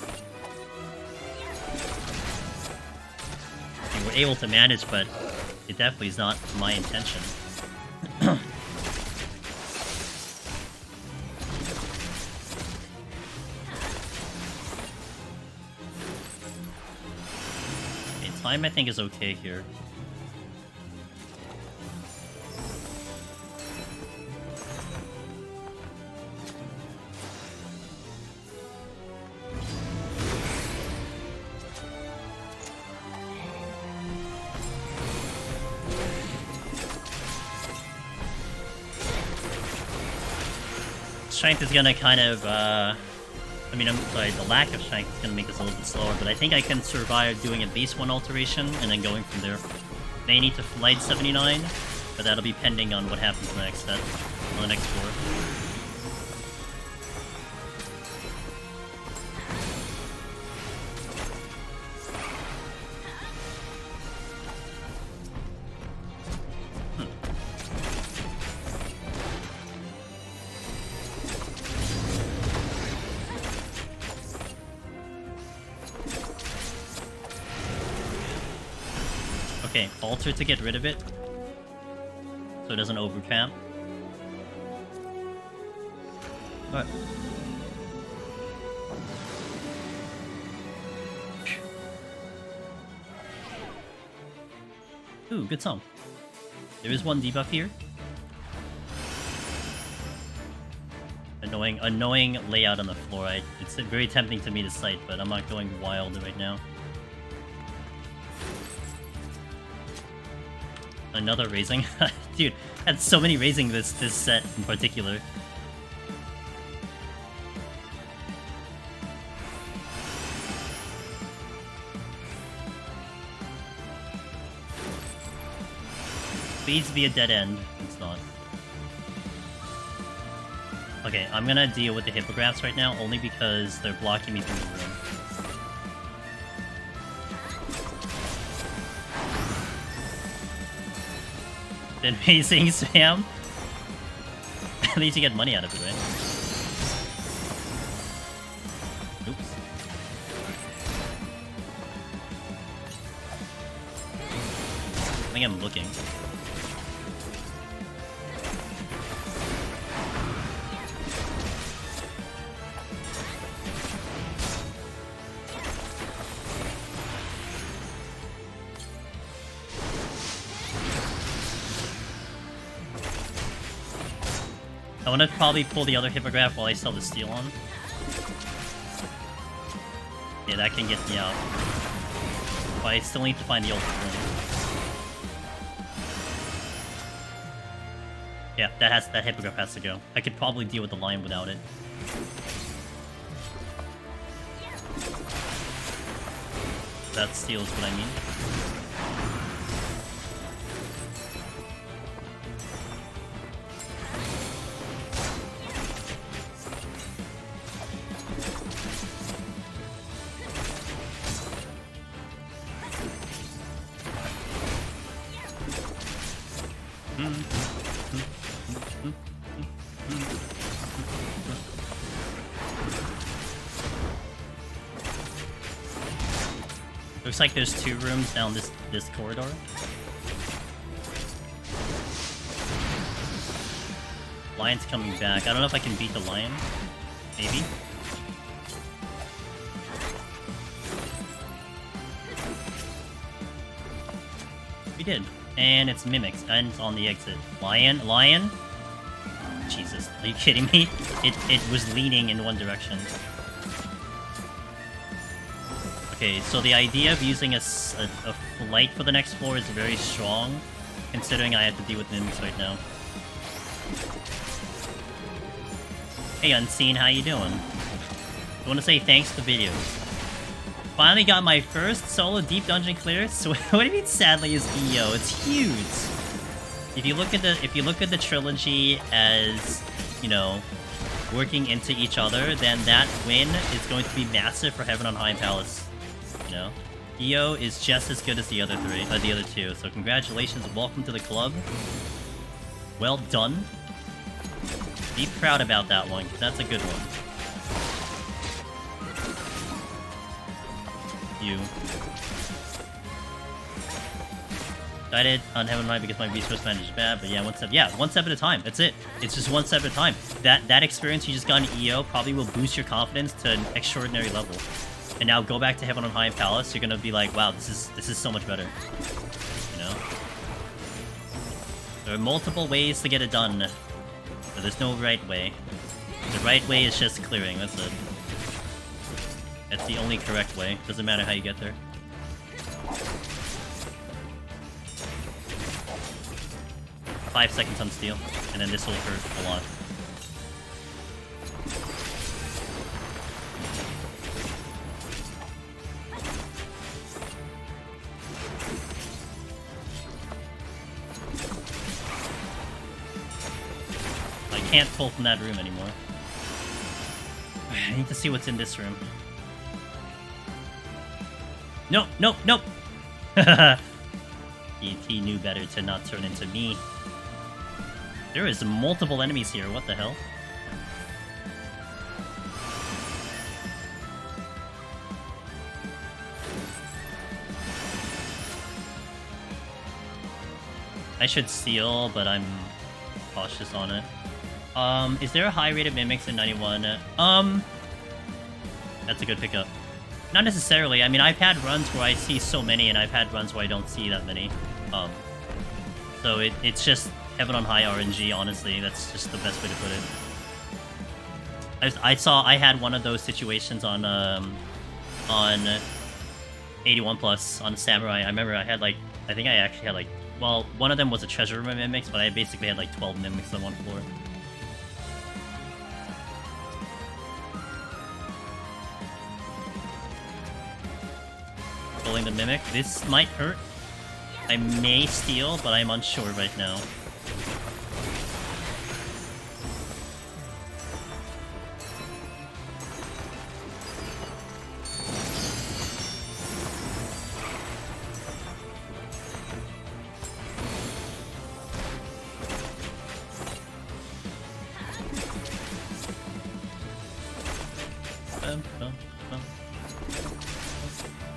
And we're able to manage, but it definitely is not my intention. Time, I think, is okay here. Strength is gonna kind of, I mean, I'm sorry, the lack of strength is going to make this a little bit slower, but I think I can survive doing at least one alteration and then going from there. May need to flight 79, but that'll be pending on what happens in the next set, on the next floor. Okay, alter to get rid of it, so it doesn't overcamp. Alright. Ooh, good song. There is one debuff here. Annoying layout on the floor. It's very tempting to me to sight, but I'm not going wild right now. Another raising? Dude, I had so many raising this set in particular. Needs to be a dead end. It's not. Okay, I'm gonna deal with the hippogriffs right now, only because they're blocking me from the room. Then raising spam. At least you get money out of it, right? Oops. I think I'm looking. I want to probably pull the other hippogriff while I still have the steel on. Yeah, that can get me out. But I still need to find the ultimate room. Yeah, that hippogriff has to go. I could probably deal with the lion without it. That steals what I mean. Looks like there's two rooms down this corridor. Lion's coming back. I don't know if I can beat the lion. Maybe. We did. And it's mimics. And it's on the exit. Lion? Jesus, are you kidding me? It was leaning in one direction. Okay, so the idea of using a flight for the next floor is very strong, considering I have to deal with mimics right now. Hey Unseen, how you doing? I want to say thanks to videos. Finally got my first solo deep dungeon clear. So what do you mean sadly is EO? It's huge. If you look at the trilogy as, you know, working into each other, then that win is going to be massive for Heaven on High Palace. You know? EO is just as good as the other two. So congratulations, welcome to the club. Well done. Be proud about that one, 'cause that's a good one. You. Decided on Heaven High because my resource management is bad, but yeah, one step at a time. That's it. It's just one step at a time. That experience you just got in EO probably will boost your confidence to an extraordinary level. And now go back to Heaven on High and Palace, you're gonna be like, wow, this is so much better. You know? There are multiple ways to get it done. But there's no right way. The right way is just clearing, that's it. That's the only correct way. Doesn't matter how you get there. 5 seconds on steal, and then this will hurt a lot. I can't pull from that room anymore. I need to see what's in this room. No, no, no! he knew better to not turn into me. There is multiple enemies here, what the hell? I should steal, but I'm cautious on it. Is there a high rate of mimics in 91? That's a good pickup. Not necessarily. I mean, I've had runs where I see so many, and I've had runs where I don't see that many. So it's just Heaven on High RNG, honestly. That's just the best way to put it. I had one of those situations on 81 Plus, on Samurai. I remember I think I actually had well, one of them was a treasure room mimics, but I basically had 12 mimics on one floor. Pulling the mimic. This might hurt. I may steal, but I'm unsure right now.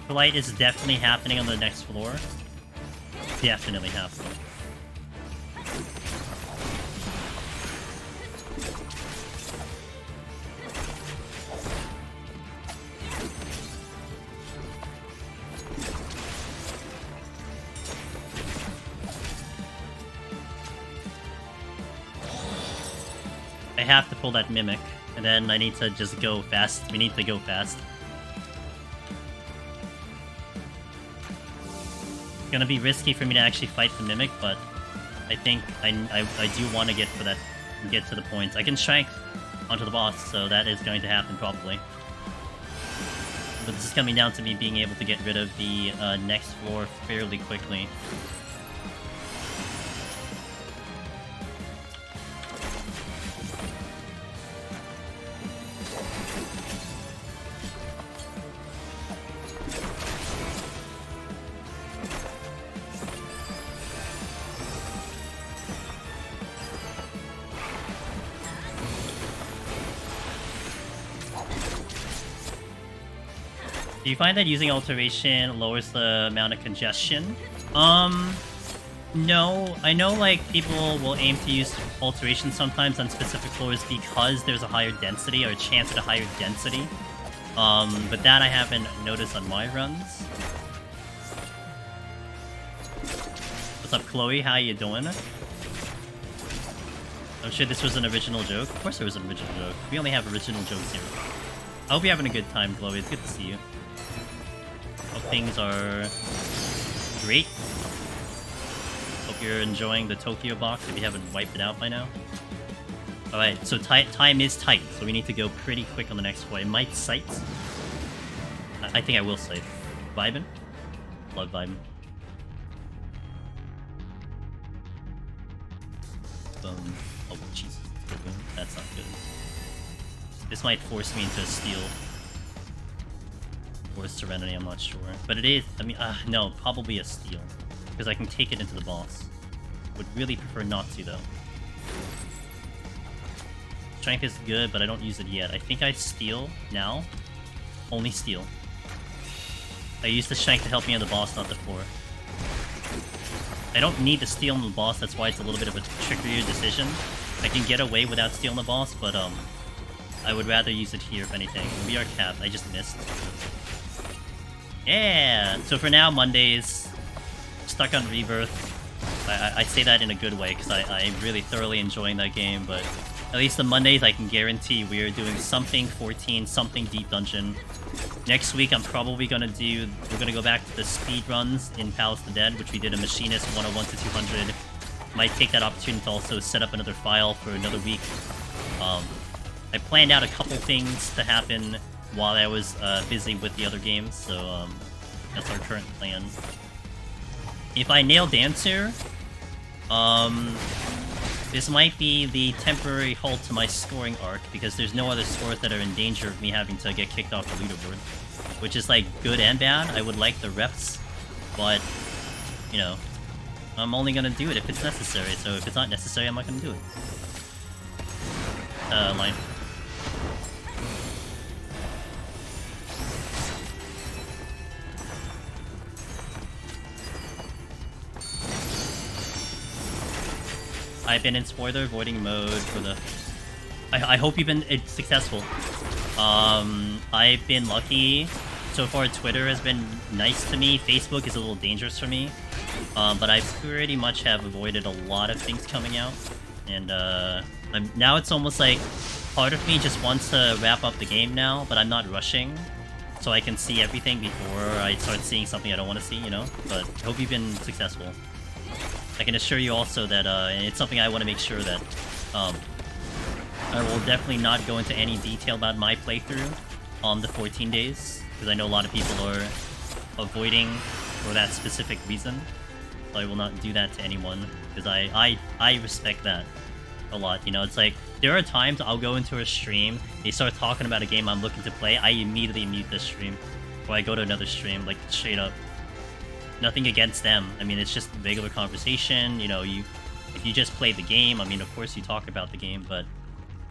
Light is definitely happening on the next floor. Definitely happening. I have to pull that mimic, and then I need to just go fast. We need to go fast. Gonna be risky for me to actually fight the mimic, but I think I do want to get to the points. I can strength onto the boss, so that is going to happen probably. But this is coming down to me being able to get rid of the next floor fairly quickly. Do you find that using alteration lowers the amount of congestion? No. I know, people will aim to use alteration sometimes on specific floors because there's a higher density, or a chance at a higher density. But that I haven't noticed on my runs. What's up, Chloe? How you doing? I'm sure this was an original joke. Of course there was an original joke. We only have original jokes here. I hope you're having a good time, Chloe. It's good to see you. Hope things are great. Hope you're enjoying the Tokyo box if you haven't wiped it out by now. Alright, so time is tight, so we need to go pretty quick on the next one. I might sight. I think I will sight. Vibin? Love Vibin. Oh, Jesus. That's not good. This might force me into a steal. Or Serenity, I'm not sure. But it is, I mean, no, probably a steal. Because I can take it into the boss. Would really prefer not to, though. Strength is good, but I don't use it yet. I think I steal now. Only steal. I use the strength to help me on the boss, not the 4. I don't need to steal on the boss, that's why it's a little bit of a trickier decision. I can get away without stealing the boss, but I would rather use it here if anything. We are capped, I just missed. Yeah! So for now, Mondays, stuck on Rebirth. I say that in a good way, because I'm really thoroughly enjoying that game, but at least the Mondays I can guarantee we are doing something 14, something Deep Dungeon. Next week I'm probably gonna do, we're gonna go back to the speed runs in Palace of the Dead, which we did a Machinist 101 to 200. Might take that opportunity to also set up another file for another week. I planned out a couple things to happen while I was busy with the other games, so that's our current plan. If I nail Dancer, this might be the temporary halt to my scoring arc, because there's no other scores that are in danger of me having to get kicked off the leaderboard. Which is, like, good and bad. I would like the reps, but, you know, I'm only gonna do it if it's necessary, so if it's not necessary, I'm not gonna do it. Line. I've been in spoiler avoiding mode for the... I hope you've been successful. I've been lucky. So far, Twitter has been nice to me. Facebook is a little dangerous for me. But I pretty much have avoided a lot of things coming out. And now it's almost like part of me just wants to wrap up the game now, but I'm not rushing. So I can see everything before I start seeing something I don't want to see, you know? But I hope you've been successful. I can assure you also that it's something I want to make sure that I will definitely not go into any detail about my playthrough on the 14 days, because I know a lot of people are avoiding for that specific reason. So I will not do that to anyone, because I respect that a lot. You know, it's like, there are times I'll go into a stream, they start talking about a game I'm looking to play, I immediately mute this stream, or I go to another stream, like, straight up. Nothing against them. I mean, it's just regular conversation. You know, if you just play the game, I mean, of course you talk about the game, but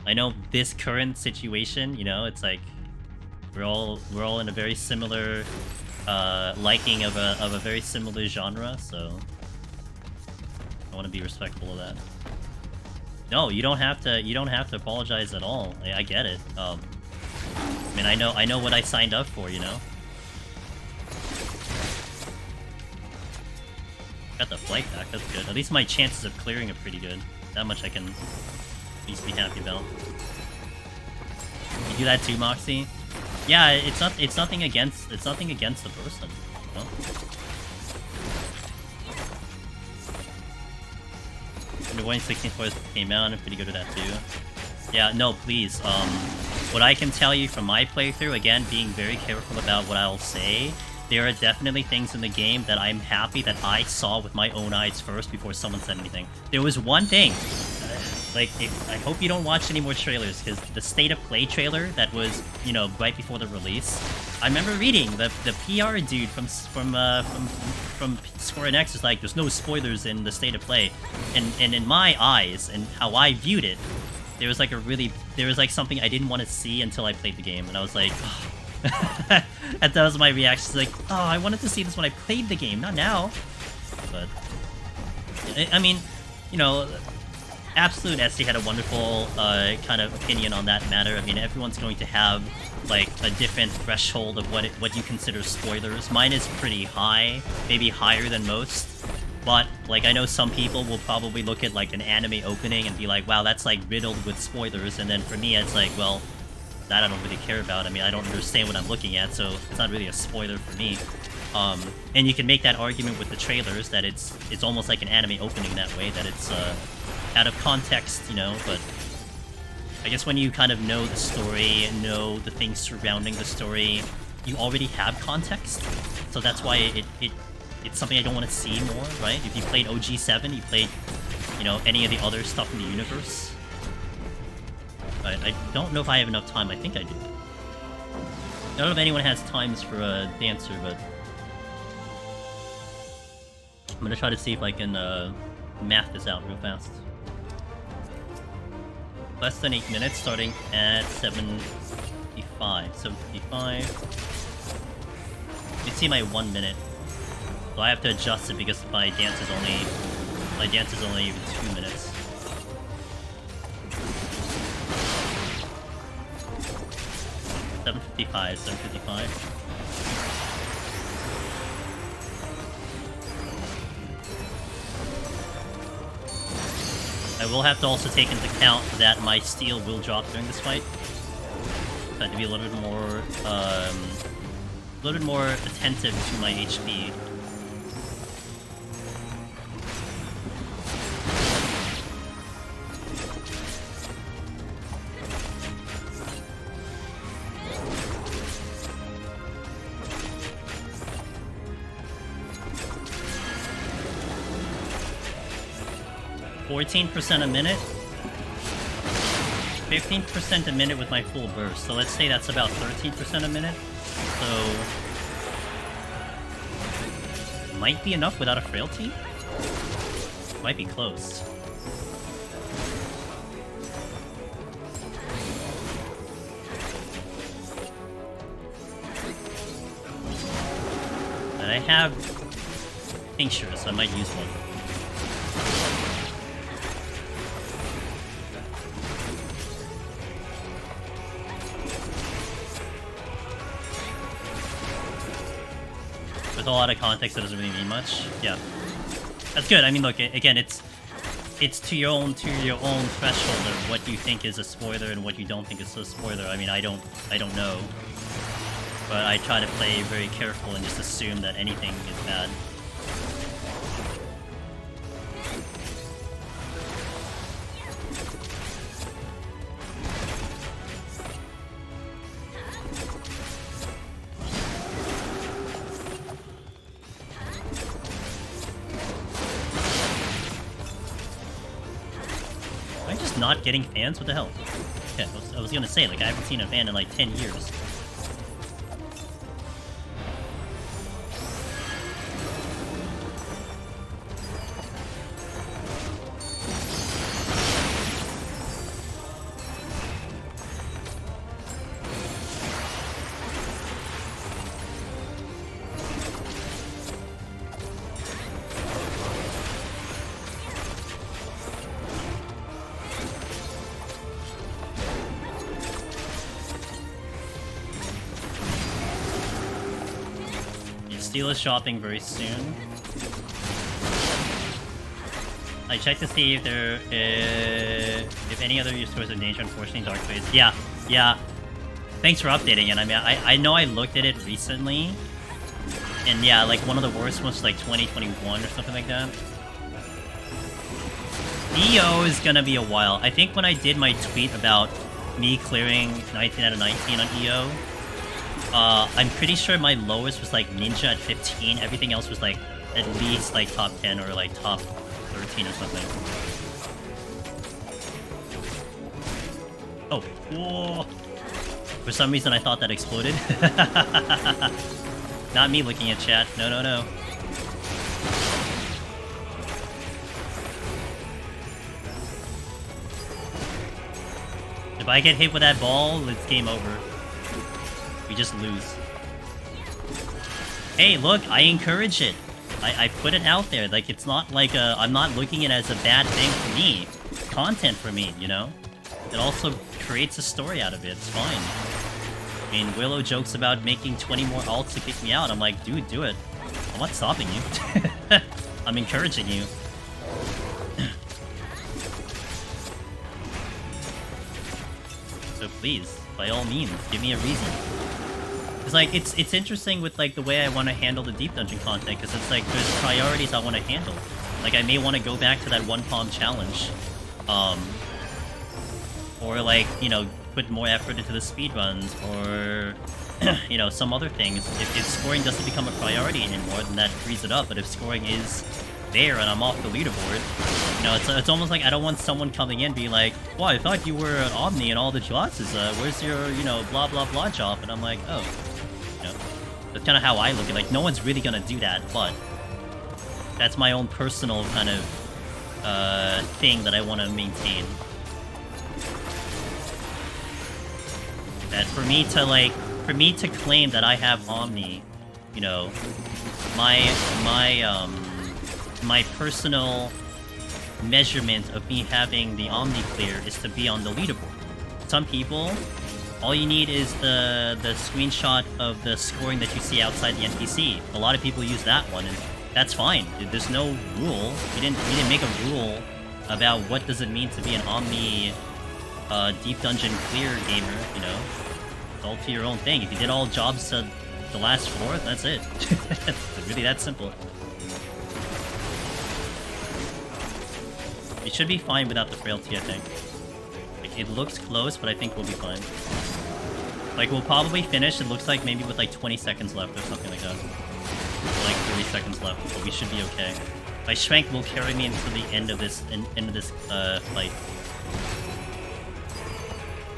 I know this current situation, you know, it's like we're all in a very similar liking of a very similar genre, so I want to be respectful of that. No, you don't have to apologize at all. I get it. I mean, I know what I signed up for, you know. Got the flight back, that's good. At least my chances of clearing are pretty good. That much I can at least be happy about. You do that too, Moxie? Yeah, it's nothing against the person, you know? And the 116 players came out, I'm pretty good at that too. Yeah, no, please. What I can tell you from my playthrough, again, being very careful about what I'll say, there are definitely things in the game that I'm happy that I saw with my own eyes first before someone said anything. There was one thing, I hope you don't watch any more trailers, because the State of Play trailer that was, you know, right before the release, I remember reading the PR dude from Square Enix was like, there's no spoilers in the State of Play, and in my eyes and how I viewed it, there was like something I didn't want to see until I played the game, and I was like, oh. And that was my reaction, like, oh, I wanted to see this when I played the game, not now. But I mean, you know, Absolute SD had a wonderful kind of opinion on that matter. I mean, everyone's going to have like a different threshold of what you consider spoilers. Mine is pretty high, maybe higher than most. But like, I know some people will probably look at like an anime opening and be like, wow, that's like riddled with spoilers. And then for me, it's like, well, that I don't really care about. I mean, I don't understand what I'm looking at, so it's not really a spoiler for me. And you can make that argument with the trailers that it's almost like an anime opening that way, that it's out of context, you know, but I guess when you kind of know the story, know the things surrounding the story, you already have context. So that's why it's something I don't want to see more, right? If you played OG7, you played, you know, any of the other stuff in the universe. I don't know if I have enough time. I think I do. I don't know if anyone has times for a dancer, but I'm gonna try to see if I can math this out real fast. Less than 8 minutes, starting at 7:55. 7:55. You see my 1 minute. So I have to adjust it because my dance is only even 2 minutes. $7.55. I will have to also take into account that my steel will drop during this fight. So I have to be a little bit more attentive to my HP. %14 a minute, 15% a minute with my full burst. So let's say that's about 13% a minute. So might be enough without a frailty. Might be close. But I have tinctures, so I might use one. With a lot of context, that doesn't really mean much. Yeah, that's good. I mean, look, again, it's to your own threshold of what you think is a spoiler and what you don't think is a spoiler. I mean, I don't know, but I try to play very careful and just assume that anything is bad. Not getting fans? What the hell? Yeah, I was gonna say, like, I haven't seen a fan in like 10 years. Steel is shopping very soon. I checked to see if there if any other stores in danger, unfortunately, Dark Phase. Yeah. Thanks for updating it. I mean, I know I looked at it recently, and yeah, like one of the worst ones was like 2021 or something like that. EO is gonna be a while. I think when I did my tweet about me clearing 19 out of 19 on EO, I'm pretty sure my lowest was like Ninja at 15. Everything else was like at least like top 10 or like top 13 or something. Oh, whoa. For some reason I thought that exploded. Not me looking at chat. No. If I get hit with that ball, it's game over. We just lose. Hey, look, I encourage it. I put it out there. Like, it's not like I'm not looking at it as a bad thing for me. It's content for me, you know? It also creates a story out of it. It's fine. I mean, Willow jokes about making 20 more alts to kick me out. I'm like, dude, do it. I'm not stopping you. I'm encouraging you. So please, by all means, give me a reason. It's like, it's interesting with like the way I want to handle the deep dungeon content, because it's like there's priorities I want to handle. Like I may want to go back to that one palm challenge, or like, you know, put more effort into the speedruns, or you know, some other things. If scoring doesn't become a priority anymore, then that frees it up. But if scoring is there and I'm off the leaderboard. You know, it's almost like I don't want someone coming in being like, well, I thought you were an Omni and all the classes. Where's your, you know, blah, blah, blah job? And I'm like, oh, you know, that's kind of how I look at it. Like, no one's really going to do that, but that's my own personal kind of thing that I want to maintain. That for me to claim that I have Omni, you know, my personal measurement of me having the Omni clear is to be on the leaderboard. Some people, all you need is the screenshot of the scoring that you see outside the NPC. A lot of people use that one, and that's fine. There's no rule. We didn't make a rule about what does it mean to be an Omni deep dungeon clear gamer, you know. It's all to your own thing. If you did all jobs to the last floor, that's it. It's really that simple. We should be fine without the frailty, I think. Like, it looks close, but I think we'll be fine. Like, we'll probably finish, it looks like, maybe with like 20 seconds left or something like that. Or like 30 seconds left, but we should be okay. My strength will carry me into the end of this fight.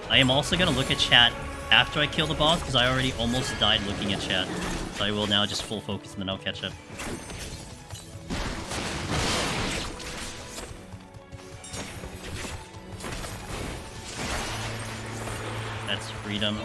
I am also gonna look at chat after I kill the boss, because I already almost died looking at chat. So I will now just full focus and then I'll catch up. That's freedom.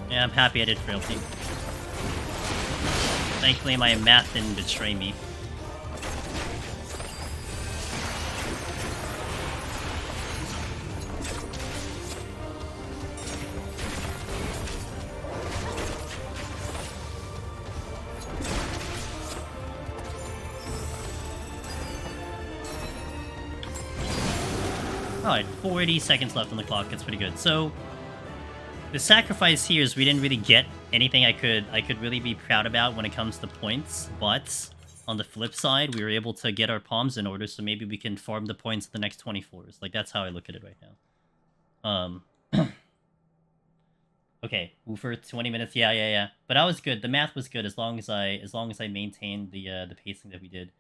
Yeah, I'm happy I did frailty. Thankfully, my math didn't betray me. Alright, 40 seconds left on the clock. That's pretty good. So, the sacrifice here is we didn't really get anything I could really be proud about when it comes to points, but on the flip side, we were able to get our palms in order, so maybe we can farm the points the next 24s. Like, that's how I look at it right now. Okay, for 20 minutes, yeah. But that was good. The math was good as long as I maintained the pacing that we did.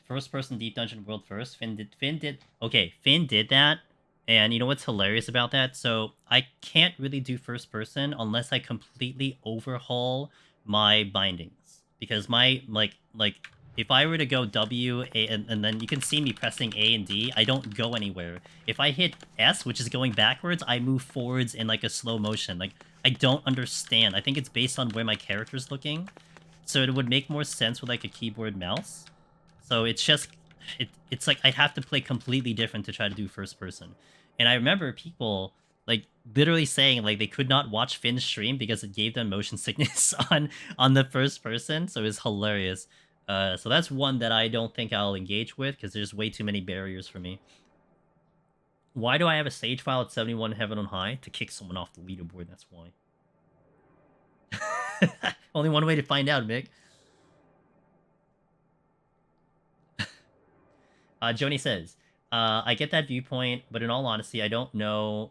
First person deep dungeon world first. Finn did that. And you know what's hilarious about that? So I can't really do first person unless I completely overhaul my bindings. Because my, like, if I were to go W, A, and then you can see me pressing A and D, I don't go anywhere. If I hit S, which is going backwards, I move forwards in like a slow motion. Like, I don't understand. I think it's based on where my character's looking. So it would make more sense with like a keyboard mouse. So it's just, it's like I'd have to play completely different to try to do first person. And I remember people like literally saying like they could not watch Finn's stream because it gave them motion sickness on the first person. So it was hilarious. So that's one that I don't think I'll engage with because there's way too many barriers for me. Why do I have a stage file at 71 Heaven on High? To kick someone off the leaderboard, that's why. Only one way to find out, Mick. Joni says, I get that viewpoint, but in all honesty, I don't know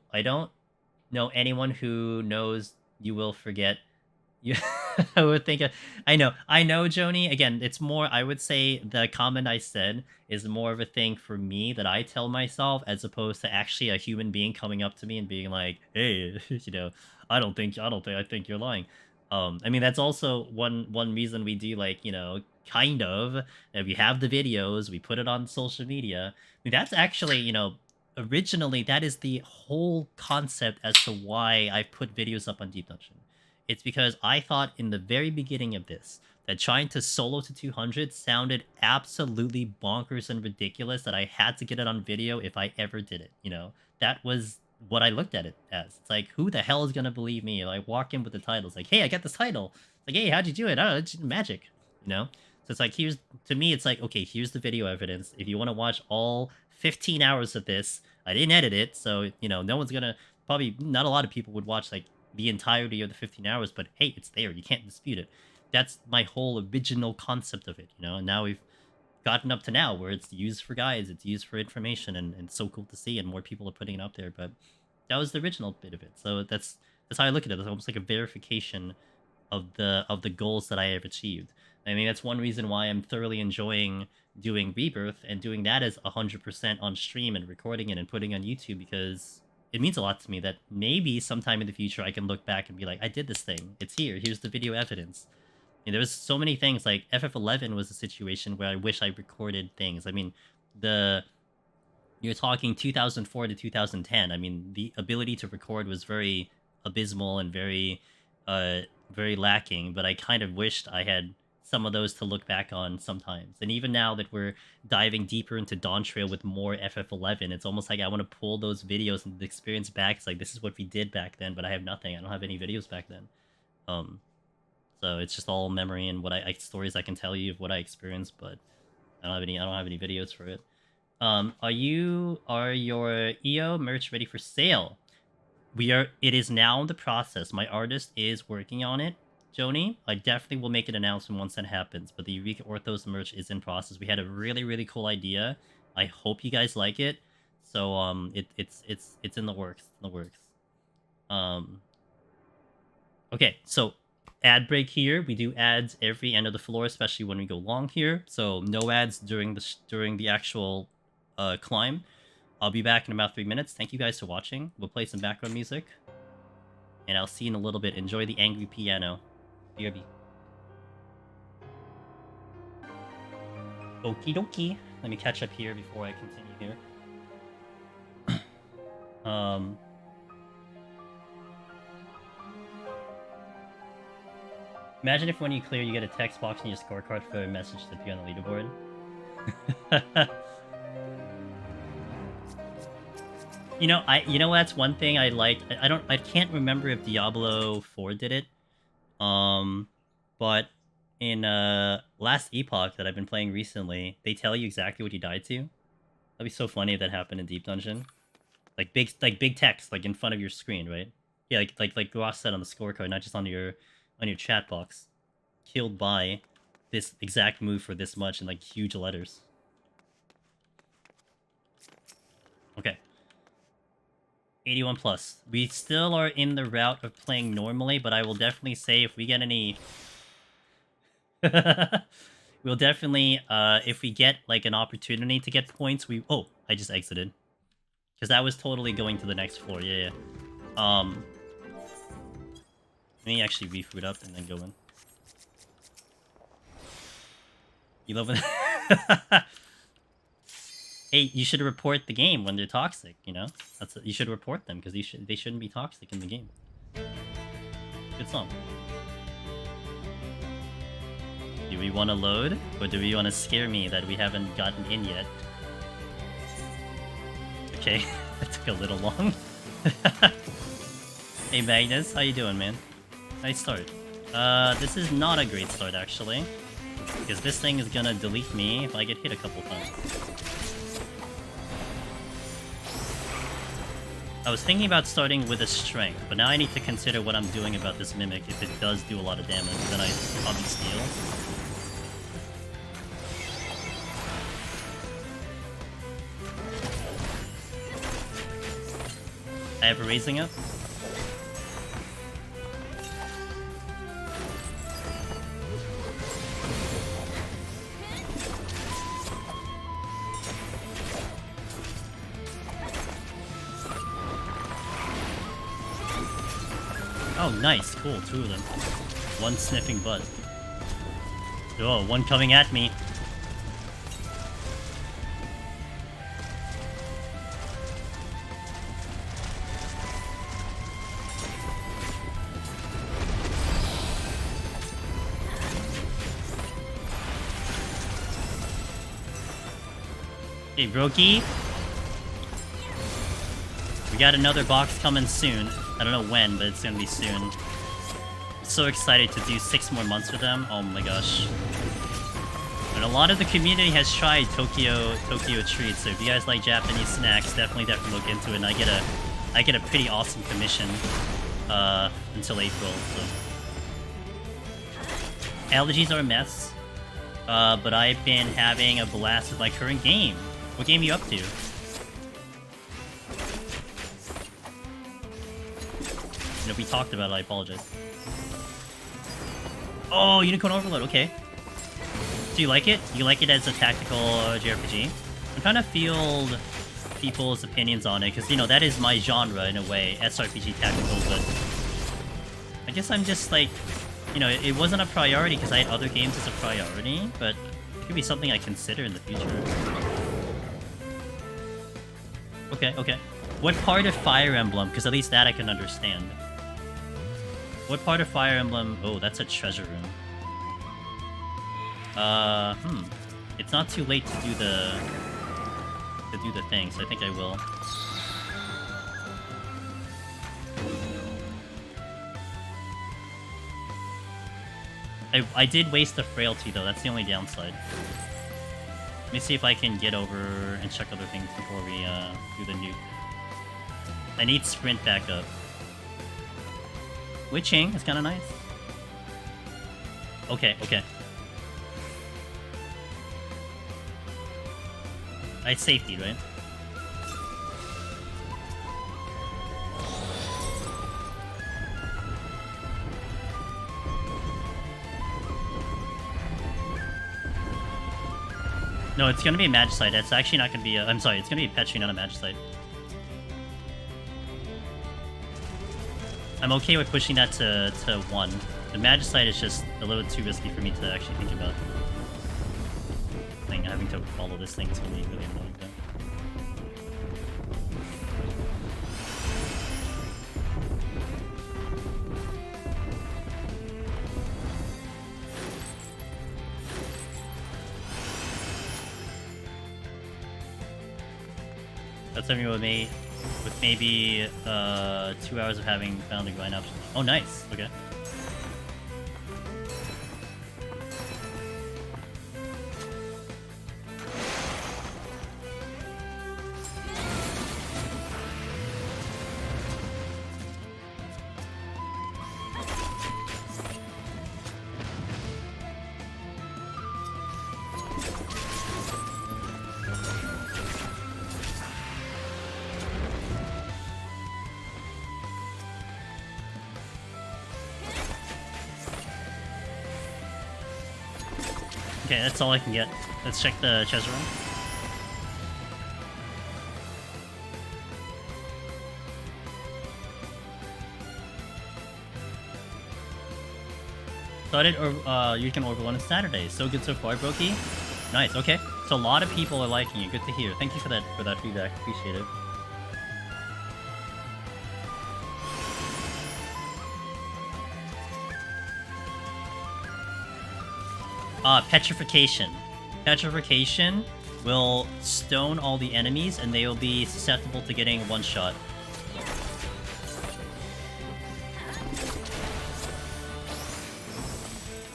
anyone who knows you will forget. You I would think I know, Joni. Again, it's more, I would say the comment I said is more of a thing for me that I tell myself as opposed to actually a human being coming up to me and being like, hey, you know, I think you're lying. I mean, that's also one reason we do, like, you know, kind of, if we have the videos, we put it on social media. I mean, that's actually, you know, originally, that is the whole concept as to why I put videos up on Deep Dungeon. It's because I thought in the very beginning of this, that trying to solo to 200 sounded absolutely bonkers and ridiculous, that I had to get it on video if I ever did it, you know? That was what I looked at it as. It's like, who the hell is going to believe me? I walk in with the title. It's like, hey, I got this title. Like, hey, how'd you do it? I don't know, it's magic, you know? So it's like, to me, it's like, okay, here's the video evidence. If you want to watch all 15 hours of this, I didn't edit it, so, you know, no one's gonna, probably not a lot of people would watch, like, the entirety of the 15 hours, but hey, it's there, you can't dispute it. That's my whole original concept of it, you know? And now we've gotten up to now where it's used for guides, it's used for information, and it's so cool to see, and more people are putting it up there, but that was the original bit of it. So that's how I look at it. It's almost like a verification of the goals that I have achieved. I mean, that's one reason why I'm thoroughly enjoying doing Rebirth and doing that as 100% on stream and recording it and putting on YouTube, because it means a lot to me that maybe sometime in the future I can look back and be like, I did this thing. It's here. Here's the video evidence. You know, there's so many things, like FF11 was a situation where I wish I recorded things. I mean, you're talking 2004 to 2010. I mean, the ability to record was very abysmal and very lacking, but I kind of wished I had some of those to look back on sometimes. And even now that we're diving deeper into Dawn Trail with more FF11, it's almost like I want to pull those videos and the experience back. It's like, this is what we did back then, but I have nothing. I don't have any videos back then. So it's just all memory and what stories I can tell you of what I experienced, but I don't have any videos for it. Are your EO merch ready for sale? It is now in the process. My artist is working on it, Joni. I definitely will make an announcement once that happens, but the Eureka Orthos merch is in process. We had a really, really cool idea. I hope you guys like it. So, it's in the works. Okay, so ad break here. We do ads every end of the floor, especially when we go long here. So no ads during the actual climb. I'll be back in about 3 minutes. Thank you guys for watching. We'll play some background music, and I'll see you in a little bit. Enjoy the angry piano. BRB. Okie dokie. Let me catch up here before I continue here. Imagine if when you clear, you get a text box in your scorecard for a message to appear on the leaderboard. You know that's one thing I liked. I can't remember if Diablo 4 did it. But in last Epoch that I've been playing recently, they tell you exactly what you died to. That'd be so funny if that happened in Deep Dungeon. Like big text, like in front of your screen, right? Yeah, like Ross said on the scorecard, not just on your chat box. Killed by this exact move for this much in like huge letters. Okay. 81 plus. We still are in the route of playing normally, but I will definitely say if we get any... we'll definitely, if we get like an opportunity to get points, Oh, I just exited. Because that was totally going to the next floor, yeah. Let me actually refood up and then go in. You love it? Hey, you should report the game when they're toxic, you know? You should report them, because they shouldn't be toxic in the game. Good song. Do we want to load? Or do we want to scare me that we haven't gotten in yet? Okay, that took a little long. Hey Magnus, how you doing, man? Nice start. This is not a great start, actually. Because this thing is gonna delete me if I get hit a couple times. I was thinking about starting with a strength, but now I need to consider what I'm doing about this Mimic. If it does do a lot of damage, then I probably steal. I have a raising up. Oh, nice. Cool. 2 of them. 1 sniffing butt. Oh, 1 coming at me. Hey, Brokey. We got another box coming soon. I don't know when, but it's gonna be soon. So excited to do 6 more months with them. Oh my gosh. And a lot of the community has tried Tokyo treats. So if you guys like Japanese snacks, definitely look into it. And I get a pretty awesome commission until April. So. Allergies are a mess, but I've been having a blast with my current game. What game are you up to? You know, we talked about it, I apologize. Oh, Unicorn Overload, okay. Do you like it? You like it as a tactical JRPG? I'm trying to field people's opinions on it, because, you know, that is my genre in a way, SRPG tactical, but I guess I'm just like, you know, it wasn't a priority because I had other games as a priority, but it could be something I consider in the future. Okay, okay. What part of Fire Emblem? Because at least that I can understand. What part of Fire Emblem? Oh, that's a treasure room. It's not too late to do the thing, so I think I will. I did waste the frailty though, that's the only downside. Let me see if I can get over and check other things before we do the nuke. I need sprint back up. Witching is kinda nice. Okay, okay. I safety, right? No, it's gonna be a Magicite. It's actually not gonna be a... I'm sorry, it's gonna be a Petri, not a Magicite. I'm okay with pushing that to 1. The Magicite is just a little too risky for me to actually think about. Having to follow this thing is gonna be really annoying though. That's something with me, with maybe 2 hours of having found the grind option. Oh, nice. Okay. Okay, that's all I can get. Let's check the treasure room. Started you can order one on Saturday. So good so far, Brokey. Nice. Okay, so a lot of people are liking it. Good to hear. Thank you for that feedback. Appreciate it. Petrification. Petrification will stone all the enemies, and they will be susceptible to getting one shot.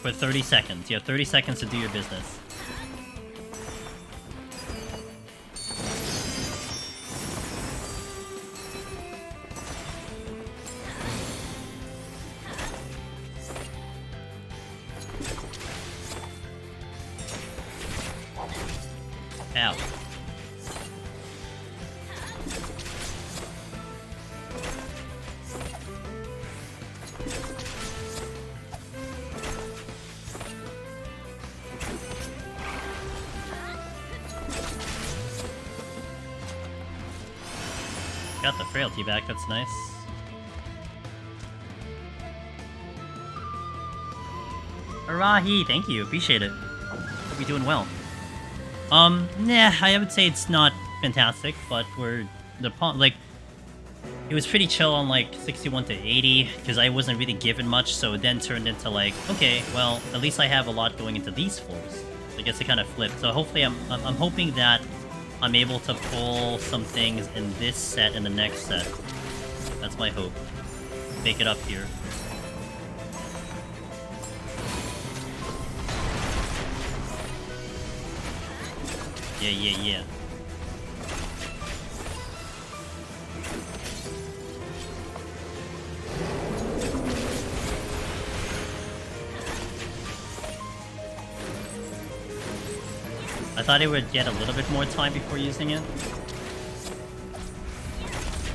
For 30 seconds. You have 30 seconds to do your business. Ow. Got the frailty back, that's nice. Arahi, thank you, appreciate it. Hope you're doing well. Nah, I would say it's not fantastic, but it was pretty chill on like 61 to 80, because I wasn't really given much, so it then turned into like, okay, well, at least I have a lot going into these floors. So I guess it kind of flipped. So hopefully I'm hoping that I'm able to pull some things in this set and the next set. That's my hope. Make it up here. Yeah, yeah, yeah. I thought it would get a little bit more time before using it.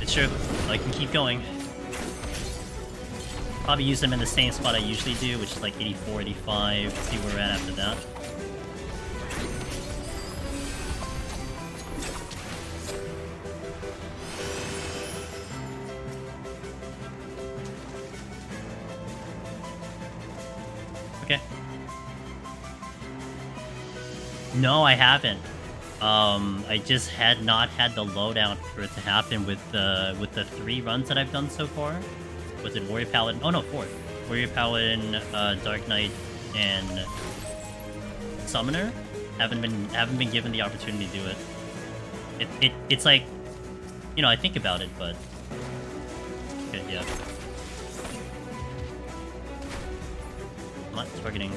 It's true. I can keep going. Probably use them in the same spot I usually do, which is like 84, 85. See where we're at after that. Okay. No, I haven't. I just had not had the loadout for it to happen with the 3 runs that I've done so far. Was it Warrior Paladin? Oh no, 4. Warrior Paladin, Dark Knight, and Summoner. Haven't been given the opportunity to do it. It's like, you know, I think about it, but okay, yeah. I'm not targeting.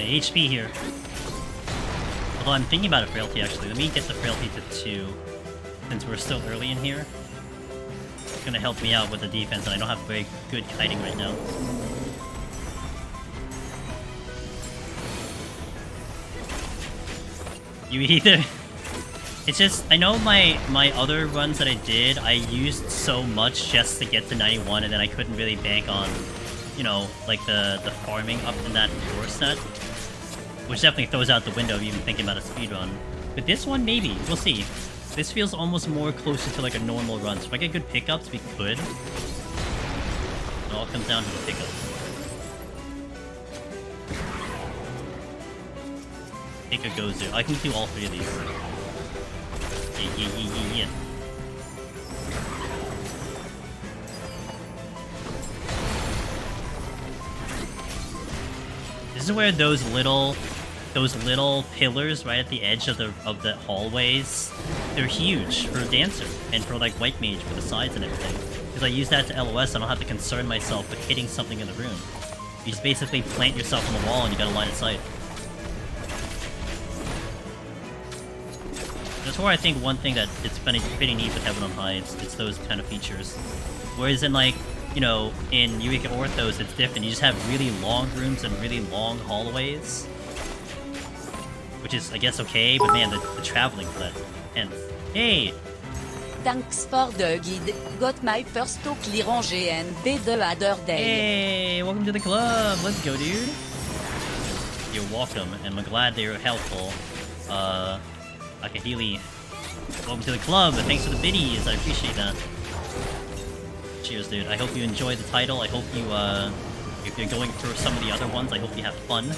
HP here. Although I'm thinking about a frailty actually. Let me get the frailty to 2 since we're still early in here. It's gonna help me out with the defense, and I don't have very good kiting right now. You either. It's just, I know my other runs that I did, I used so much just to get to 91, and then I couldn't really bank on, you know, like the farming up in that 4 set. Which definitely throws out the window of even thinking about a speedrun. But this one, maybe. We'll see. This feels almost more closer to like a normal run. So if I get good pickups, we could. It all comes down to the pickups. Take a Gozu. I can do all 3 of these. Yeah. This is where those little pillars right at the edge of the hallways, they're huge for a dancer and for like white mage for the sides and everything. Because I use that to LOS, I don't have to concern myself with hitting something in the room. You just basically plant yourself on the wall and you got a line of sight. That's where I think one thing that it's pretty neat with Heaven on High, it's those kind of features. Whereas in like, you know, in Eureka Orthos, it's different. You just have really long rooms and really long hallways. Which is, I guess, okay, but man, the traveling for that is intense. Hey! Thanks for the guide. Got my first to clear on GNB the other day. Hey! Welcome to the club! Let's go, dude! You're welcome, and I'm glad they were helpful. Akahili, welcome to the club, thanks for the biddies, I appreciate that. Cheers, dude. I hope you enjoyed the title. I hope you, if you're going through some of the other ones, I hope you have fun.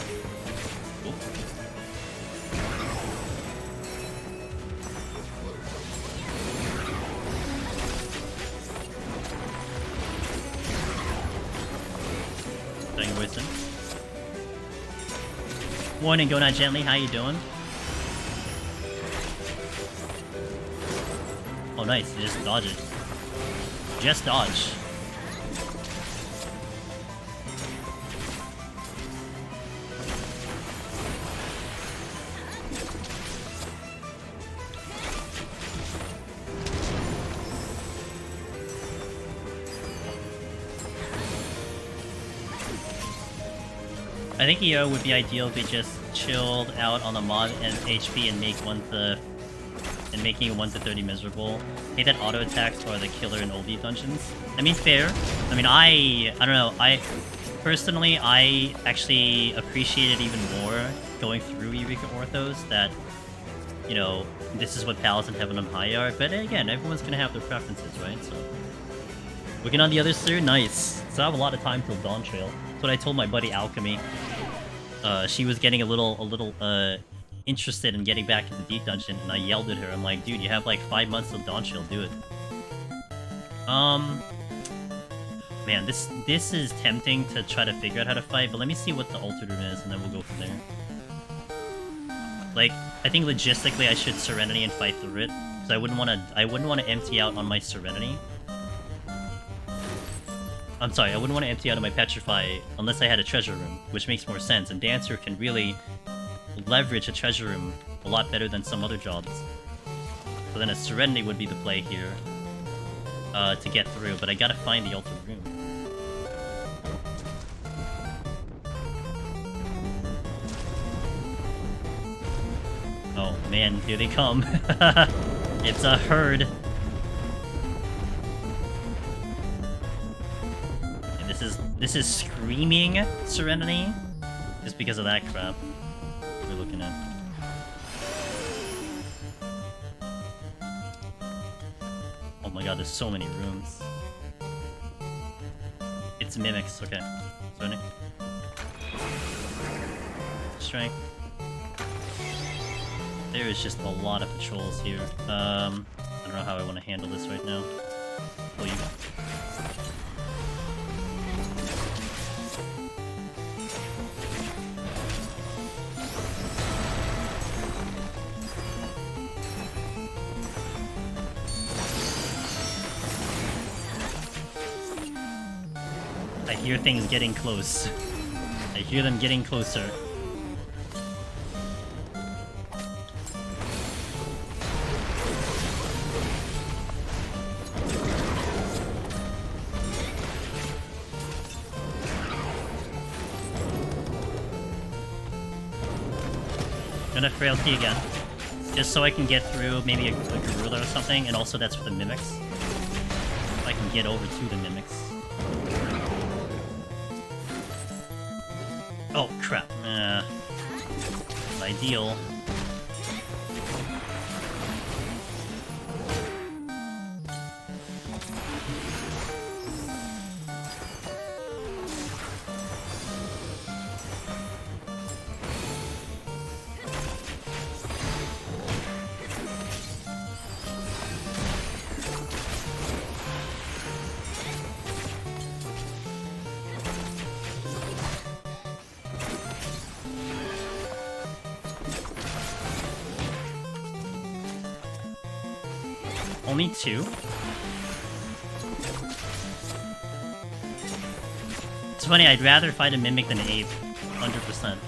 Cool. Thank you, Winston. Morning, Go Not Gently. How you doing? Oh, nice. Just dodge it. Just dodge. I think EO would be ideal if we just chilled out on the mod and HP and make making 1 to 30 miserable. Hate that auto attacks are the killer in oldie dungeons. I mean, fair. I mean, I don't know. personally, I actually appreciate it even more going through Eureka Orthos that, you know, this is what Palace and Heaven on High are. But again, everyone's gonna have their preferences, right? So, working on the others through, nice. So I have a lot of time till Dawn Trail. That's what I told my buddy Alchemy. She was getting a little interested in getting back into Deep Dungeon, and I yelled at her. I'm like, dude, you have like 5 months till Dawn Trail, do it. Man, this is tempting to try to figure out how to fight, but let me see what the altered room is, and then we'll go from there. Like, I think logistically I should Serenity and fight through it, because I wouldn't want to empty out on my Serenity. I'm sorry, I wouldn't want to empty out on my Petrify unless I had a treasure room, which makes more sense, and Dancer can really leverage a treasure room a lot better than some other jobs. So then a Serenity would be the play here to get through, but I gotta find the altered room. Oh man, here they come. It's a herd. And this is screaming Serenity, just because of that crap we're looking at. Oh my god, there's so many rooms. It's mimics, okay. Serenity. Strength. There is just a lot of patrols here. I don't know how I want to handle this right now. Oh, you. I hear things getting close. I hear them getting closer. Gonna frailty again, just so I can get through maybe a gorilla or something, and also that's for the mimics. If I can get over to the mimics. Oh crap! Ideal. Only 2. It's funny, I'd rather fight a Mimic than an Ape. 100%.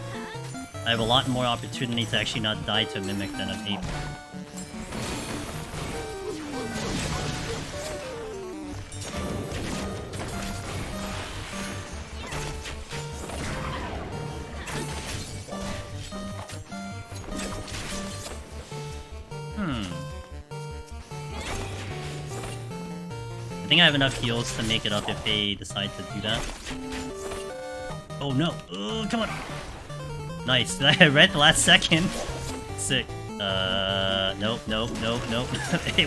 I have a lot more opportunity to actually not die to a Mimic than an Ape. I think I have enough heals to make it up if they decide to do that. Oh no! Oh, come on! Nice. I read the last second. Sick. Nope.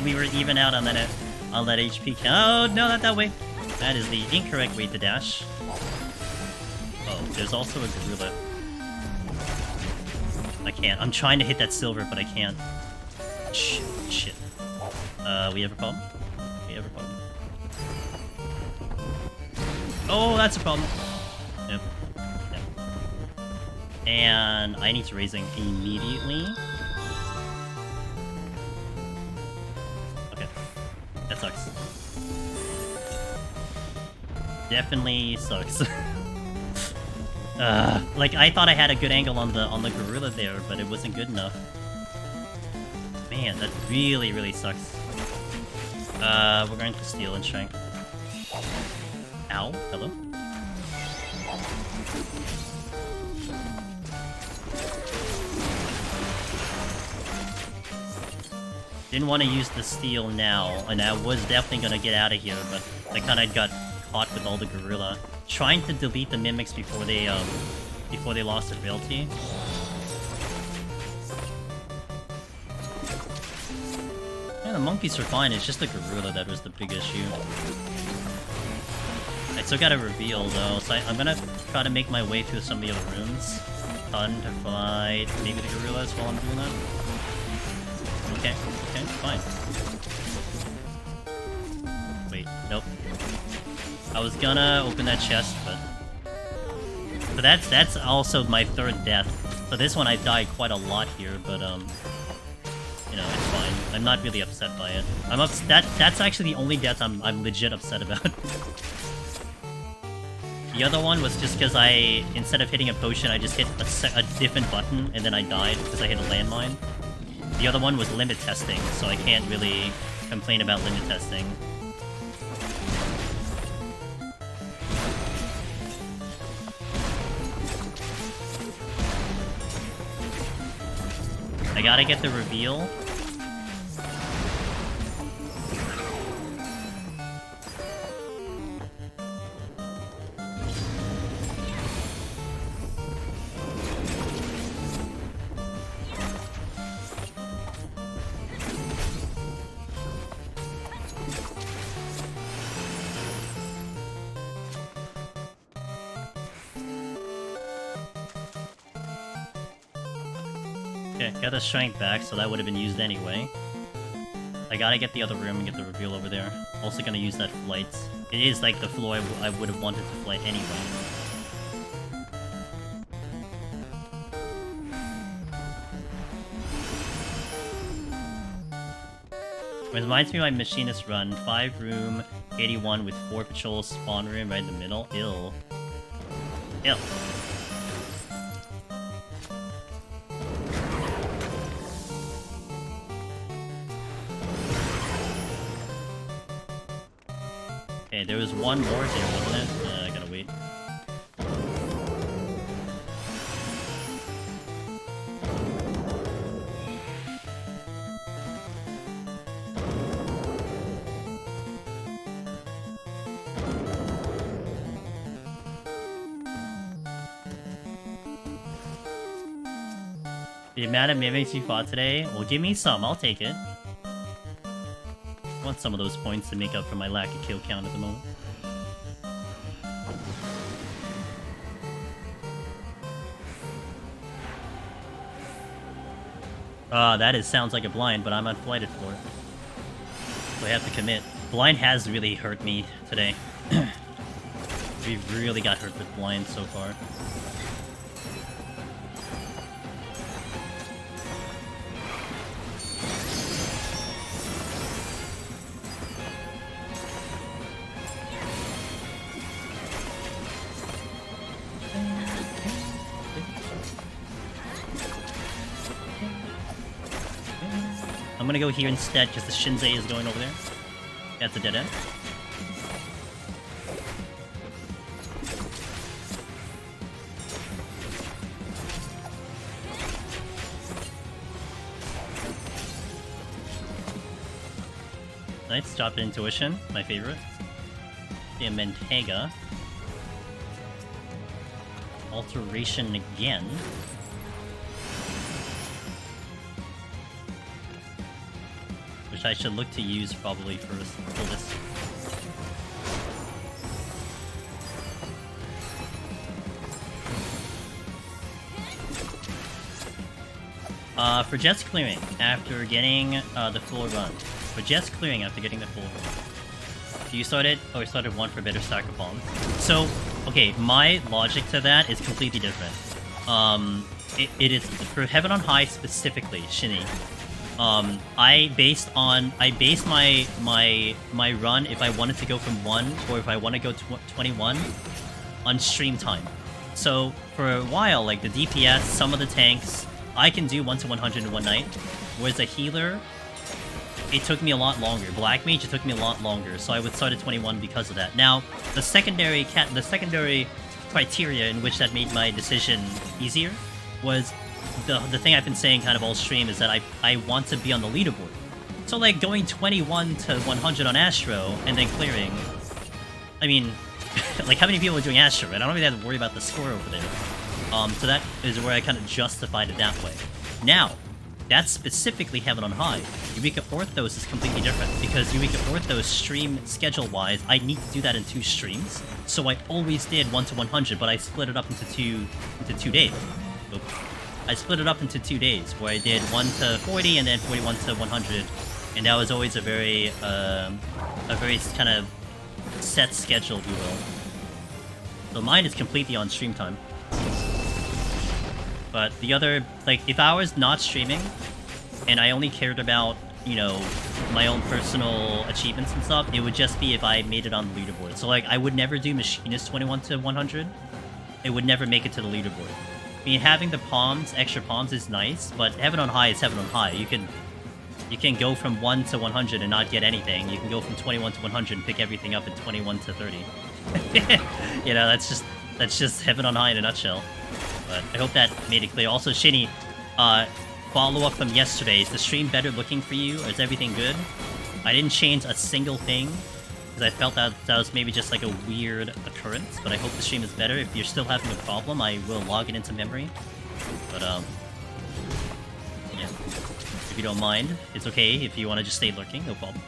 We were even out on that HP count. Oh no, not that way. That is the incorrect way to dash. Oh, there's also a gorilla. I can't. I'm trying to hit that silver, but I can't. Shit. We have a problem? We have a problem. Oh, that's a problem. Yep. And I need to raising immediately. Okay. That sucks. Definitely sucks. Like I thought I had a good angle on the gorilla there, but it wasn't good enough. Man, that really sucks. We're going to steal and strength. Ow, hello. Didn't want to use the steal now, and I was definitely gonna get out of here, but I kinda got caught with all the gorilla trying to delete the mimics before they lost their frailty. Yeah, the monkeys are fine. It's just the gorilla that was the big issue. I still got a reveal though, so I'm gonna try to make my way through some of the other rooms. Fun to fight maybe the gorillas while I'm doing that. Okay, fine. Wait, nope. I was gonna open that chest, but that's also my third death. So this one I died quite a lot here, but you know, it's fine. I'm not really upset by it. That's actually the only death I'm legit upset about. The other one was just because instead of hitting a potion, I just hit a different button and then I died because I hit a landmine. The other one was limit testing, so I can't really complain about limit testing. I gotta get the reveal. Okay, got the strength back, so that would have been used anyway. I gotta get the other room and get the reveal over there. Also gonna use that flight. It is like the floor I would have wanted to flight anyway. Reminds me of my machinist run. 5 room, 81 with 4 patrols, spawn room right in the middle. Ill. Okay, there was one more there, wasn't it? I gotta wait. The amount of mimics you fought today? Well, give me some, I'll take it. I want some of those points to make up for my lack of kill count at the moment. That sounds like a blind, but I'm unflighted for it. So I have to commit. Blind has really hurt me today. We really got hurt with blind so far. I'm gonna go here instead because the Shinzei is going over there. That's a dead end. Nice, drop intuition, my favorite. The Mentega. Alteration again. Which I should look to use probably first for this. For Jet's clearing after getting the full run. For Jet's clearing after getting the full run. Do you start it? Oh, I started one for better stack of bombs. So, okay, my logic to that is completely different. It is for Heaven on High specifically, Shinny. I based my run if I wanted to go from 1 or if I want to go 21 on stream time. So for a while, like the DPS, some of the tanks, I can do 1 to 100 in one night. Whereas a healer, it took me a lot longer. Black Mage, it took me a lot longer. So I would start at 21 because of that. Now, the secondary criteria in which that made my decision easier was the thing I've been saying kind of all stream is that I want to be on the leaderboard. So like going 21 to 100 on Astro and then clearing, I mean, Like, how many people are doing Astro, right? I don't really have to worry about the score over there. So that is where I kind of justified it that way. Now, that's specifically Heaven on High. Eureka Orthos is completely different, because Eureka Orthos stream schedule-wise, I need to do that in 2 streams, so I always did 1 to 100, but I split it up into two days. Oops. I split it up into 2 days, where I did 1 to 40 and then 41 to 100, and that was always a very kind of set schedule, if you will. So mine is completely on stream time. But the other, like, if I was not streaming, and I only cared about, you know, my own personal achievements and stuff, it would just be if I made it on the leaderboard. So, like, I would never do Machinist 21 to 100. It would never make it to the leaderboard. I mean, having the palms, extra palms is nice, but Heaven on High is Heaven on High. You can go from 1 to 100 and not get anything. You can go from 21 to 100 and pick everything up at 21 to 30. You know, that's just Heaven on High in a nutshell. But I hope that made it clear. Also, Shinny, follow-up from yesterday. Is the stream better looking for you, or is everything good? I didn't change a single thing, because I felt that was maybe just like a weird occurrence, but I hope the stream is better. If you're still having a problem, I will log it into memory. But, yeah. If you don't mind, it's okay if you want to just stay lurking, no problem.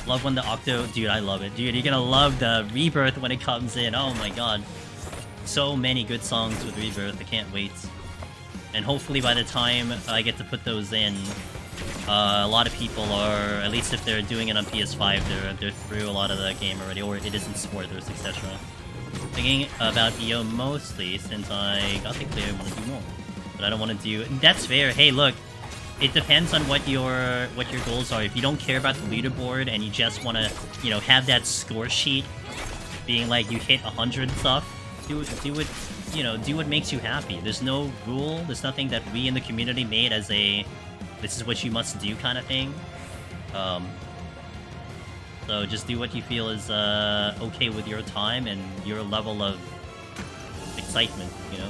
Love when the Octo... Dude, I love it. Dude, you're gonna love the Rebirth when it comes in. Oh my god. So many good songs with Rebirth, I can't wait. And hopefully by the time I get to put those in, a lot of people are, at least if they're doing it on PS5, they're through a lot of the game already, or it isn't spoilers, etc. Thinking about EO mostly, since I got the clear, I want to do more. But I don't want to do... That's fair. Hey, look, it depends on what your goals are. If you don't care about the leaderboard and you just want to, you know, have that score sheet being like you hit 100 and stuff, do it, you know, do what makes you happy. There's no rule, there's nothing that we in the community made as a this is what you must do kind of thing. So just do what you feel is okay with your time and your level of excitement, you know?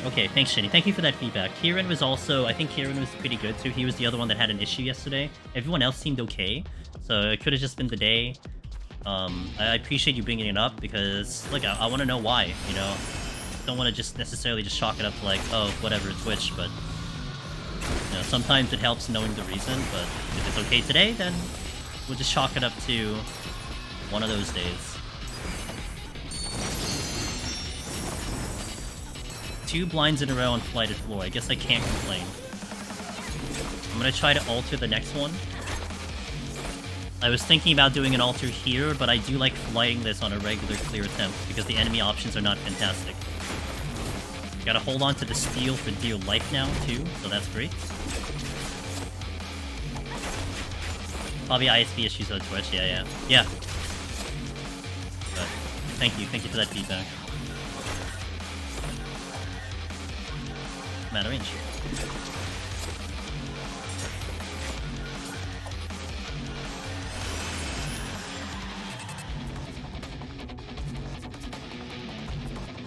Okay, thanks, Shinny. Thank you for that feedback. Kieran was also, I think Kieran was pretty good too. He was the other one that had an issue yesterday. Everyone else seemed okay, so it could have just been the day. I appreciate you bringing it up, because, look, I want to know why, you know? Don't want to just necessarily just chalk it up to, like, oh, whatever, Twitch, but, you know, sometimes it helps knowing the reason, but if it's okay today, then we'll just chalk it up to one of those days. 2 blinds in a row on Flighted Floor. I guess I can't complain. I'm gonna try to alter the next one. I was thinking about doing an alter here, but I do like flighting this on a regular clear attempt, because the enemy options are not fantastic. Gotta hold on to the steel for dear life now, too, so that's great. Probably ISP issues on Twitch, yeah. But thank you for that feedback. I'm out of range.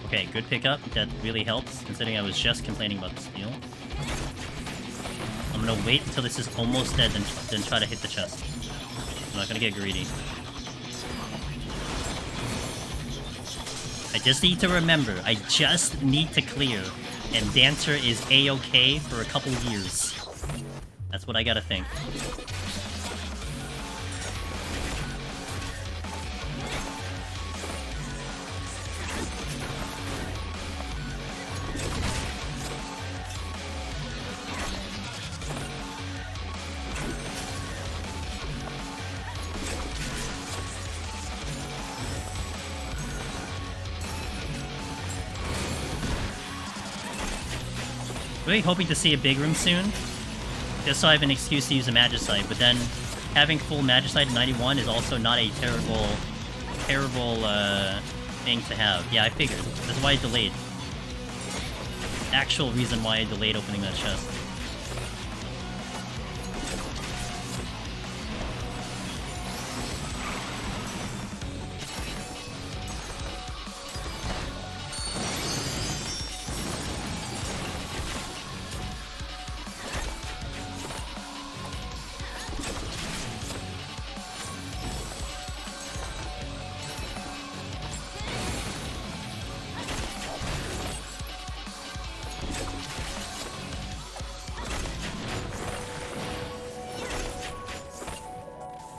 Okay, good pickup. That really helps, considering I was just complaining about the steel. I'm gonna wait until this is almost dead, then try to hit the chest. I'm not gonna get greedy. I just need to remember, I just need to clear, and Dancer is A-okay for a couple years. That's what I gotta think. Really hoping to see a big room soon, just so I have an excuse to use a Magicite, but then having full Magicite in 91 is also not a terrible thing to have. Yeah, I figured. That's why I delayed. Actual reason why I delayed opening that chest.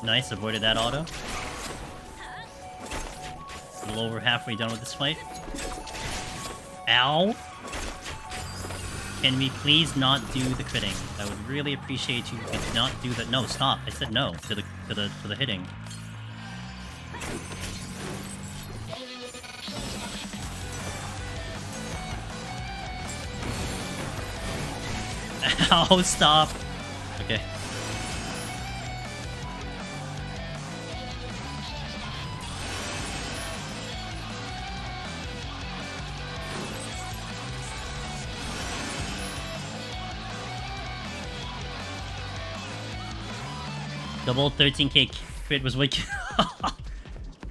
Nice, avoided that auto. A little over halfway done with this fight. Ow! Can we please not do the critting? I would really appreciate you if not do the— No, stop! I said no to the hitting. Ow! Stop! Okay. Double 13k crit was wicked.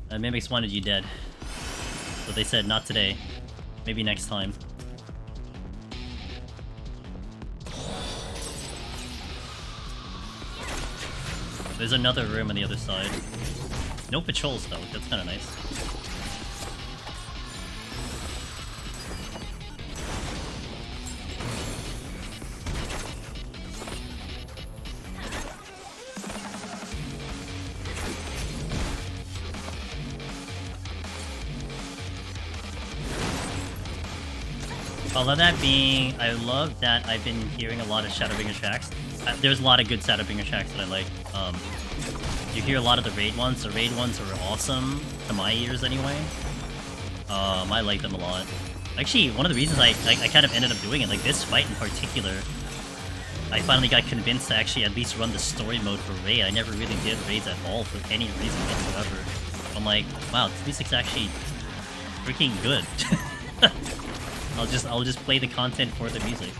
Mimics wanted you dead. So they said, not today. Maybe next time. There's another room on the other side. No patrols though, that's kinda nice. All of that being, I love that I've been hearing a lot of Shadowbringer tracks. There's a lot of good Shadowbringer tracks that I like. You hear a lot of the raid ones. The raid ones are awesome, to my ears anyway. I like them a lot. Actually, one of the reasons I kind of ended up doing it, like this fight in particular, I finally got convinced to actually at least run the story mode for raid. I never really did raids at all for any reason whatsoever. I'm like, wow, this music's actually freaking good. I'll just play the content for the music.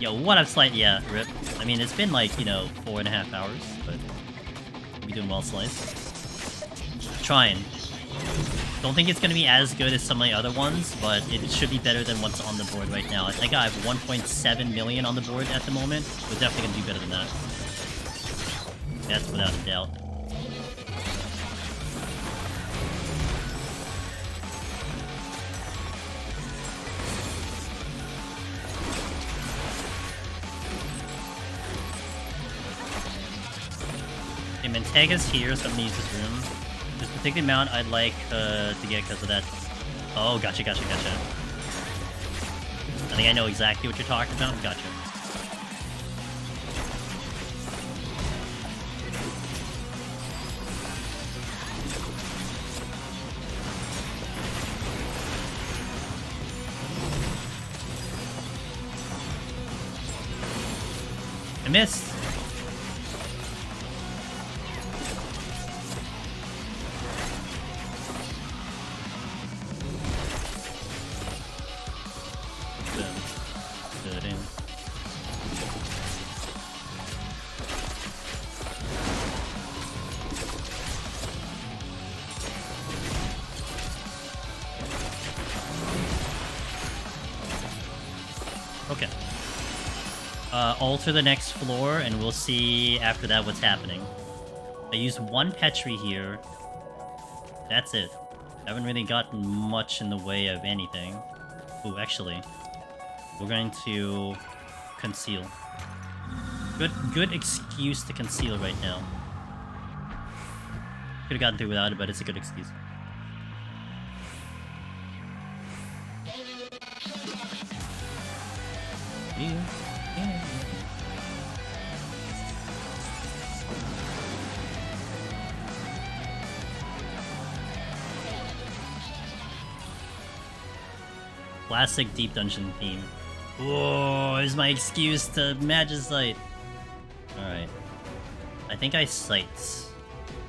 Yo, what up, Slice? Yeah, rip. I mean, it's been like, you know, 4.5 hours, but we doing well, Slice. Trying. Don't think it's gonna be as good as some of the other ones, but it should be better than what's on the board right now. I think I have 1.7 million on the board at the moment. We're definitely gonna do better than that. That's without a doubt. Mantega's here, so I'm gonna use this room. This particular mount I'd like to get because of that. Oh, gotcha. I think I know exactly what you're talking about. Gotcha. I missed. Okay. Alter the next floor, and we'll see after that what's happening. I used one Petri here. That's it. I haven't really gotten much in the way of anything. Ooh, actually, we're going to conceal. Good excuse to conceal right now. Could have gotten through without it, but it's a good excuse. Yeah. Classic deep dungeon theme. Whoa, is my excuse to Magicite. Alright. I think I sight.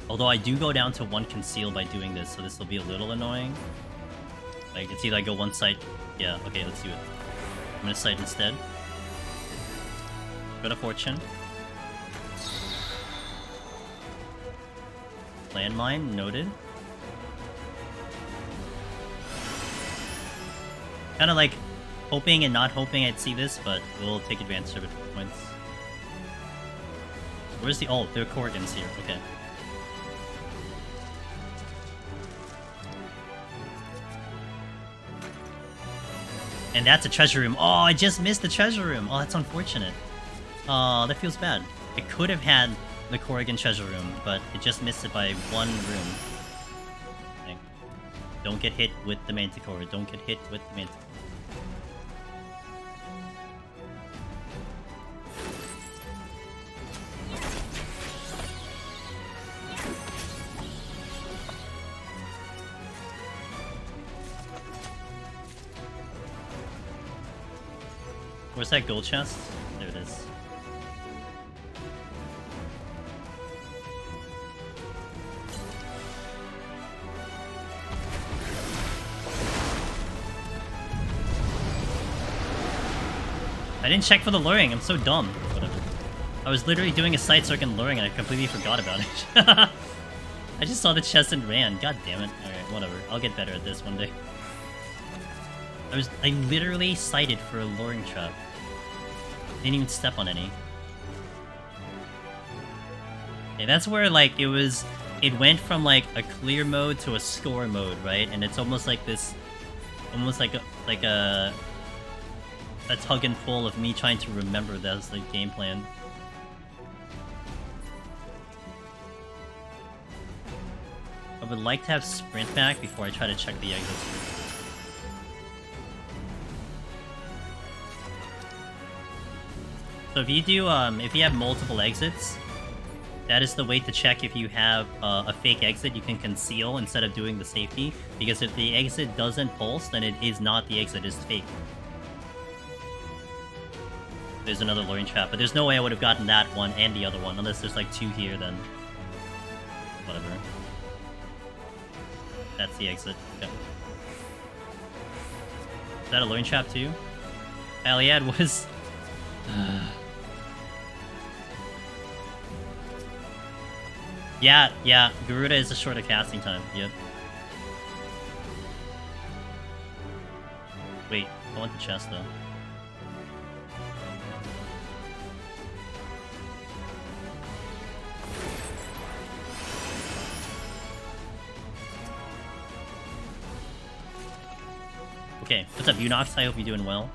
Although I do go down to one conceal by doing this, so this will be a little annoying. Like, it's either I go one sight. Yeah, okay, let's do it. I'm gonna sight instead. Go to Fortune. Landmine, noted. Kinda like hoping and not hoping I'd see this, but we'll take advantage of it for points. Where's the ult? There are Corrigans here, okay. And that's a treasure room. Oh, I just missed the treasure room. Oh, that's unfortunate. Oh, that feels bad. I could have had the Corrigan treasure room, but it just missed it by 1 room. Okay. Don't get hit with the Manticore. Don't get hit with the Manticore. Where's that gold chest? There it is. I didn't check for the luring, I'm so dumb. Whatever. I was literally doing a side circuit luring and I completely forgot about it. I just saw the chest and ran. God damn it. Alright, whatever. I'll get better at this one day. I literally sighted for a luring trap. Didn't even step on any. Okay, that's where like it went from like a clear mode to a score mode, right? And it's almost like this, almost like a tug and pull of me trying to remember that's the game plan. I would like to have sprint back before I try to check the exits. So if you do, if you have multiple exits, that is the way to check if you have a fake exit you can conceal instead of doing the safety. Because if the exit doesn't pulse, then it is not the exit, it's fake. There's another luring trap, but there's no way I would have gotten that one and the other one, unless there's like 2 here, then... whatever. That's the exit. Okay. Is that a luring trap too? Hell yeah, it was... Yeah, Garuda is a shorter casting time, yep. Wait, I want the chest though. Okay, what's up, Unox? I hope you're doing well.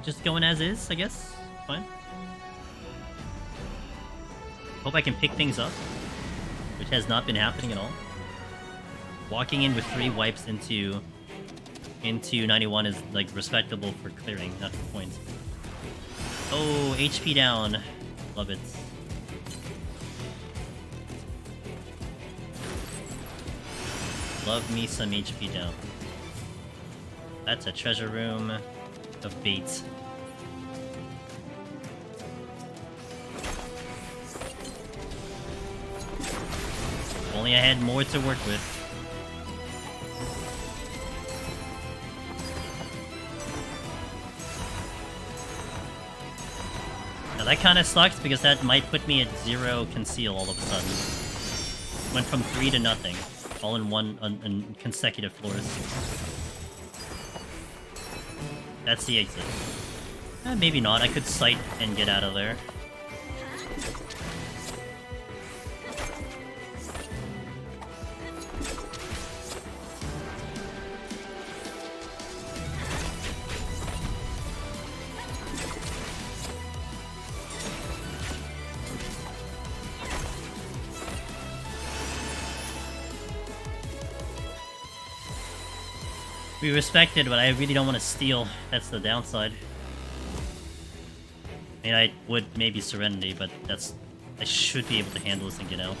Just going as is, I guess. Fine. Hope I can pick things up, which has not been happening at all. Walking in with 3 wipes into 91 is like respectable for clearing, not for points. Oh, HP down. Love it. Love me some HP down. That's a treasure room of baits. If only I had more to work with. Now that kind of sucks because that might put me at 0 conceal all of a sudden. Went from 3 to nothing, all in one consecutive floors. That's the exit. Maybe not. I could sight and get out of there. We respected, but I really don't want to steal. That's the downside. I mean, I would maybe Serenity, but that's... I should be able to handle this and get out.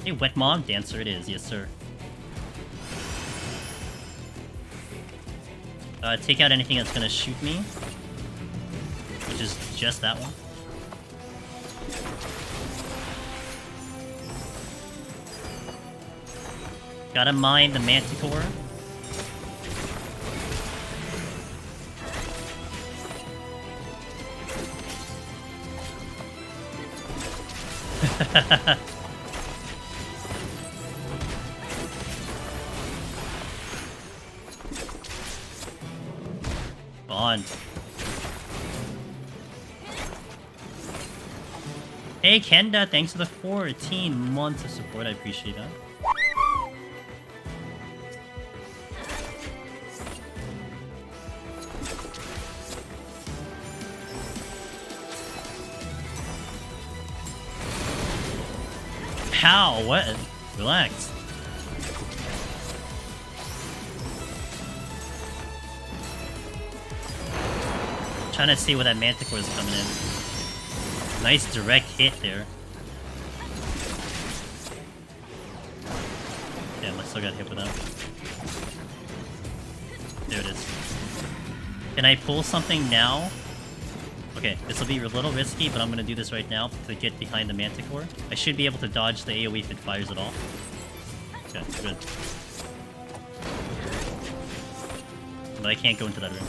Hey, Wet Mom Dancer it is, yes sir. Take out anything that's gonna shoot me. Which is just that one. Gotta mine the Manticore. On. Hey Kenda, thanks for the 14 months of support, I appreciate that. How? What? Relax. Trying to see where that Manticore is coming in. Nice direct hit there. Damn, I still got hit with that. There it is. Can I pull something now? Okay, this will be a little risky, but I'm gonna do this right now to get behind the Manticore. I should be able to dodge the AoE if it fires at all. Okay, good. But I can't go into that room.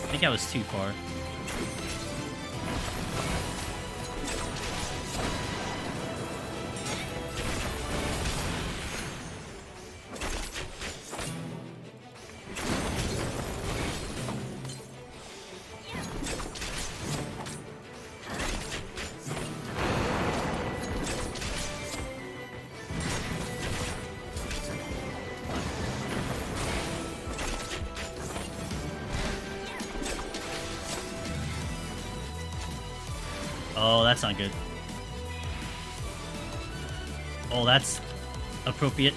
I think I was too far. Oh, that's not good. Oh, that's appropriate.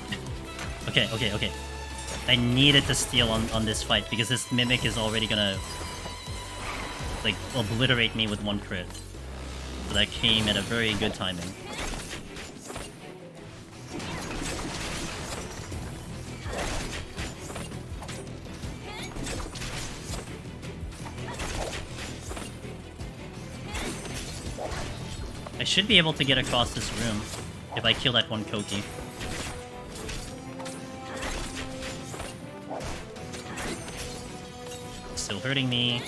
Okay. I needed to steal on this fight because this Mimic is already gonna like obliterate me with one crit. So that came at a very good timing. I should be able to get across this room if I kill that one Koki. Still hurting me.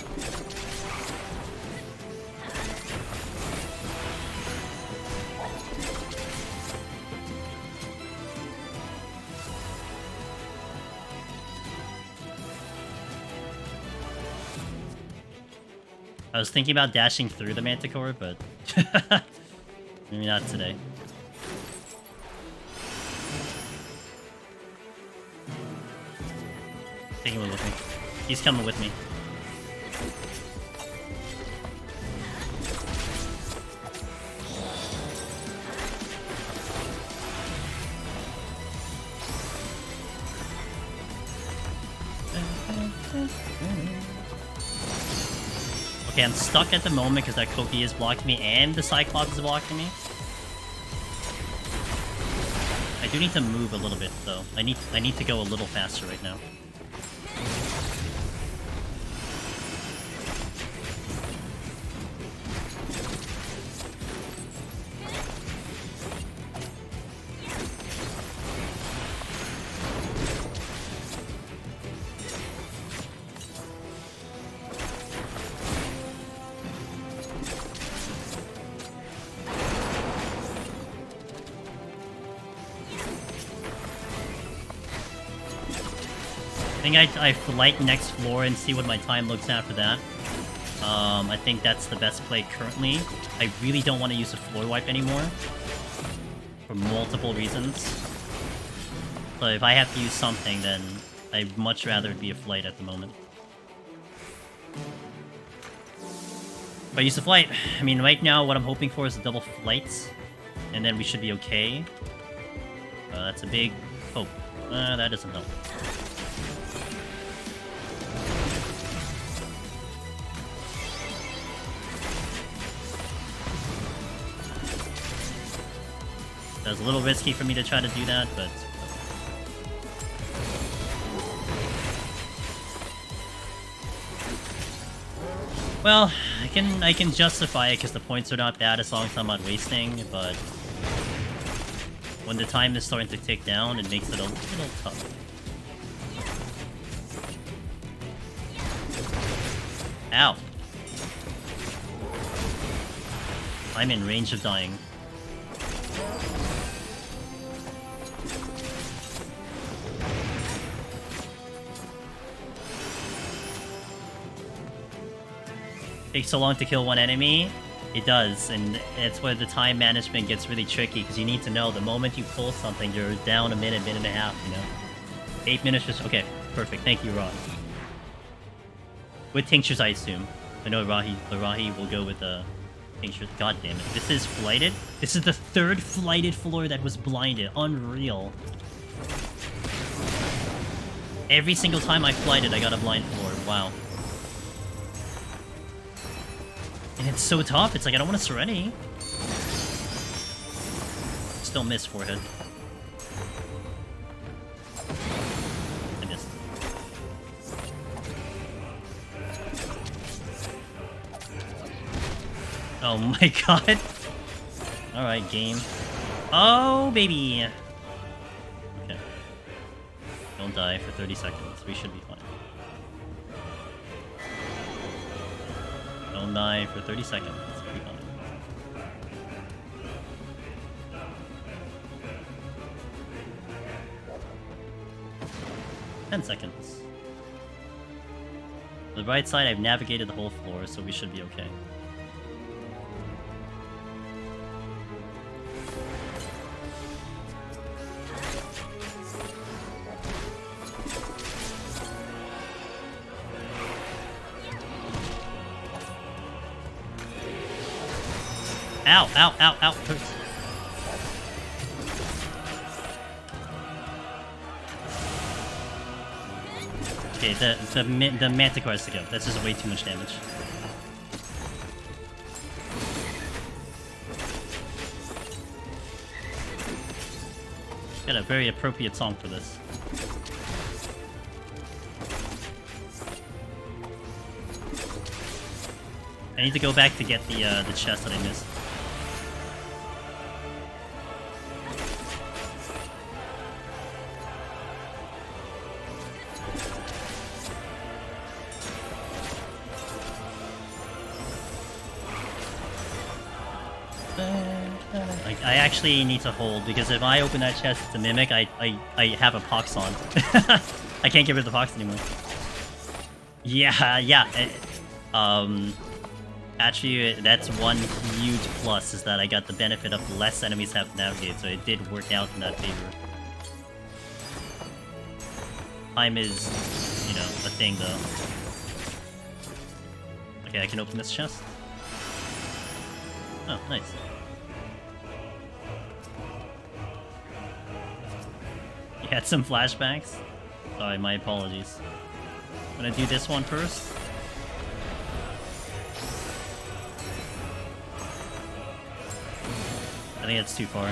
I was thinking about dashing through the Manticore, but maybe not today. Take him with me. He's coming with me. Okay, I'm stuck at the moment because that Koki is blocking me and the Cyclops is blocking me. I do need to move a little bit though. I need to go a little faster right now. I flight next floor and see what my time looks after that. I think that's the best play currently. I really don't want to use a floor wipe anymore. For multiple reasons. But if I have to use something, then I'd much rather it be a flight at the moment. If I use a flight, I mean, right now what I'm hoping for is a double flight. And then we should be okay. That's a big hope. That doesn't help. It was a little risky for me to try to do that, but... Well, I can justify it because the points are not bad as long as I'm not wasting, but... When the time is starting to tick down, it makes it a little tough. Ow! I'm in range of dying. Takes so long to kill one enemy, it does, and it's where the time management gets really tricky, because you need to know the moment you pull something, you're down a minute and a half, you know? 8 minutes just... Okay, perfect. Thank you, Ron. With tinctures, I assume. I know Rahi will go with tinctures. God damn it. This is flighted? This is the third flighted floor that was blinded. Unreal. Every single time I flighted, I got a blind floor. Wow. And it's so tough. It's like, I don't want to Serenity. Still miss forehead. I missed. Oh my god. Alright, game. Oh, baby. Okay. Don't die for 30 seconds. We should be fine. Don't die for 30 seconds. We'll be fine. 10 seconds. On the right side, I've navigated the whole floor, so we should be okay. Ow, ow, ow, ow. Hurts. Okay, the Manticore has to go. That's just way too much damage. Got a very appropriate song for this. I need to go back to get the chest that I missed. I actually need to hold, because if I open that chest to Mimic, I have a Pox on. I can't get rid of the Pox anymore. Yeah. Actually, that's one huge plus, is that I got the benefit of less enemies have to navigate, so it did work out in that favor. Time is, you know, a thing, though. Okay, I can open this chest. Oh, nice. You had some flashbacks? Sorry, my apologies. I'm gonna do this one first. I think that's too far.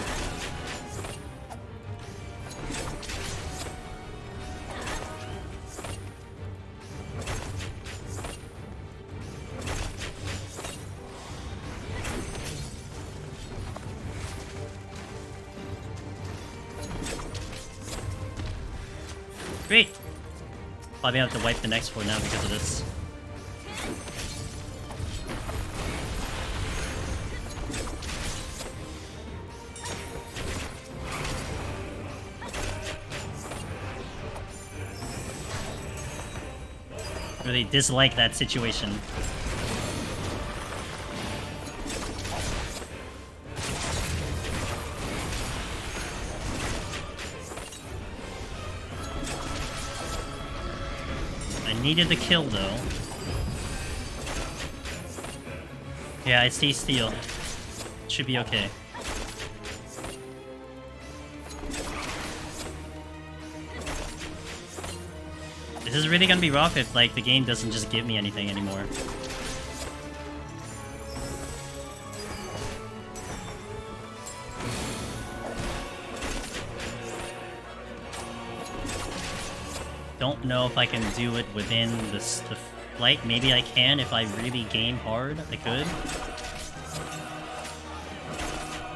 Great! Probably have to wipe the next floor now because of this. Really dislike that situation. Needed the kill, though. Yeah, I see steel. Should be okay. This is really gonna be rough if, like, the game doesn't just give me anything anymore. Don't know if I can do it within the flight. Maybe I can if I really game hard. I could.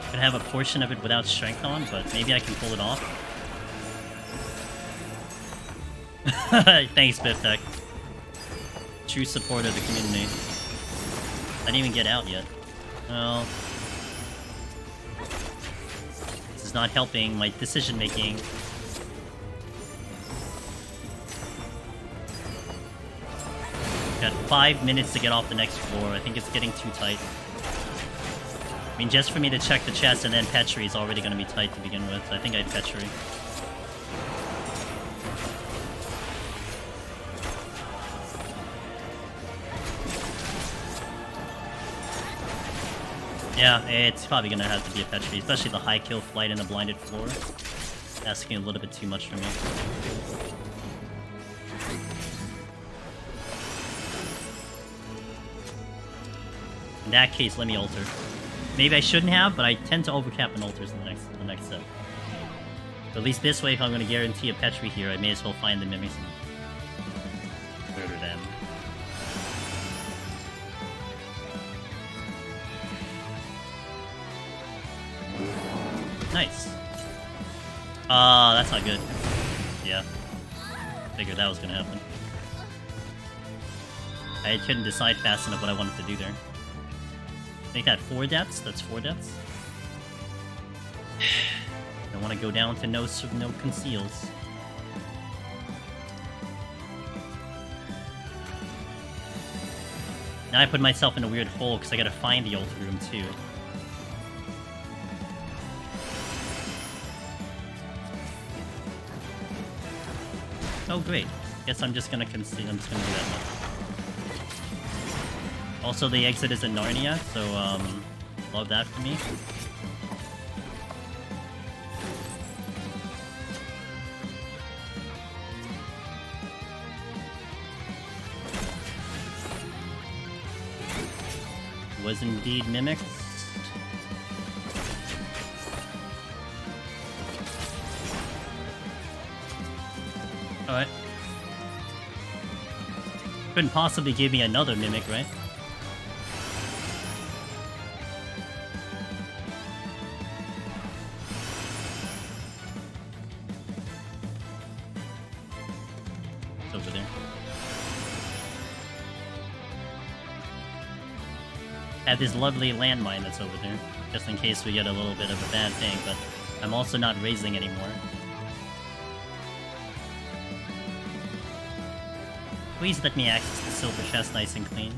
Could have a portion of it without strength on, but maybe I can pull it off. Thanks, Biftech. True support of the community. I didn't even get out yet. Well, this is not helping my decision making. Got 5 minutes to get off the next floor. I think it's getting too tight. I mean, just for me to check the chest and then Petri is already going to be tight to begin with. So I think I'd Petri. Yeah, it's probably gonna have to be a Petri, especially the high kill flight and the blinded floor. Asking a little bit too much from me. In that case, let me alter. Maybe I shouldn't have, but I tend to overcap in alters in the next set. But at least this way, if I'm gonna guarantee a Petri here, I may as well find the mimics and murder them. Nice. That's not good. Yeah. Figured that was gonna happen. I couldn't decide fast enough what I wanted to do there. Make that 4 deaths? That's 4 deaths? Don't want to go down to no conceals. Now I put myself in a weird hole because I gotta find the ult room too. Oh great. Guess I'm just gonna concede. I'm just gonna do that much. Also, the exit is in Narnia, so love that for me. Was indeed mimicked. Alright. Couldn't possibly give me another mimic, right? It's over there. Have this lovely landmine that's over there, just in case we get a little bit of a bad thing, but I'm also not raising anymore. Please let me access the silver chest nice and clean.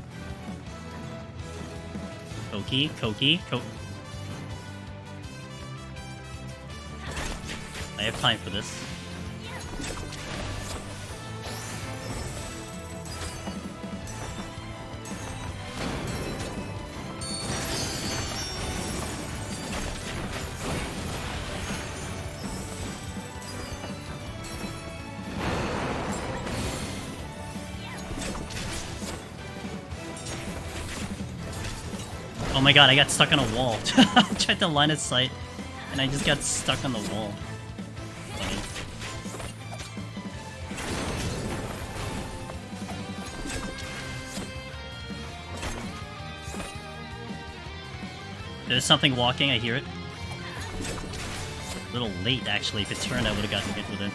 Koki. I have time for this. Oh my god, I got stuck on a wall. I tried to line of sight, and I just got stuck on the wall. Funny. There's something walking, I hear it. A little late, actually. If it turned, I would have gotten hit with it.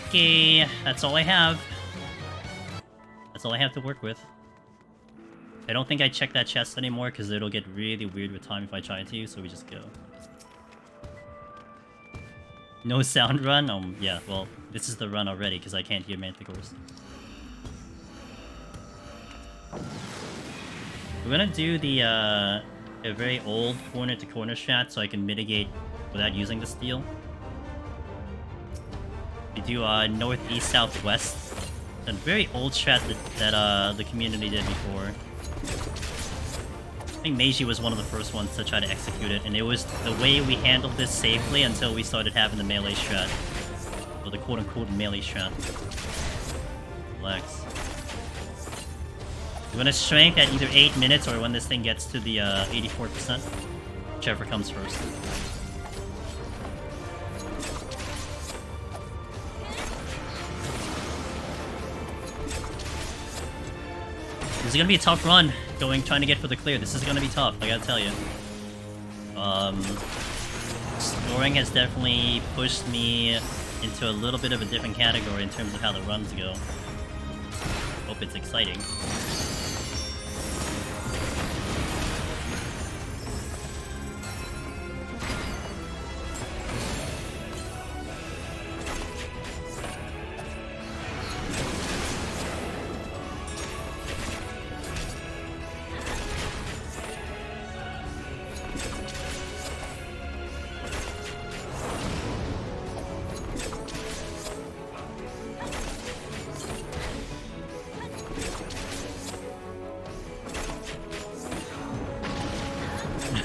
Okay, that's all I have. That's all I have to work with. I don't think I check that chest anymore because it'll get really weird with time if I try to, so we just go. No sound run? Yeah, well, this is the run already because I can't hear Manticores. We're gonna do the, a very old corner-to-corner strat so I can mitigate without using the steel. We do northeast, southwest. A very old strat that the community did before. I think Meiji was one of the first ones to try to execute it, and it was the way we handled this safely until we started having the melee strat. Or the quote-unquote melee strat. Relax. We're gonna strength at either 8 minutes or when this thing gets to the 84%. Whichever comes first. This is gonna be a tough run, trying to get for the clear. This is gonna be tough, I gotta tell you. Scoring has definitely pushed me into a little bit of a different category in terms of how the runs go. Hope it's exciting.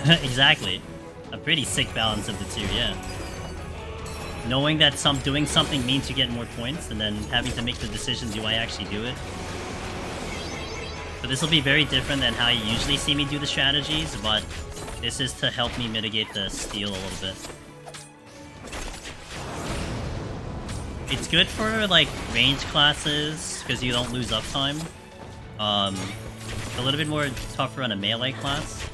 Exactly. A pretty sick balance of the two, yeah. Knowing that doing something means you get more points, and then having to make the decision, do I actually do it? So this will be very different than how you usually see me do the strategies, but this is to help me mitigate the steal a little bit. It's good for, like, range classes, because you don't lose uptime. A little bit more tougher on a melee class.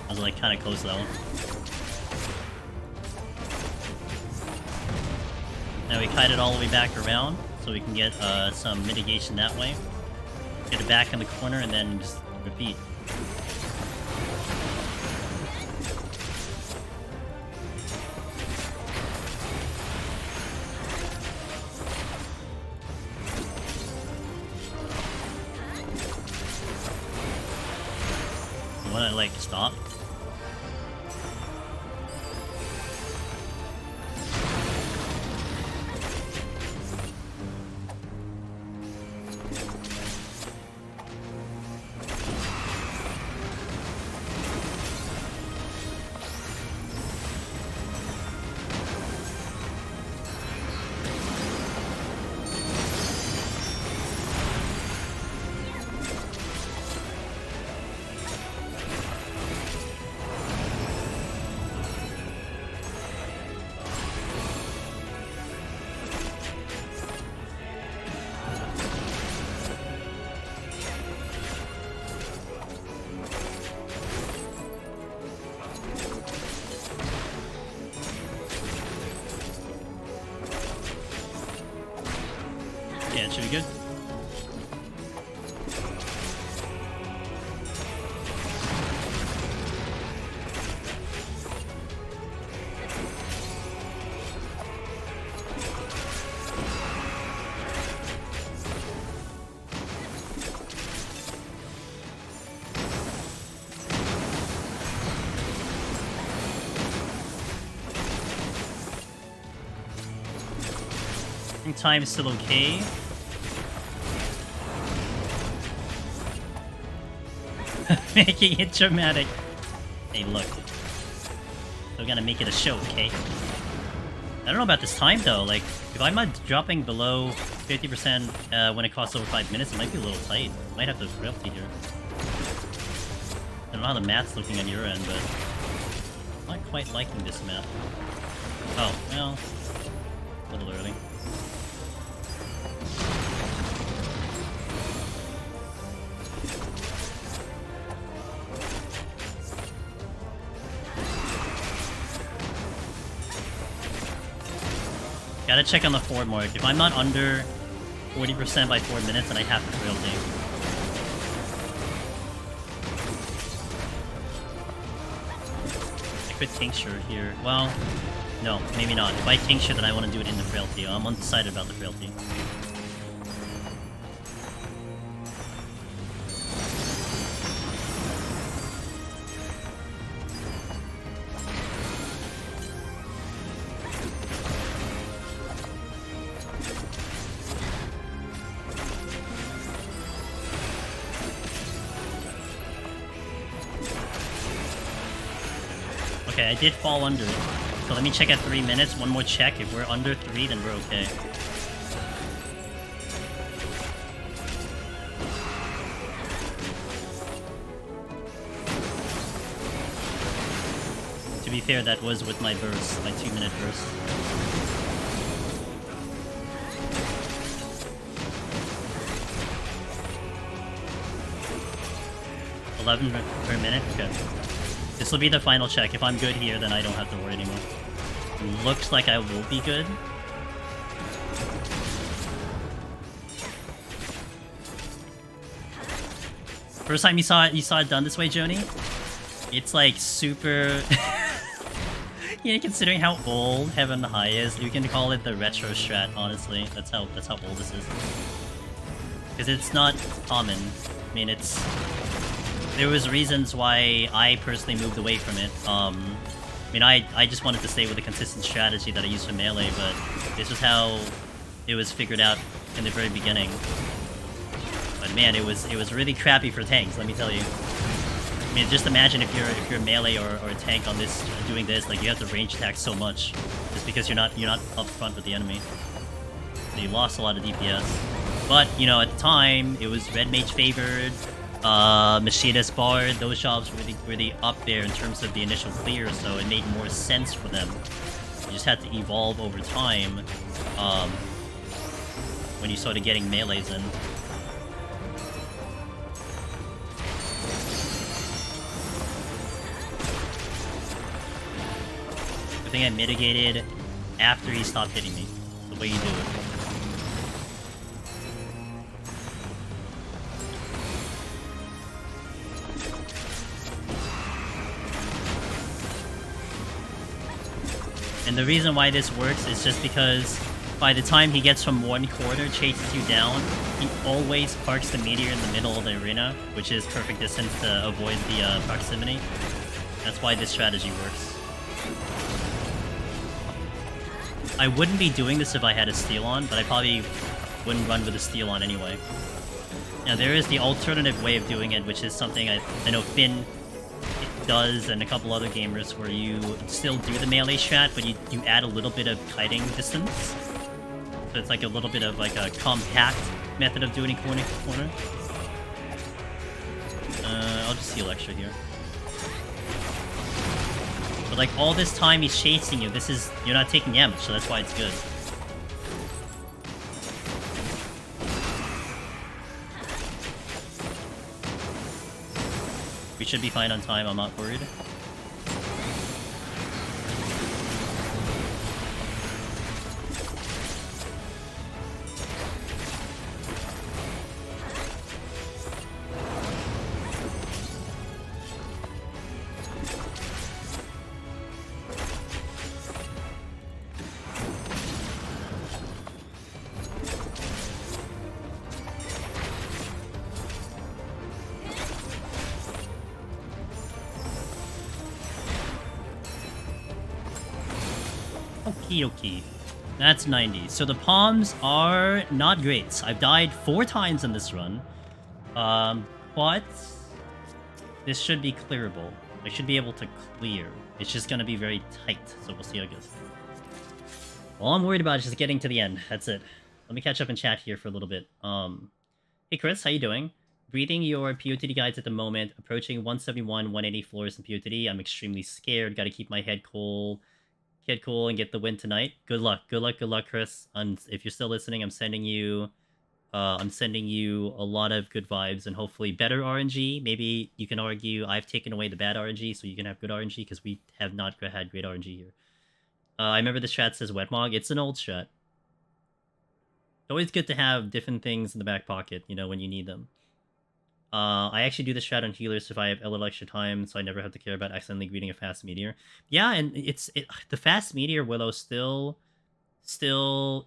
I was, like, kind of close to that one. Now we kite it all the way back around, so we can get some mitigation that way. Get it back in the corner, and then just repeat. You wanna, like, stop? Yeah, it should be good. I think time is still okay. Making it dramatic. Hey, look. We're gonna make it a show, okay? I don't know about this time, though. Like, if I'm not dropping below 50% when it costs over 5 minutes, it might be a little tight. Might have to frailty here. I don't know how the math's looking on your end, but I'm not quite liking this map. Oh, well, a little early. Gotta check on the forward mark. If I'm not under 40% by 4 minutes, then I have to frailty. I could tincture here. Well, no, maybe not. If I tincture, then I want to do it in the frailty. I'm undecided about the frailty. Okay, I did fall under it. So let me check at 3 minutes. One more check. If we're under 3, then we're okay. To be fair, that was with my burst, my 2-minute burst. $11 per minute? Okay. This will be the final check. If I'm good here, then I don't have to worry anymore. Looks like I will be good. First time you saw it done this way, Joni? It's like super... You know, considering how old Heaven High is, you can call it the retro strat, honestly. That's how old this is. Because it's not common. I mean, there was reasons why I personally moved away from it. I mean, I just wanted to stay with a consistent strategy that I used for melee, but this was how it was figured out in the very beginning. But man, it was really crappy for tanks, let me tell you. I mean, just imagine if you're melee or a tank on this doing this, like you have to range attack so much, just because you're not up front with the enemy. So you lost a lot of DPS. But you know, at the time, it was red mage favored, Machidas Bard. Those jobs were really up there in terms of the initial clear, so it made more sense for them. You just had to evolve over time when you started getting melees in. I think I mitigated after he stopped hitting me. The way you do it. And the reason why this works is just because by the time he gets from one corner, chases you down, he always parks the meteor in the middle of the arena, which is perfect distance to avoid the proximity. That's why this strategy works. I wouldn't be doing this if I had a steal on, but I probably wouldn't run with a steal on anyway. Now, there is the alternative way of doing it, which is something I know Finn does and a couple other gamers, where you still do the melee strat, but you add a little bit of kiting distance. So it's like a little bit of like a compact method of doing corner to corner. I'll just heal extra here. But like all this time he's chasing you, you're not taking damage, so that's why it's good. We should be fine on time, I'm not worried. Okie. That's 90. So the palms are not great. I've died 4 times in this run. But this should be clearable. I should be able to clear. It's just gonna be very tight, so we'll see how it goes. All I'm worried about is just getting to the end. That's it. Let me catch up and chat here for a little bit. Hey Chris, how you doing? Reading your POTD guides at the moment, approaching 171, 180 floors in POTD. I'm extremely scared. Gotta keep my head cool. Get cool and get the win tonight. Good luck, Chris. And if you're still listening, I'm sending you a lot of good vibes and hopefully better RNG. Maybe you can argue I've taken away the bad RNG, so you can have good RNG, because we have not had great RNG here. I remember the strat says Wetmog. It's an old strat. It's always good to have different things in the back pocket, you know, when you need them. I actually do the strat on healers if I have a little extra time, so I never have to care about accidentally greeting a fast meteor. Yeah, and the fast meteor Willow still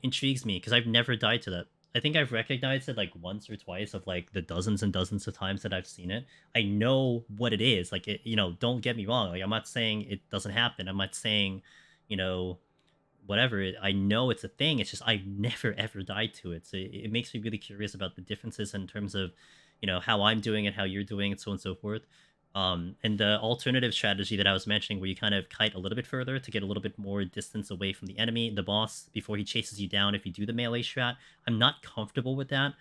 intrigues me, because I've never died to that. I think I've recognized it like once or twice of like the dozens and dozens of times that I've seen it. I know what it is. Like, you know, don't get me wrong. Like, I'm not saying it doesn't happen. I'm not saying, you know, whatever. I know it's a thing. It's just I've never ever died to it. So it makes me really curious about the differences in terms of, you know, how I'm doing it, how you're doing it, so on and so forth. And the alternative strategy that I was mentioning, where you kind of kite a little bit further to get a little bit more distance away from the enemy, the boss, before he chases you down if you do the melee strat. I'm not comfortable with that.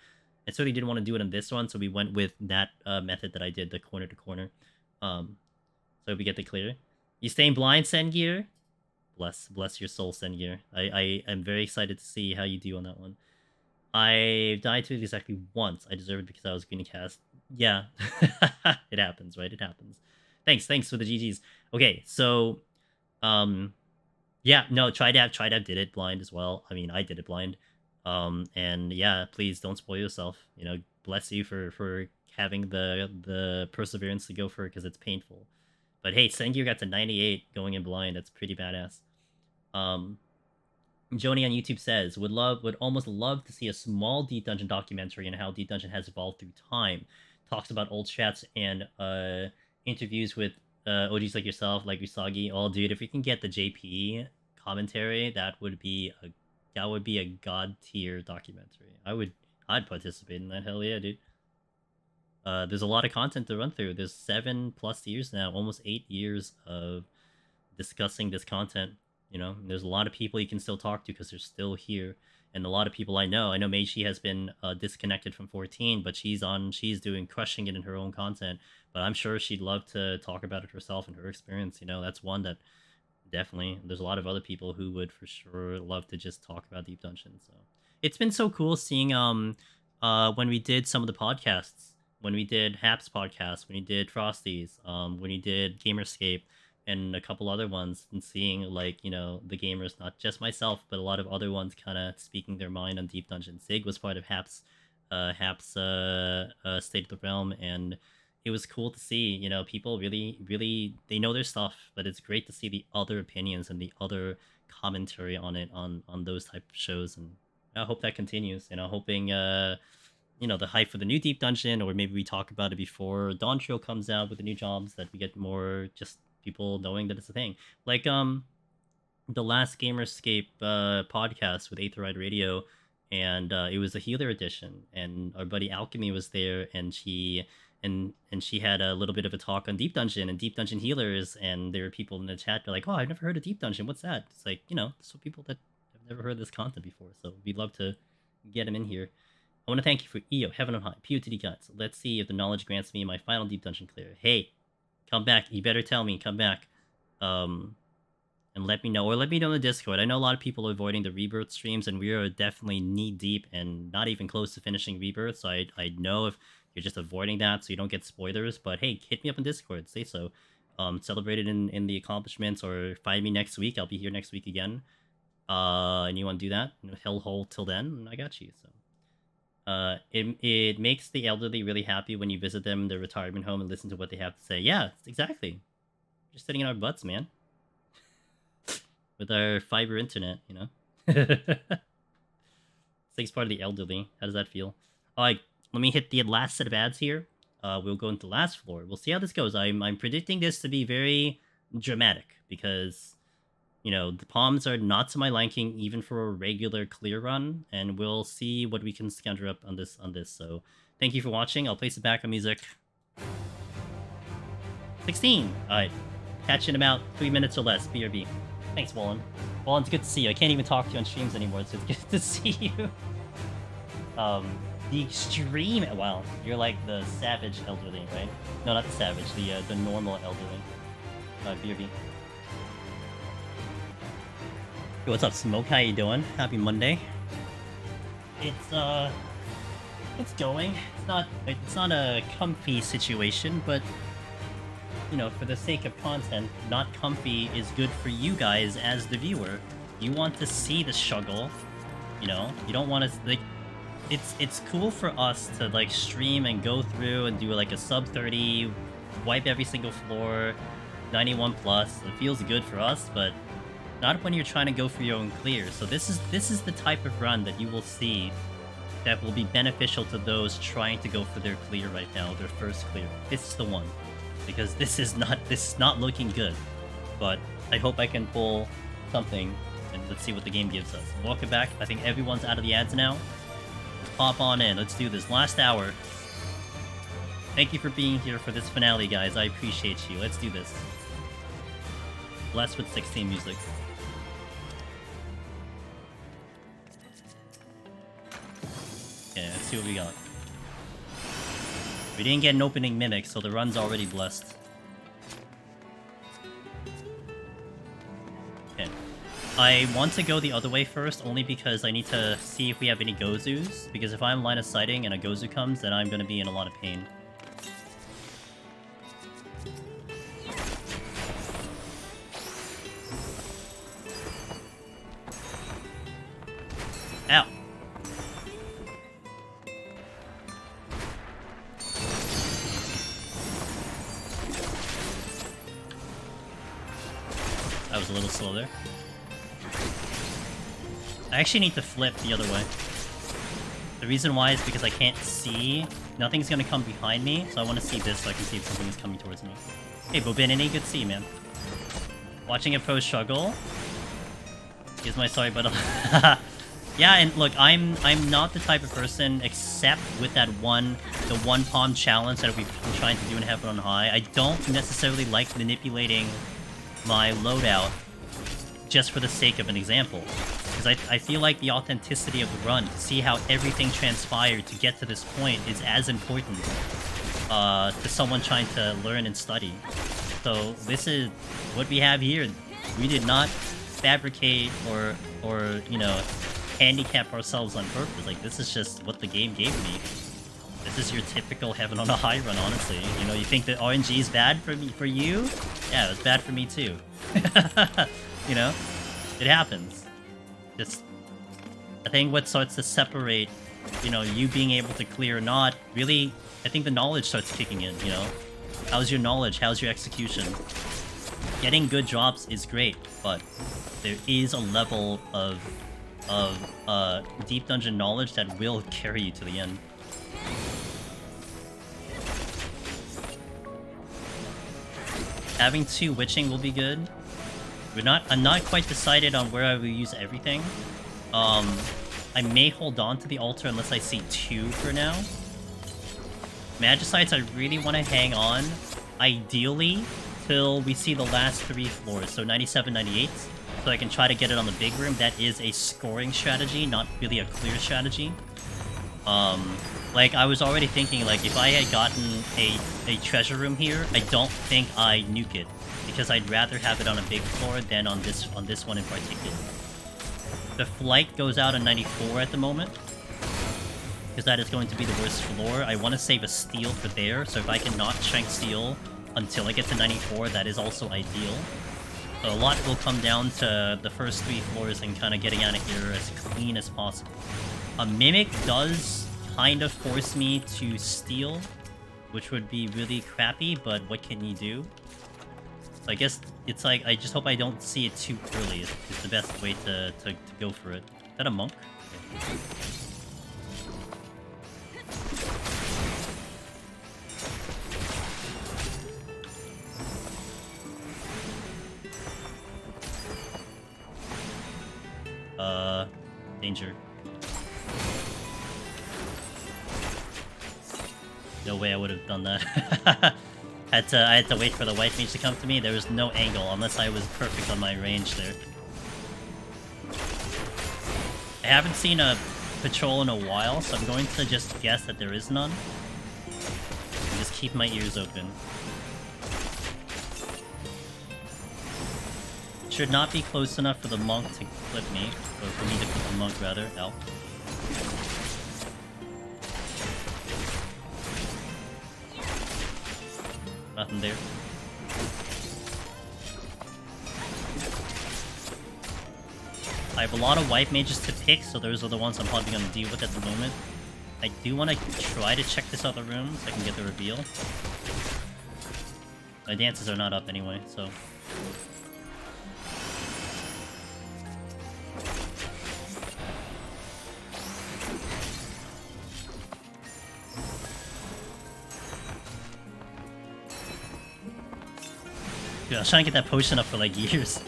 I certainly didn't want to do it in this one, so we went with that method that I did, the corner to corner. So we get the clear. You staying blind, Sengear? Bless your soul, Sengear. I am very excited to see how you do on that one. I died to it exactly once. I deserve it because I was green cast. Yeah. It happens, right? It happens. Thanks for the GGs. Okay, so yeah, no, TriDab did it blind as well. I mean, I did it blind. And yeah, please don't spoil yourself. You know, bless you for having the perseverance to go for it, because it's painful. But hey, Sengear got to 98 going in blind. That's pretty badass. Joni on YouTube says, would almost love to see a small Deep Dungeon documentary and how Deep Dungeon has evolved through time. Talks about old chats and interviews with OGs like yourself, like Usagi. Oh, dude, if we can get the JP commentary, that would be a god tier documentary. I'd participate in that. Hell yeah, dude. There's a lot of content to run through. There's 7+ years now, almost 8 years of discussing this content. You know, there's a lot of people you can still talk to because they're still here, and a lot of people I know Meishi has been disconnected from 14, but she's doing crushing it in her own content. But I'm sure she'd love to talk about it herself and her experience. You know, that's one that definitely. There's a lot of other people who would for sure love to just talk about Deep Dungeon. So it's been so cool seeing when we did some of the podcasts, when we did Hap's podcast, when we did Frosty's, when we did Gamerscape, and a couple other ones, and seeing like the gamers, not just myself, but a lot of other ones, kind of speaking their mind on Deep Dungeon. Sig was part of Hap's State of the Realm, and it was cool to see people really they know their stuff, but it's great to see the other opinions and the other commentary on it on those type of shows, and I hope that continues. Hoping the hype for the new Deep Dungeon, or maybe we talk about it before Dawn Trio comes out with the new jobs, that we get more just people knowing that it's a thing. Like the last Gamerscape podcast with Aetherite Radio, and it was a healer edition, and our buddy Alchemy was there, and she had a little bit of a talk on Deep Dungeon and Deep Dungeon healers, and there were people in the chat that are like, oh, I've never heard of Deep Dungeon, what's that? It's like, so people that have never heard of this content before, so we'd love to get them in here. I want to thank you for EO, Heaven on High, POTD Guts. Let's see if the knowledge grants me my final Deep Dungeon clear. Hey, come back. You better tell me. Come back. And let me know. Or let me know in the Discord. I know a lot of people are avoiding the Rebirth streams, and we are definitely knee-deep and not even close to finishing Rebirth, so I know if you're just avoiding that so you don't get spoilers. But hey, hit me up in Discord. Say so. Celebrate it in the accomplishments, or find me next week. I'll be here next week again. And you want to do that? Hellhole till then, I got you. So. It makes the elderly really happy when you visit them in their retirement home and listen to what they have to say. Yeah, exactly. Just sitting in our butts, man. With our fiber internet, Six part of the elderly. How does that feel? Alright, let me hit the last set of ads here. We'll go into the last floor. We'll see how this goes. I'm predicting this to be very dramatic, because the palms are not to my liking, even for a regular clear run, and we'll see what we can conjure up on this. So, thank you for watching. I'll place it back on music. 16! Alright. Catch you in about 3 minutes or less. BRB. Thanks, Wallen. Wallen, it's good to see you. I can't even talk to you on streams anymore, so it's good to see you. The extreme... Wow, you're like the savage elderly, right? No, not the savage. The normal elderly. BRB. Yo, what's up, Smoke? How you doing? Happy Monday. It's going. It's not a comfy situation, but for the sake of content, not comfy is good for you guys as the viewer. You want to see the struggle, you don't want to, like, it's cool for us to, like, stream and go through and do, like, a sub 30, wipe every single floor, 91 plus. It feels good for us, but not when you're trying to go for your own clear. So this is the type of run that you will see that will be beneficial to those trying to go for their clear right now, their first clear. This is the one. Because this is not looking good. But I hope I can pull something, and let's see what the game gives us. Welcome back. I think everyone's out of the ads now. Let's pop on in. Let's do this. Last hour. Thank you for being here for this finale, guys. I appreciate you. Let's do this. Blessed with 16 music. Okay, let's see what we got. We didn't get an opening mimic, so the run's already blessed. Okay. I want to go the other way first, only because I need to see if we have any Gozus, because if I'm line of sighting and a Gozu comes, then I'm going to be in a lot of pain. Ow! That was a little slow there. I actually need to flip the other way. The reason why is because I can't see. Nothing's gonna come behind me, so I want to see this so I can see if something is coming towards me. Hey, Bobinini, good to see you, man. Watching a pro struggle. Here's my sorry, but yeah, and look, I'm not the type of person, except with the one palm challenge that we've been trying to do in Heaven on High. I don't necessarily like manipulating my loadout just for the sake of an example. Because I feel like the authenticity of the run, to see how everything transpired to get to this point, is as important to someone trying to learn and study. So this is what we have here. We did not fabricate or you know, handicap ourselves on purpose. Like, this is just what the game gave me. This is your typical Heaven on a High run, honestly. You know, you think that RNG is bad for you? Yeah, it's bad for me too. You know? It happens. Just, I think what starts to separate, you know, you being able to clear or not, really, I think the knowledge starts kicking in, you know? How's your knowledge? How's your execution? Getting good drops is great, but there is a level of deep dungeon knowledge that will carry you to the end. Having 2 witching will be good. I'm not quite decided on where I will use everything. I may hold on to the altar unless I see 2 for now. Magicites, I really want to hang on, ideally, till we see the last 3 floors, so 97, 98, so I can try to get it on the big room. That is a scoring strategy, not really a clear strategy. Like, I was already thinking, like, if I had gotten a treasure room here, I don't think I nuke it, because I'd rather have it on a big floor than on this one in particular. The flight goes out on 94 at the moment, because that is going to be the worst floor. I want to save a steal for there, so if I cannot strength steal until I get to 94, that is also ideal. So a lot will come down to the first 3 floors and kind of getting out of here as clean as possible. A Mimic does kind of force me to steal, which would be really crappy, but what can you do? So I guess it's like, I just hope I don't see it too early is the best way to go for it. Is that a monk? Danger. No way I would have done that. I had to wait for the white mage to come to me. There was no angle unless I was perfect on my range there. I haven't seen a patrol in a while, so I'm going to just guess that there is none. And just keep my ears open. Should not be close enough for the monk to clip me, or for me to clip the monk rather. Ow. Nothing there. I have a lot of white mages to pick, so those are the ones I'm probably going to deal with at the moment. I do want to try to check this other room so I can get the reveal. My dances are not up anyway, so... Dude, I was trying to get that potion up for like years.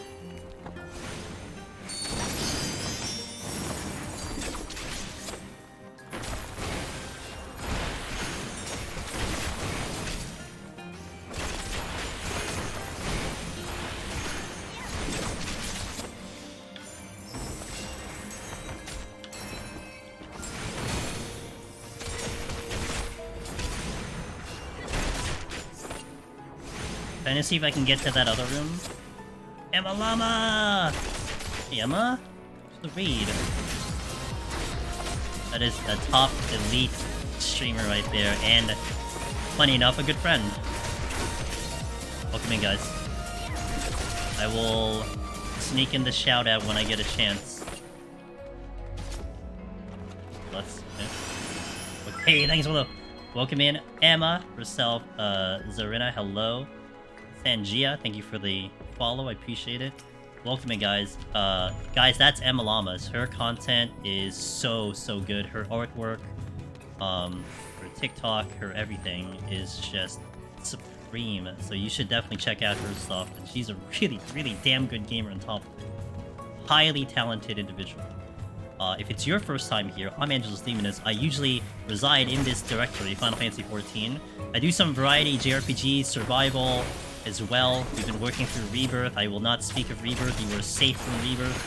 Trying to see if I can get to that other room. Emma Llama! Hey, Emma? What's the read? That is a top elite streamer right there, and funny enough, a good friend. Welcome in, guys. I will sneak in the shout out when I get a chance. Hey, thanks for the welcome in, Emma herself, Zarina, hello. Sangia, thank you for the follow, I appreciate it. welcome in, guys. Guys, that's Emma Llamas. Her content is so good. Her artwork, her TikTok, her everything is just supreme. So you should definitely check out her stuff. And she's a really damn good gamer on top of it. Highly talented individual. If it's your first time here, I'm Angelus Demoness. I usually reside in this directory, Final Fantasy XIV. I do some variety JRPG, survival as well. We've been working through Rebirth. I will not speak of Rebirth. You were safe from Rebirth.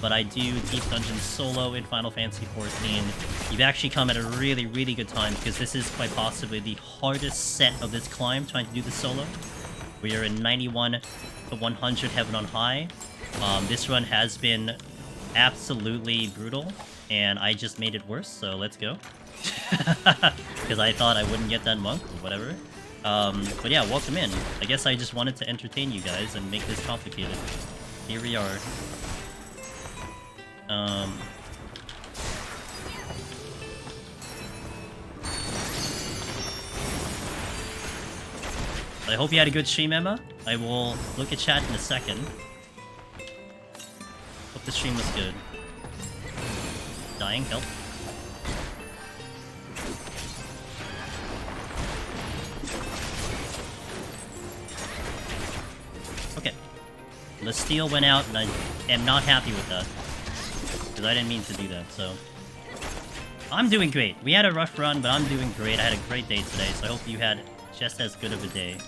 But I do Deep Dungeon solo in Final Fantasy XIV. You've actually come at a really good time, because this is quite possibly the hardest set of this climb, trying to do this solo. We are in 91 to 100 Heaven on High. This run has been absolutely brutal, and I just made it worse, so let's go. Because I thought I wouldn't get that monk, or whatever. But yeah, welcome in. I guess I just wanted to entertain you guys and make this complicated. Here we are. I hope you had a good stream, Emma. I will look at chat in a second. Hope the stream was good. Dying, help. Okay. The steel went out, and I am not happy with that. Because I didn't mean to do that, so... I'm doing great. We had a rough run, but I'm doing great. I had a great day today, so I hope you had just as good of a day.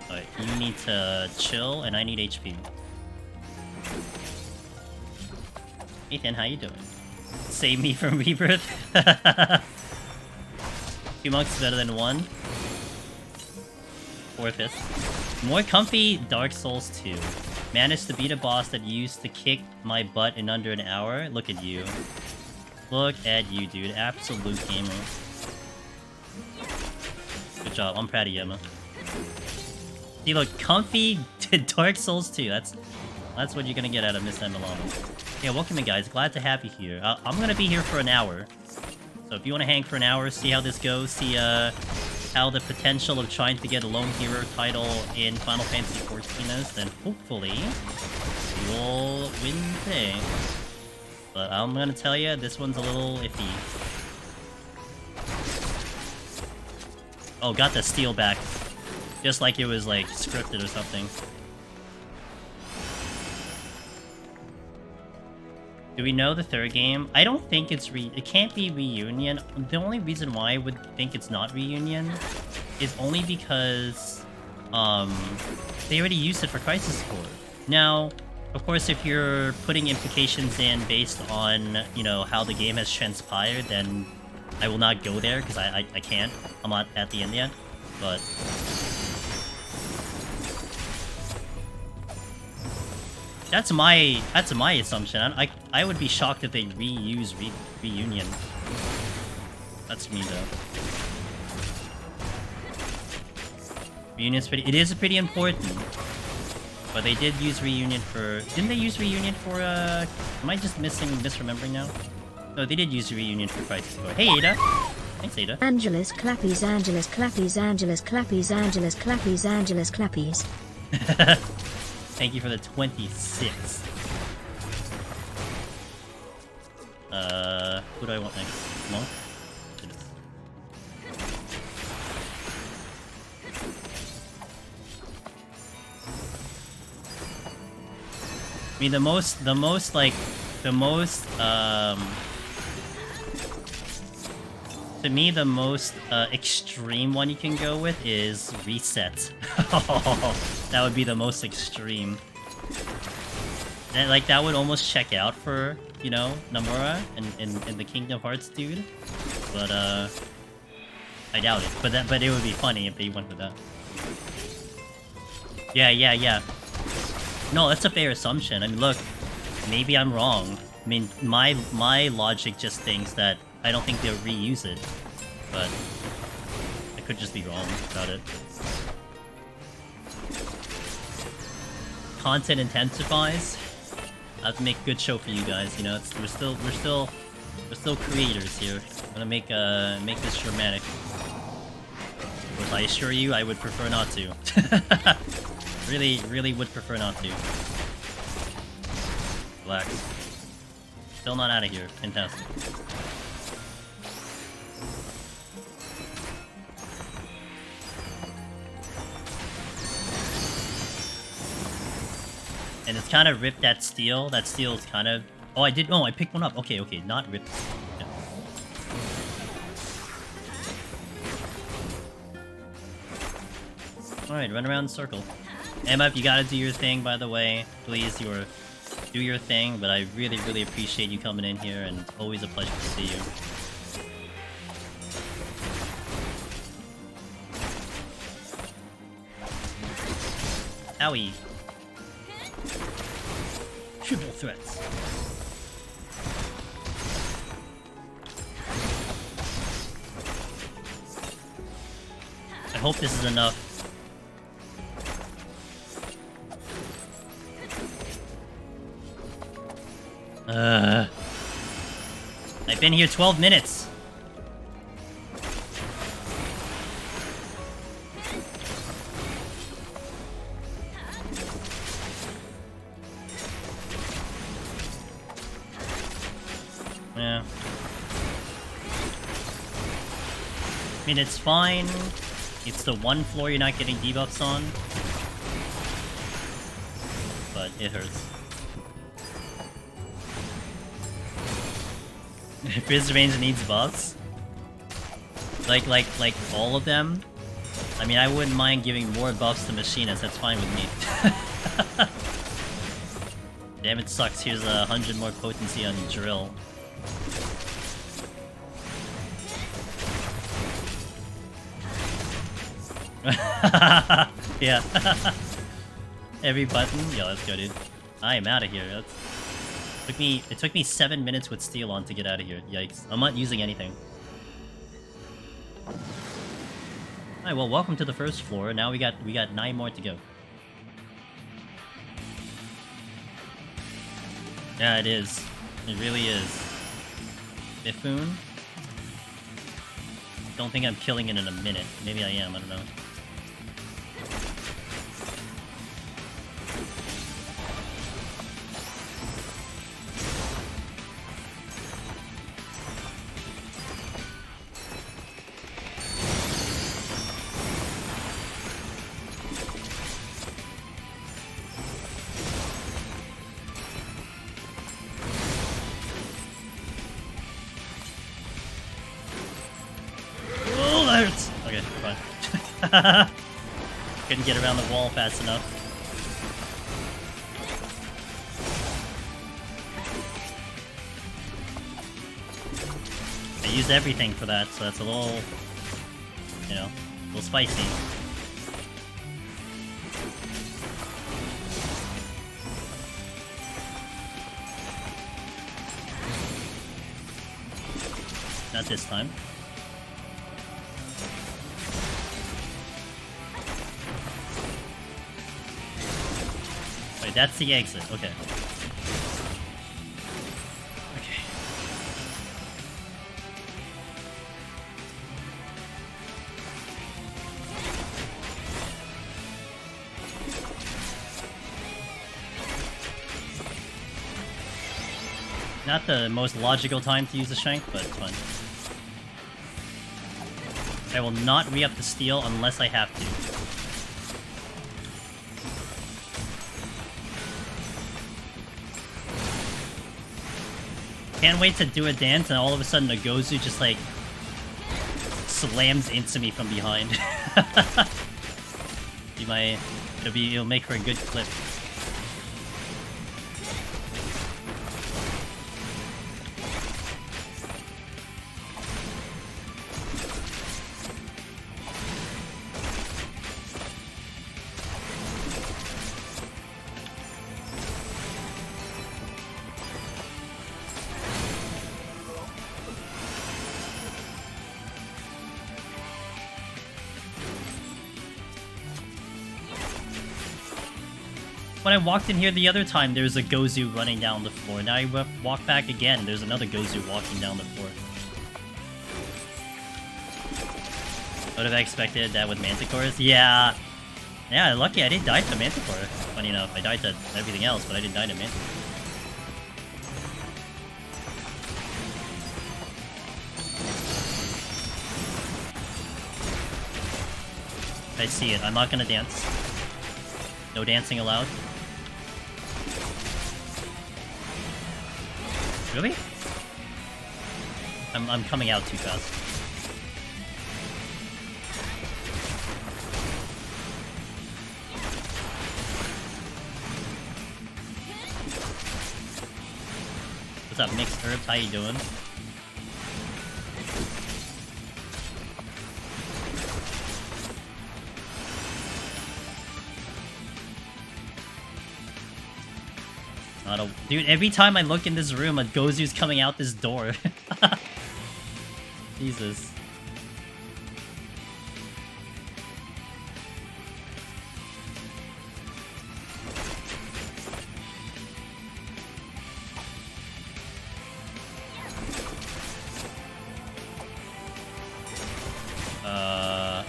Alright, you need to chill, and I need HP. Ethan, how you doing? Save me from Rebirth? 2 monks better than 1. 4/5. More comfy Dark Souls 2. Managed to beat a boss that used to kick my butt in under an hour. Look at you. Look at you, dude. Absolute gamer. Good job. I'm proud of you, Emma. See, look, comfy Dark Souls 2. That's what you're gonna get out of Miss Emma Llamas. Yeah, welcome in, guys. Glad to have you here. I'm gonna be here for an hour. So if you want to hang for an hour, see how this goes, see how the potential of trying to get a Lone Hero title in Final Fantasy XIV is, then hopefully you will win today. But I'm gonna tell you, this one's a little iffy. Oh, got the steel back. Just like it was, like, scripted or something. Do we know the third game? I don't think it's it can't be Reunion. The only reason why I would think it's not Reunion is only because they already used it for Crisis Core. Now, of course, if you're putting implications in based on, you know, how the game has transpired, then I will not go there, because I can't. I'm not at the end yet. But that's my assumption. I would be shocked if they reuse Reunion. That's me, though. Reunion's it is pretty important. But they did use Reunion for... Didn't they use Reunion for, Am I just misremembering now? No, they did use Reunion for Crisis Core. Hey, Ada! Thanks, Ada. Angelus clappies, Angelus clappies, Angelus clappies, Angelus clappies, Angelus clappies. Thank you for the 26. Who do I want next? Monk? I mean, the most, to me, the most extreme one you can go with is Reset. That would be the most extreme. And, like, that would almost check out for, you know, Nomura and the Kingdom Hearts dude. But, I doubt it. But it would be funny if they went with that. Yeah. No, that's a fair assumption. I mean, look, maybe I'm wrong. I mean, my logic just thinks that I don't think they'll reuse it, but I could just be wrong about it. Content intensifies. I have to make a good show for you guys. You know, we're still creators here. I'm gonna make this dramatic. Of course, I assure you, I would prefer not to. Really would prefer not to. Relax. Still not out of here. Fantastic. And it's kind of ripped that steel. That steel is kind of... Oh, I did... Oh, I picked one up. Okay, okay. Not ripped. Yeah. Alright, run around in a circle. Emma, you gotta do your thing, by the way. Please, do your thing, but I really, really appreciate you coming in here, and it's always a pleasure to see you. Owie. Triple threats. I hope this is enough. I've been here 12 minutes. Yeah. I mean, it's fine. It's the one floor you're not getting debuffs on. But it hurts. Fizz range needs buffs. Like all of them. I mean, I wouldn't mind giving more buffs to Machinists. That's fine with me. Damn, it sucks. Here's 100 more potency on Drill. Yeah. Every button. Yeah, let's go, dude. I am out of here. It took me 7 minutes with steel on to get out of here. Yikes. I'm not using anything. Alright, well, welcome to the first floor. Now we got 9 more to go. Yeah, it is. It really is. Bifoon? Don't think I'm killing it in a minute. Maybe I am, I don't know. Couldn't get around the wall fast enough. I used everything for that, so that's a little, you know, a little spicy. Not this time. That's the exit, okay. Okay. Not the most logical time to use the Shank, but it's fine. I will not re-up the steel unless I have to. Can't wait to do a dance and all of a sudden a Gozu just like slams into me from behind. It'll make for a good clip. When I walked in here the other time, there was a Gozu running down the floor. Now I walk back again, there's another Gozu walking down the floor. Would have expected that with Manticores? Yeah. Yeah, lucky I didn't die to Manticore. Funny enough, I died to everything else, but I didn't die to Manticore. I see it. I'm not gonna dance. No dancing allowed. Really? I'm coming out too fast. What's up, Mixed Herbs? How you doing? Dude, every time I look in this room, a Gozu's coming out this door. Jesus.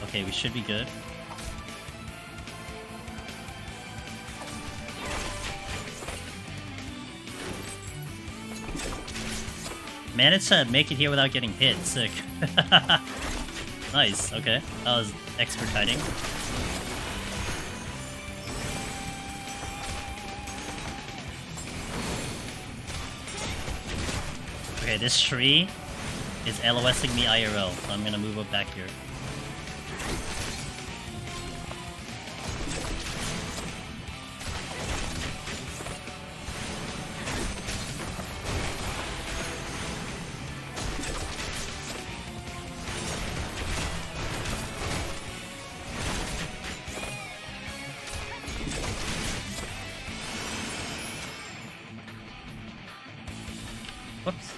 Okay, we should be good. Managed to make it here without getting hit. Sick. Nice, okay. That was expert hiding. Okay, this tree is LOSing me IRL, so I'm gonna move up back here. Whoops.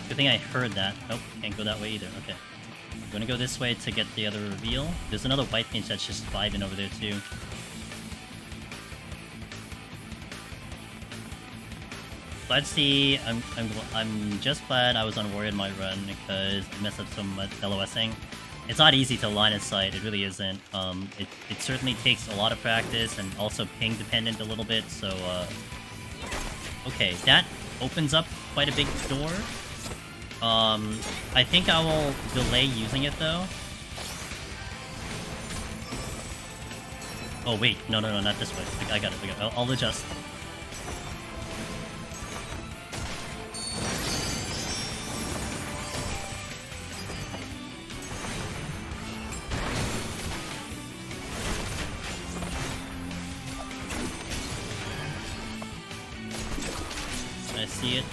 Good thing I heard that. Nope, can't go that way either. Okay. I'm gonna go this way to get the other reveal. There's another white mage that's just vibing over there too. Glad to see. I'm just glad I was unworried in my run because it messed up so much LOSing. It's not easy to line of sight, it really isn't. It certainly takes a lot of practice and also ping dependent a little bit, so okay, that opens up quite a big door. I think I will delay using it though. Oh wait, no, not this way. I got it, I'll adjust. I see it.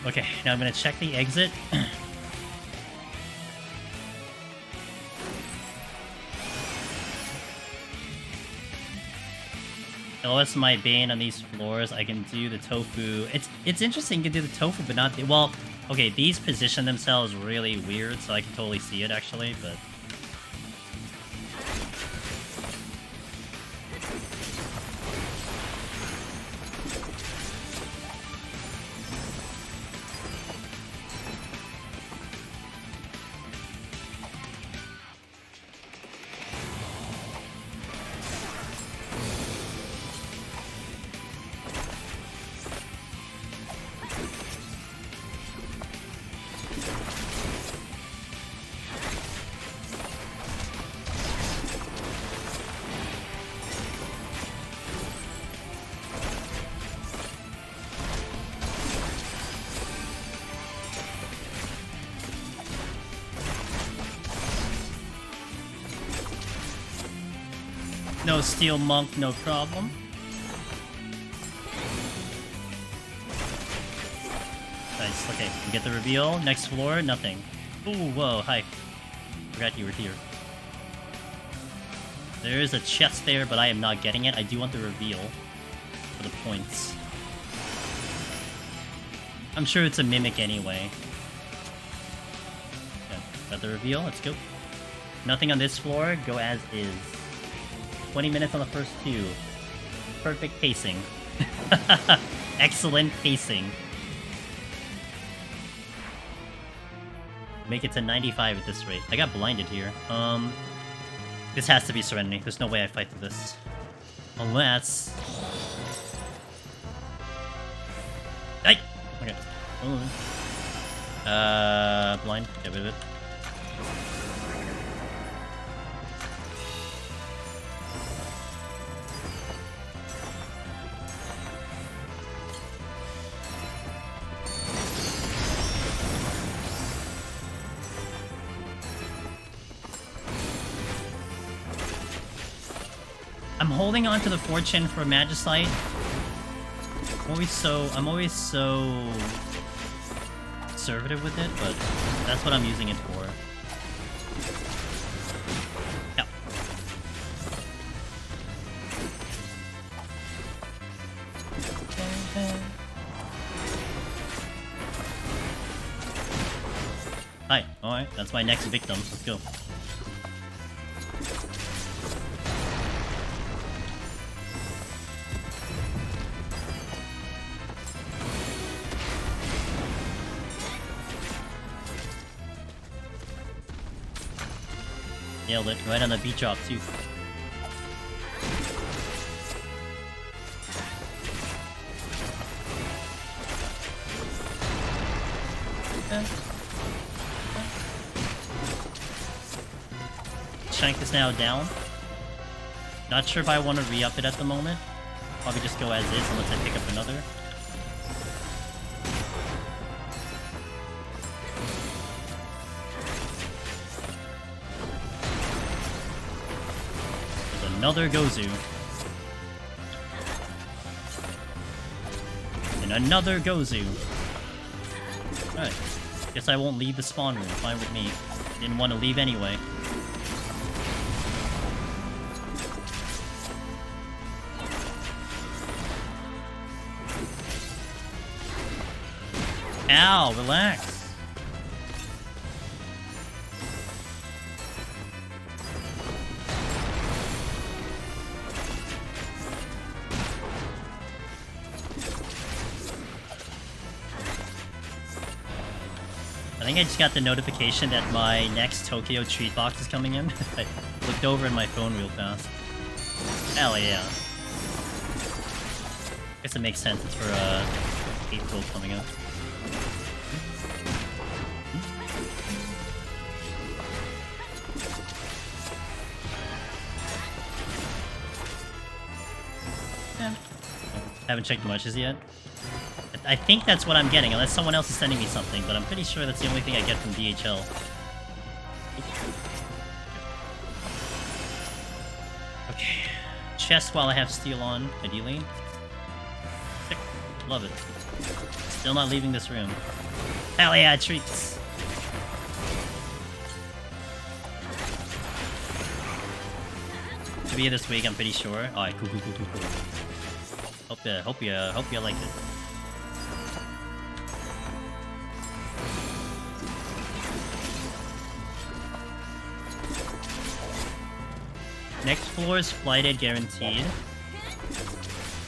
Okay, now I'm gonna check the exit. LOS my Bane on these floors. I can do the tofu. It's interesting to do the tofu, but not the... Well, okay, these position themselves really weird, so I can totally see it actually, but... No steel monk, no problem. Nice, okay, we get the reveal. Next floor, nothing. Ooh, whoa, hi. Forgot you were here. There is a chest there, but I am not getting it. I do want the reveal for the points. I'm sure it's a mimic anyway. Okay, got the reveal, let's go. Nothing on this floor, go as is. 20 minutes on the first two. Perfect pacing. Excellent pacing. Make it to 95 at this rate. I got blinded here. This has to be Serenity. There's no way I fight through this. Unless... Ay! Okay. Blind. Get rid of it. I'm holding on to the fortune for Magicite. I'm always so conservative with it, but that's what I'm using it for. Yeah. Hi. Alright, that's my next victim. Let's go. Nailed it, right on the beat drop too. Shank is now down. Not sure if I want to re-up it at the moment. Probably just go as is unless I pick up another. Another Gozu. And another Gozu. Alright. Guess I won't leave the spawn room. Fine with me. Didn't want to leave anyway. Ow, relax. I think I just got the notification that my next Tokyo treat box is coming in. I looked over in my phone real fast. Hell yeah. Guess it makes sense, it's for April coming up. Yeah. Haven't checked matches yet. I think that's what I'm getting, unless someone else is sending me something, but I'm pretty sure that's the only thing I get from DHL. Okay. Chest while I have steel on, ideally. Sick. Love it. Still not leaving this room. Hell yeah, treats! Should be here this week, I'm pretty sure. Alright, cool. Hope you like it. Next floor is flighted, guaranteed.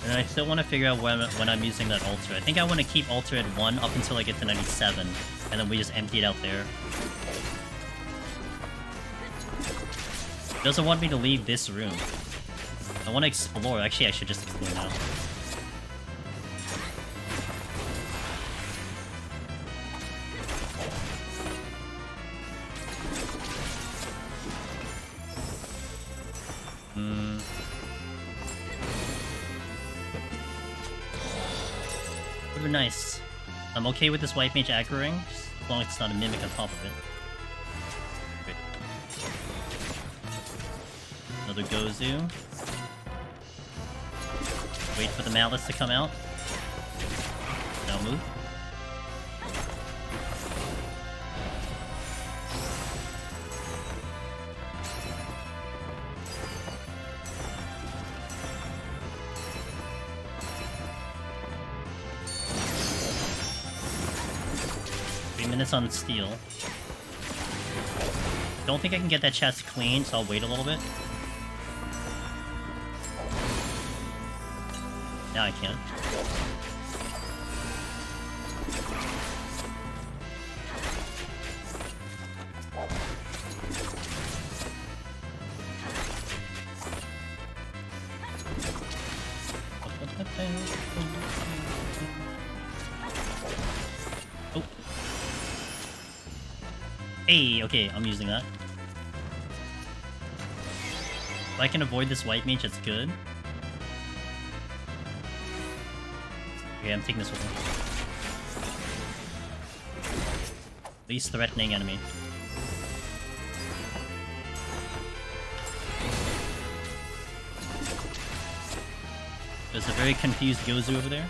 And I still want to figure out when I'm using that altar. I think I want to keep altar at 1 up until I get to 97, and then we just empty it out there. It doesn't want me to leave this room. I want to explore. Actually, I should just explore now. Nice. I'm okay with this white mage aggroing, just as long as it's not a mimic on top of it. Great. Another Gozu. Wait for the Malice to come out. Now move. 3 minutes on steel. Don't think I can get that chest clean, so I'll wait a little bit. Now I can. Hey, okay, I'm using that. If I can avoid this white mage, that's good. Okay, I'm taking this with me. Least threatening enemy. There's a very confused Gozu over there.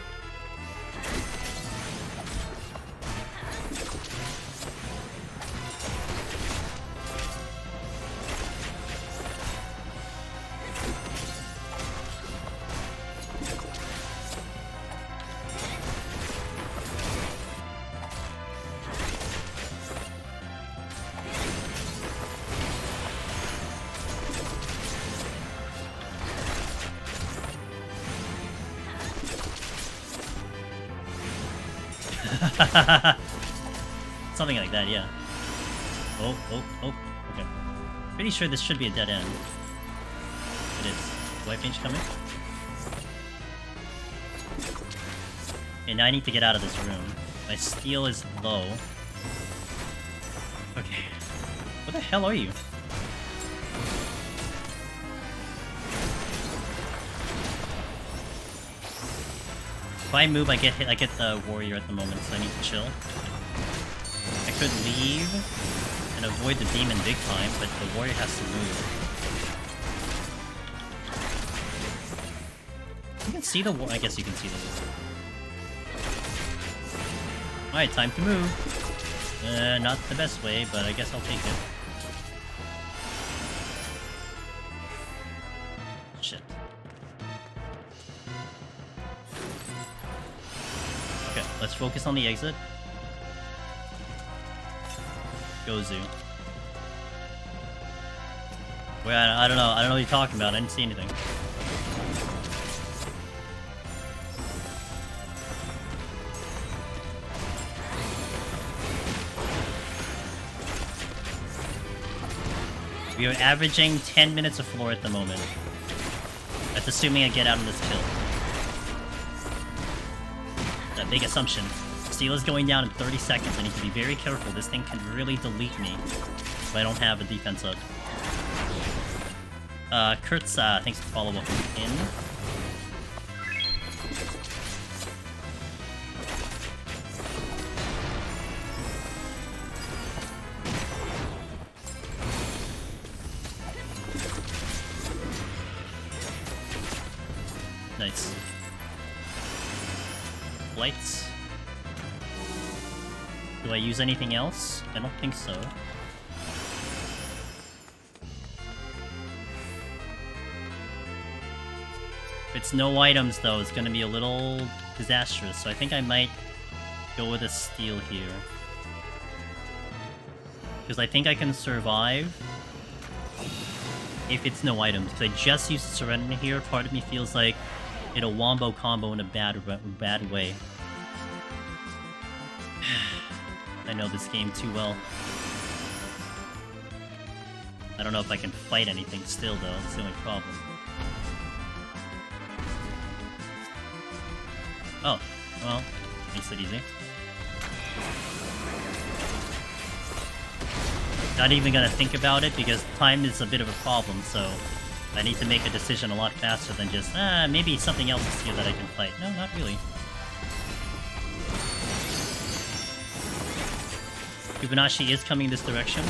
Something like that, yeah. Oh, okay. Pretty sure this should be a dead end. It is. White mage coming? Okay, now I need to get out of this room. My steel is low. Okay. What the hell are you? If I move, I get hit. I get the warrior at the moment, so I need to chill. I could leave and avoid the demon big time, but the warrior has to move. You can see the war. I guess you can see the war. Alright, time to move. Not the best way, but I guess I'll take it. Shit. Okay, let's focus on the exit. Gozu. Wait, I don't know. I don't know what you're talking about. I didn't see anything. We are averaging 10 minutes of floor at the moment. That's assuming I get out of this kill. That big assumption. Steel is going down in 30 seconds. I need to be very careful. This thing can really delete me if I don't have a defense up. Kurtz, thanks for follow up in. Nice. Lights. Do I use anything else? I don't think so. If it's no items though, it's gonna be a little disastrous, so I think I might go with a steal here. Because I think I can survive if it's no items. Because I just used Serenity here, part of me feels like it'll wombo combo in a bad way. I know this game too well. I don't know if I can fight anything still, though. That's the only problem. Oh, well, makes it easy. Not even gonna think about it, because time is a bit of a problem, so I need to make a decision a lot faster than just, maybe something else is here that I can fight. No, not really. Fibonacci is coming this direction.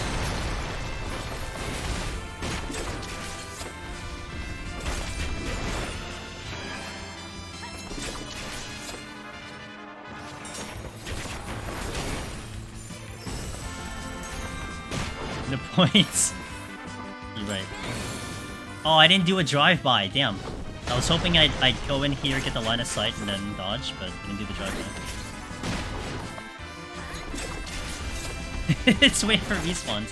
No points. You're right. Oh, I didn't do a drive-by. Damn. I was hoping I'd go in here, get the line of sight, and then dodge, but I didn't do the drive-by. It's wait for respawns.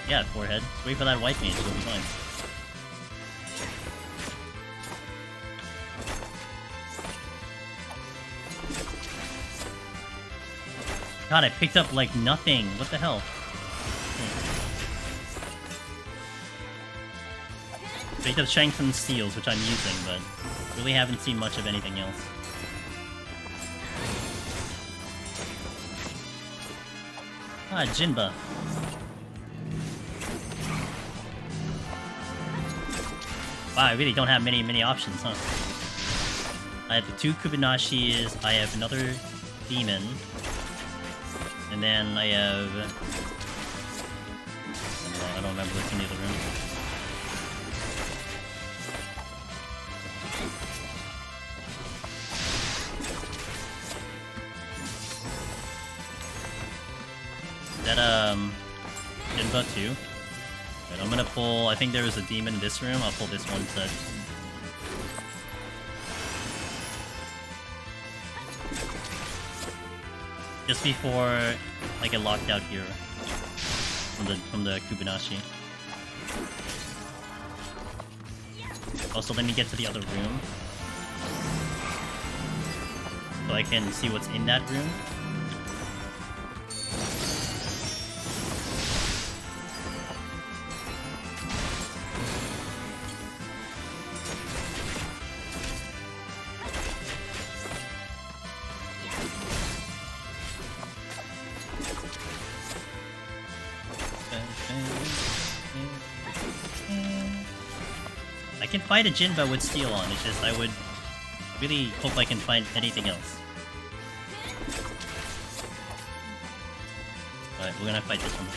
Yeah, forehead. Just wait for that white mage, it'll be fine. God, I picked up like nothing. What the hell? Picked up strength and steals, which I'm using, but really haven't seen much of anything else. Ah, Jinba. Wow, I really don't have many options, huh? I have the 2 Kubinashis, I have another demon, and then I have... I don't remember what's in the other room. That, Jinba too. But I'm gonna pull... I think there was a demon in this room, I'll pull this one set. Just before I get locked out here from the Kubinashi. Also, let me get to the other room so I can see what's in that room. I can fight a Jinba with steel on, it's just I would really hope I can find anything else. Alright, we're gonna fight this one.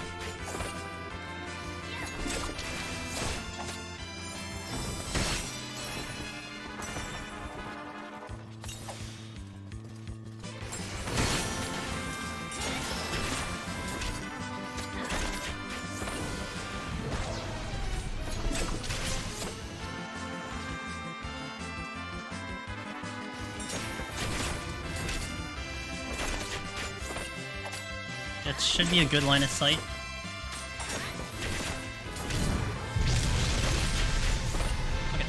That should be a good line of sight. Okay.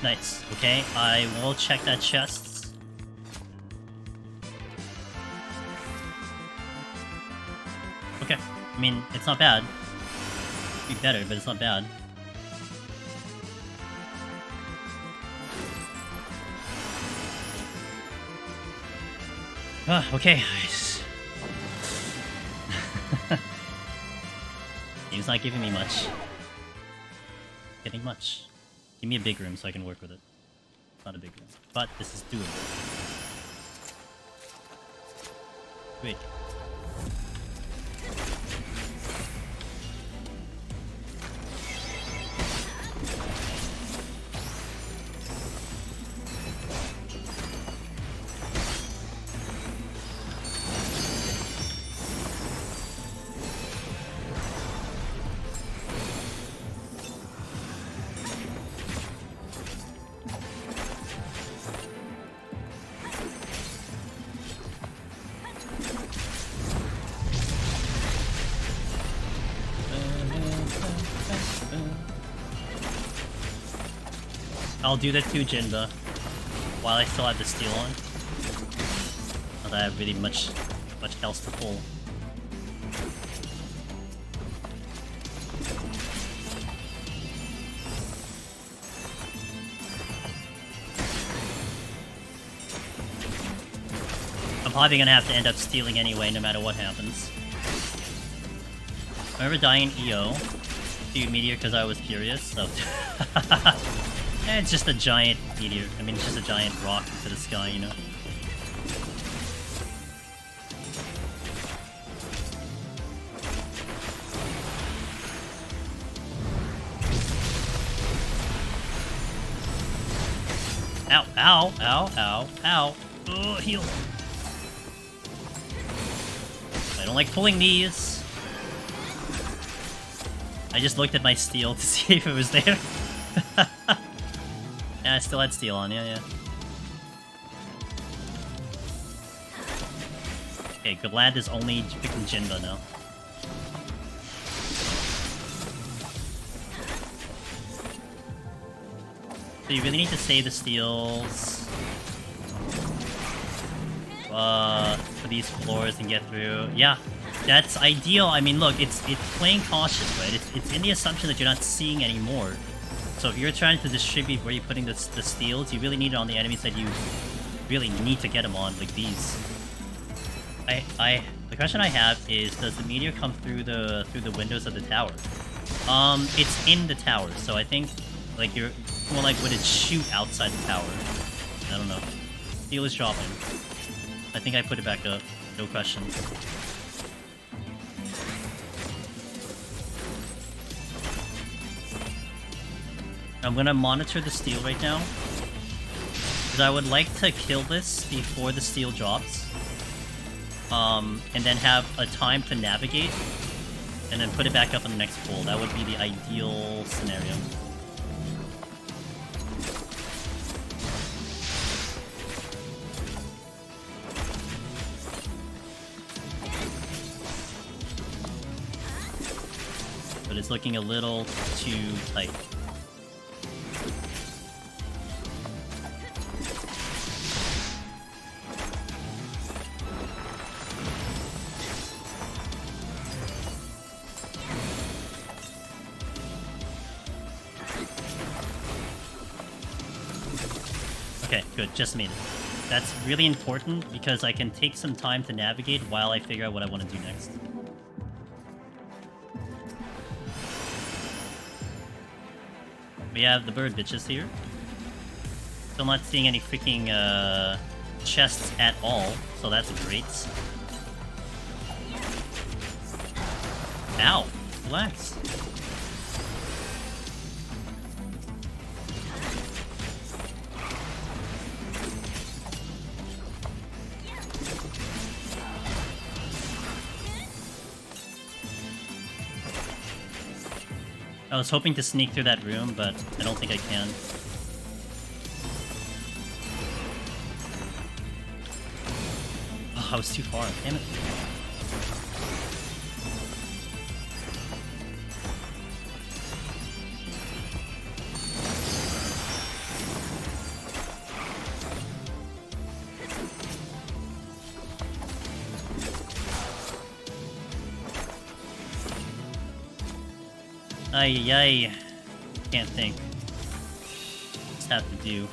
Nice. Okay, I will check that chest. Okay, I mean, it's not bad. It'd be better, but it's not bad. Okay. Game's not giving me much. Getting much. Give me a big room so I can work with it. It's not a big room, but this is doable. Wait. I'll do the 2 Jinba while I still have the steel on. Not that I have really much else to pull. I'm probably gonna have to end up stealing anyway, no matter what happens. I remember dying in EO to Meteor because I was curious, so... It's just a giant meteor. I mean, it's just a giant rock to the sky, you know? Ow, ow, ow, ow, ow. Oh, heal. I don't like pulling these. I just looked at my steel to see if it was there. Yeah, I still had steel on, yeah. Okay, Glad is only picking Jinba now. So you really need to save the steals. for these floors and get through. Yeah, that's ideal. I mean, look, it's playing cautious, right? It's in the assumption that you're not seeing anymore. So if you're trying to distribute where you're putting the steals, you really need it on the enemies that you really need to get them on, like these. The question I have is, does the meteor come through the windows of the tower? It's in the tower, so I think like you're more like would it shoot outside the tower? I don't know. Steel is dropping. I think I put it back up. No questions. I'm gonna monitor the steel right now, because I would like to kill this before the steel drops. And then have a time to navigate, and then put it back up on the next pull. That would be the ideal scenario. But it's looking a little too tight. Okay, good, just made it. That's really important because I can take some time to navigate while I figure out what I want to do next. We have the bird bitches here. Still not seeing any freaking chests at all, so that's great. Ow! Relax. I was hoping to sneak through that room, but I don't think I can. Oh, I was too far. Damn it. Ay. Can't think. Just have to do.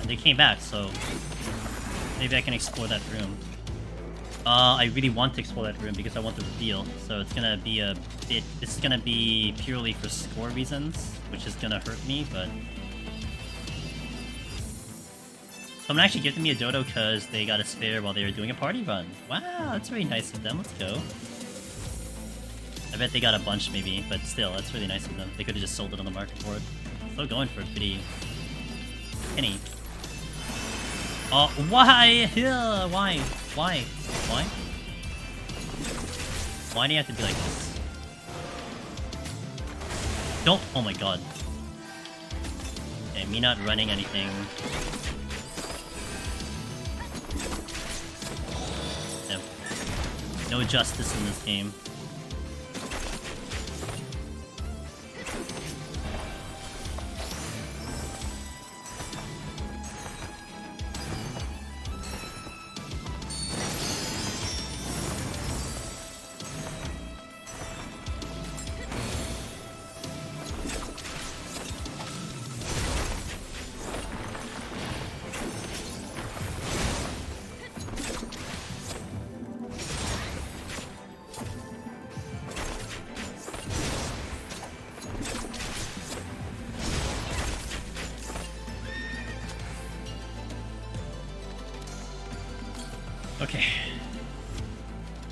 They came back, so maybe I can explore that room. I really want to explore that room because I want the reveal, so it's gonna be a bit... This is gonna be purely for score reasons, which is gonna hurt me, but... Someone actually gifted me a dodo because they got a spare while they were doing a party run. Wow, that's very nice of them. Let's go. I bet they got a bunch maybe, but still, that's really nice of them. They could have just sold it on the market for it. Still going for a pretty... penny. Oh, why? Why? Why? Why? Why do you have to be like this? Don't! Oh my god. Okay, me not running anything. Yeah. No justice in this game.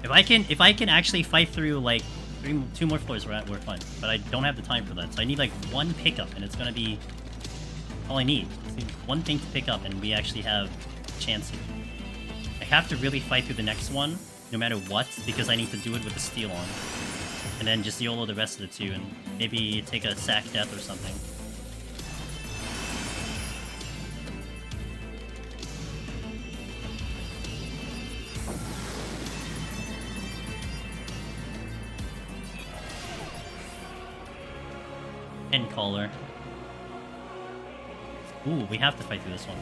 If I can actually fight through like two more floors, we're fine. But I don't have the time for that, so I need like one pickup, and it's gonna be all I need. One thing to pick up, and we actually have a chance here. I have to really fight through the next one, no matter what, because I need to do it with the steel on. And then just YOLO the rest of the two, and maybe take a sack death or something. End caller. Ooh, we have to fight through this one.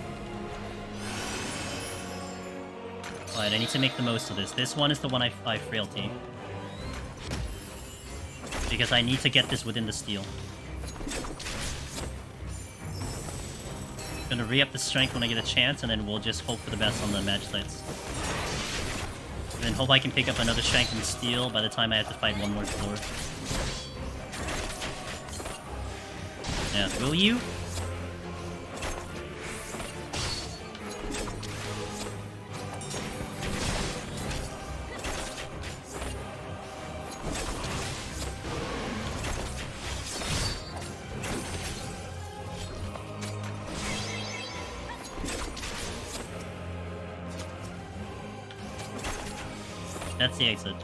Alright, I need to make the most of this. This one is the one I frailty. Because I need to get this within the steel. Gonna re-up the strength when I get a chance, and then we'll just hope for the best on the match sites. And then hope I can pick up another strength in steel by the time I have to fight one more floor. Yeah, will you? That's the exit.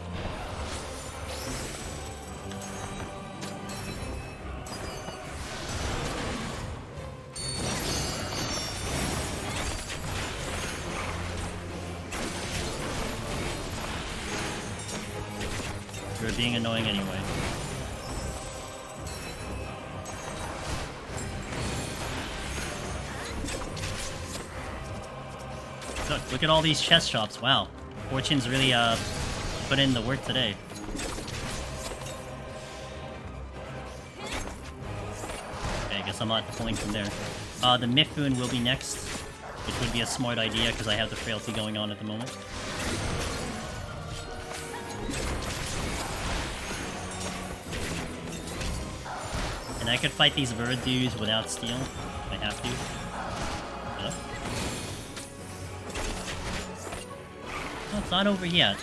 You're being annoying anyway. Look at all these chest shops. Wow. Fortune's really put in the work today. Okay, I guess I'm not pulling from there. The Mifune will be next, which would be a smart idea because I have the frailty going on at the moment. And I could fight these bird dudes without steel. I have to. Yep. No, it's not over yet.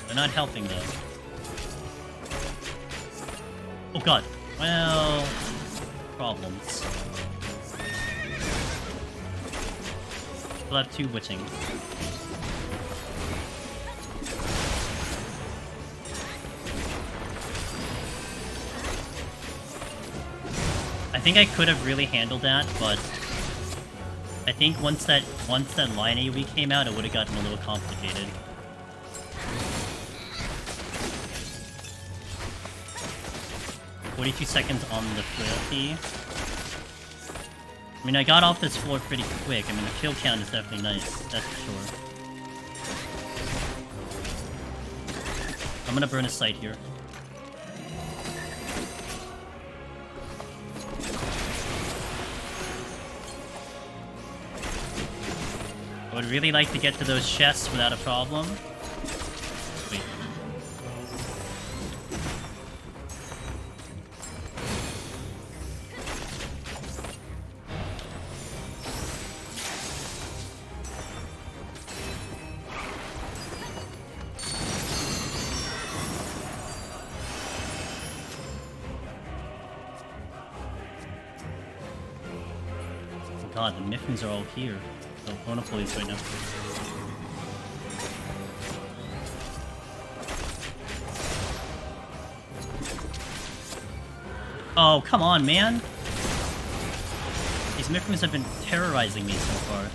They're not helping, though. Oh god. Well... problems. We'll have two witching. I think I could have really handled that, but... I think once that line AoE came out, it would have gotten a little complicated. "42 seconds on the frailty." I mean, I got off this floor pretty quick. I mean, the kill count is definitely nice, that's for sure. I'm gonna burn a sight here. I would really like to get to those chests without a problem. Wait. Oh god, the Miffins are all here. So, I wanna pull these right now. Oh, come on, man! These Miffins have been terrorizing me so far.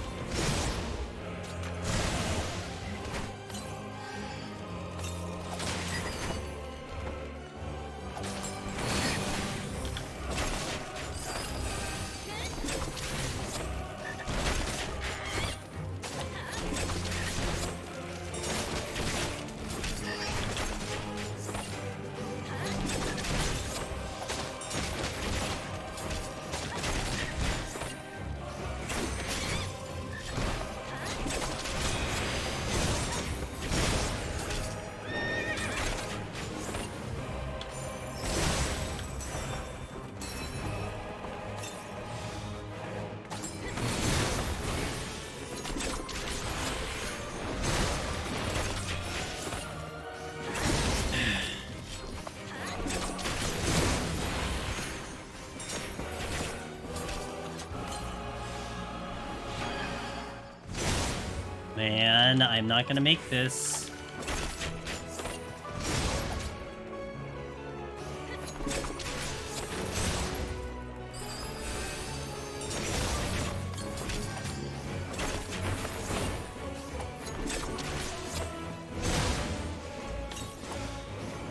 on, I'm not gonna make this.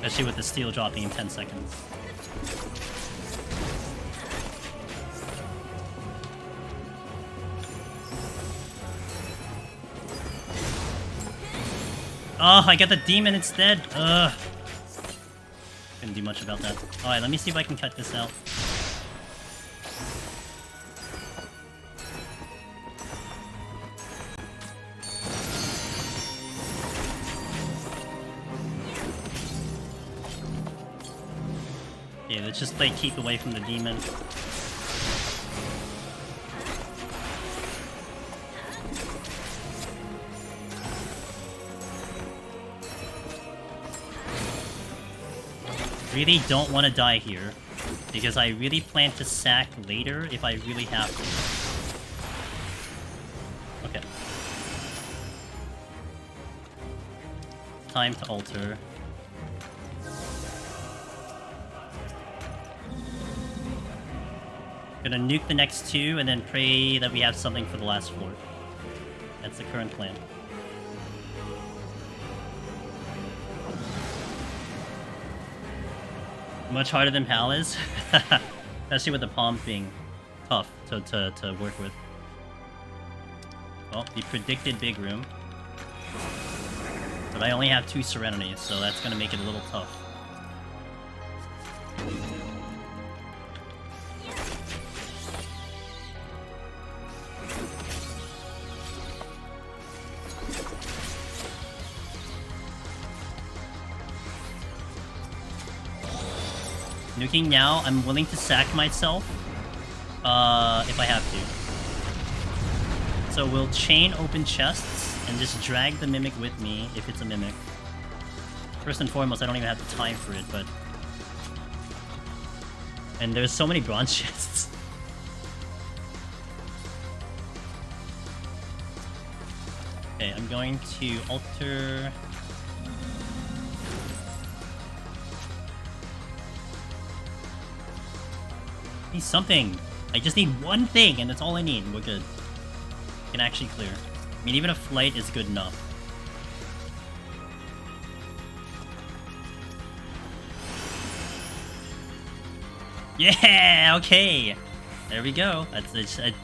Especially with the steel dropping in 10 seconds. Oh, I got the demon instead. Ugh. Couldn't do much about that. Alright, let me see if I can cut this out. Yeah, let's just like keep away from the demon. Really don't want to die here, because I really plan to sack later if I really have to. Okay. Time to alter. Gonna nuke the next two and then pray that we have something for the last floor. That's the current plan. Much harder than PAL is, especially with the palms being tough to work with. Well, the predicted big room. But I only have 2 Serenities, so that's gonna make it a little tough. Nuking now, I'm willing to sack myself, if I have to. So we'll chain open chests and just drag the Mimic with me, if it's a Mimic. First and foremost, I don't even have the time for it, but... And there's so many bronze chests. Okay, I'm going to alter... Need something. I just need one thing, and that's all I need. We're good. Can actually clear. I mean, even a flight is good enough. Yeah. Okay. There we go. I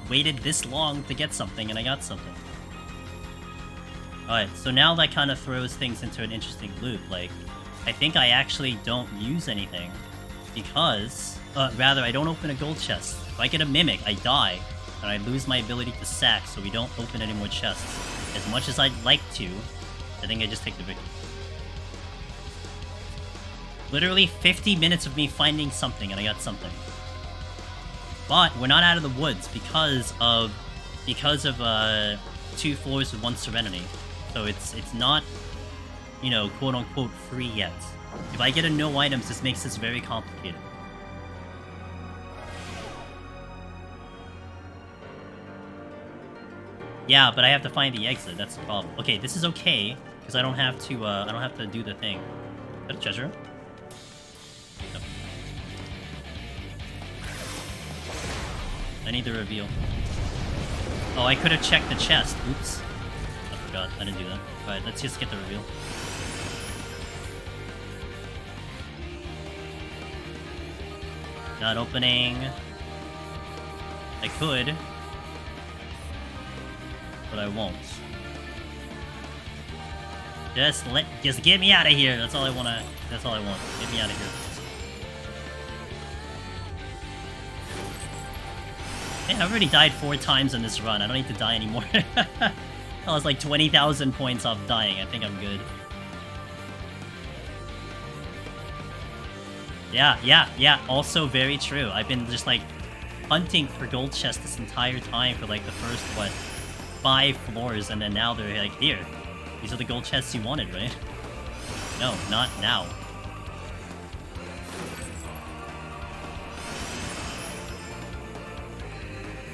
waited this long to get something, and I got something. All right. So now that kind of throws things into an interesting loop. Like, I think I actually don't use anything because. Rather, I don't open a gold chest. If I get a Mimic, I die, and I lose my ability to sack, so we don't open any more chests. As much as I'd like to, I think I just take the victory. Literally 50 minutes of me finding something, and I got something. But we're not out of the woods because of 2 floors with 1 Serenity. So it's not, you know, quote unquote free yet. If I get a no items, this makes this very complicated. Yeah, but I have to find the exit. That's the problem. Okay, this is okay because I don't have to do the thing. Is that a treasure? No. I need the reveal. Oh, I could have checked the chest. Oops. I forgot. I didn't do that. Alright, let's just get the reveal. Not opening. I could. But I won't. Just get me out of here. That's all I want. Get me out of here. Yeah, I've already died 4 times in this run. I don't need to die anymore. I was like 20,000 points off dying. I think I'm good. Yeah. Also very true. I've been just like hunting for gold chests this entire time for like the first, what, 5 floors, and then now they're like, here, these are the gold chests you wanted, right? No, not now.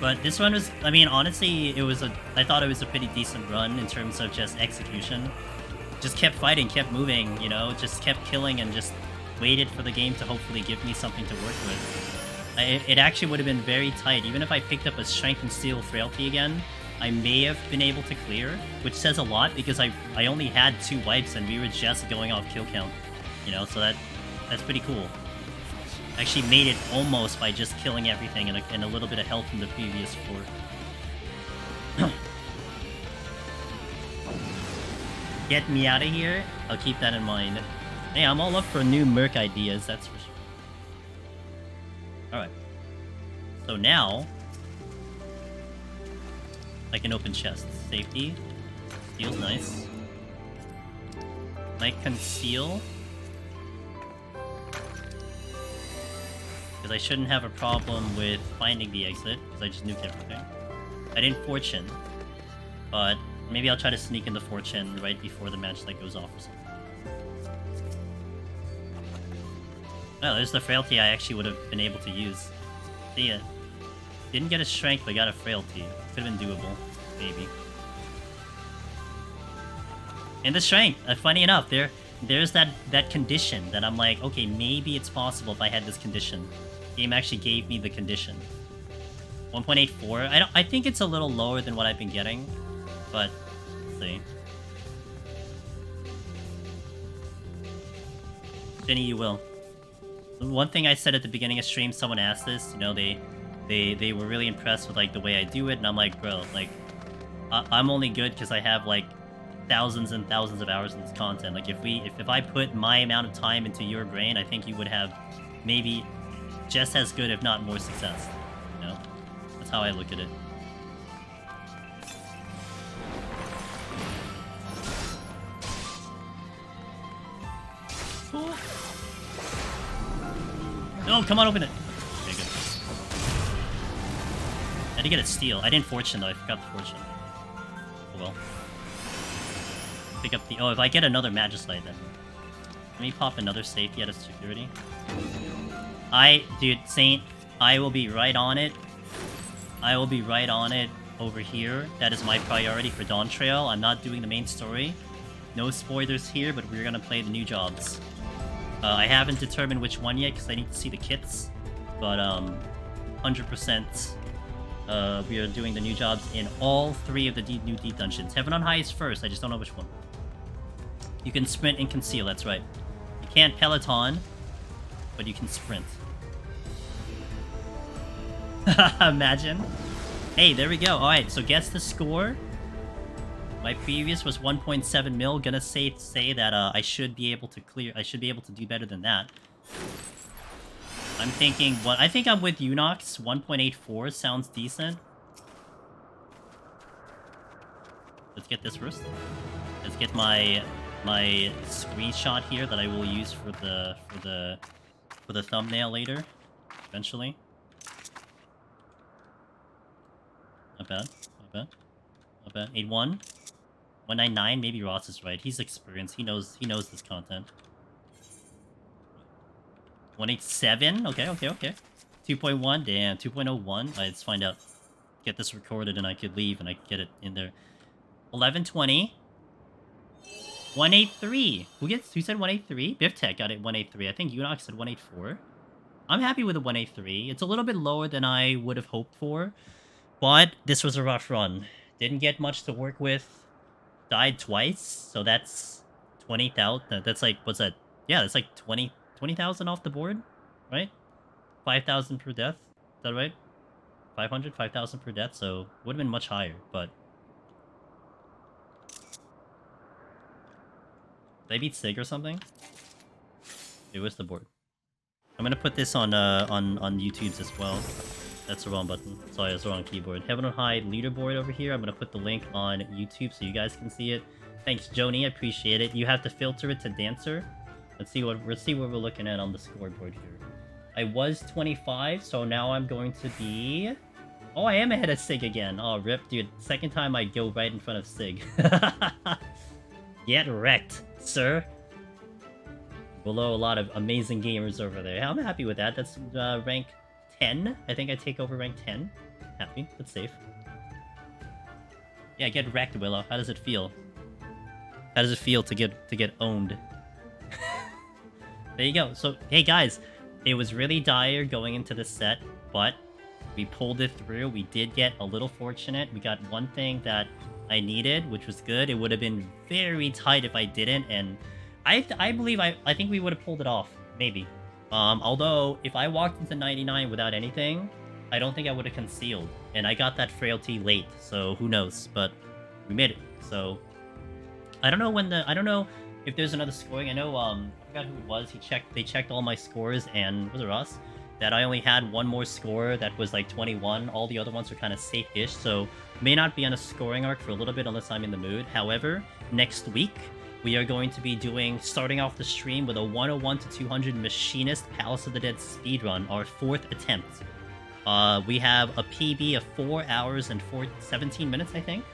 But this run was, I mean, honestly, I thought it was a pretty decent run in terms of just execution. Just kept fighting, kept moving, you know, just kept killing and just waited for the game to hopefully give me something to work with. It actually would have been very tight. Even if I picked up a Strength and Steel Frailty again, I may have been able to clear, which says a lot because I only had 2 wipes and we were just going off kill count, you know, so that's pretty cool. I actually made it almost by just killing everything and a little bit of health from the previous 4. Get me out of here. I'll keep that in mind. Hey, I'm all up for new Merc ideas, that's for sure. Alright. So now I can open chests. Safety. Feels nice. Might conceal. Because I shouldn't have a problem with finding the exit, because I just nuked everything. I didn't fortune. But maybe I'll try to sneak into fortune right before the match that goes off or something. Oh, there's the frailty I actually would have been able to use. See ya. Didn't get a strength, but got a frailty. Could have been doable, maybe. And the strength, funny enough, there's that condition that I'm like, okay, maybe it's possible if I had this condition. Game actually gave me the condition. 1.84. I think it's a little lower than what I've been getting, but let's see. Jenny, you will. One thing I said at the beginning of stream, someone asked this, you know, they were really impressed with like the way I do it, and I'm like, bro, like I'm only good because I have like thousands and thousands of hours in this content. Like if I put my amount of time into your brain, I think you would have maybe just as good, if not more success. You know, that's how I look at it. Cool. No, come on, open it. Okay, good. I did get a steal. I didn't fortune though. I forgot the fortune. Oh well. Pick up the... Oh, if I get another Magicite then... Let me pop another safety out of security. Dude, Saint, I will be right on it. I will be right on it over here. That is my priority for Dawn Trail. I'm not doing the main story. No spoilers here, but we're gonna play the new jobs. I haven't determined which one yet because I need to see the kits. But, 100%, we are doing the new jobs in all 3 of the new deep dungeons. Heaven on High is first, I just don't know which one. You can sprint and conceal, that's right. You can't Peloton, but you can sprint. Imagine. Hey, there we go. Alright, so guess the score. My previous was 1.7 mil. Gonna say that I should be able to clear. I should be able to do better than that. I'm thinking what I think I'm with Unox. 1.84 sounds decent. Let's get this first. Let's get my screenshot here that I will use for the thumbnail later, eventually. Not bad. Not bad. Not bad. 8-1. 199. Maybe Ross is right. He's experienced. He knows this content. 187. Okay. 2.1. Damn. 2.01. Alright, let's find out. Get this recorded and I could leave and I could get it in there. 1120. 183. Who said 183? Biftech got it 183. I think Unox said 184. I'm happy with the 183. It's a little bit lower than I would have hoped for. But this was a rough run. Didn't get much to work with. Died twice. So that's 20,000. That's like, what's that? Yeah, that's like 20,000 off the board. Right? 5,000 per death. Is that right? 500? 5,000 per death. So would have been much higher. But did I beat Sig or something? It was the board. I'm gonna put this on YouTube's as well. That's the wrong button. Sorry, that's the wrong keyboard. Heaven on High leaderboard over here. I'm gonna put the link on YouTube so you guys can see it. Thanks, Joni. I appreciate it. You have to filter it to Dancer. Let's see what we're looking at on the scoreboard here. I was 25, so now I'm going to be... Oh, I am ahead of Sig again. Oh, rip, dude. Second time I go right in front of Sig. Get wrecked, sir. Below a lot of amazing gamers over there. I'm happy with that. That's rank 10. I think I take over rank 10. Happy. That's safe. Yeah, get wrecked, Willow. How does it feel? How does it feel to get owned? There you go. So, hey guys, it was really dire going into the set, but we pulled it through. We did get a little fortunate. We got one thing that I needed, which was good. It would have been very tight if I didn't, and I think we would have pulled it off, maybe. Although, if I walked into 99 without anything, I don't think I would have concealed. And I got that frailty late, so who knows? But we made it. So I don't know if there's another scoring. I know I forgot who it was. They checked all my scores, and was it Ross? That I only had one more score that was like 21. All the other ones are kind of safe-ish, so may not be on a scoring arc for a little bit unless I'm in the mood. However, next week we are going to be starting off the stream with a 101 to 200 Machinist Palace of the Dead speedrun, our 4th attempt. We have a PB of 4 hours and 17 minutes, I think.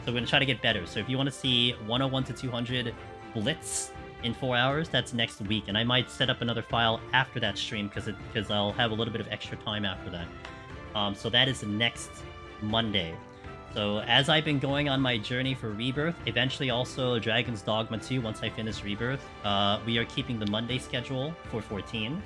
So we're going to try to get better. So if you want to see 101 to 200 Blitz in 4 hours, that's next week. And I might set up another file after that stream because I'll have a little bit of extra time after that. So that is next Monday. So as I've been going on my journey for Rebirth, eventually also Dragon's Dogma 2, once I finish Rebirth, we are keeping the Monday schedule for 14.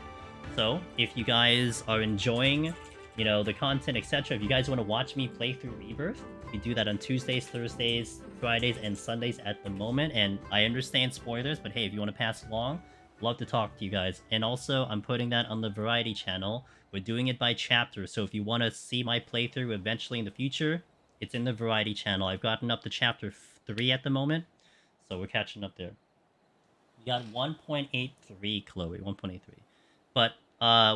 So if you guys are enjoying, you know, the content, etc., if you guys want to watch me play through Rebirth, we do that on Tuesdays, Thursdays, Fridays, and Sundays at the moment. And I understand spoilers, but hey, if you want to pass along, love to talk to you guys. And also, I'm putting that on the Variety channel. We're doing it by chapter, so if you want to see my playthrough eventually in the future, it's in the Variety channel. I've gotten up to chapter 3 at the moment, so we're catching up there. We got 1.83, Chloe, 1.83. But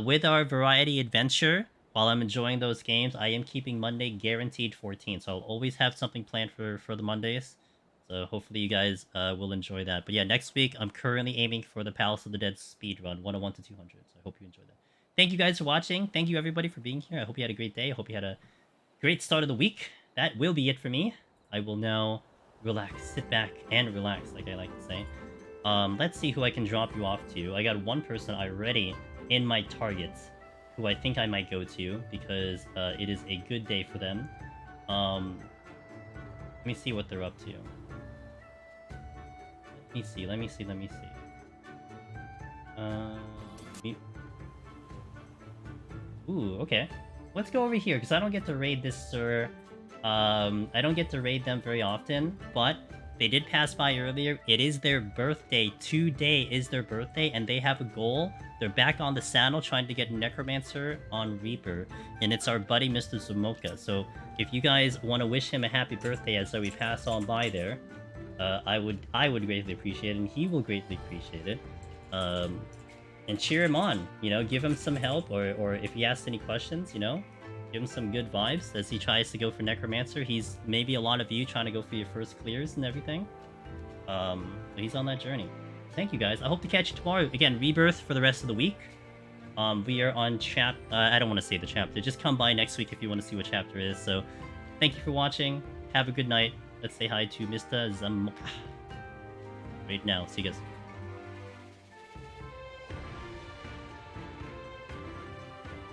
with our Variety adventure, while I'm enjoying those games, I am keeping Monday guaranteed 14. So I'll always have something planned for the Mondays. So hopefully you guys will enjoy that. But yeah, next week, I'm currently aiming for the Palace of the Dead speedrun, 101 to 200. So I hope you enjoy that. Thank you guys for watching. Thank you everybody for being here. I hope you had a great day. I hope you had a great start of the week. That will be it for me. I will now relax, sit back, and relax, like I like to say. Let's see who I can drop you off to. I got one person already in my targets who I think I might go to because it is a good day for them. Let me see what they're up to. Let me see. Ooh, okay. Let's go over here, because I don't get to raid this, sir. I don't get to raid them very often, but they did pass by earlier. It is their birthday. Today is their birthday, and they have a goal. They're back on the saddle trying to get Necromancer on Reaper, and it's our buddy Mr. Zumoka. So if you guys want to wish him a happy birthday as we pass on by there, I would greatly appreciate it, and he will greatly appreciate it. And cheer him on, you know, give him some help, or if he asks any questions, you know, give him some good vibes as he tries to go for Necromancer. He's maybe a lot of you trying to go for your first clears and everything. But he's on that journey. Thank you guys. I hope to catch you tomorrow. Again, Rebirth for the rest of the week. We are on I don't want to say the chapter. Just come by next week if you want to see what chapter is. So, thank you for watching. Have a good night. Let's say hi to Mr. Zamoka right now. See you guys.